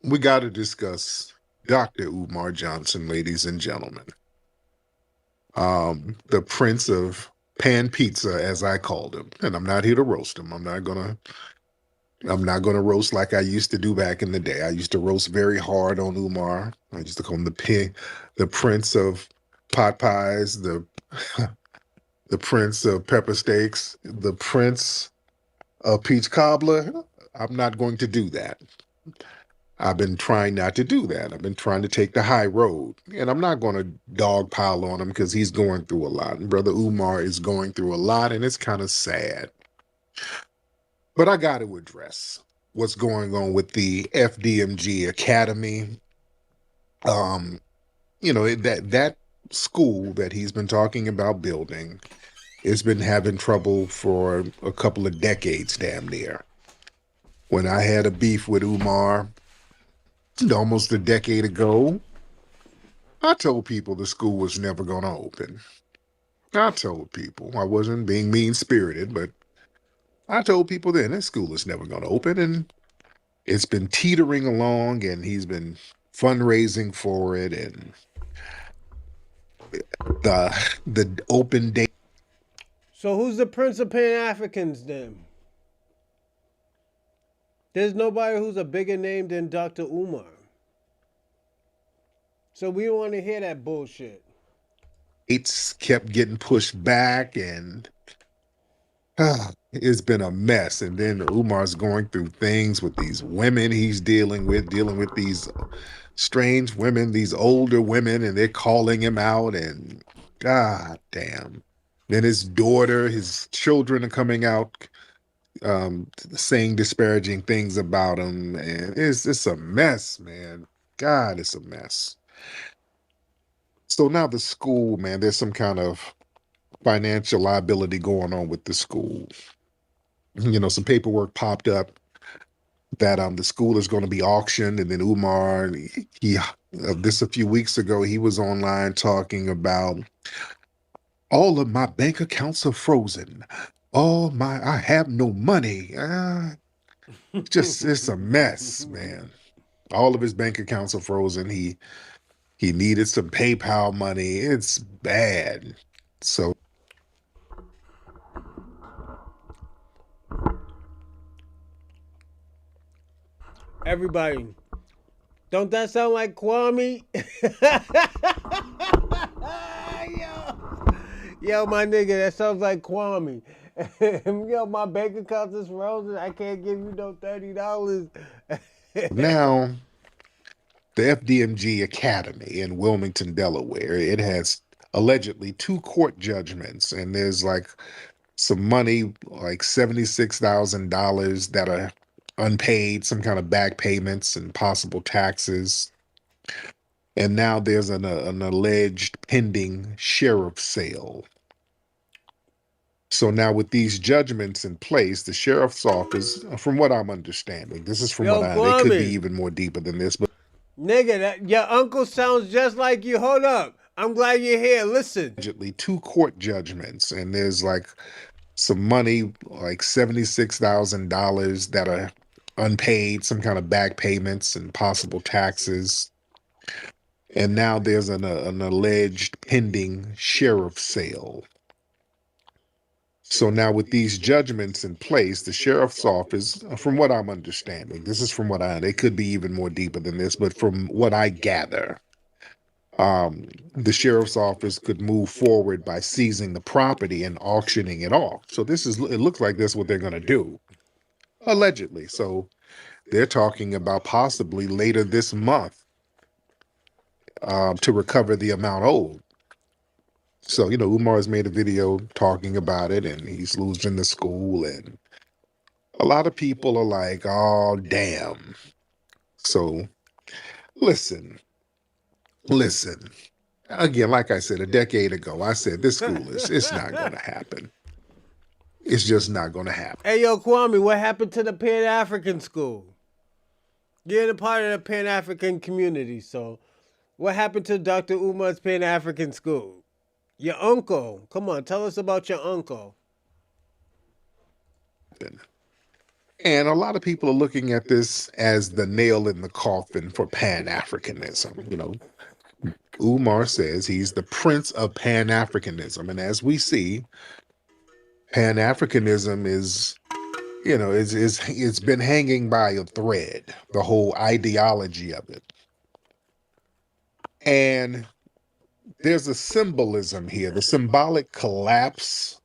We got to discuss Dr. Umar Johnson, ladies and gentlemen. The Prince of Pan Pizza, as I called him. And I'm not here to roast him. I'm not gonna roast like I used to do back in the day. I used to roast very hard on Umar. I used to call him the Prince of Pot Pies, the Prince of Pepper Steaks, the Prince of Peach Cobbler. I'm not going to do that. I've been trying not to do that. I've been trying to take the high road. And I'm not going to dogpile on him because he's going through a lot. And Brother Umar is going through a lot, and it's kind of sad. But I got to address what's going on with the FDMG Academy. That school that he's been talking about building has been having trouble for a couple of decades, damn near. When I had a beef with Umar almost a decade ago, I told people the school was never going to open. I told people. I wasn't being mean-spirited, but I told people then that school is never going to open, and it's been teetering along, and he's been fundraising for it, and the open date. So who's the Prince of Pan-Africans then? There's nobody who's a bigger name than Dr. Umar. So we don't want to hear that bullshit. It's kept getting pushed back, and it's been a mess. And then Umar's going through things with these women he's dealing with these strange women, these older women, and they're calling him out, and god damn. Then his daughter, his children are coming out saying disparaging things about him, and it's a mess, man. God, it's a mess. So now the school, man, there's some kind of financial liability going on with the school. Some paperwork popped up that the school is going to be auctioned, and then Umar, this a few weeks ago, he was online talking about all of my bank accounts are frozen. I have no money. It's a mess, man. All of his bank accounts are frozen. He needed some PayPal money. It's bad. So everybody, don't that sound like Kwame? Yo, my nigga, that sounds like Kwame. Yo, my bank account is frozen. I can't give you no $30. Now, the FDMG Academy in Wilmington, Delaware, it has allegedly 2 court judgments, and there's like some money, like $76,000 that are unpaid, some kind of back payments and possible taxes. And now there's an alleged pending sheriff's sale. So now with these judgments in place, the sheriff's office, from what I'm understanding, this is from they could be even more deeper than this, but nigga, your uncle sounds just like you. Hold up. I'm glad you're here. Listen. Allegedly 2 court judgments, and there's like some money, like $76,000 that are unpaid, some kind of back payments and possible taxes. And now there's an alleged pending sheriff sale. So now with these judgments in place, the sheriff's office, from what I'm understanding, this is from what they could be even more deeper than this, but from what I gather, the sheriff's office could move forward by seizing the property and auctioning it off. So it looks like that's what they're going to do, allegedly. So they're talking about possibly later this month to recover the amount owed. So, Umar has made a video talking about it, and he's losing the school, and a lot of people are like, oh, damn. So, listen. Again, like I said, a decade ago, I said this school it's not going to happen. It's just not going to happen. Hey, yo, Kwame, what happened to the Pan-African school? You're a part of the Pan-African community, so what happened to Dr. Umar's Pan-African school? Your uncle. Come on, tell us about your uncle. And a lot of people are looking at this as the nail in the coffin for Pan-Africanism. Umar says he's the prince of Pan-Africanism. And as we see, Pan-Africanism is, it's been hanging by a thread, the whole ideology of it. And there's a symbolism here, the symbolic collapse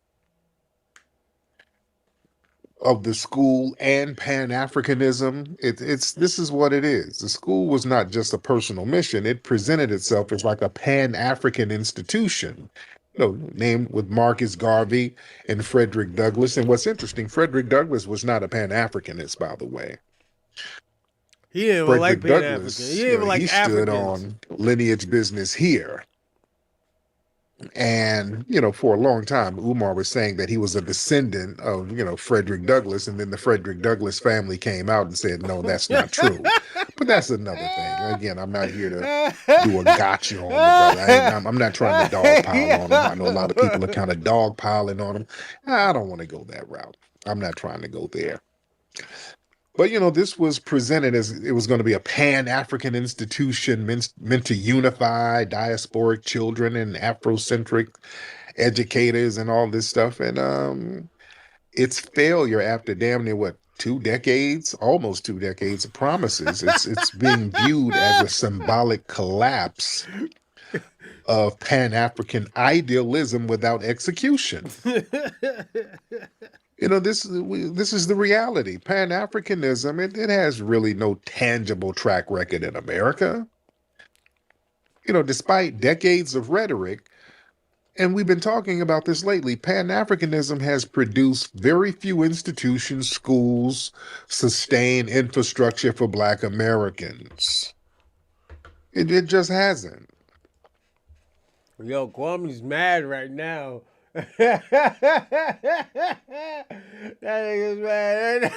of the school and Pan-Africanism. This is what it is. The school was not just a personal mission. It presented itself as like a Pan-African institution, named with Marcus Garvey and Frederick Douglass. And what's interesting, Frederick Douglass was not a Pan-Africanist, by the way. He didn't even like Pan-African. He didn't even like Africans. He stood on lineage business here. And, for a long time, Umar was saying that he was a descendant of, Frederick Douglass. And then the Frederick Douglass family came out and said, no, that's not true. But that's another thing. Again, I'm not here to do a gotcha on the brother. I'm not trying to dogpile on him. I know a lot of people are kind of dogpiling on him. I don't want to go that route. I'm not trying to go there. But, this was presented as it was going to be a Pan-African institution meant to unify diasporic children and Afrocentric educators and all this stuff. And its failure after damn near, 2 decades, almost 2 decades of promises, it's being viewed as a symbolic collapse of Pan-African idealism without execution. This is the reality. Pan-Africanism, it has really no tangible track record in America. Despite decades of rhetoric, and we've been talking about this lately, Pan-Africanism has produced very few institutions, schools, sustained infrastructure for Black Americans. It just hasn't. Yo, Kwame's mad right now. That nigga's mad.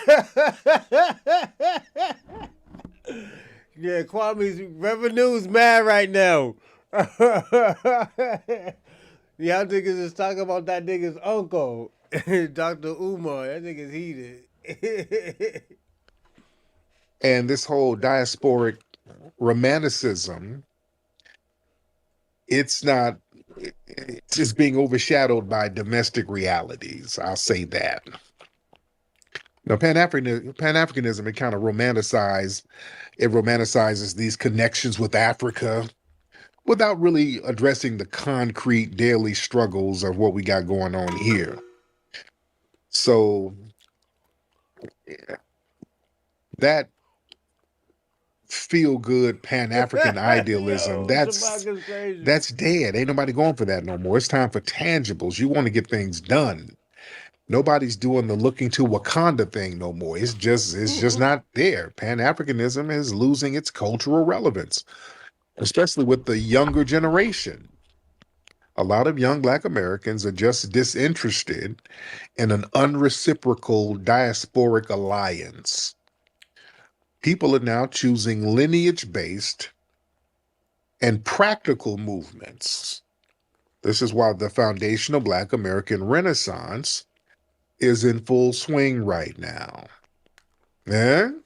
Yeah, Kwame's revenue's mad right now. Y'all niggas is talking about that nigga's uncle, Dr. Umar. That nigga's heated. And this whole diasporic romanticism, it's just being overshadowed by domestic realities. I'll say that. Pan-Africanism, it kind of romanticizes these connections with Africa without really addressing the concrete daily struggles of what we got going on here. So that feel-good Pan-African idealism, that's dead. Ain't nobody going for that no more. It's time for tangibles. You want to get things done. Nobody's doing the looking to Wakanda thing no more. It's just not there. Pan-Africanism is losing its cultural relevance, especially with the younger generation. A lot of young Black Americans are just disinterested in an unreciprocal diasporic alliance. People are now choosing lineage-based and practical movements. This is why the foundational Black American Renaissance is in full swing right now. And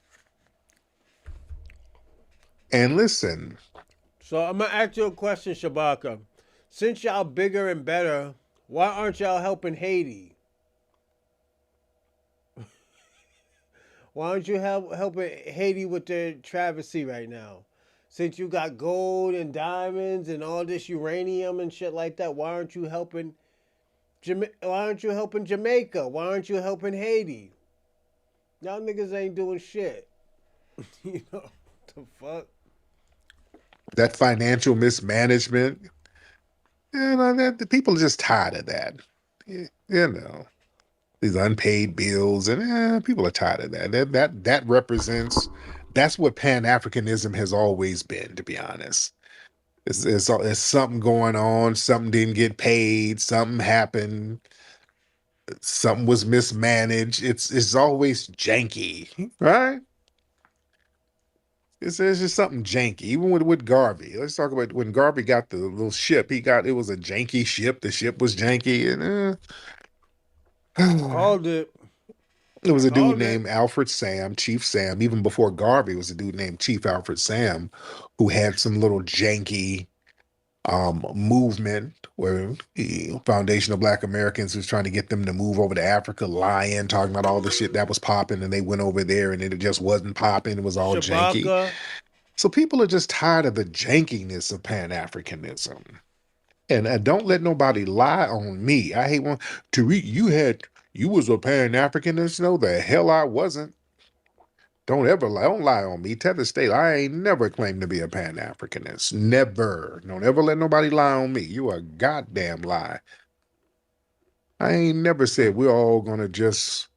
listen, So I'm gonna ask you a question, Shabaka. Since y'all bigger and better, why aren't y'all helping Haiti? Why aren't you helping Haiti with their travesty right now? Since you got gold and diamonds and all this uranium and shit like that, why aren't you helping Jamaica? Why aren't you helping Haiti? Y'all niggas ain't doing shit. You know the fuck? That financial mismanagement. The people are just tired of that. You know, these unpaid bills, and people are tired of that. That represents, that's what Pan-Africanism has always been, to be honest. It's something going on, something didn't get paid, something happened, something was mismanaged. It's always janky, right? It's just something janky. Even with Garvey. Let's talk about when Garvey got the little ship. It was a janky ship. The ship was janky, and Called it. it was a dude named Alfred Sam, Chief Sam. Even before Garvey was a dude named Chief Alfred Sam, who had some little janky movement where the Foundation of Black Americans was trying to get them to move over to Africa, lying, talking about all the shit that was popping, and they went over there and it just wasn't popping. It was all janky. So people are just tired of the jankiness of Pan-Africanism. And don't let nobody lie on me. I hate one. Tariq, you was a Pan-Africanist? No, the hell I wasn't. Don't lie on me. Tell the state, I ain't never claimed to be a Pan-Africanist. Never. Don't ever let nobody lie on me. You a goddamn lie. I ain't never said we're all gonna just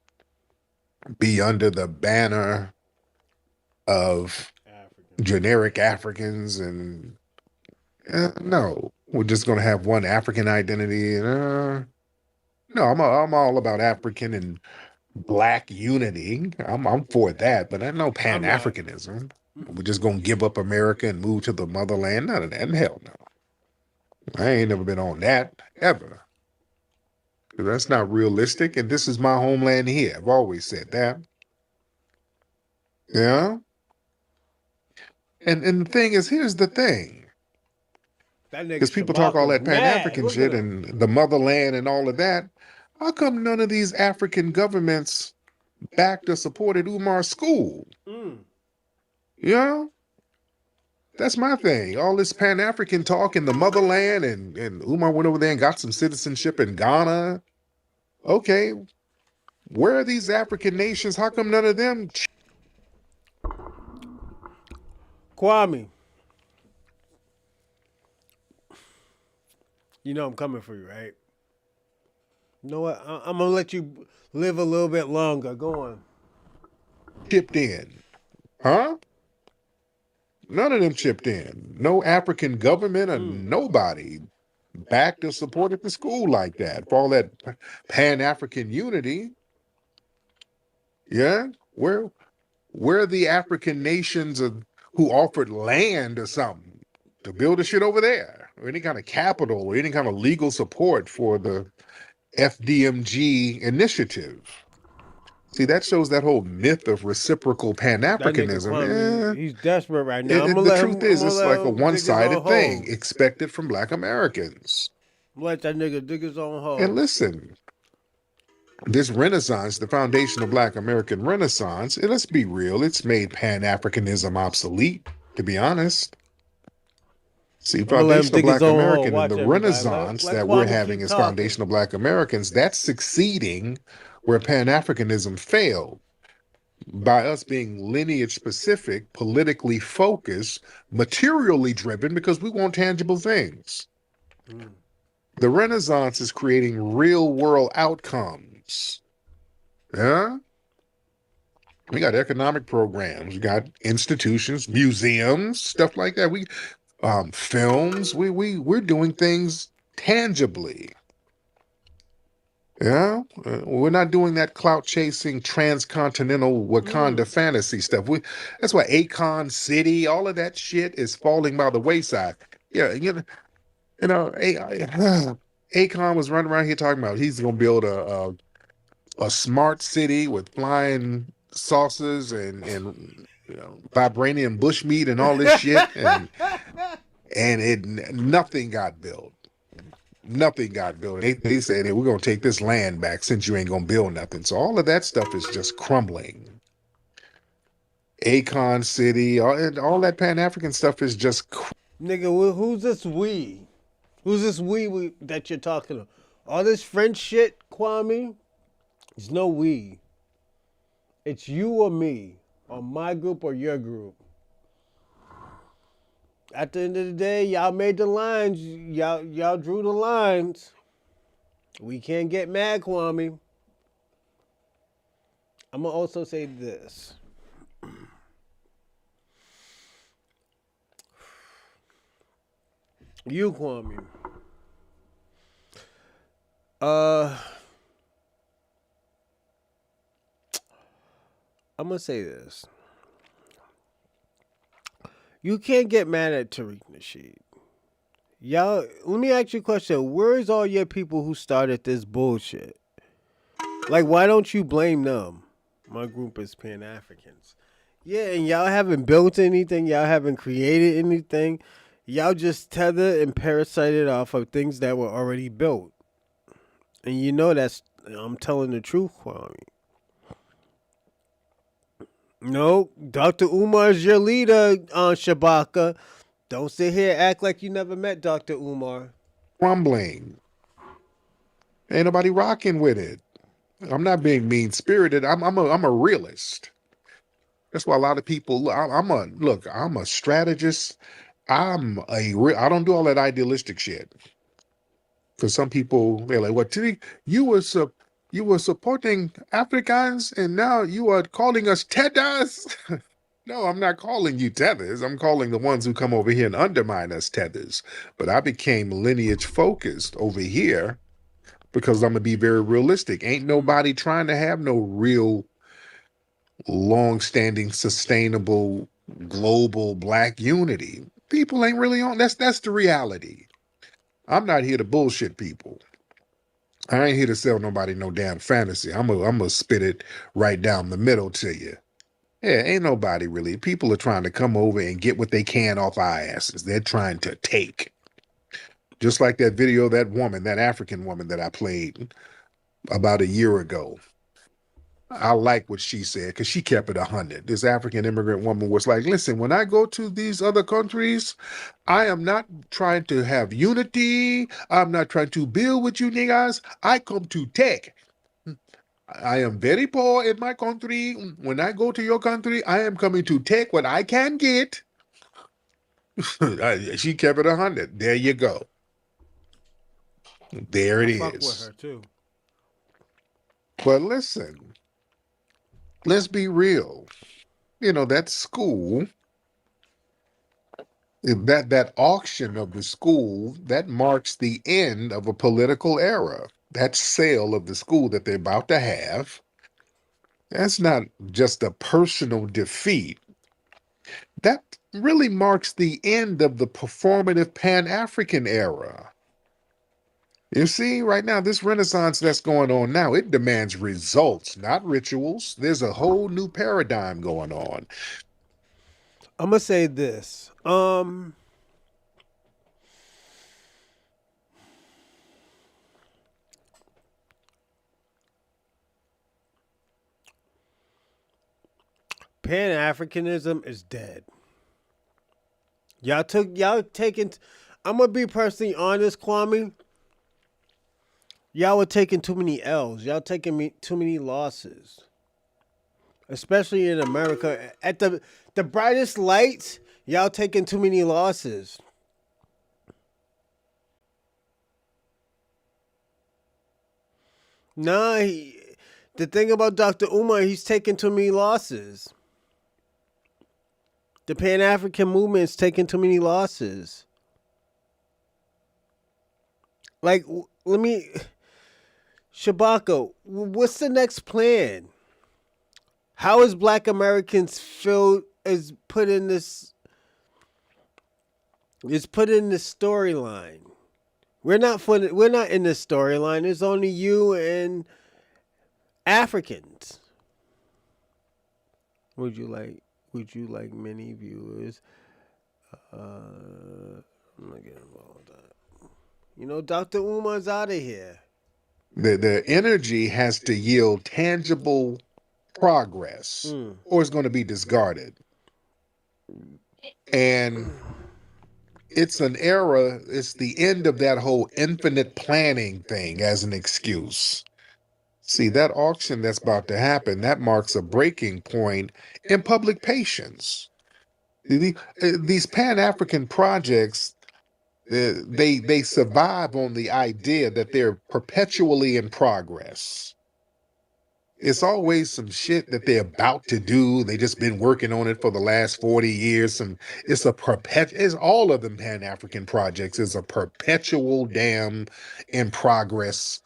be under the banner of generic Africans and no, we're just gonna have one African identity. No, I'm all about African and Black unity. I'm for that, but I know Pan-Africanism. We're just gonna give up America and move to the motherland. None of that. Hell no. I ain't never been on that ever. That's not realistic. And this is my homeland here. I've always said that. Yeah. And the thing is, here's the thing. Because people talk all that Pan-African shit and the motherland and all of that. How come none of these African governments backed or supported Umar's school? You know? That's my thing. All this Pan-African talk in the motherland, and Umar went over there and got some citizenship in Ghana. Okay. Where are these African nations? How come none of them? Kwame. You know I'm coming for you, right? You know what? I'm going to let you live a little bit longer. Go on. Chipped in. Huh? None of them chipped in. No African government or nobody backed or supported the school like that. For all that Pan-African unity. Yeah? Where are the African nations who offered land or something to build a shit over there? Or any kind of capital or any kind of legal support for the FDMG initiative. See, that shows that whole myth of reciprocal Pan-Africanism. He's desperate right now. The truth is, it's like a one-sided thing expected from Black Americans. Let that nigga dig his own hole. And listen, this Renaissance, the foundation of Black American Renaissance, let's be real, it's made Pan-Africanism obsolete, to be honest. See, foundation of Black American and the Renaissance that we're having as foundation of Black Americans, that's succeeding where Pan-Africanism failed by us being lineage specific, politically focused, materially driven, because we want tangible things. The Renaissance is creating real world outcomes. Yeah? We got economic programs, we got institutions, museums, stuff like that. We films, we're doing things tangibly. Yeah, we're not doing that clout chasing transcontinental Wakanda fantasy stuff. That's why Akon City, all of that shit is falling by the wayside. Yeah, Akon was running around here talking about he's gonna build a smart city with flying saucers and vibranium bushmeat and all this shit. And and nothing got built. Nothing got built. They said, hey, we're going to take this land back since you ain't going to build nothing. So all of that stuff is just crumbling. Akon City, all that Pan-African stuff is just... Nigga, who's this we? Who's this we that you're talking to? All this French shit, Kwame? It's no we. It's you or me, or my group or your group. At the end of the day, y'all made the lines. Y'all drew the lines. We can't get mad, Kwame. I'm going to also say this. You, Kwame. I'm going to say this. You can't get mad at Tariq Nasheed. Y'all, let me ask you a question. Where's all your people who started this bullshit? Like, why don't you blame them? My group is Pan-Africans. Yeah, and y'all haven't built anything. Y'all haven't created anything. Y'all just tethered and parasited off of things that were already built. And you know I'm telling the truth, Kwame. No, Dr. Umar is your leader, Shabaka. Don't sit here and act like you never met Dr. Umar. Crumbling. Ain't nobody rocking with it. I'm not being mean-spirited. I'm a realist. That's why a lot of people, I'm a strategist. I don't do all that idealistic shit. Because some people, they're like, what, Tariq, you were supporting Africans and now you are calling us tethers? No, I'm not calling you tethers. I'm calling the ones who come over here and undermine us tethers. But I became lineage focused over here because I'm going to be very realistic. Ain't nobody trying to have no real long-standing, sustainable, global black unity. People ain't really on. That's the reality. I'm not here to bullshit people. I ain't here to sell nobody no damn fantasy. I'm gonna spit it right down the middle to you. Yeah, ain't nobody really. People are trying to come over and get what they can off our asses. They're trying to take. Just like that video, that woman, that African woman that I played about a year ago. I like what she said because she kept it 100. This African immigrant woman was like, listen, when I go to these other countries, I am not trying to have unity. I'm not trying to build with you niggas. I come to take. I am very poor in my country. When I go to your country, I am coming to take what I can get. She kept it 100. There you go. There it is. Fuck with her too. But listen, let's be real. You know, that school, that auction of the school, that marks the end of a political era. That sale of the school that they're about to have, that's not just a personal defeat. That really marks the end of the performative Pan-African era. You see, right now, this renaissance that's going on now, it demands results, not rituals. There's a whole new paradigm going on. I'm gonna say this. Pan-Africanism is dead. Y'all taking. I'm gonna be personally honest, Kwame. Y'all were taking too many L's. Y'all taking too many losses. Especially in America. At the brightest lights, y'all taking too many losses. Nah, the thing about Dr. Umar, he's taking too many losses. The Pan-African movement's taking too many losses. Like, let me... Shabaka, what's the next plan? How is Black Americans put in this storyline? We're not in this storyline. It's only you and Africans. Would you like many viewers? I'm not getting involved with that. You know, Dr. Umar's out of here. The energy has to yield tangible progress, or it's going to be discarded. And it's an era, it's the end of that whole infinite planning thing as an excuse. See, that auction that's about to happen, that marks a breaking point in public patience. These Pan-African projects, they survive on the idea that they're perpetually in progress. It's always some shit that they're about to do. They just been working on it for the last 40 years. It's all of them Pan-African projects is a perpetual damn in progress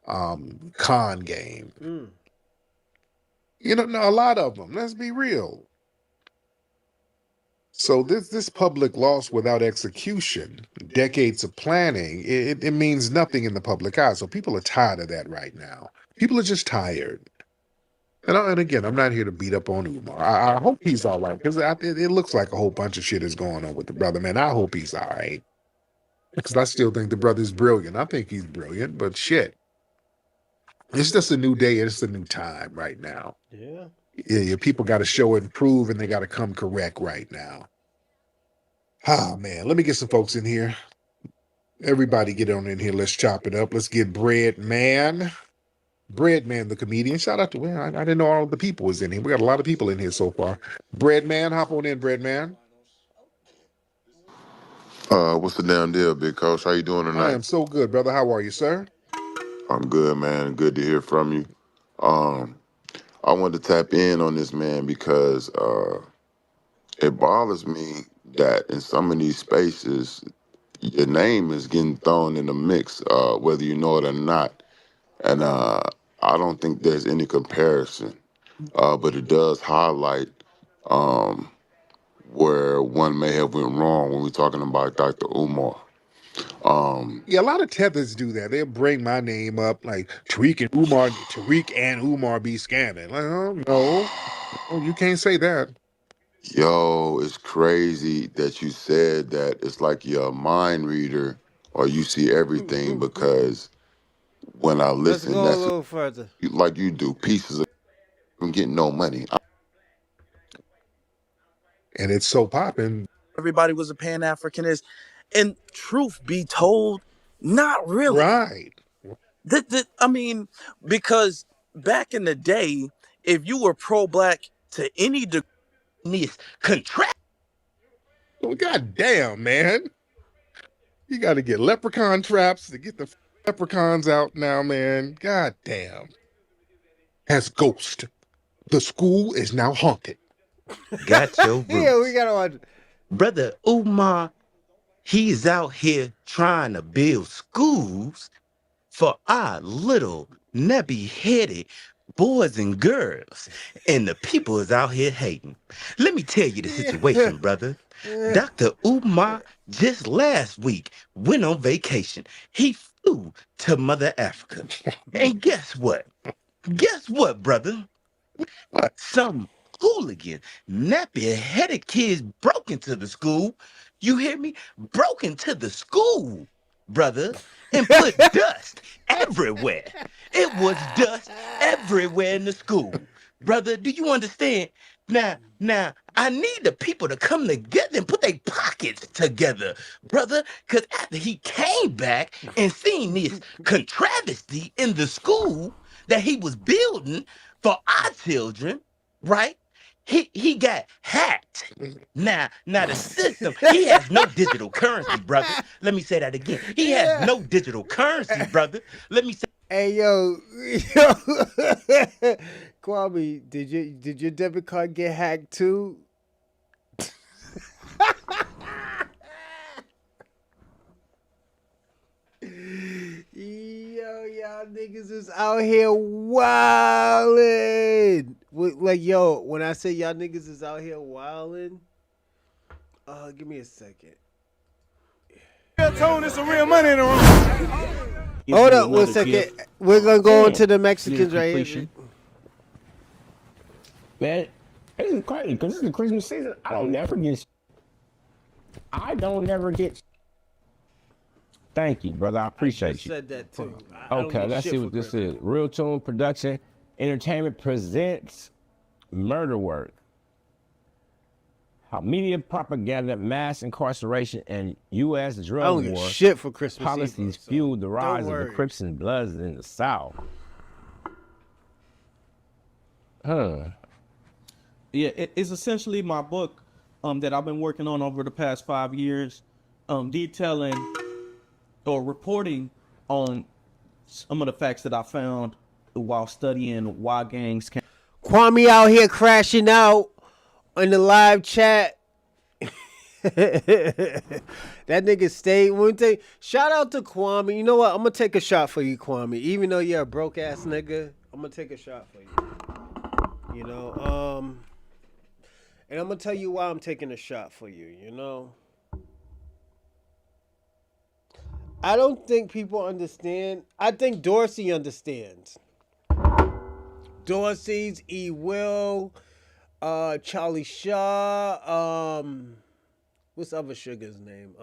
con game. You know, a lot of them. Let's be real. So this public loss without execution, decades of planning, it means nothing in the public eye. So people are tired of that right now. People are just tired. And again, I'm not here to beat up on Umar. I hope he's all right, because it looks like a whole bunch of shit is going on with the brother, man. I hope he's all right, because I still think the brother's brilliant. I think he's brilliant, but shit. It's just a new day. It's a new time right now. Yeah. Yeah, people got to show and prove, and they got to come correct right now. Ah, man, let me get some folks in here. Everybody get on in here. Let's chop it up. Let's get Bread Man, the comedian. Shout out to him. I didn't know all the people was in here. We got a lot of people in here so far. Bread Man, hop on in, Bread Man. What's the damn deal, big coach? How you doing tonight? I am so good, brother. How are you, sir? I'm good, man. Good to hear from you. I wanted to tap in on this, man, because it bothers me that in some of these spaces, your name is getting thrown in the mix, whether you know it or not. And I don't think there's any comparison, but it does highlight where one may have went wrong when we're talking about Dr. Umar. Yeah, a lot of tethers do that. They'll bring my name up like Tariq and Umar be scamming. Like, oh, no, you can't say that. Yo, it's crazy that you said that. It's like you're a mind reader or you see everything, because when I listen, Let's go that's a little further. like you do pieces of I'm getting no money. And it's so popping. Everybody was a Pan-Africanist. And truth be told, not really. Right. I mean, because back in the day, if you were pro-black to any degree, contract. Well, goddamn, man. You got to get leprechaun traps to get the leprechauns out now, man. Goddamn. As Ghost, the school is now haunted. Got your roots. Yeah, we gotta watch. Brother Umar, he's out here trying to build schools for our little nappy-headed boys and girls, and the people is out here hating. Let me tell you the situation, brother. Dr. Umar just last week went on vacation. He flew to Mother Africa. And guess what? Guess what, brother? Some hooligan, nappy-headed kids broke into the school. You hear me? Broke into the school, brother, and put dust everywhere. It was dust everywhere in the school. Brother, do you understand? Now, I need the people to come together and put their pockets together, brother, because after he came back and seen this contravesty in the school that he was building for our children, right? He got hacked. Now the system, he has no digital currency, brother. Let me say that again. He has no digital currency, brother. Let me say. Hey, yo. Kwame, did your debit card get hacked too? Yo, y'all niggas is out here wildin'. Like, yo, when I say y'all niggas is out here wildin', give me a second. Real tone is some real money in the room. Hold up 1 second. We're gonna go on to the Mexicans right here. Man, it's crazy because this is the Christmas season. I don't never get Thank you, brother. I I appreciate just you. said that too. I don't Okay, get let's shit see for what this crypto. is. Real Tune Production Entertainment presents Murder Work. How media propaganda, mass incarceration, and U.S. I drug don't get war shit for Christmas policies Eve, so fueled the don't rise of the worry. Crips and Bloods in the South. Huh. Yeah, it's essentially my book that I've been working on over the past 5 years, detailing or reporting on some of the facts that I found while studying why gangs can. Kwame out here crashing out in the live chat. That nigga stayed one thing. Shout out to Kwame. You know what? I'm gonna take a shot for you, Kwame. Even though you're a broke ass nigga, I'm gonna take a shot for you. You know, and I'm gonna tell you why I'm taking a shot for you. You know, I don't think people understand. I think Dorsey understands. Dorsey's E. Will, Charlie Shaw, what's other sugar's name?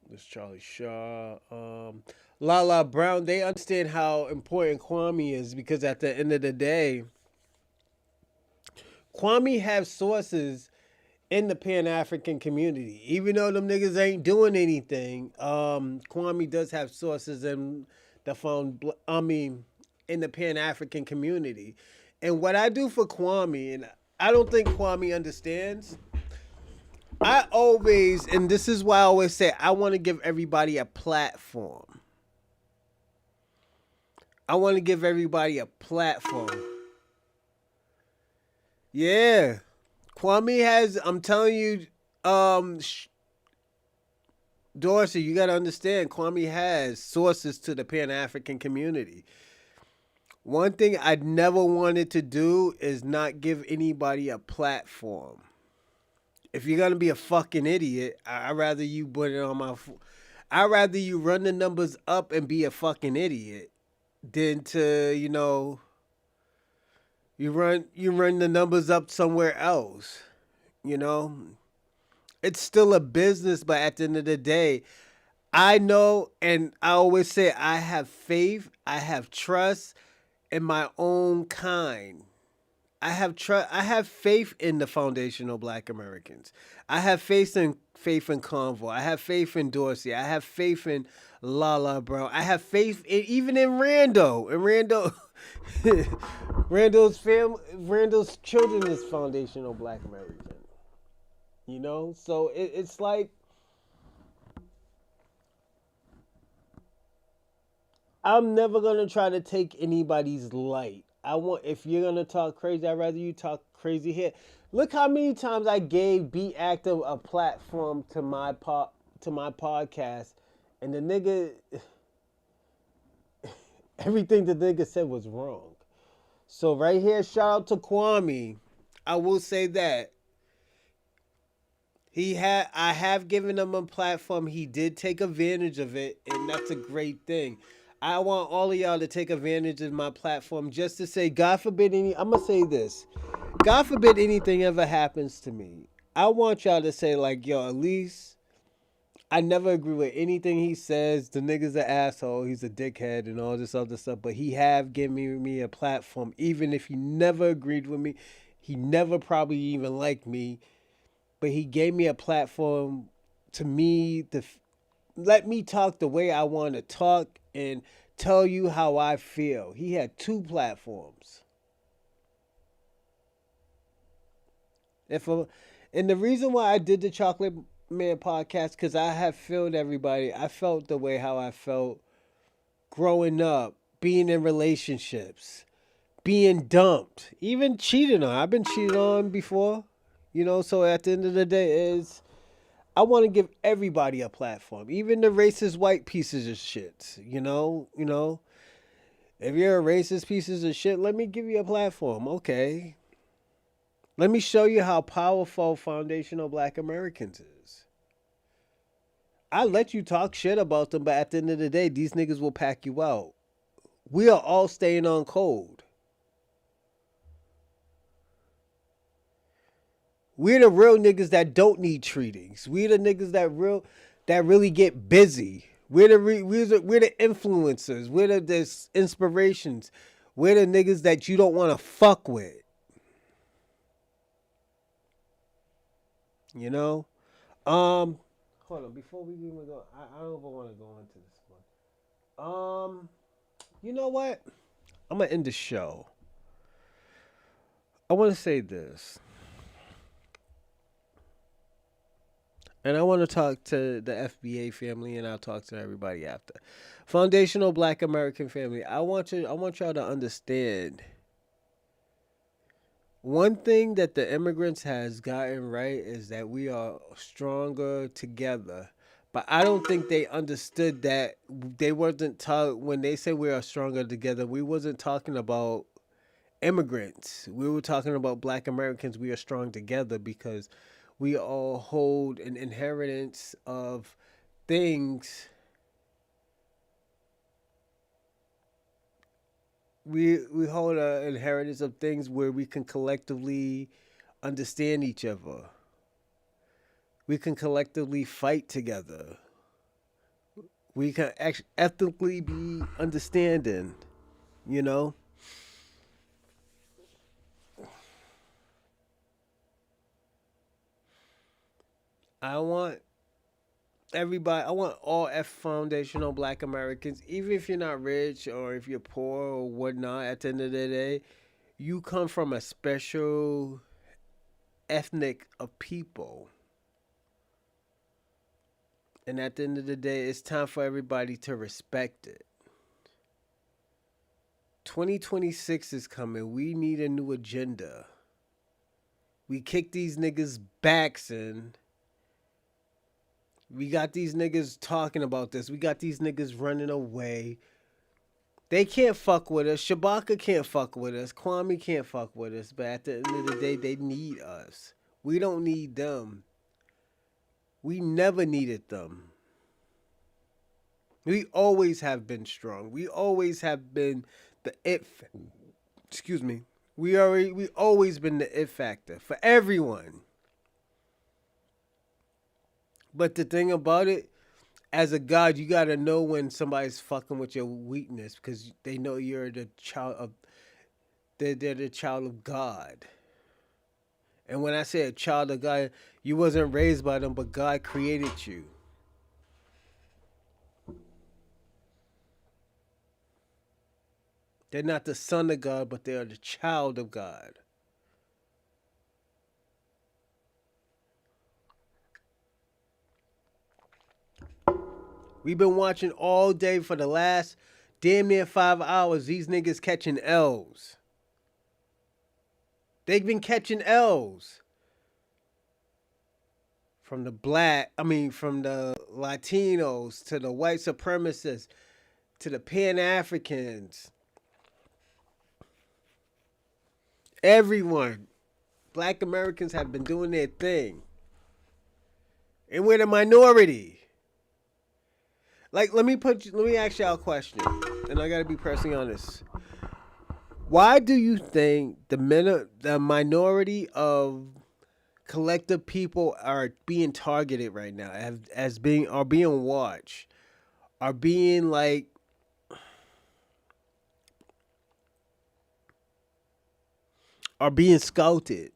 This Charlie Shaw, Lala Brown. They understand how important Kwame is because at the end of the day, Kwame has sources in the Pan-African community. Even though them niggas ain't doing anything, Kwame does have sources in the in the Pan-African community. And what I do for Kwame, and I don't think Kwame understands, I always, and this is why I always say, I want to give everybody a platform. I want to give everybody a platform. Yeah. Kwame has, I'm telling you, Dorsey, you got to understand, Kwame has sources to the Pan-African community. One thing I never wanted to do is not give anybody a platform. If you're gonna be a fucking idiot, I'd rather you put it on my. I'd rather you run the numbers up and be a fucking idiot than to you run the numbers up somewhere else. You know, it's still a business, but at the end of the day, I know, and I always say I have faith, I have trust in my own kind. I have faith in the foundational Black Americans. I have faith in Convoy. I have faith in Dorsey. I have faith in Lala Brown. I have faith even in Rando. And Randall's children is foundational Black American. You know, so it's like I'm never gonna try to take anybody's light. If you're gonna talk crazy, I'd rather you talk crazy here. Look how many times I gave Be Active a platform to my podcast, and the nigga, everything the nigga said was wrong. So right here, shout out to Kwame. I will say that I have given him a platform. He did take advantage of it, and that's a great thing. I want all of y'all to take advantage of my platform just to say, God forbid I'm going to say this. God forbid anything ever happens to me. I want y'all to say like, yo, at least I never agree with anything he says. The nigga's an asshole. He's a dickhead and all this other stuff. But he have given me a platform. Even if he never agreed with me, he never probably even liked me. But he gave me a platform to me to let me talk the way I want to talk and tell you how I feel. He had 2 platforms. And the reason why I did the Chocolate Man podcast, because I have felt everybody. I felt the way how I felt growing up, being in relationships, being dumped, even cheated on. I've been cheated on before, so at the end of the day, I want to give everybody a platform, even the racist white pieces of shit. You know, if you're a racist pieces of shit, let me give you a platform. Okay. Let me show you how powerful foundational Black Americans is. I let you talk shit about them, but at the end of the day, these niggas will pack you out. We are all staying on code. We're the real niggas that don't need treatings. We're the niggas that really get busy. We're the influencers. We're the inspirations. We're the niggas that you don't want to fuck with. You know? Hold on, before we even go, I don't even want to go into this one. You know what? I'm gonna end the show. I want to say this. And I want to talk to the FBA family, and I'll talk to everybody after. Foundational Black American family. I want y'all to understand. One thing that the immigrants has gotten right is that we are stronger together. But I don't think they understood that. They wasn't taught when they said we are stronger together. We wasn't talking about immigrants. We were talking about Black Americans. We are strong together because we all hold an inheritance of things. We hold an inheritance of things where we can collectively understand each other. We can collectively fight together. We can ethically be understanding, you know? I want all foundational Black Americans, even if you're not rich or if you're poor or whatnot, at the end of the day, you come from a special ethnic of people. And at the end of the day, it's time for everybody to respect it. 2026 is coming. We need a new agenda. We kick these niggas' backs in. We got these niggas talking about this. We got these niggas running away. They can't fuck with us. Shabaka can't fuck with us. Kwame can't fuck with us. But at the end of the day, they need us. We don't need them. We never needed them. We always have been strong. We always have been the it. Excuse me. We always been the it factor for everyone. But the thing about it, as a God, you gotta know when somebody's fucking with your weakness because they know you're the child of. They're the child of God. And when I say a child of God, you wasn't raised by them, but God created you. They're not the son of God, but they are the child of God. We've been watching all day for the last damn near 5 hours. These niggas catching L's. They've been catching L's. From the Latinos to the white supremacists to the Pan-Africans. Everyone. Black Americans have been doing their thing. And we're the minority. Like, let me ask y'all a question. And I gotta be personally honest. Why do you think the minority of collective people are being targeted right now, are being watched, are being are being scouted?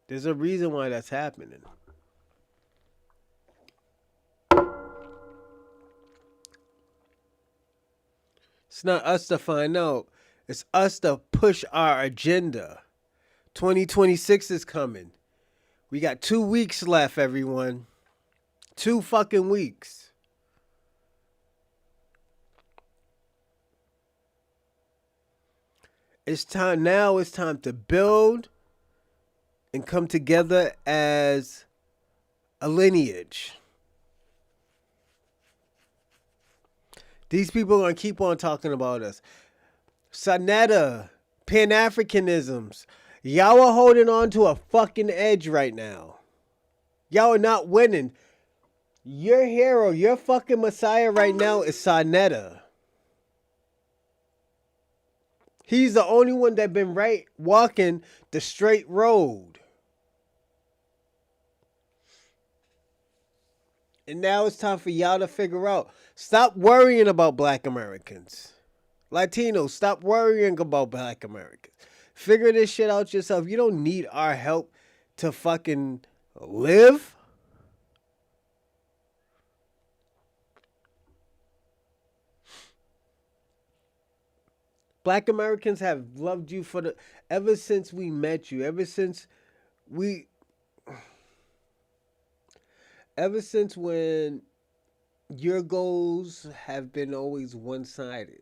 There's a reason why that's happening. It's not us to find out. It's us to push our agenda. 2026 is coming. We got 2 weeks left, everyone. 2 fucking weeks. It's time to build and come together as a lineage. These people are going to keep on talking about us. Sonetta, Pan-Africanisms. Y'all are holding on to a fucking edge right now. Y'all are not winning. Your hero, your fucking messiah right now is Sonetta. He's the only one that been right walking the straight road. And now it's time for y'all to figure out. Stop worrying about black Americans. Latinos, stop worrying about black Americans. Figure this shit out yourself. You don't need our help to fucking live. Black Americans have loved you ever since we met you. Ever since when your goals have been always one-sided.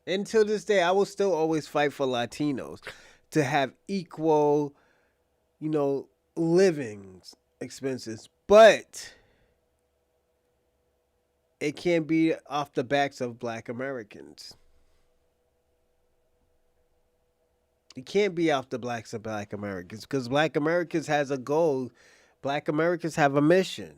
Until this day, I will still always fight for Latinos to have equal, living expenses. But it can't be off the backs of black Americans. It can't be off the backs of black Americans because black Americans has a goal. Black Americans have a mission.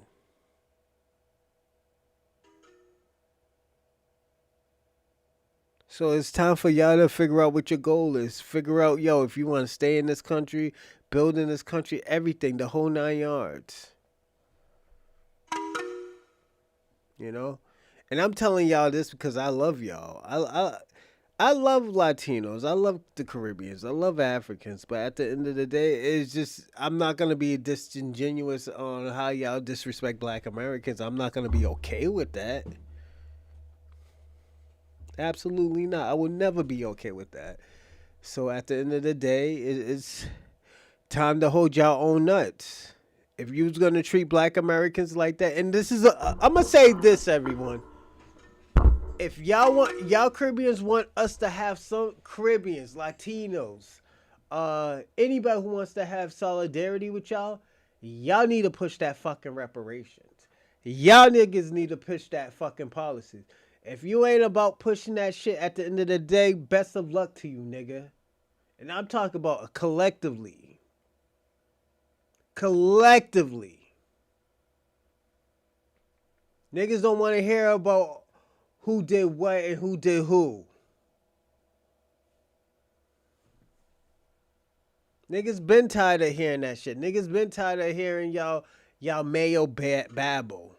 So it's time for y'all to figure out what your goal is. Figure out, if you want to stay in this country, build in this country, everything, the whole 9 yards. And I'm telling y'all this because I love y'all. I love Latinos. I love the Caribbeans. I love Africans. But at the end of the day, it's just, I'm not going to be disingenuous on how y'all disrespect black Americans. I'm not going to be okay with that. Absolutely not. I will never be okay with that. So at the end of the day, it's time to hold y'all own nuts. If you was going to treat black Americans like that, and I'm going to say this, everyone. If y'all Caribbeans want us to have some Caribbeans, Latinos, anybody who wants to have solidarity with y'all need to push that fucking reparations. Y'all niggas need to push that fucking policy. If you ain't about pushing that shit at the end of the day, best of luck to you, nigga. And I'm talking about collectively. Collectively. Niggas don't want to hear about who did what and who did who. Niggas been tired of hearing that shit. Niggas been tired of hearing y'all mayo babble.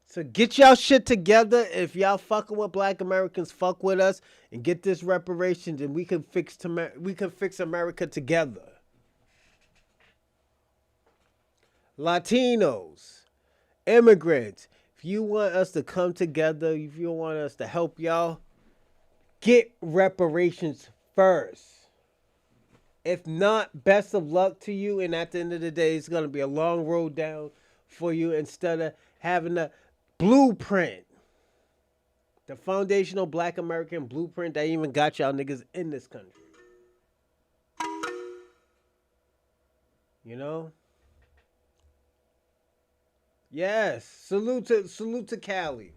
So get y'all shit together. If y'all fucking with black Americans, fuck with us and get this reparations, and we can fix America together. Latinos, immigrants, if you want us to come together, if you want us to help y'all, get reparations first. If not, best of luck to you. And at the end of the day, it's going to be a long road down for you instead of having the blueprint. The foundational black American blueprint that even got y'all niggas in this country. Yes. Salute to Cali.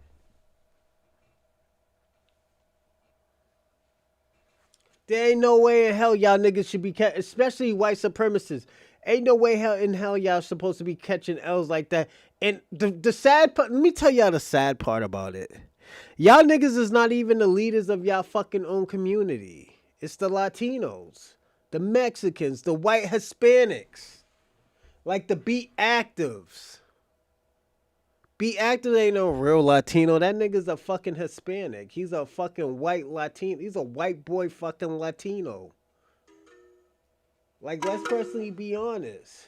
There ain't no way in hell y'all niggas should be especially white supremacists. Ain't no way in hell y'all supposed to be catching L's like that. And the sad part, let me tell y'all the sad part about it. Y'all niggas is not even the leaders of y'all fucking own community. It's the Latinos, the Mexicans, the white Hispanics. Like the Be Actives. Be Active ain't no real Latino. That nigga's a fucking Hispanic. He's a fucking white Latino. He's a white boy fucking Latino. Like, let's personally be honest.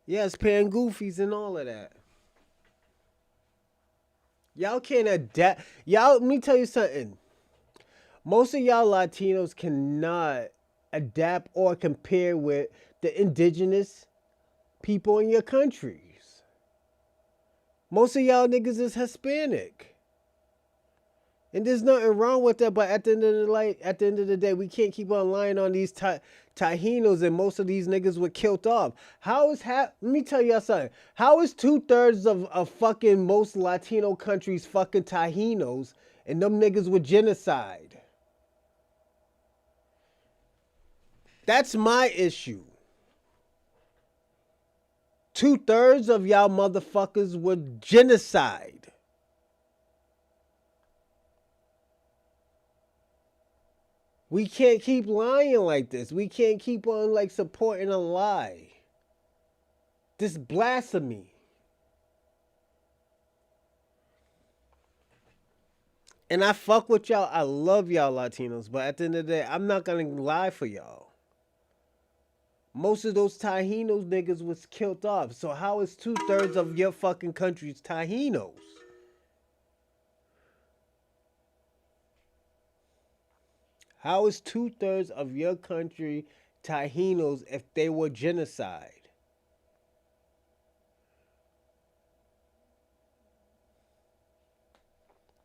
Yes, paying goofies and all of that. Y'all can't adapt. Let me tell you something. Most of y'all Latinos cannot adapt or compare with the indigenous people in your countries. Most of y'all niggas is Hispanic. And there's nothing wrong with that, but at the end of the day, we can't keep on lying on these Tajinos, and most of these niggas were killed off. Let me tell y'all something. How is 2/3 of fucking most Latino countries fucking Tajinos, and them niggas were genocide? That's my issue. 2/3 of y'all motherfuckers were genocide. We can't keep lying like this. We can't keep on like supporting a lie. This blasphemy. And I fuck with y'all. I love y'all Latinos. But at the end of the day, I'm not going to lie for y'all. Most of those Taínos niggas was killed off. So how is 2/3 of your fucking countries Taínos? How is 2/3 of your country Taínos if they were genocide?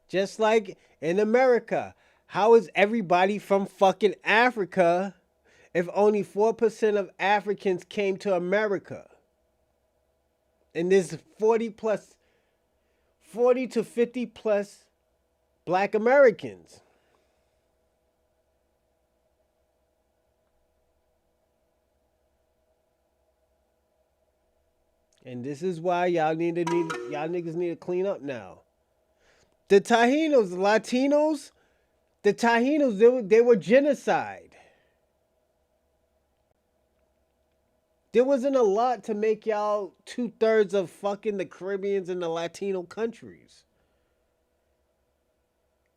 Just like in America, how is everybody from fucking Africa if only 4% of Africans came to America? And there's 40 to 50 plus black Americans. And this is why y'all niggas need to clean up now. The Taínos, the Latinos, the Taínos, they were genocide. There wasn't a lot to make y'all 2/3 of fucking the Caribbeans and the Latino countries.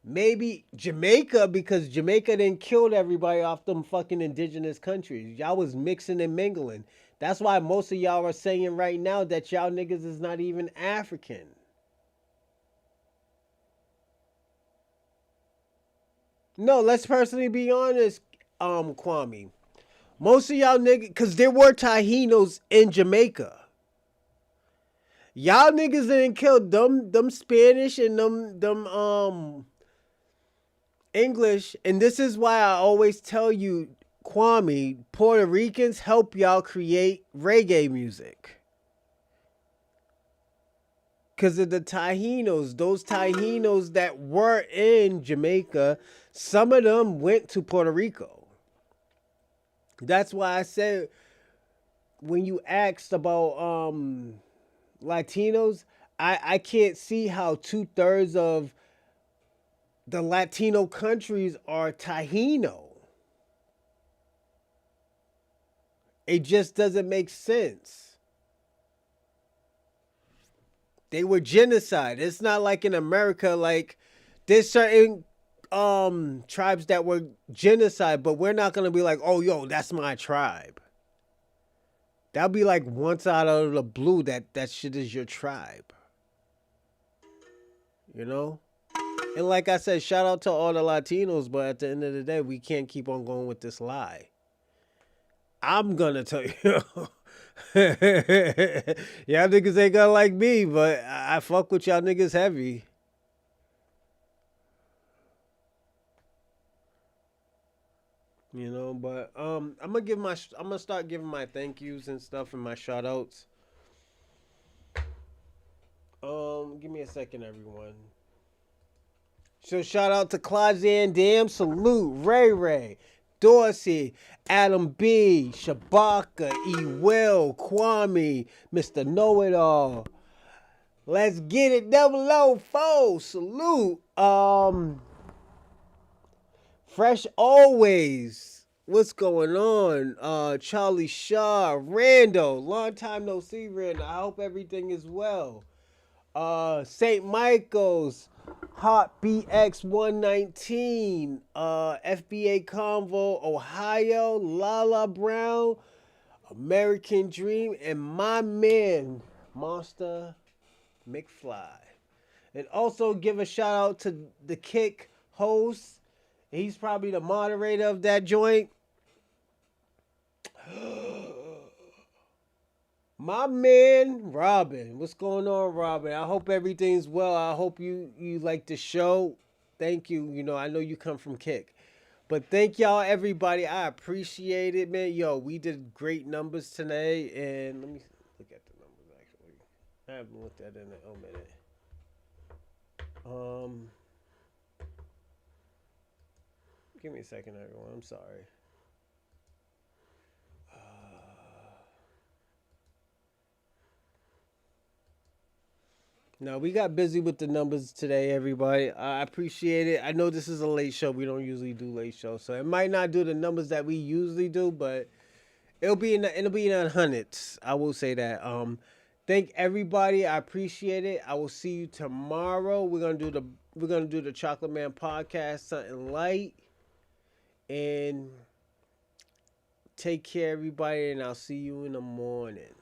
Maybe Jamaica, because Jamaica didn't kill everybody off them fucking indigenous countries. Y'all was mixing and mingling. That's why most of y'all are saying right now that y'all niggas is not even African. No, let's personally be honest, Kwame. Most of y'all niggas, because there were Taínos in Jamaica. Y'all niggas didn't kill them Spanish and them English. And this is why I always tell you, Kwame, Puerto Ricans help y'all create reggae music. Because of the Taínos, those Taínos that were in Jamaica, some of them went to Puerto Rico. That's why I said, when you asked about Latinos, I can't see how 2/3 of the Latino countries are Taíno. It just doesn't make sense. They were genocide. It's not like in America, like there's certain tribes that were genocide, but we're not gonna be like, oh yo, that's my tribe. That'll be like once out of the blue that shit is your tribe. You know? And like I said, shout out to all the Latinos, but at the end of the day, we can't keep on going with this lie. I'm gonna tell you. Y'all niggas ain't gonna like me, but I fuck with y'all niggas heavy. You know, but I'm gonna start giving my thank yous and stuff and my shout outs. Give me a second, everyone. So shout out to Claudian Dam, salute, Ray Ray, Dorsey, Adam B, Shabaka, E Will, Kwame, Mr. Know It All. Let's get it, 004, salute. Fresh Always. What's going on? Charlie Shaw, Rando. Long time no see, Rando. I hope everything is well. St. Michael's, Hot BX 119, FBA Convo, Ohio, Lala Brown, American Dream, and my man, Monster McFly. And also give a shout out to the Kick host. He's probably the moderator of that joint. My man, Robin. What's going on, Robin? I hope everything's well. I hope you like the show. Thank you. You know, I know you come from Kick. But thank y'all, everybody. I appreciate it, man. Yo, we did great numbers today. And let me look at the numbers, actually. I haven't looked at it in a minute. Give me a second, everyone. I'm sorry. No, we got busy with the numbers today, everybody. I appreciate it. I know this is a late show. We don't usually do late shows, so it might not do the numbers that we usually do, but it'll be in the hundreds. I will say that. Thank everybody. I appreciate it. I will see you tomorrow. We're gonna do the Chocolate Man podcast, something light, and take care, everybody. And I'll see you in the morning.